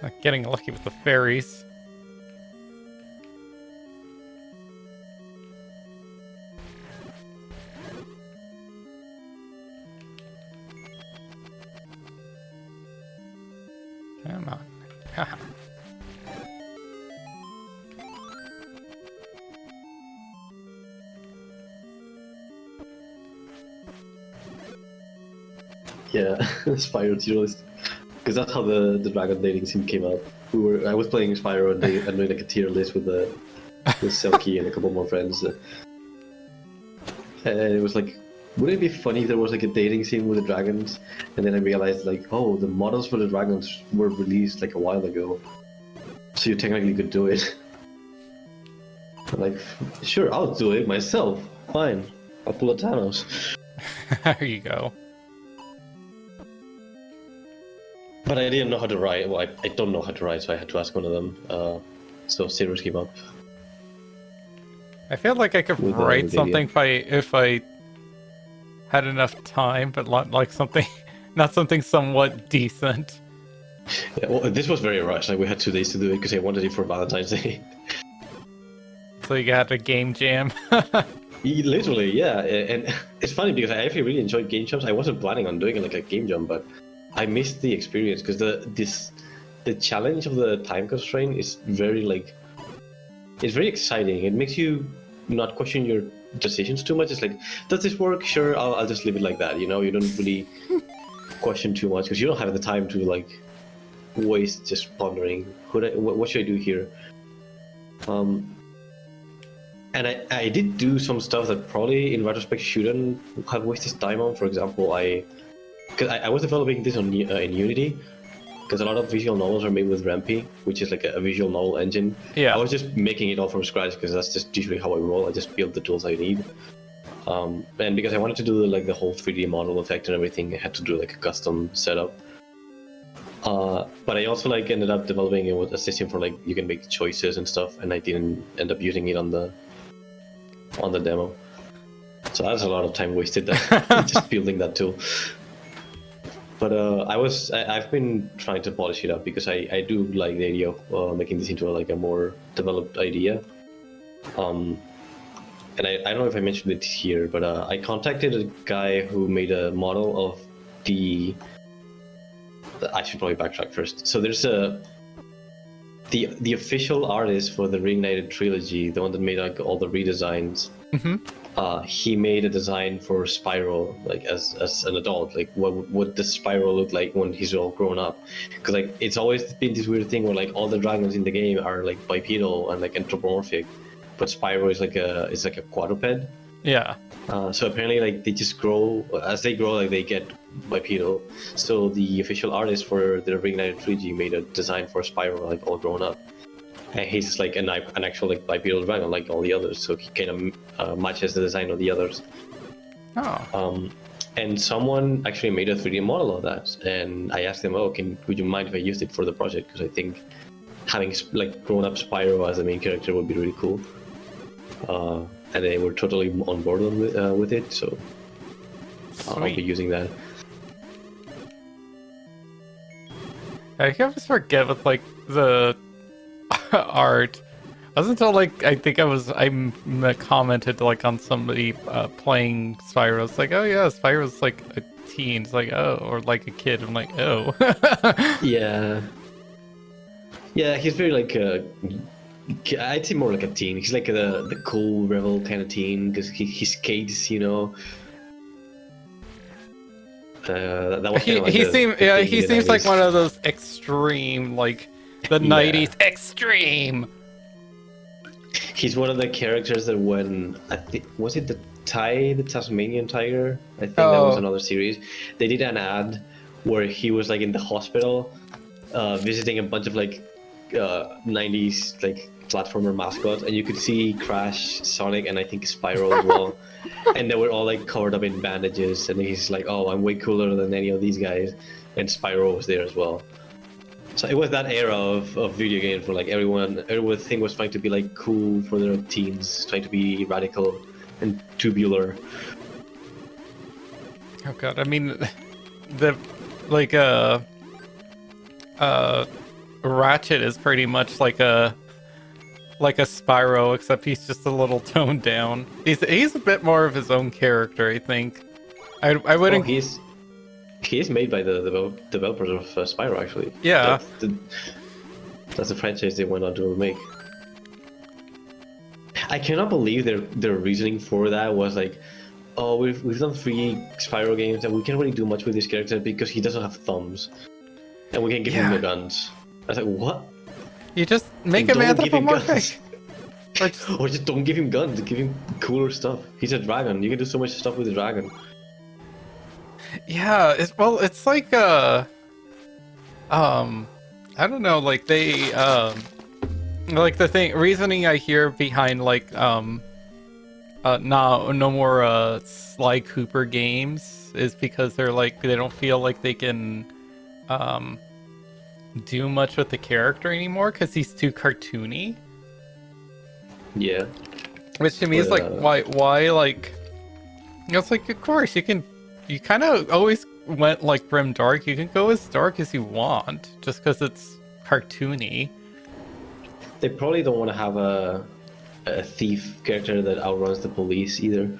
Not getting lucky with the fairies. Come on. Haha. Yeah, Spyro tier list. Because that's how the dragon dating scene came up. I was playing Spyro and I made like a tier list with Selkie and a couple more friends. And it was like, wouldn't it be funny if there was like a dating scene with the dragons? And then I realized like, oh, the models for the dragons were released like a while ago. So you technically could do it. I'm like, sure, I'll do it myself. Fine. I'll pull a Thanos. There you go. But I didn't know how to write. Well, I don't know how to write, so I had to ask one of them. So Sirius came up. I feel like I could With, write with something if I had enough time, but like something, not something somewhat decent. Yeah, well, this was very rushed. Like we had 2 days to do it because I wanted it for Valentine's Day. So you got a game jam. Literally, yeah. And it's funny because I actually really enjoyed game jams. I wasn't planning on doing like a game jam, but I missed the experience because the challenge of the time constraint is very it's very exciting. It makes you not question your decisions too much. It's like, does this work? Sure, I'll just leave it like that. You know, you don't really question too much because you don't have the time to like waste just pondering what should I do here. And I did do some stuff that probably in retrospect shouldn't have wasted time on. For example, because I was developing this in Unity, because a lot of visual novels are made with Rampy, which is like a visual novel engine. Yeah. I was just making it all from scratch because that's just usually how I roll. I just build the tools I need. And because I wanted to do like the whole 3D model effect and everything, I had to do like a custom setup. But I also like ended up developing it with a system for like you can make choices and stuff, and I didn't end up using it on the demo. So that's a lot of time wasted just building that tool. But I've been trying to polish it up because I do like the idea of making this into like a more developed idea. And I don't know if I mentioned it here, but I contacted a guy who made a model of I should probably backtrack first. So there's the official artist for the Reignited trilogy, the one that made like all the redesigns. Mm-hmm. He made a design for Spyro, like as an adult, like what does Spyro look like when he's all grown up? Because like it's always been this weird thing where like all the dragons in the game are like bipedal and like anthropomorphic, but Spyro is like a quadruped. Yeah. So apparently, like they just grow as they grow, like they get bipedal. So the official artist for the Reignited trilogy made a design for Spyro, like all grown up, and he's like an actual like bipedal dragon, like all the others. So he kind of matches the design of the others. Oh. And someone actually made a 3D model of that, and I asked them, "Oh, would you mind if I used it for the project? Because I think having like grown-up Spyro as the main character would be really cool." And they were totally on board with it, so I'll be using that. I always forget with like the art. It wasn't until like I think I commented like on somebody playing Spyro. It's like, oh yeah, Spyro's like a teen. It's like, oh, or like a kid. I'm like, oh. Yeah, he's very like I'd say more like a teen. He's like the cool rebel kind of teen because he skates, you know. That was kind of like he seems like one of those extreme like the 90s extreme. He's one of the characters that when I think was it the Tasmanian tiger? I think that was another series. They did an ad where he was like in the hospital, visiting a bunch of like 90s like platformer mascots, and you could see Crash, Sonic, and I think Spyro as well. And they were all like covered up in bandages, and he's like, "Oh, I'm way cooler than any of these guys." And Spyro was there as well. So it was that era of video games where like everything was trying to be like cool for their teens, trying to be radical and tubular. Oh god, I mean, the like Ratchet is pretty much like a Spyro, except he's just a little toned down. He's a bit more of his own character, I think. I wouldn't. Oh, he is made by the developers of Spyro, actually. Yeah. That's the franchise they went on to make. I cannot believe their reasoning for that was like, oh, we've done 3 Spyro games and we can't really do much with this character because he doesn't have thumbs, and we can give him the guns. I was like, what? You just make him anthropomorphic. Or just don't give him guns. Give him cooler stuff. He's a dragon. You can do so much stuff with a dragon. Yeah, it's like I don't know, like they like the reasoning I hear behind like no more Sly Cooper games is because they're like they don't feel like they can do much with the character anymore because he's too cartoony. Yeah. Which to me is like why like it's like of course you kind of always went like grim dark. You can go as dark as you want just because it's cartoony. They probably don't want to have a thief character that outruns the police either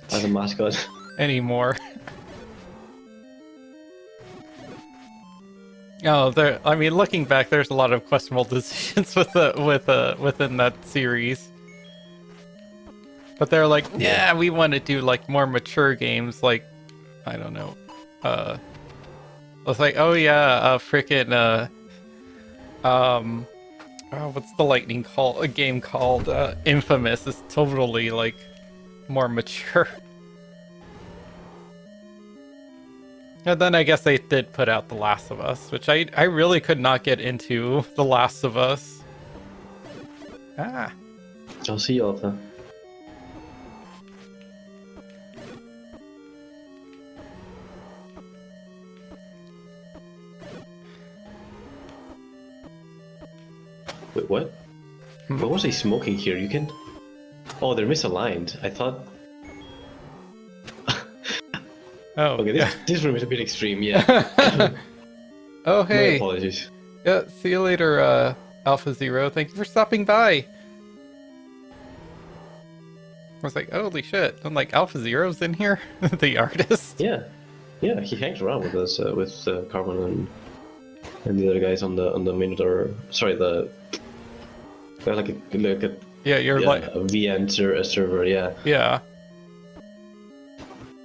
as a mascot Anymore. Oh, I mean, looking back, there's a lot of questionable decisions within that series. But they're like, yeah, we want to do like more mature games, like I don't know. It's like, oh yeah, frickin' what's the lightning call? A game called Infamous is totally like more mature. And then I guess they did put out The Last of Us, which I really could not get into The Last of Us. Ah. I'll see you later. Wait, what? What was he smoking here? You can... Oh, they're misaligned. I thought... Oh, okay, yeah. This room is a bit extreme, yeah. Oh, hey. My apologies. Yeah, see you later, Alpha Zero. Thank you for stopping by. I was like, holy shit. I'm like, Alpha Zero's in here? The artist? Yeah. Yeah, he hangs around with us, with Carbon and the other guys on the Minotaur. Sorry, they're like a yeah, you're like a VN server, yeah. Yeah.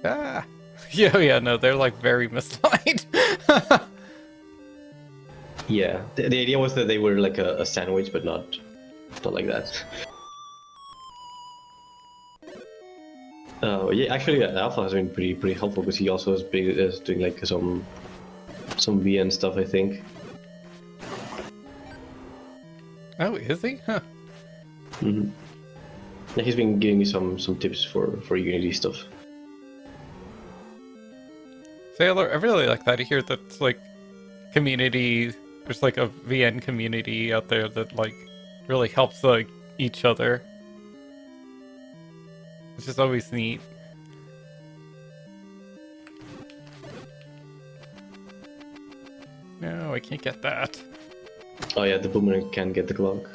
Ah. Yeah, no, they're like very misaligned. Yeah, the idea was that they were like a sandwich, but not like that. Yeah, actually, Alpha has been pretty helpful because he also is doing like some VN stuff, I think. Oh, is he? Huh. Hmm. Yeah, he's been giving me some tips for Unity stuff. Sailor, I really like that. I hear that's like community. There's like a VN community out there that like really helps like each other. It's just always neat. No, I can't get that. Oh yeah, the boomerang can get the clock.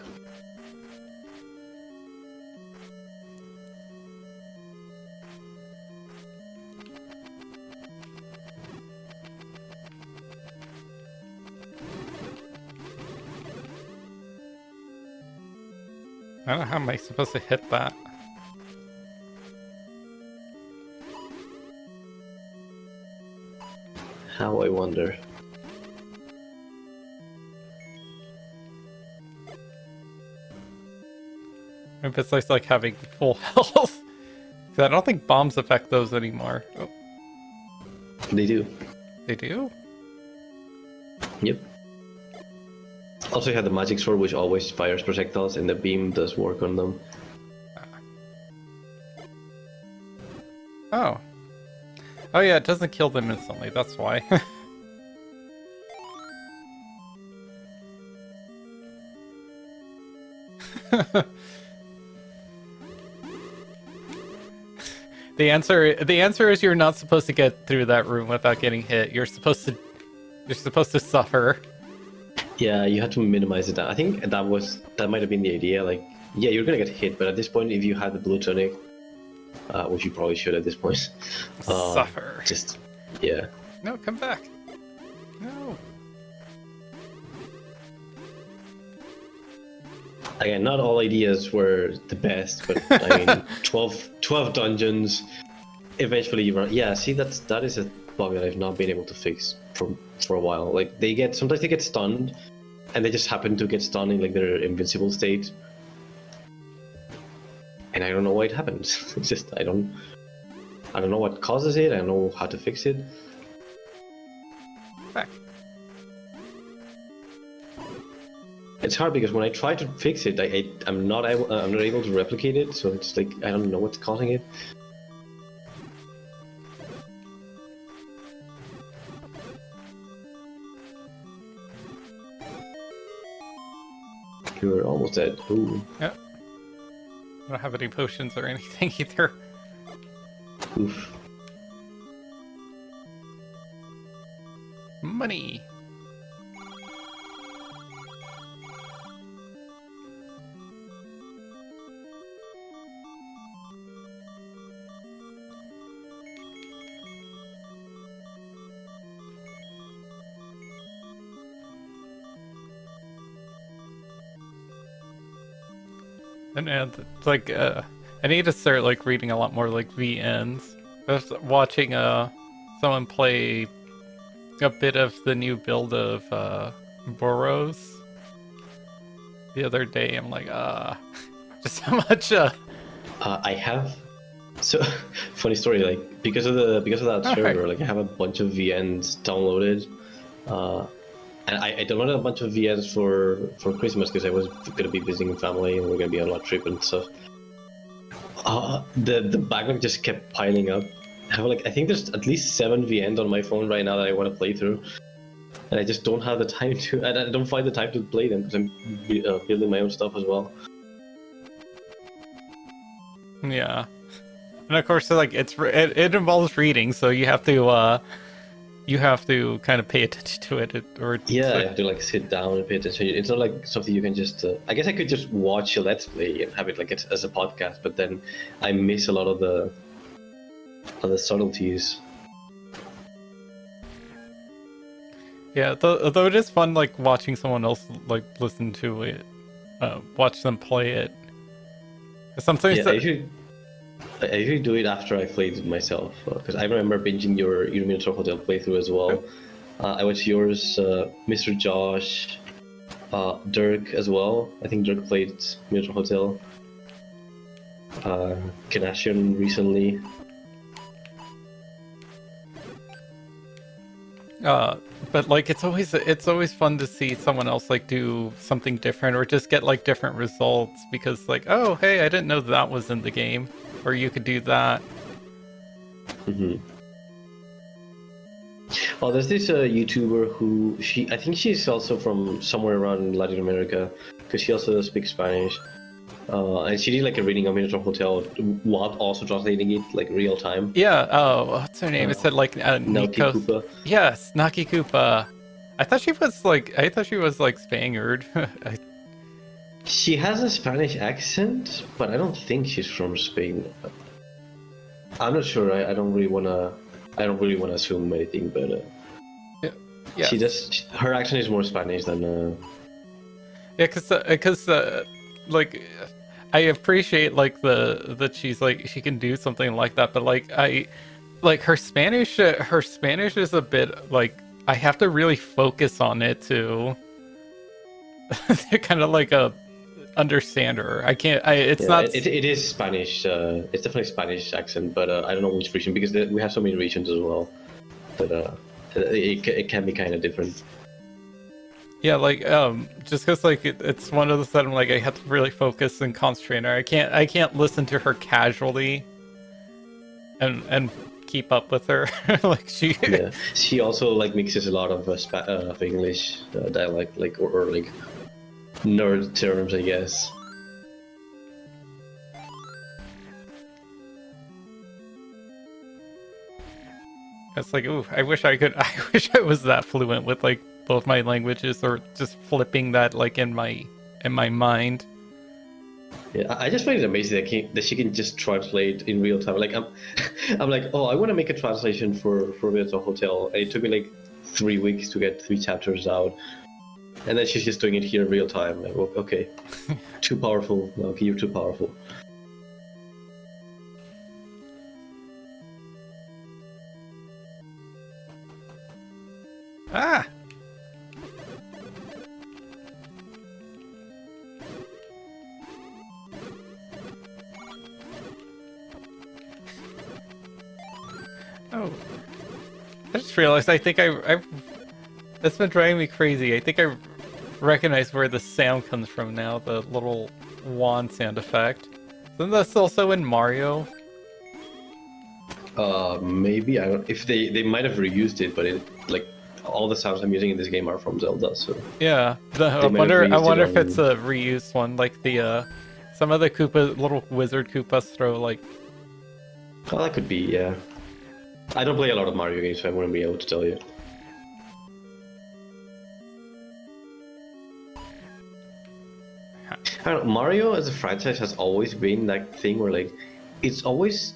I don't know how am I supposed to hit that. How, I wonder. Maybe it's like having full health. 'Cause I don't think bombs affect those anymore. Oh, They do. they do? Yep. Also, you have the magic sword, which always fires projectiles, and the beam does work on them. Oh. Oh yeah, it doesn't kill them instantly, that's why. The answer is you're not supposed to get through that room without getting hit. You're supposed to suffer. Yeah, you have to minimize it. I think that might have been the idea. Like, yeah, you're gonna get hit, but at this point, if you had the blue tonic, which you probably should at this point, Suffer. just yeah. No, come back. No. Again, not all ideas were the best, but I mean, 12 dungeons. Eventually, you run. Yeah, see, that is a bug that I've not been able to fix for a while. Like sometimes they get stunned, and they just happen to get stunned in like their invincible state, and I don't know why it happens. It's just I don't know what causes it. I don't know how to fix it. Back. It's hard because when I try to fix it, I'm not able to replicate it. So it's like I don't know what's causing it. You're almost dead. Ooh. Yep. I don't have any potions or anything either. Oof. Money. And it's like I need to start like reading a lot more like VNs. I was watching someone play a bit of the new build of Boros the other day. I'm like, just how much I have. So funny story. Like because of that server, like I have a bunch of VNs downloaded. And I downloaded a bunch of VNs for Christmas because I was gonna be visiting family and we're gonna be on a trip and stuff. The backlog just kept piling up. I think there's at least 7 VNs on my phone right now that I want to play through, and I just don't have the time to. And I don't find the time to play them because I'm building my own stuff as well. Yeah, and of course, like it involves reading, so you have to kind of pay attention to it, or yeah, I have to like sit down and pay attention. It's not like something you can just. I guess I could just watch a let's play and have it like as a podcast, but then I miss a lot of the subtleties. Yeah, though it is fun like watching someone else like listen to it, watch them play it. Sometimes Yeah, I usually do it after I played myself because I remember binging your Minotaur Hotel playthrough as well. I watched yours, Mr. Josh, Dirk as well. I think Dirk played Minotaur Hotel. Kanashian recently. But like it's always fun to see someone else like do something different or just get like different results because like, oh hey, I didn't know that was in the game, or you could do that. Hmm. Oh, there's this YouTuber who I think she's also from somewhere around Latin America, because she also speaks Spanish. And she did like a reading of Miniature Hotel while also translating it like real time. Yeah. Oh, what's her name? It Uh, said like Naughty Nikos. Koopa. Yes, Naki Koopa. I thought she was like Spaniard. She has a Spanish accent, but I don't think she's from Spain. I'm not sure. I don't really wanna. I don't really wanna assume anything, but Yeah. she Yes. does. Her accent is more Spanish than. Yeah, cause like I appreciate like the that she's like she can do something like that, but like I like her Spanish is a bit like I have to really focus on it to kind of like understand her. I can't. It's Yeah, not. it is Spanish. It's definitely Spanish accent, but I don't know which region because we have so many regions as well. But it can be kind of different. Yeah, like just because like it's one of the that I'm like I have to really focus and concentrate on her. I can't listen to her casually and keep up with her. Like she. Yeah, she also like mixes a lot of of English dialect, like or like nerd terms, I guess. It's like, ooh, I wish I could. I wish I was that fluent with like both my languages, or just flipping that like in my mind. Yeah, I just find it amazing that she can just translate in real time. Like I'm like, oh, I want to make a translation for Virtual Hotel, and it took me like 3 weeks to get 3 chapters out, and then she's just doing it here in real time. Like, well, okay, too powerful. Okay, you're too powerful. Ah. Oh, I just realized. I think I've. That's been driving me crazy. I think I recognize where the sound comes from now. The little wand sound effect. Isn't that also in Mario? Maybe I don't. If they might have reused it, but it like all the sounds I'm using in this game are from Zelda, so Yeah. I they might have wonder. I reused it wonder if it's on. a reused one, like the some of the Koopa, little wizard Koopas throw like. Oh, that could be. Yeah, I don't play a lot of Mario games, so I wouldn't be able to tell you. I don't know, Mario as a franchise has always been that thing where like it's always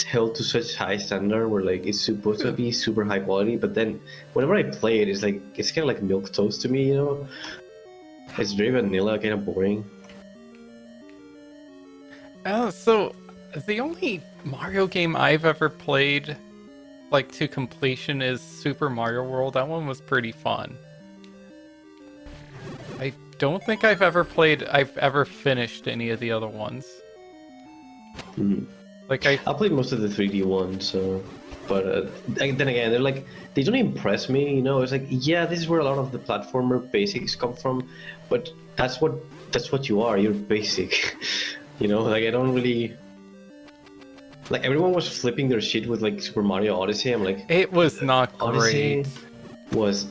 held to such high standard where like it's supposed to be super high quality, but then whenever I play it, it's like it's kind of like milk toast to me, you know? It's very vanilla, kind of boring. So the only Mario game I've ever played like to completion is Super Mario World. That one was pretty fun. I don't think I've ever finished any of the other ones. Mhm. Like I I played most of the 3D ones, but then again, they're like they don't impress me. You know, it's like yeah, this is where a lot of the platformer basics come from, but that's what you are. You're basic. You know, like I don't really like everyone was flipping their shit with like Super Mario Odyssey. I'm like, it was not Odyssey great. was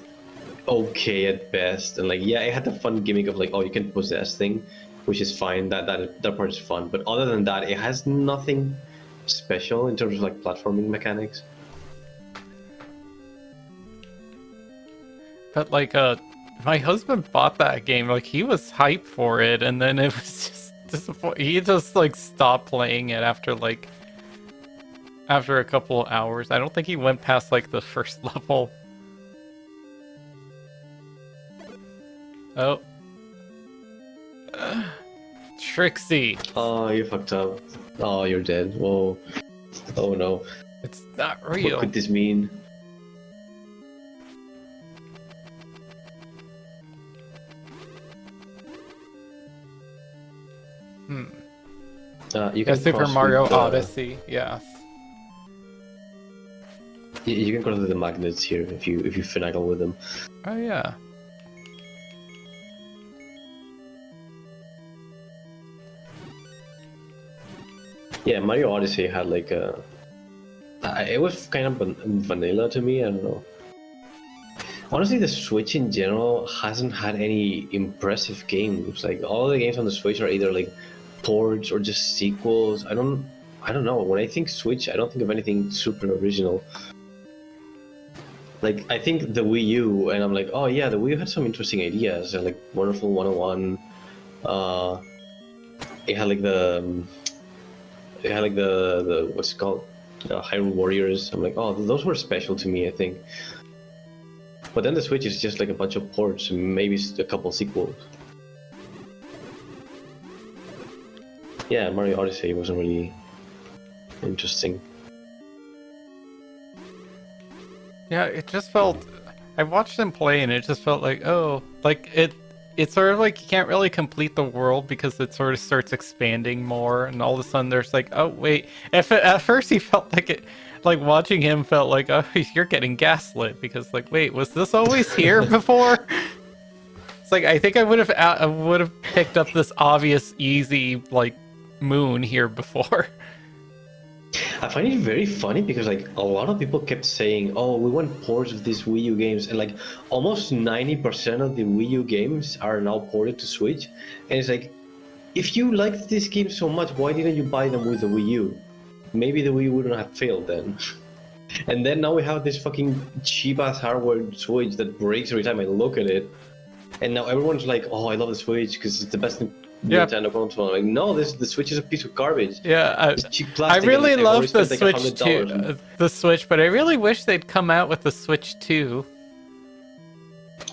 okay at best, and like yeah, it had the fun gimmick of like oh you can possess thing, which is fine. That part is fun, but other than that, it has nothing special in terms of like platforming mechanics. But like my husband bought that game, like he was hyped for it, and then it was just disappointing. He just like stopped playing it after a couple of hours. I don't think he went past like the first level. Oh. Trixie. Oh, you fucked up. Oh, you're dead. Whoa. Oh no. It's not What real. could this mean? You Yeah, can Super cross Mario with the... Odyssey, yes. You can control the magnets here if you finagle with them. Oh yeah. Yeah, Mario Odyssey had like a. It was kind of vanilla to me. I don't know. Honestly, the Switch in general hasn't had any impressive games. Like all the games on the Switch are either like ports or just sequels. I don't know. When I think Switch, I don't think of anything super original. Like I think the Wii U, and I'm like, oh yeah, the Wii U had some interesting ideas. Like Wonderful 101. It had like the what's it called, Hyrule Warriors. I'm like, oh, those were special to me, I think. But then the Switch is just like a bunch of ports, and maybe a couple sequels. Yeah, Mario Odyssey wasn't really interesting. Yeah, it just felt. I watched them play, and it just felt like, oh, like it. It's sort of like you can't really complete the world because it sort of starts expanding more, and all of a sudden there's like, oh wait. At first he felt like it, like watching him felt like, oh, you're getting gaslit because like, wait, was this always here before? It's like I think I would have picked up this obvious easy like moon here before. I find it very funny because like a lot of people kept saying, "Oh, we want ports of these Wii U games," and like almost 90% of the Wii U games are now ported to Switch. And it's like, if you liked this game so much, why didn't you buy them with the Wii U? Maybe the Wii U wouldn't have failed then. And then now we have this fucking cheap ass hardware Switch that breaks every time I look at it. And now everyone's like, "Oh, I love the Switch because it's the best Yeah. Nintendo console." I'm like, no, the Switch is a piece of garbage. Yeah, It's cheap I plastic. really and I've already love the spent, like, Switch $100. 2, the Switch, but I really wish they'd come out with the Switch 2.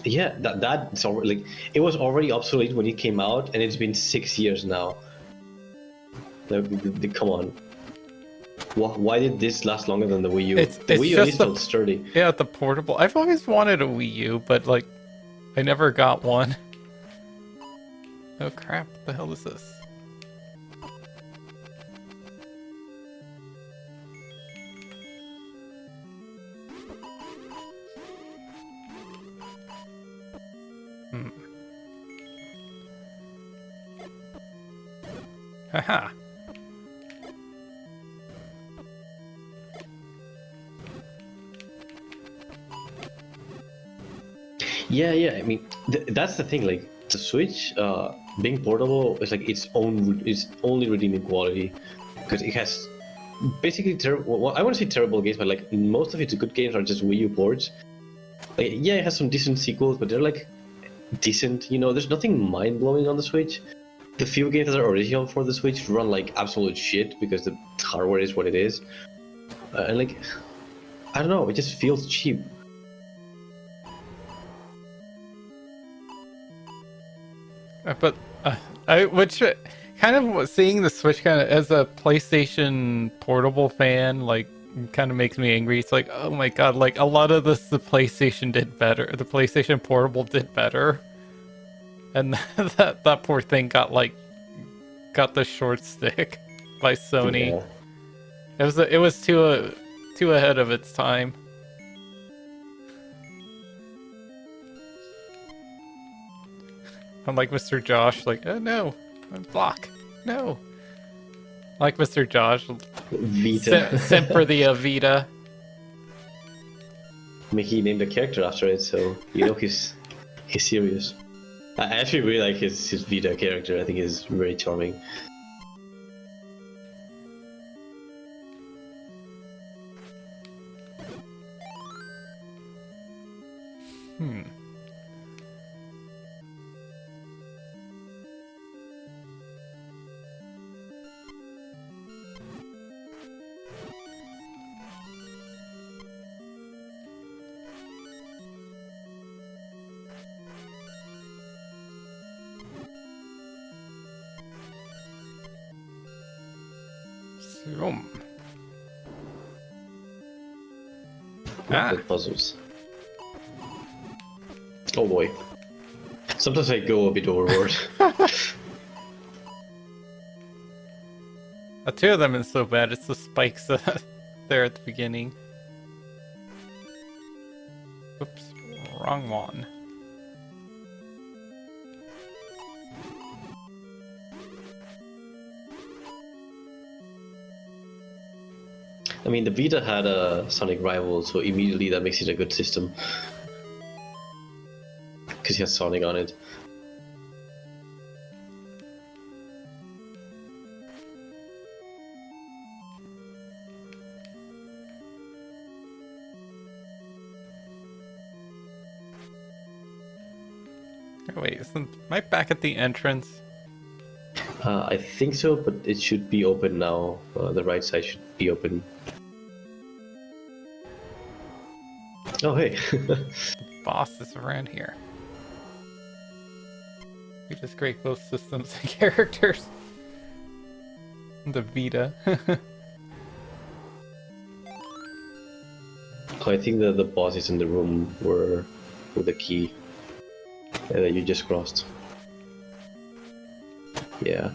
Yeah, that's already, like, it was already obsolete when it came out, and it's been 6 years now. Come on. Why did this last longer than the Wii U? The Wii U at least felt sturdy. Yeah, the portable. I've always wanted a Wii U, but like, I never got one. Oh crap! What the hell is this? Haha. Yeah, I mean, that's the thing. Like the Switch, being portable is like its only redeeming quality because it has basically terrible. Well, I want to say terrible games, but like most of its good games are just Wii U ports. Like, yeah, it has some decent sequels, but they're like decent. You know, there's nothing mind blowing on the Switch. The few games that are original for the Switch run like absolute shit because the hardware is what it is, and like, I don't know, it just feels cheap. But which kind of seeing the Switch kind of as a PlayStation Portable fan, like kind of makes me angry. It's like, oh my god, like a lot of this the PlayStation did better. The PlayStation Portable did better, and that poor thing got the short stick by Sony. Yeah. It was too ahead of its time. Unlike Mr. Josh, like, oh no, block, no. Like Mr. Josh, Vita. Semper the Vita. I mean, he named a character after it, so you know he's serious. I actually really like his Vita character. I think he's very charming. With puzzles. Oh boy. Sometimes I go a bit overboard. Two of them is so bad. It's the spikes there at the beginning. Oops, wrong one. I mean, the Vita had a Sonic rival, so immediately that makes it a good system. Because it has Sonic on it. Oh, wait, am I back at the entrance? I think so, but it should be open now. The right side should be open. Oh, hey. Boss is around here. We just create both systems and characters. The Vita. Oh, I think the boss is in the room where with the key that you just crossed. Yeah.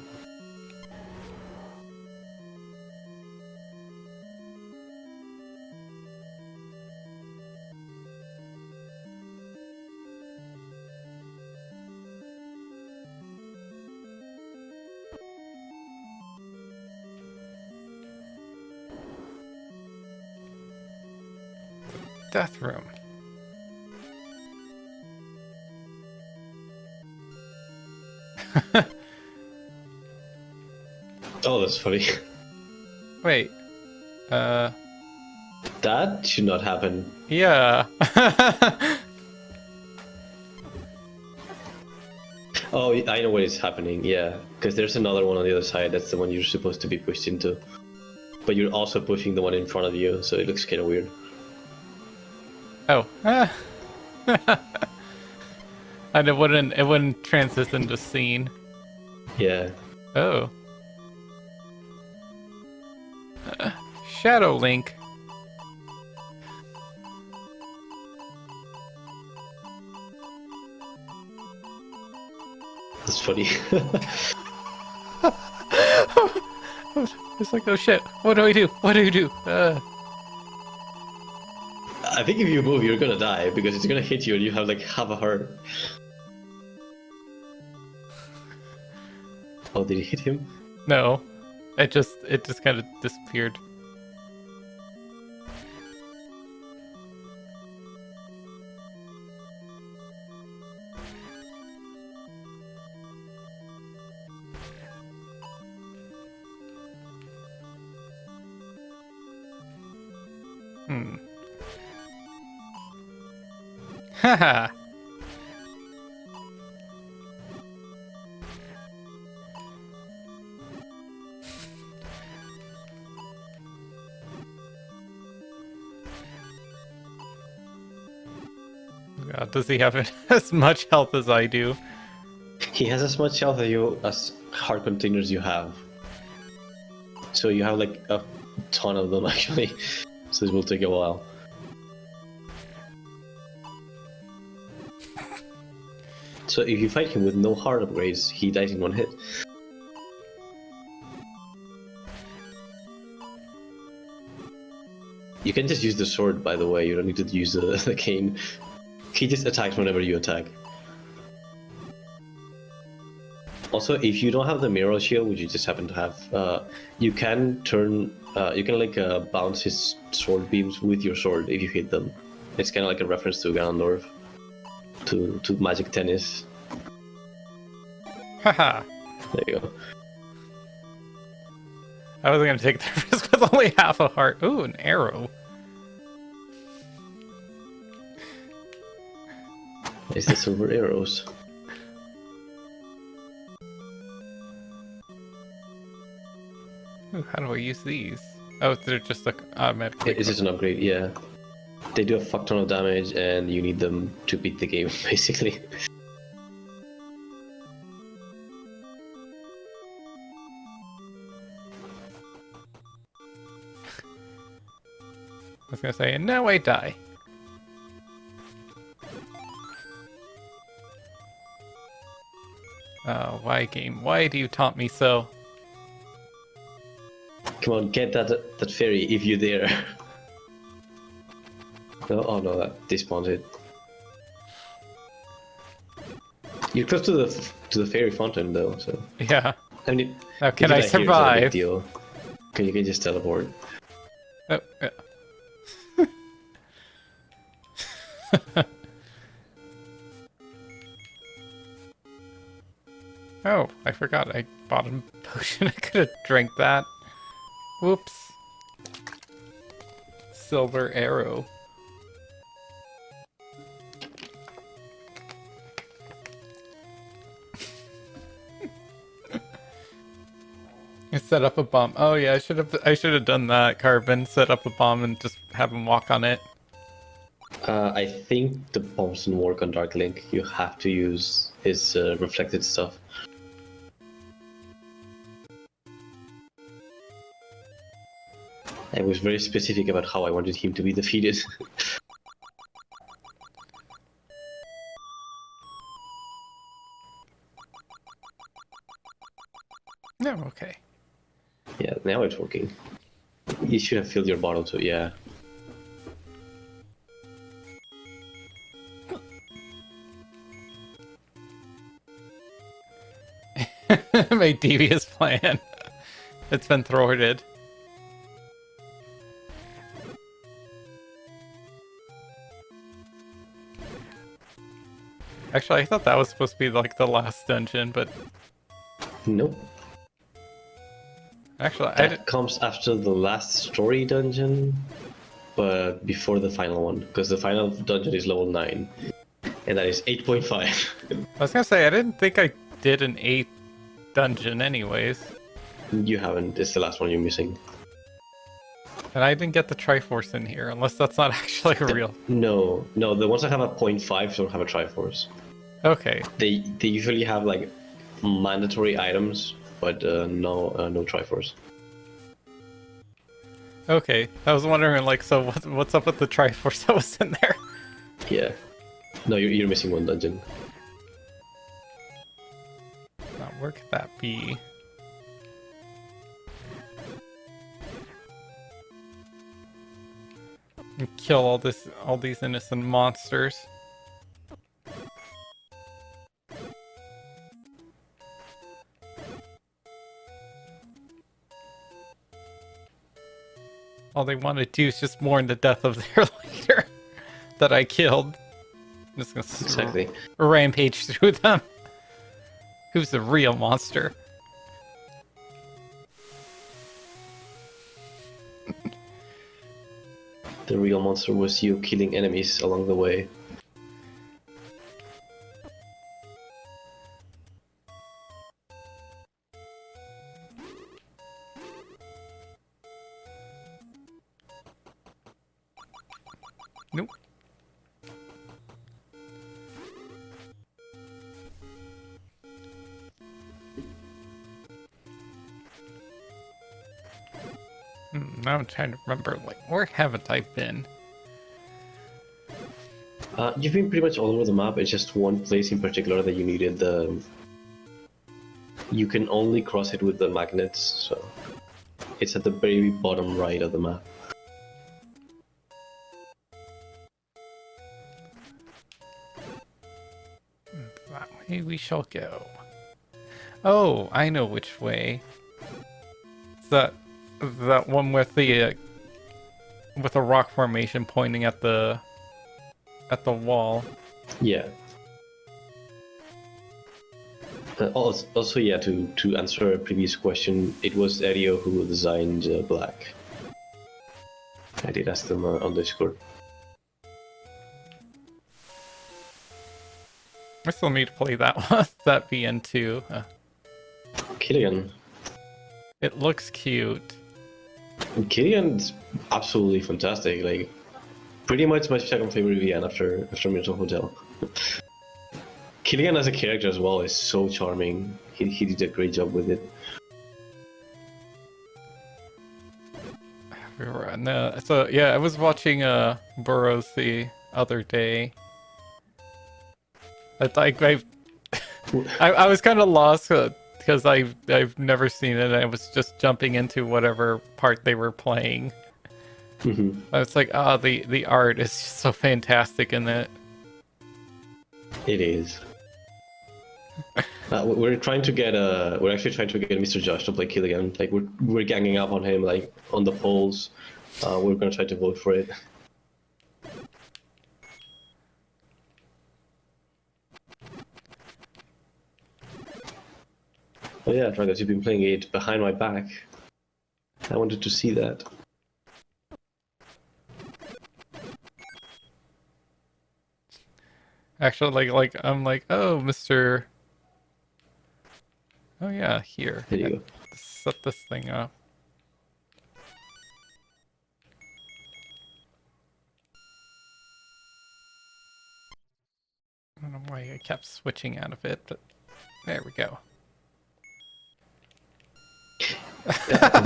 Death room. Oh, that's funny. Wait. That should not happen. Yeah. Oh, I know what is happening. Yeah, because there's another one on the other side. That's the one you're supposed to be pushed into. But you're also pushing the one in front of you, so it looks kind of weird. Oh. And it wouldn't transition into scene. Yeah. Oh. Shadow Link. That's funny. It's like, oh shit, what do I do? What do you do? I think if you move, you're gonna die because it's gonna hit you and you have like half a heart. Oh, did it hit him? No. It just kind of disappeared. Haha. God, does he have as much health as I do? He has as much health as heart containers you have. So you have like a ton of them actually. So it will take a while. So if you fight him with no heart upgrades, he dies in one hit. You can just use the sword, by the way. You don't need to use the cane. He just attacks whenever you attack. Also, if you don't have the mirror shield, which you just happen to have, you can turn, bounce his sword beams with your sword if you hit them. It's kind of like a reference to Ganondorf, to Magic Tennis. Haha. There you go. I wasn't gonna take the risk with only half a heart. Ooh, an arrow. It's the silver arrows. Ooh, how do I use these? Oh, they're just like automatic. It's just an upgrade, yeah. They do a fuck ton of damage, and you need them to beat the game, basically. I was gonna say, and now I die. Oh, why game? Why do you taunt me so? Come on, get that fairy if you dare. Oh no, that despawned it. You're close to the fairy fountain though, so Yeah. I mean, Now, if can you I die here, it's not a big survive? deal. You can just teleport. Oh, yeah. Oh, I forgot. I bought a potion. I could have drank that. Whoops. Silver arrow. I set up a bomb. Oh yeah, I should have done that, Carbon. Set up a bomb and just have him walk on it. I think the bombs don't work on Dark Link. You have to use his reflected stuff. I was very specific about how I wanted him to be defeated. No, okay. Yeah, now it's working. You should have filled your bottle too, yeah. My devious plan. It's been thwarted. Actually, I thought that was supposed to be like the last dungeon, but Nope. actually, That comes after the last story dungeon, but before the final one, because the final dungeon is level 9, and that is 8.5. I was gonna say I didn't think I did an 8th dungeon, anyways, You haven't, it's the last one you're missing. and I didn't get the Triforce in here, unless that's not actually real. No, the ones that have a 0.5 don't have a Triforce. Okay, They usually have like mandatory items, but no Triforce. okay. I was wondering, like, so what's up with the Triforce that was in there? Yeah. No, you're missing one dungeon. Now, where could that be? And kill all these innocent monsters. All they want to do is just mourn the death of their leader that I killed. I'm just gonna Exactly. rampage through them. Who's the real monster? The real monster was you killing enemies along the way. Nope. Now I'm trying to remember, like, where haven't I been? You've been pretty much all over the map. It's just one place in particular that you needed the. You can only cross it with the magnets, so it's at the very bottom right of the map. That way we shall go. Oh, I know which way. It's that one with the with a rock formation pointing at the wall. Yeah. Also, yeah, to answer a previous question, it was Erio who designed Black. I did ask them on Discord. I still need to play that one, that VN2. Killian. It looks cute. Killian's absolutely fantastic. Like, pretty much my second favorite VN after Miracle Hotel. Killian as a character as well is so charming. He did a great job with it. No, so yeah, I was watching Burrows the other day. I was kind of lost because I've never seen it. I was just jumping into whatever part they were playing. It's like, oh, the art is so fantastic in it. It is. We're trying to get we're actually trying to get Mr. Josh to play Kill again. Like we're ganging up on him like on the polls. We're gonna try to vote for it. Oh yeah, Dragos, you've been playing it behind my back. I wanted to see that. Actually, like I'm like, oh, Mr. Oh yeah, here. There you go. Set this thing up. I don't know why I kept switching out of it, but there we go.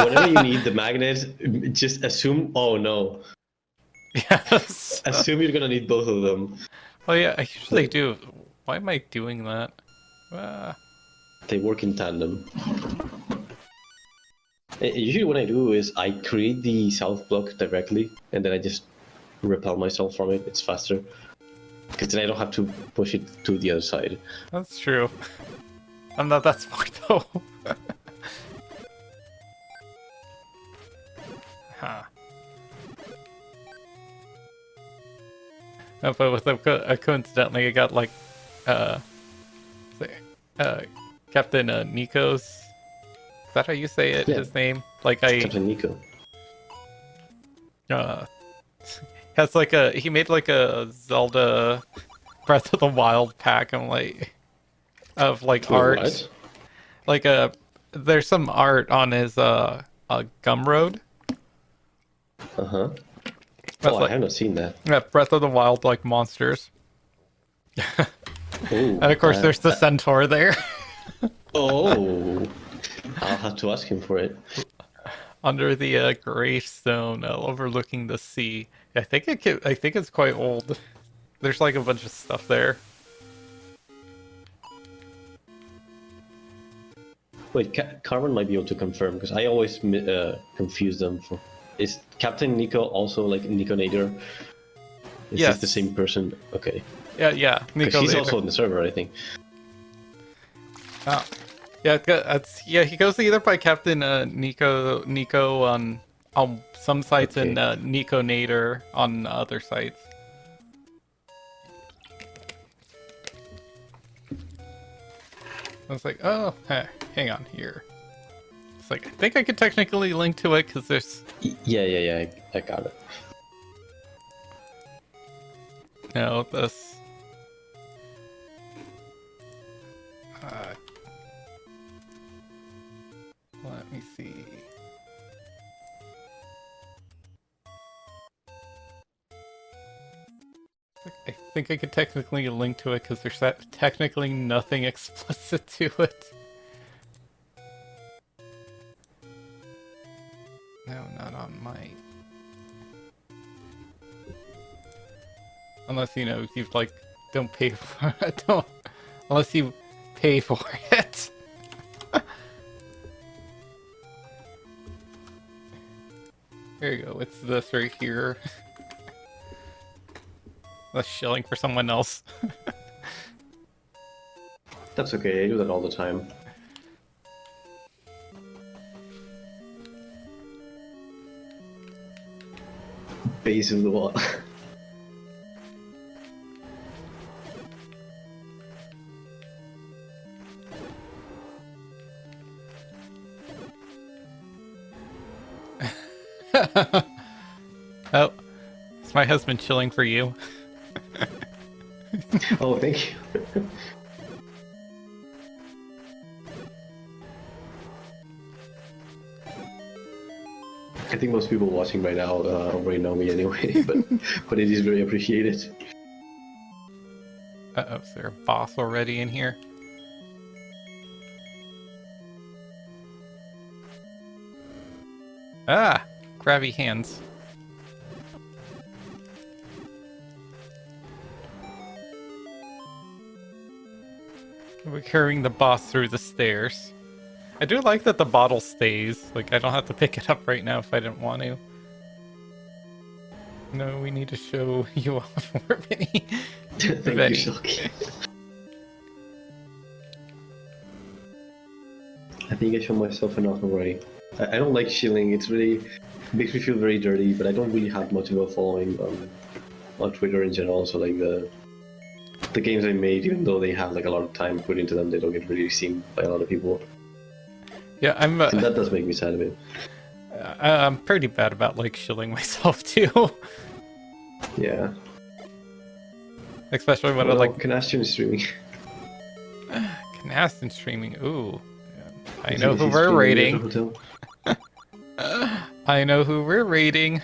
Whenever you need the magnet, just assume. Oh no! Yes. Assume you're gonna need both of them. Oh yeah, I usually do. Why am I doing that? They work in tandem. Usually what I do is I create the south block directly, and then I just repel myself from it. It's faster. Because then I don't have to push it to the other side. That's true. I'm not that smart though. Huh. Oh, but with coincidentally, I got like, Captain Nico's. Is that how you say it? Yeah. His name? Like Captain Nico. Has like he made like a Zelda Breath of the Wild pack. I'm like, of like art. What? Like there's some art on his Gumroad. Uh-huh. That's I have not seen that. Yeah, Breath of the Wild like monsters. Ooh, And of course there's the centaur there. Oh, I'll have to ask him for it. Under the gravestone overlooking the sea. I think I think it's quite old. There's like a bunch of stuff there. Wait, Carmen might be able to confirm because I always confuse them. Is Captain Nico also like Nico Nader? Is Yes. this the same person? Okay. Yeah. Because he's also in the server, I think. Oh. Yeah, he goes either by Captain Nico on some sites Okay. and Nico Nader on other sites. I was like, oh, hang on here. It's like, I think I could technically link to it because there's... Yeah, I got it. No, this... let me see. I think I could technically link to it because there's technically nothing explicit to it. No, not on my... Unless, you know, you've like, don't pay for it. Unless you pay for it. There you go, it's this right here. That's shilling for someone else. That's okay, I do that all the time. Base of the wall. Oh, is my husband chilling for you? Oh, thank you. I think most people watching right now already know me anyway, but it is very appreciated. Uh-oh, is there a boss already in here? Ah! Grabby hands. We're carrying the boss through the stairs. I do like that the bottle stays. Like, I don't have to pick it up right now if I didn't want to. No, we need to show you off more, Venny. Thank Venny. you, Silky. I think I showed myself enough already. I don't like shilling. It's really makes me feel very dirty, but I don't really have much of a following on Twitter in general. So like the games I made, even though they have like a lot of time put into them, they don't get really seen by a lot of people. Yeah, And that does make me sad a bit. I'm pretty bad about like shilling myself too. Yeah. Especially when I Well, like Canastion is streaming. Canaston streaming. Ooh. I Is know he who we're streaming at the rating. hotel? I know who we're rating.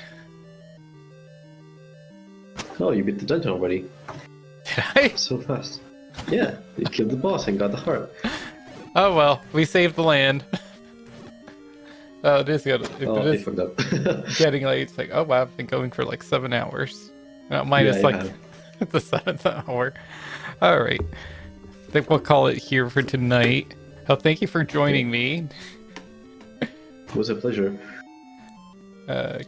Oh, you beat the dungeon already. Did I? So fast. Yeah, you killed the boss and got the heart. Oh well, we saved the land. Oh, it is good. Oh, It they is fucked up. getting late. It's like, oh wow, I've been going for like 7 hours. Minus Yeah, like have. the 7th hour. All right, I think we'll call it here for tonight. Oh, thank you for joining me. It was a pleasure.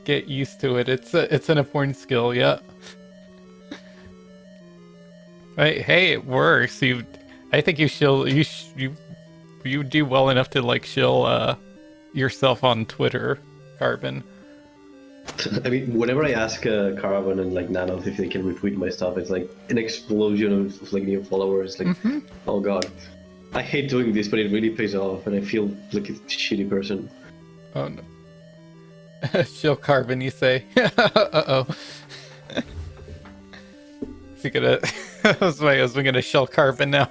Get used to it. It's an important skill. Yeah. Hey, it works. I think you do well enough to like shill yourself on Twitter, Carbon. I mean, whenever I ask Caravan and like Nanos if they can retweet my stuff, it's like an explosion of like new followers. Like, oh god, I hate doing this, but it really pays off, and I feel like a shitty person. Oh no. Shill Carbon, you say? Uh-oh. Is he gonna... Was my husband gonna shill Carbon now?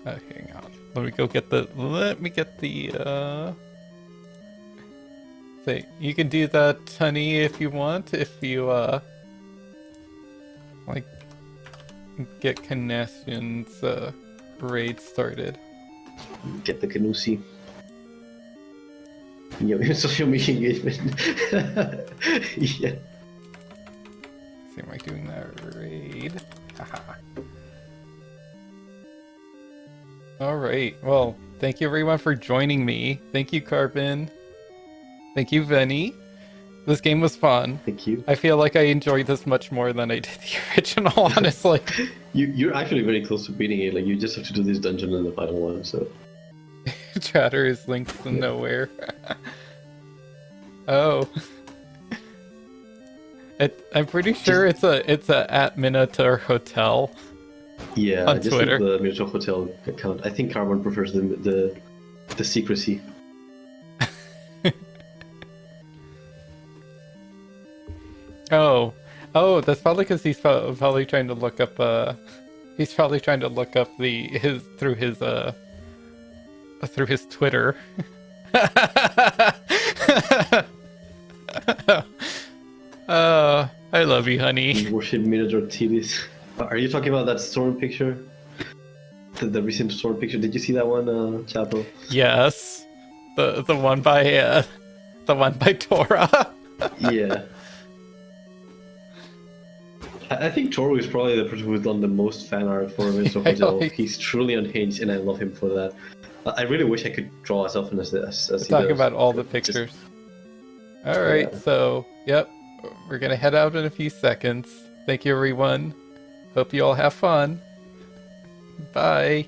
Hang on. Let me get the, Say, you can do that, honey, if you want, if you, like, get Canastion's, raid started. Get the Canusi. Yeah, social media engagement. Yeah. See, am I doing that raid? Haha. Alright, well, thank you everyone for joining me. Thank you, Carbon. Thank you, Venny. This game was fun. Thank you. I feel like I enjoyed this much more than I did the original, honestly. You're actually very close to beating it. Like, you just have to do this dungeon in the final one, so... Chatter is linked to nowhere. Oh. I'm pretty sure it's a at Minotaur Hotel. Yeah, on just Twitter. the Minotaur Hotel account. I think Carbon prefers the secrecy. Oh, that's probably because he's probably trying to look up. He's probably trying to look up through his Twitter. I love you, honey. Worship Minotaur titties. Are you talking about that storm picture? The recent storm picture? Did you see that one, Chapo? Yes, the one by Tora. Yeah. I think Toru is probably the person who's done the most fan art for Minotaur Hotel. He's truly unhinged, and I love him for that. I really wish I could draw as often as he Talk does. about all the pictures. All right, Yeah. so yep, we're gonna head out in a few seconds. Thank you, everyone. Hope you all have fun. Bye.